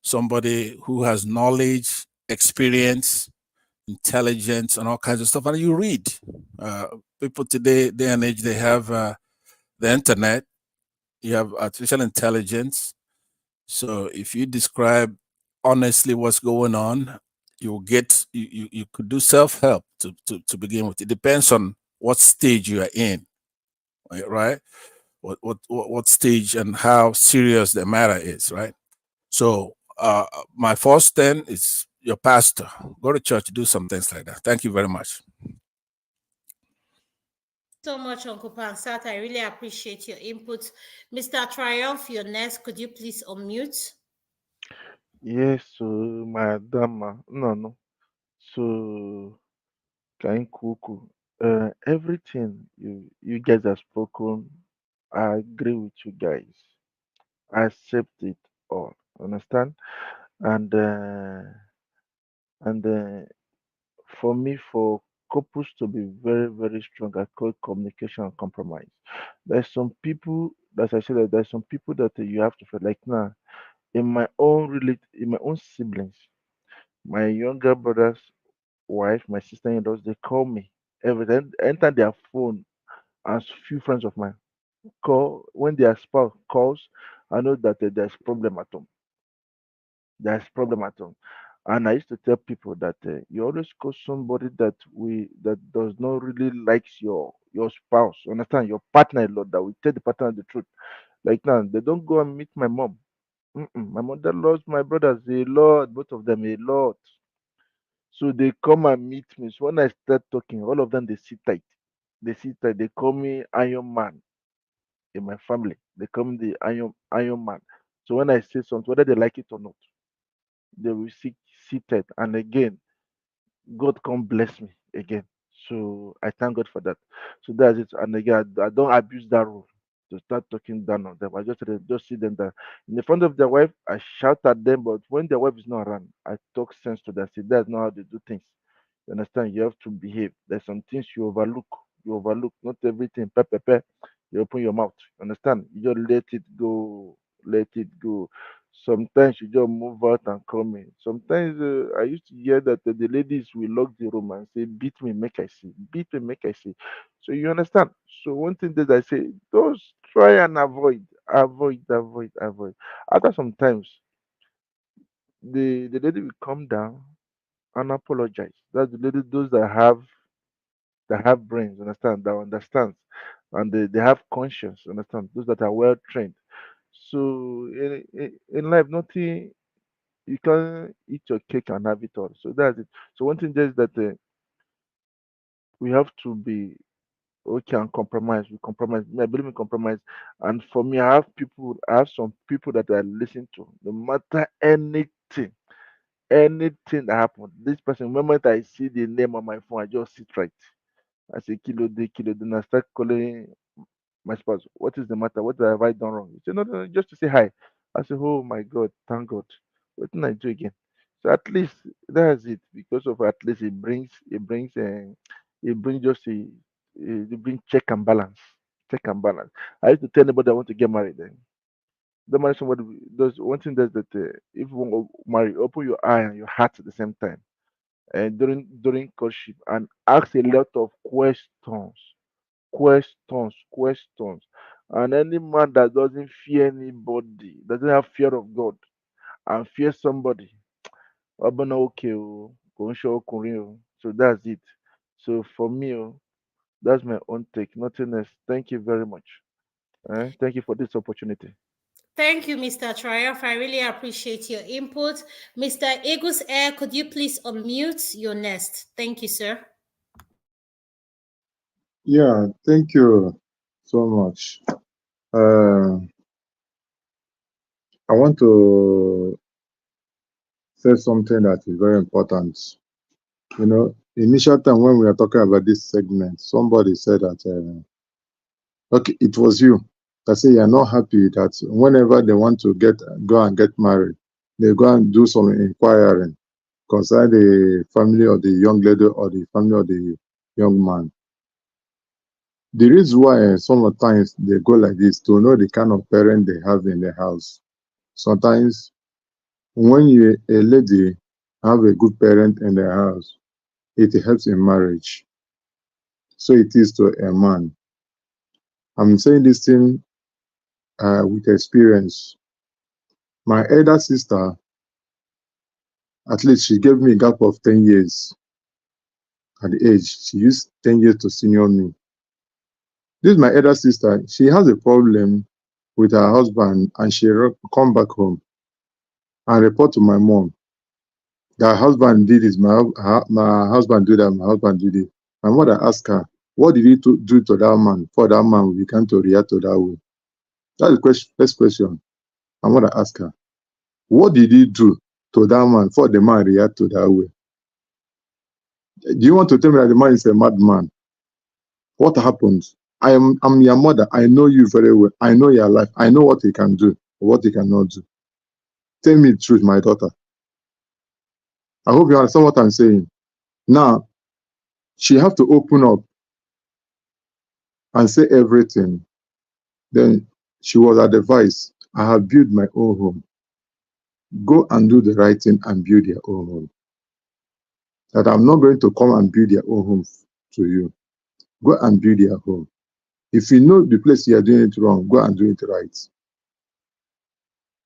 S15: somebody who has knowledge, experience, intelligence, and all kinds of stuff. And you read. People today, day and age, they have the internet. You have artificial intelligence. So if you describe honestly what's going on, you could do self-help to begin with. It depends on what stage you are in, right? What stage and how serious the matter is, right? So my first thing is your pastor. Go to church, do some things like that. Thank you very much.
S9: So much, Uncle Pansat. I really appreciate your input. Mr. Triumph, you're next. Could you please unmute?
S14: Yes, so Madam, no. So Kain Kuku, everything you guys have spoken, I agree with you guys. I accept it all. Understand? And and for me, for couples to be very, very strong, I call communication and compromise. There's some people, as I said, that there's some people that you have to feel like now. In my own siblings, my younger brother's wife, my sister-in-laws, they call me every time, enter their phone as few friends of mine call when their spouse calls. I know that there's problem at home. There's problem at home, and I used to tell people that you always call somebody that does not really likes your spouse. Understand your partner-in-law that will tell the partner the truth. Like now, they don't go and meet my mom. My mother loves my brothers a lot, both of them a lot. So they come and meet me. So when I start talking, all of them they sit tight. They sit tight. They call me Iron Man in my family. They call me the Iron Man. So when I say something, whether they like it or not, they will sit tight. And again, God come bless me again. So I thank God for that. So that's it. And again, I don't abuse that rule to start talking down on them. I just see them that in the front of their wife, I shout at them, but when their wife is not around, I talk sense to them. See, that's not how they do things. You understand? You have to behave. There's some things you overlook. You overlook. Not everything. You open your mouth. Understand? You just let it go. Let it go. Sometimes you just move out and come in. Sometimes I used to hear that the ladies will lock the room and say, "Beat me, make I see. Beat me, make I see." So you understand. So one thing that I say, those try and avoid. After sometimes, the lady will come down and apologize. That's the lady, those that have brains, understand, that understands, and they have conscience, understand, those that are well trained. So in life, nothing, you can eat your cake and have it all. So that's it. So one thing is that we have to be okay and compromise. We compromise. I believe in compromise. And for me, I have some people that I listen to, no matter anything that happens. This person, the moment I see the name on my phone, I just sit right. I say kilo, then I start calling my spouse. What is the matter? What have I done wrong? He said, no, just to say hi. I say, oh my God, thank God. What did I do again? So at least that's it. Because of at least it brings just it brings check and balance. Check and balance. I used to tell anybody I want to get married. Then don't marry somebody. There's one thing that if you want to marry, open your eye and your heart at the same time, and during courtship, and ask a lot of questions. And any man that doesn't fear anybody, doesn't have fear of God, and fear somebody, ọbụna okay o, kò ń ṣe ọkùnrin o. So that's it. So for me, that's my own take. Nothing else. Thank you very much. Thank you for this opportunity.
S9: Thank you, Mr. Triumph. I really appreciate your input. Mr. Egus Air, could you please unmute your nest? Thank you, sir.
S8: Yeah, thank you so much. I want to say something that is very important. You know, initial time when we are talking about this segment, somebody said that, okay, it was you that say you're not happy that whenever they want to go and get married, they go and do some inquiring concerning the family of the young lady or the family of the young man. The reason why sometimes they go like this to know the kind of parent they have in the house. Sometimes when a lady have a good parent in the house, it helps in marriage. So it is to a man. I'm saying this thing with experience. My elder sister, at least she gave me a gap of 10 years at the age. She used 10 years to senior me. This is my elder sister. She has a problem with her husband and she come back home and report to my mom. That husband did this, my husband did that, my husband did it. My mother asked her, what did he do to that man for that man began to react to that way? That's the first question. My mother asked her, what did he do to that man for the man react to that way? Do you want to tell me that the man is a madman? What happened? I'm your mother. I know you very well. I know your life. I know what he can do, what he cannot do. Tell me the truth, my daughter. I hope you understand what I'm saying. Now, she have to open up and say everything. Then she was advised, I have built my own home. Go and do the right thing and build your own home. That I'm not going to come and build your own home to you. Go and build your home. If you know the place you are doing it wrong, go and do it right.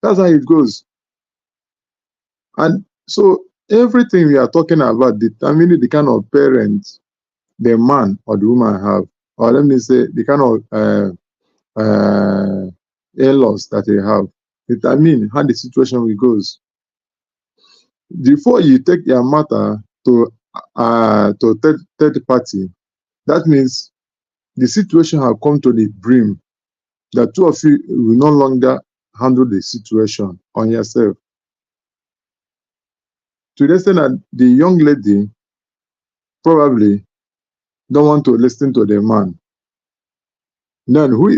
S8: That's how it goes. And so everything we are talking about determining the kind of parents the man or the woman have, or let me say the kind of in-laws that they have, determine how the situation will goes. Before you take your matter to third party, that means the situation has come to the brim that two of you will no longer handle the situation on yourself. To the extent that the young lady probably don't want to listen to the man. Then who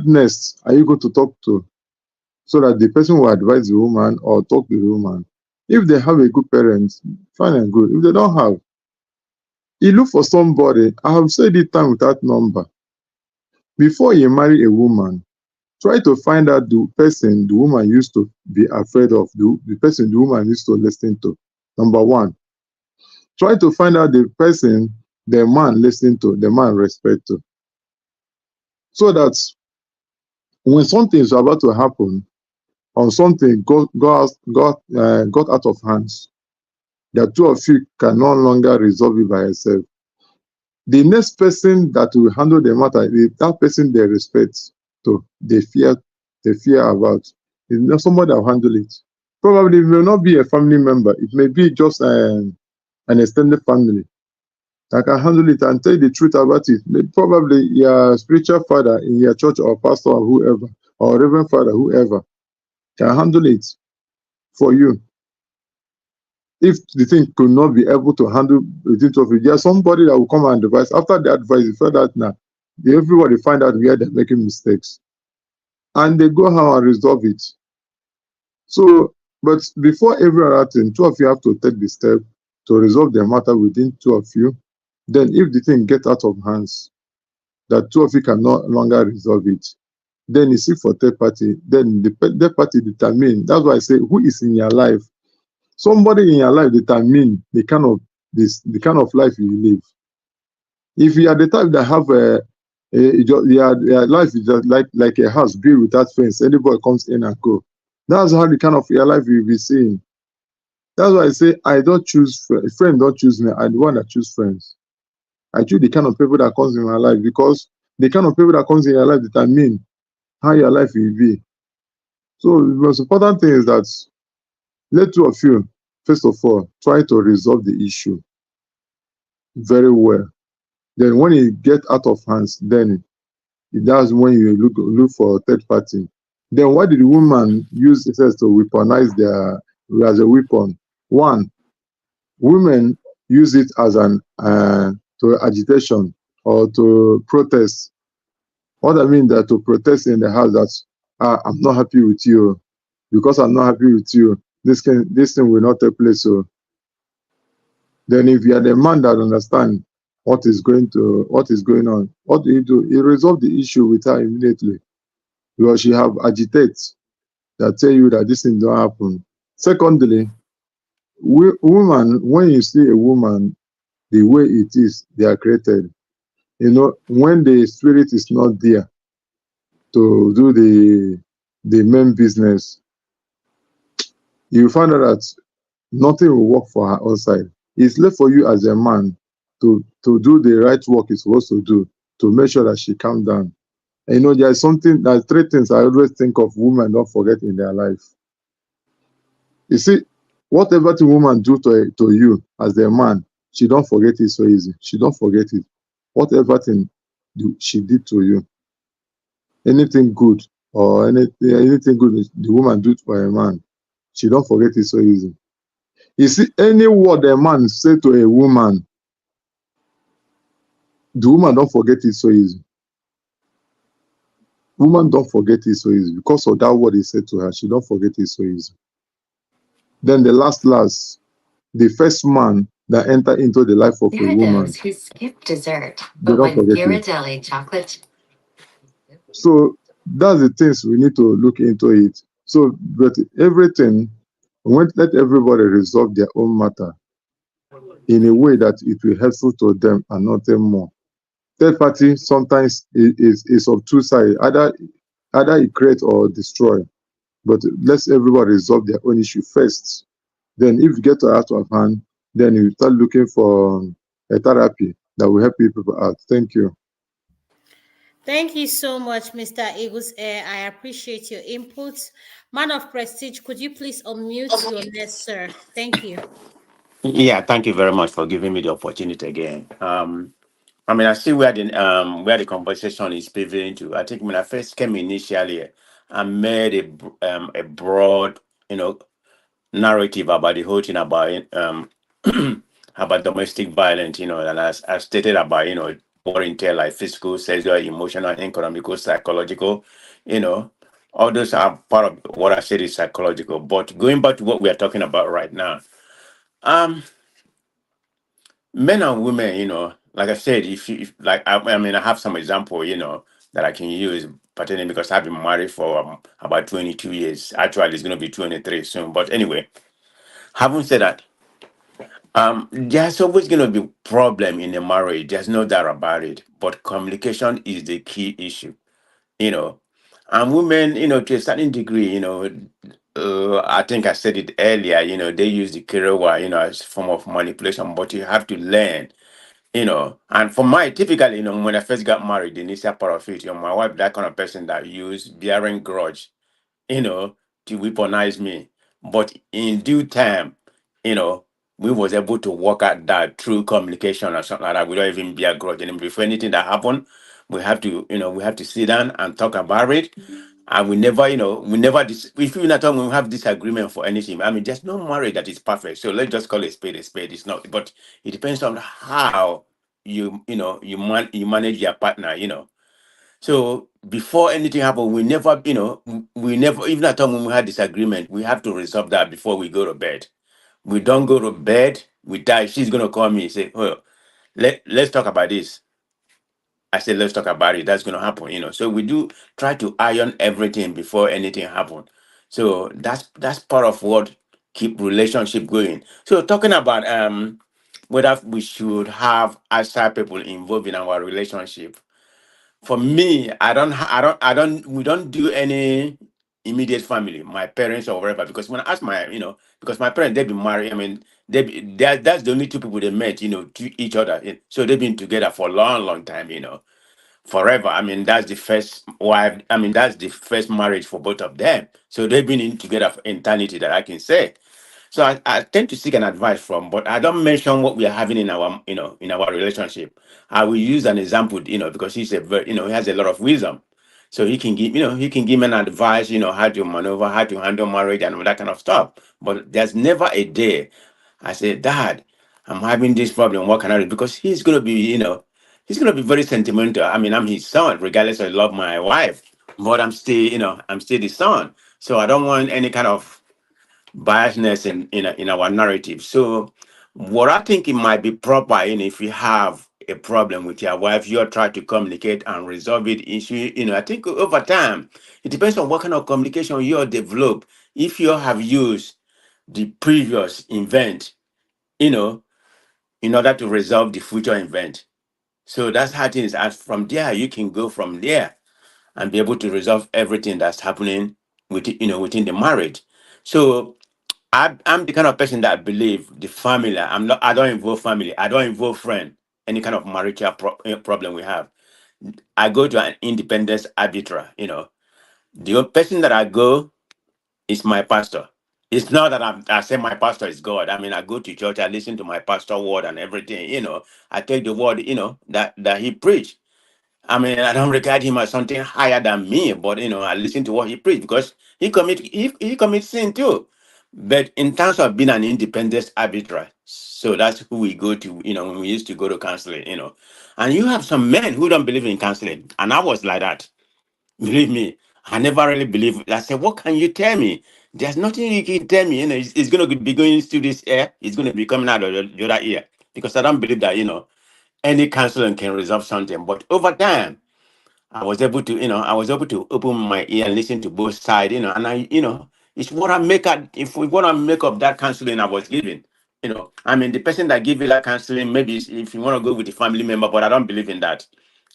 S8: next are you going to talk to so that the person will advise the woman or talk to the woman? If they have a good parent, fine and good. If they don't have, you look for somebody. I have said it time without number. Before you marry a woman, Try to find out the person the woman used to be afraid of, the person the woman used to listen to. Number one. Try to find out the person the man listen to, the man respect to. So that when something is about to happen, or something got out of hands, the two of you can no longer resolve it by yourself. The next person that will handle the matter is that person they respect to, they fear about. It's not somebody that will handle it. Probably it may not be a family member, it may be just an extended family that can handle it and tell you the truth about it. Probably your spiritual father in your church or pastor or whoever, or reverend father, whoever, can handle it for you. If the thing could not be able to handle the two of you, there's somebody that will come and advise. After the advice, you find out now, everybody find out where they're making mistakes. And they go how and resolve it. So, but before every other thing, two of you have to take the step to resolve the matter within two of you. Then if the thing gets out of hands, that two of you can no longer resolve it, then you seek for third party. Then the third party determine. That's why I say, who is in your life? Somebody in your life determine the kind of life you live. If you are the type that have your life is just like a house built without fence, anybody comes in and go. That's how the kind of your life you'll be seeing. That's why I say I don't choose friends. Don't choose me. I'm the one that choose friends. I choose the kind of people that comes in my life, because the kind of people that comes in your life determine how your life will be. So the most important thing is that let two of you, first of all, try to resolve the issue very well. Then when it gets out of hands, then that's when you look for a third party. Then why did the woman use it to weaponize as a weapon? One, women use it as an to agitation or to protest. What I mean that to protest in the house that I'm not happy with you, because I'm not happy with you, this thing will not take place. So then if you are the man that understands what is going on, what do? You resolve the issue with her immediately, because she have agitated that tell you that this thing don't happen. Secondly, woman, when you see a woman the way it is, they are created. When the spirit is not there to do the main business, you find out that nothing will work for her outside. It's left for you as a man to do the right work you're supposed to do, to make sure that she calm down. And there's three things I always think of women don't forget in their life. You see, whatever the woman do to you as a man, she don't forget it so easy. She don't forget it. Whatever thing she did to you, anything good or anything good the woman do for a man, she don't forget it so easy. You see, any word a man say to a woman, the woman don't forget it so easy. Woman don't forget it so easy. Because of that word he said to her, she don't forget it so easy. Then the last, the first man that enter into the life of a woman,
S19: Those who skip dessert,
S8: they
S19: but
S8: don't
S19: when
S8: forget it.
S19: Ghirardelli chocolate.
S8: So that's the things we need to look into it. So, but everything, we want let everybody resolve their own matter in a way that it will helpful to them and not them more. Third party sometimes is of two sides. Either it create or destroy. But let everybody resolve their own issue first. Then if you get out of hand, then you start looking for a therapy that will help people out. Thank you.
S9: Thank you so much, Mr. Eagles Air. I appreciate your input. Man of Prestige, could you please unmute your nest, sir? Thank you.
S17: Yeah, thank you very much for giving me the opportunity again. I see where the conversation is pivoting to. I think when I first came initially, I made a broad, narrative about the whole thing about about domestic violence, and I stated about what entail like physical, sexual, emotional, economical, psychological, you know, all those are part of what I said is psychological. But going back to what we are talking about right now, um, men and women, like I said, if like I have some example, that I can use pertaining because I've been married for about 22 years. Actually, it's going to be 23 soon. But anyway, having said that, there's always going to be problem in a marriage. There's no doubt about it. But communication is the key issue, you know. And women, to a certain degree, I think I said it earlier, they use the kerewa, as a form of manipulation, but you have to learn, And for my, typically, when I first got married, the initial part of it, my wife, that kind of person that used bearing grudge, you know, to weaponize me. But in due time, you know, we was able to work out that through communication or something like that. We don't even be a grudge. And before anything that happened, we have to sit down and talk about it. And we never, if we not talk, we have disagreement for anything. I mean, there's no marriage that is perfect. So let's just call it a spade. It's not, but it depends on how you manage your partner, So before anything happened, we never, even at time when we had disagreement, we have to resolve that before we go to bed. We don't go to bed, we die. She's gonna call me and say, "Oh, let's talk about this." I said, "Let's talk about it." That's gonna happen. So we do try to iron everything before anything happens. So that's part of what keep relationship going. So talking about whether we should have outside people involved in our relationship. For me, we don't do any immediate family, my parents or whatever. Because when I ask because my parents, they've been married. I mean, that's the only two people they met, to each other. So they've been together for a long, long time, forever. I mean, that's the first wife. I mean, that's the first marriage for both of them. So they've been in together for eternity, that I can say. So I tend to seek an advice from, but I don't mention what we are having in our, in our relationship. I will use an example, because he's a very, he has a lot of wisdom. So he can give me an advice, how to maneuver, how to handle marriage and all that kind of stuff. But there's never a day I say, Dad, I'm having this problem. What can I do? Because he's gonna be, he's gonna be very sentimental. I mean, I'm his son, regardless I love my wife, but I'm still the son. So I don't want any kind of biasness in our narrative. So what I think it might be proper, if you have a problem with your wife, you're trying to communicate and resolve it issue. I think over time, it depends on what kind of communication you develop. If you have used the previous event, in order to resolve the future event. So that's how things are. From there, you can go from there and be able to resolve everything that's happening within the marriage. So I'm the kind of person that believe the family. I don't involve family. I don't involve friend. Any kind of marital problem we have, I go to an independent arbiter. The only person that I go is my pastor. It's not that I say my pastor is God. I mean, I go to church, I listen to my pastor word and everything. I take the word, that he preached. I mean, I don't regard him as something higher than me, but I listen to what he preached because he commits sin too. But in terms of being an independent arbiter, so that's who we go to, when we used to go to counseling. And you have some men who don't believe in counseling. And I was like that. Believe me, I never really believed. I said, what can you tell me? There's nothing you can tell me. It's going to be going through this ear. It's going to be coming out of the other ear. Because I don't believe that, any counseling can resolve something. But over time, I was able to open my ear and listen to both sides, and it's what I make up, if we want to make up that counseling I was given, I mean, the person that give you that counseling, maybe if you want to go with the family member, but I don't believe in that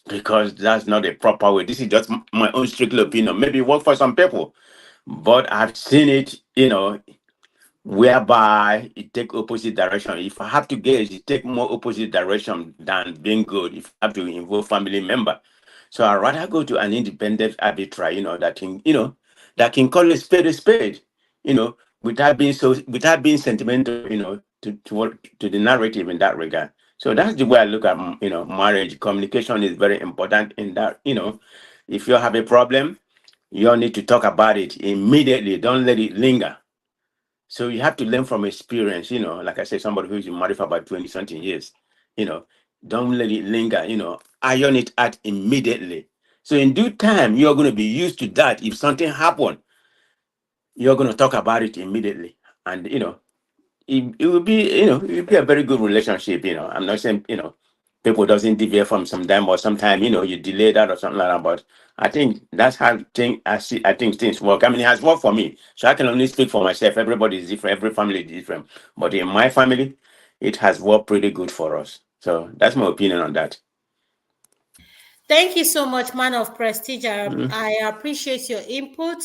S17: because that's not a proper way. This is just my own strict opinion. Maybe it work for some people, but I've seen it, whereby it take opposite direction. If I have to guess, it take more opposite direction than being good. If I have to involve family member, so I'd rather go to an independent arbiter, that can call a spade, without being sentimental, to the narrative in that regard. So that's the way I look at marriage. Communication is very important in that. If you have a problem, you need to talk about it immediately. Don't let it linger. So you have to learn from experience, like I said, somebody who's been married for about 20 something years, you know, don't let it linger, iron it out immediately. So in due time, you're going to be used to that. If something happened, you're going to talk about it immediately. And, it will be, it will be a very good relationship, I'm not saying, people doesn't deviate from some time, or sometime, you delay that or something like that. But I think that's how I think things work. I mean, it has worked for me, so I can only speak for myself. Everybody is different, every family is different, but in my family, it has worked pretty good for us. So that's my opinion on that.
S9: Thank you so much, man of prestige.
S17: Mhm.
S9: I appreciate your input.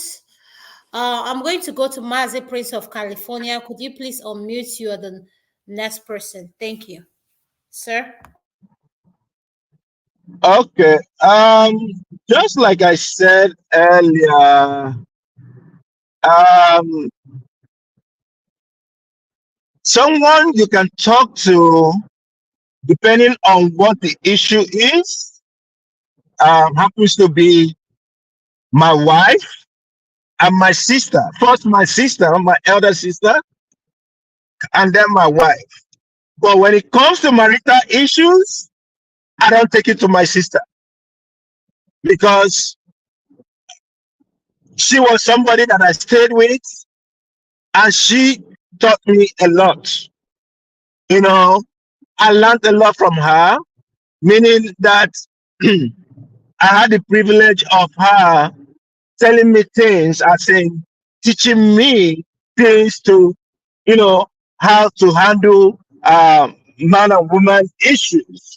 S9: I'm going to go to Mazi Prince of California. Could you please unmute? You are the next person. Thank you, sir.
S14: Okay. Just like I said earlier, um, someone you can talk to, depending on what the issue is, happens to be my wife and my sister. First, my sister, my elder sister, and then my wife. But when it comes to marital issues, I don't take it to my sister because she was somebody that I stayed with, and she taught me a lot. You know, I learned a lot from her, meaning that I had the privilege of her telling me things, as in teaching me things to, how to handle man and woman issues.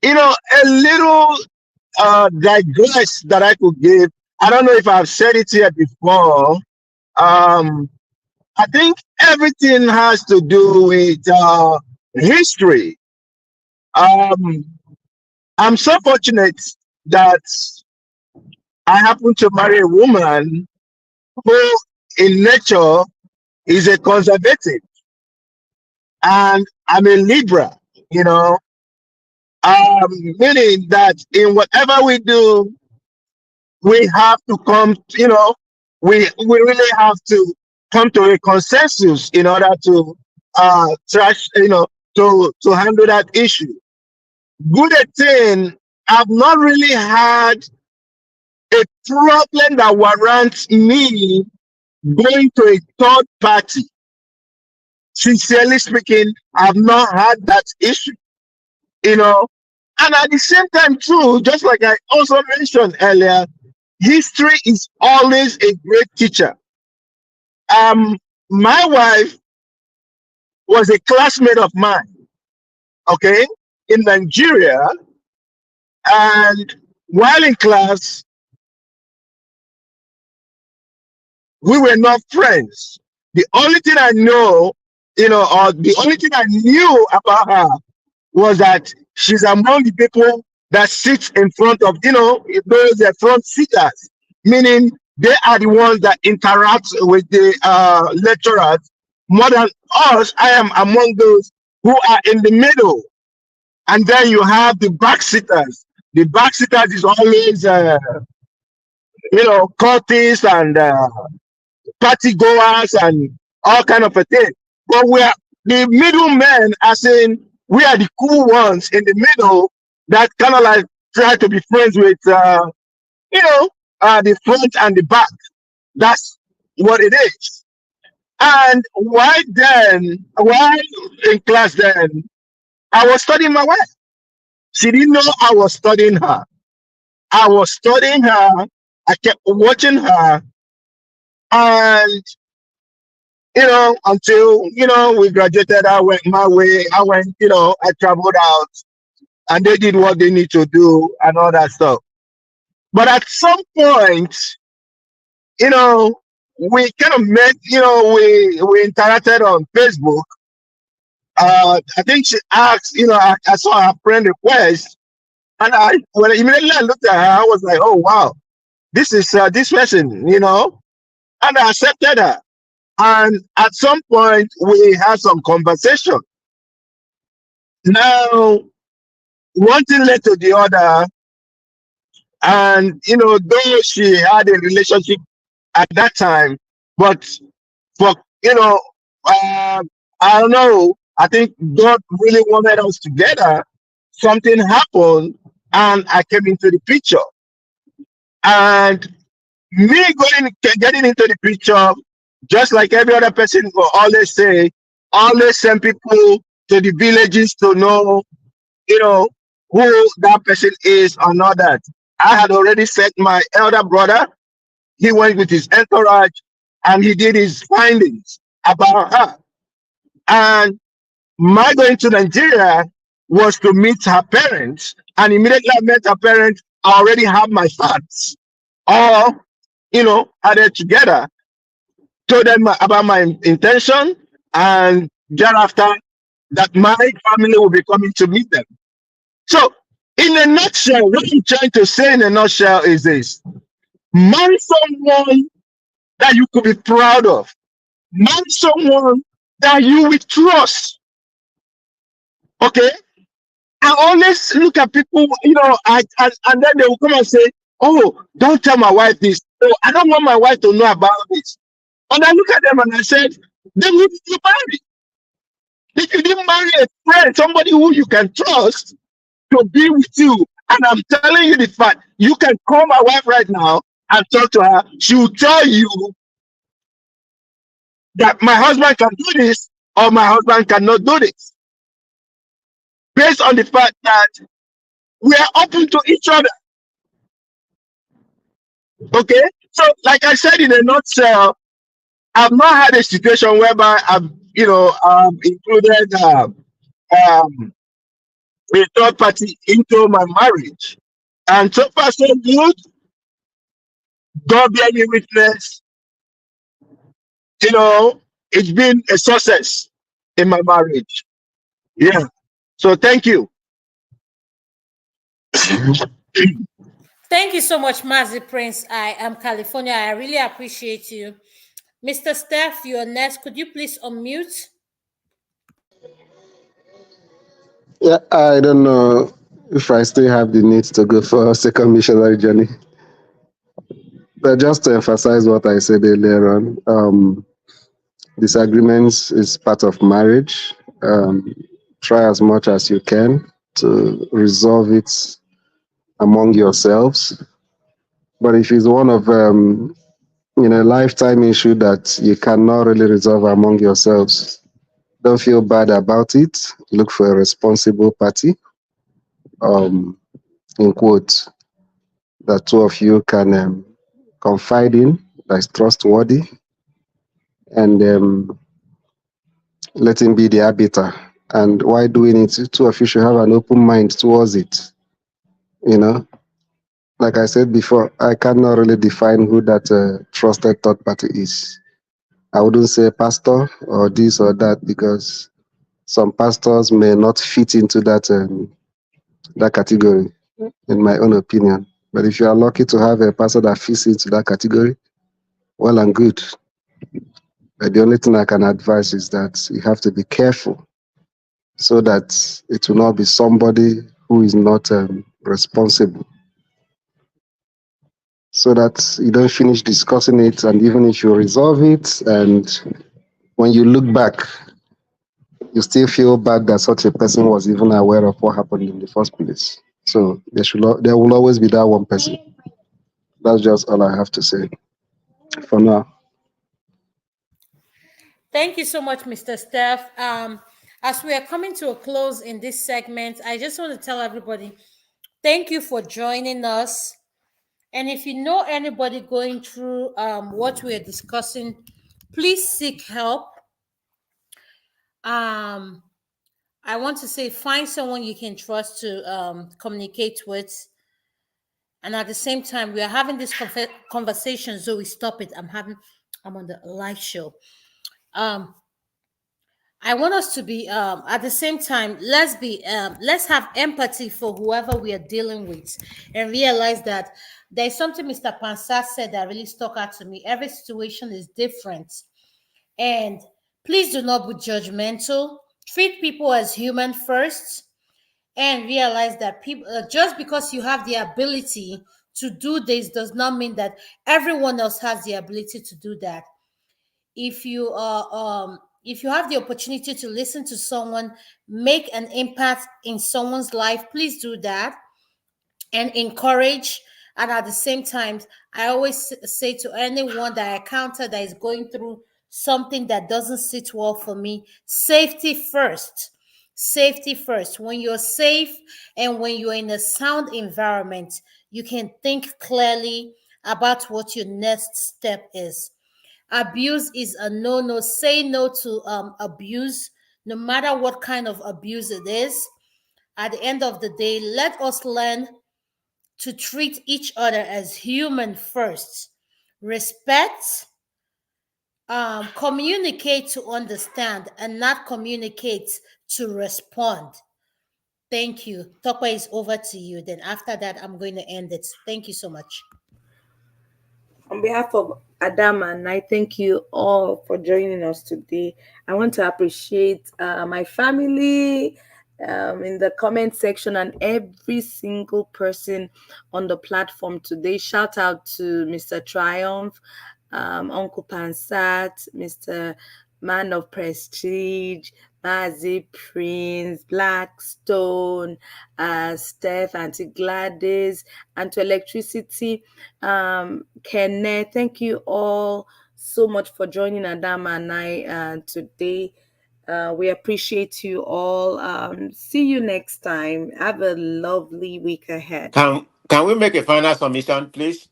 S14: A little digress that I could give. I don't know if I've said it here before. I think everything has to do with history. I'm so fortunate that I happen to marry a woman who, in nature, is a conservative, and I'm a Libra. You know, meaning that in whatever we do, we have to come. We really have to come to a consensus in order to to handle that issue. Good thing, I've not really had a problem that warrants me going to a third party. Sincerely speaking, I've not had that issue, And at the same time, too, just like I also mentioned earlier, history is always a great teacher. My wife was a classmate of mine, okay, in Nigeria. And while in class, we were not friends. The only thing I know, or the only thing I knew about her was that she's among the people that sits in front of, those front seaters, meaning they are the ones that interact with the lecturers more than us. I am among those who are in the middle. And then you have the back sitters. The back sitters is always, cultists and party goers and all kind of a thing. But we are the middlemen, as in we are the cool ones in the middle that kind of like try to be friends with, the front and the back. That's what it is. And while in class then, I was studying my wife. She didn't know I was studying her. I was studying her. I kept watching her. And until, we graduated, I went my way. I traveled out and they did what they need to do and all that stuff. But at some point, we kind of met, we interacted on Facebook. I think she asked, I saw her friend request. And when immediately I looked at her, I was like, oh, wow, this is this person, and I accepted her. And at some point, we had some conversation. Now, one thing led to the other. And, though she had a relationship at that time, but for, I don't know, I think God really wanted us together. Something happened and I came into the picture. And me getting into the picture, just like every other person will always say, always send people to the villages to know
S20: you know, who that person is or not that. I had already sent my elder brother. He went with his entourage and he did his findings about her. And my going to Nigeria was to meet her parents. And immediately I met her parents, I already have my facts all, added together, told them about my intention, and thereafter that my family will be coming to meet them. So, in a nutshell, what I'm trying to say in a nutshell is this: marry someone that you could be proud of, marry someone that you will trust. Okay? I always look at people, and then they will come and say, "Oh, don't tell my wife this. Oh, I don't want my wife to know about this." And I look at them and I said, "Then who did you marry? If you didn't marry a friend, somebody who you can trust to be with you, and I'm telling you the fact, you can call my wife right now and talk to her. She will tell you that my husband can do this or my husband cannot do this, based on the fact that we are open to each other." Okay, so like I said in a nutshell, I've not had a situation whereby I've included um, a third party into my marriage, and so far so good. God bear me witness, it's been a success in my marriage. Yeah. So thank you.
S9: Thank you so much, Mazi Prince. I am California. I really appreciate you. Mr. Steph, you're next. Could you please unmute?
S18: Yeah, I don't know if I still have the need to go for a second missionary journey. But just to emphasize what I said earlier on, disagreements is part of marriage. Try as much as you can to resolve it among yourselves. But if it's one of lifetime issue that you cannot really resolve among yourselves, don't feel bad about it. Look for a responsible party. In quotes, that two of you can confide in, that is trustworthy, and let him be the arbiter. And while doing it, two of you should have an open mind towards it. Like I said before, I cannot really define who that trusted third party is. I wouldn't say pastor or this or that, because some pastors may not fit into that category, in my own opinion. But if you are lucky to have a pastor that fits into that category, well and good. But the only thing I can advise is that you have to be careful so that it will not be somebody who is not responsible, so that you don't finish discussing it, and even if you resolve it, and when you look back, you still feel bad that such a person was even aware of what happened in the first place. So there will always be that one person. That's just all I have to say for now.
S9: Thank you so much, Mr. Steph. As we are coming to a close in this segment, I just want to tell everybody thank you for joining us. And if you know anybody going through what we are discussing, please seek help. Um, I want to say find someone you can trust to communicate with. And at the same time, we are having this conversation, so we stop it. I'm on the live show. Um, I want us to be at the same time, let's have empathy for whoever we are dealing with, and realize that there's something Mr. Pansat said that really stuck out to me. Every situation is different. And please do not be judgmental. Treat people as human first, and realize that people just because you have the ability to do this does not mean that everyone else has the ability to do that. If you have the opportunity to listen to someone, make an impact in someone's life, please do that and encourage. And at the same time, I always say to anyone that I encounter that is going through something that doesn't sit well for me, safety first. Safety first. When you're safe and when you're in a sound environment, you can think clearly about what your next step is. Abuse is a no-no. Say no to abuse, no matter what kind of abuse it is. At the end of the day, let us learn to treat each other as human first. Respect, communicate to understand, and not communicate to respond. Thank you. Tokwa is over to you. Then after that, I'm going to end it. Thank you so much.
S3: On behalf of Adam and I thank you all for joining us today. I want to appreciate my family in the comment section and every single person on the platform today. Shout out to Mr. Triumph, Uncle Pansat, Mr. Man of Prestige, Mazi Prince, Blackstone, Steph, Auntie Gladys, and to Electricity, Kenneth. Thank you all so much for joining Adam and I today. We appreciate you all. See you next time. Have a lovely week ahead.
S17: Can we make a final submission, please?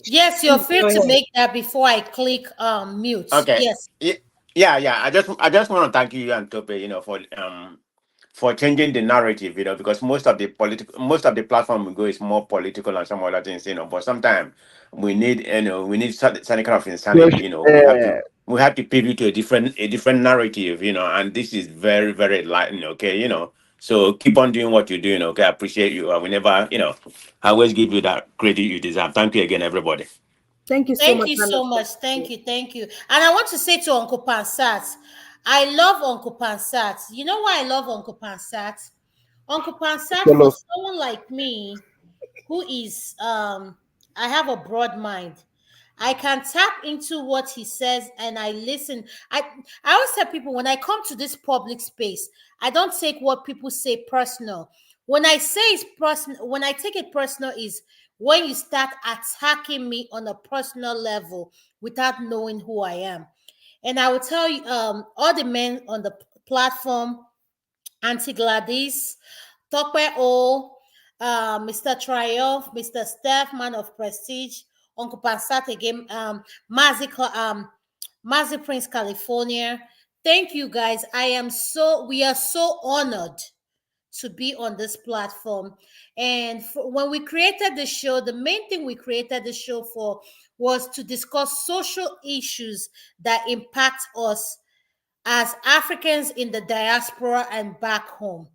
S9: Yes, you're free to make that before I click mute.
S17: Okay.
S9: Yes.
S17: Yeah. I just want to thank you and Tope, for changing the narrative, because most of the platform we go is more political and some other things, but sometimes we need, certain kind of insanity, we have to pivot to a different narrative, and this is very, very enlightening, okay, so keep on doing what you're doing, okay? I appreciate you. I will never, I always give you that credit you deserve. Thank you again, everybody.
S3: Thank you so
S9: Thank
S3: much.
S9: you so much. Thank you. And I want to say to Uncle Pansat, I love Uncle Pansat. You know why I love Uncle Pansat? Uncle Pansat, for someone like me, who is I have a broad mind. I can tap into what he says and I listen. I always tell people when I come to this public space, I don't take what people say personal. When I say it's personal, when I take it personal is when you start attacking me on a personal level without knowing who I am. And I will tell you, all the men on the platform, Auntie Gladys, Tokwe O, Mr. Triumph, Mr. Steph, Man of Prestige, Uncle Pansat again, Mazi Prince, California. Thank you guys. We are so honored to be on this platform. And when we created the show, the main thing we created the show for was to discuss social issues that impact us as Africans in the diaspora and back home.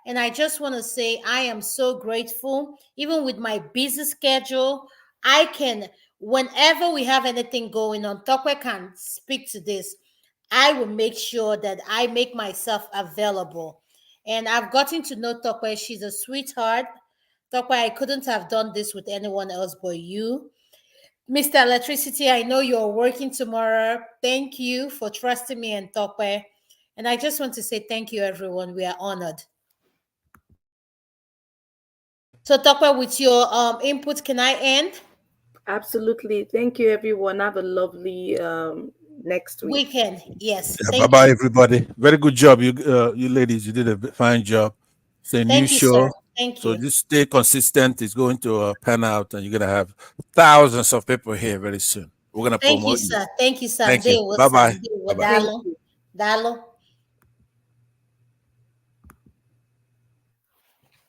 S9: And I just want to say I am so grateful. Even with my busy schedule, I can, whenever we have anything going on, Tokwe can speak to this. I will make sure that I make myself available. And I've gotten to know Tokwe. She's a sweetheart. Tokwe, I couldn't have done this with anyone else but you. Mr. Electricity, I know you're working tomorrow. Thank you for trusting me and Tokwe. And I just want to say thank you, everyone. We are honored. So, Tokwe, with your input, can I end?
S3: Absolutely. Thank you, everyone. Have a lovely next
S9: weekend. Yes.
S15: Yeah, bye-bye, everybody. Very good job, you ladies. You did a fine job. It's a new show.
S9: Sir. Thank
S15: so
S9: you.
S15: Just stay consistent. It's going to pan out, and you're going to have thousands of people here very soon. We're going to promote you.
S9: Thank you, sir.
S15: Thank you. Bye-bye.
S9: Dalo.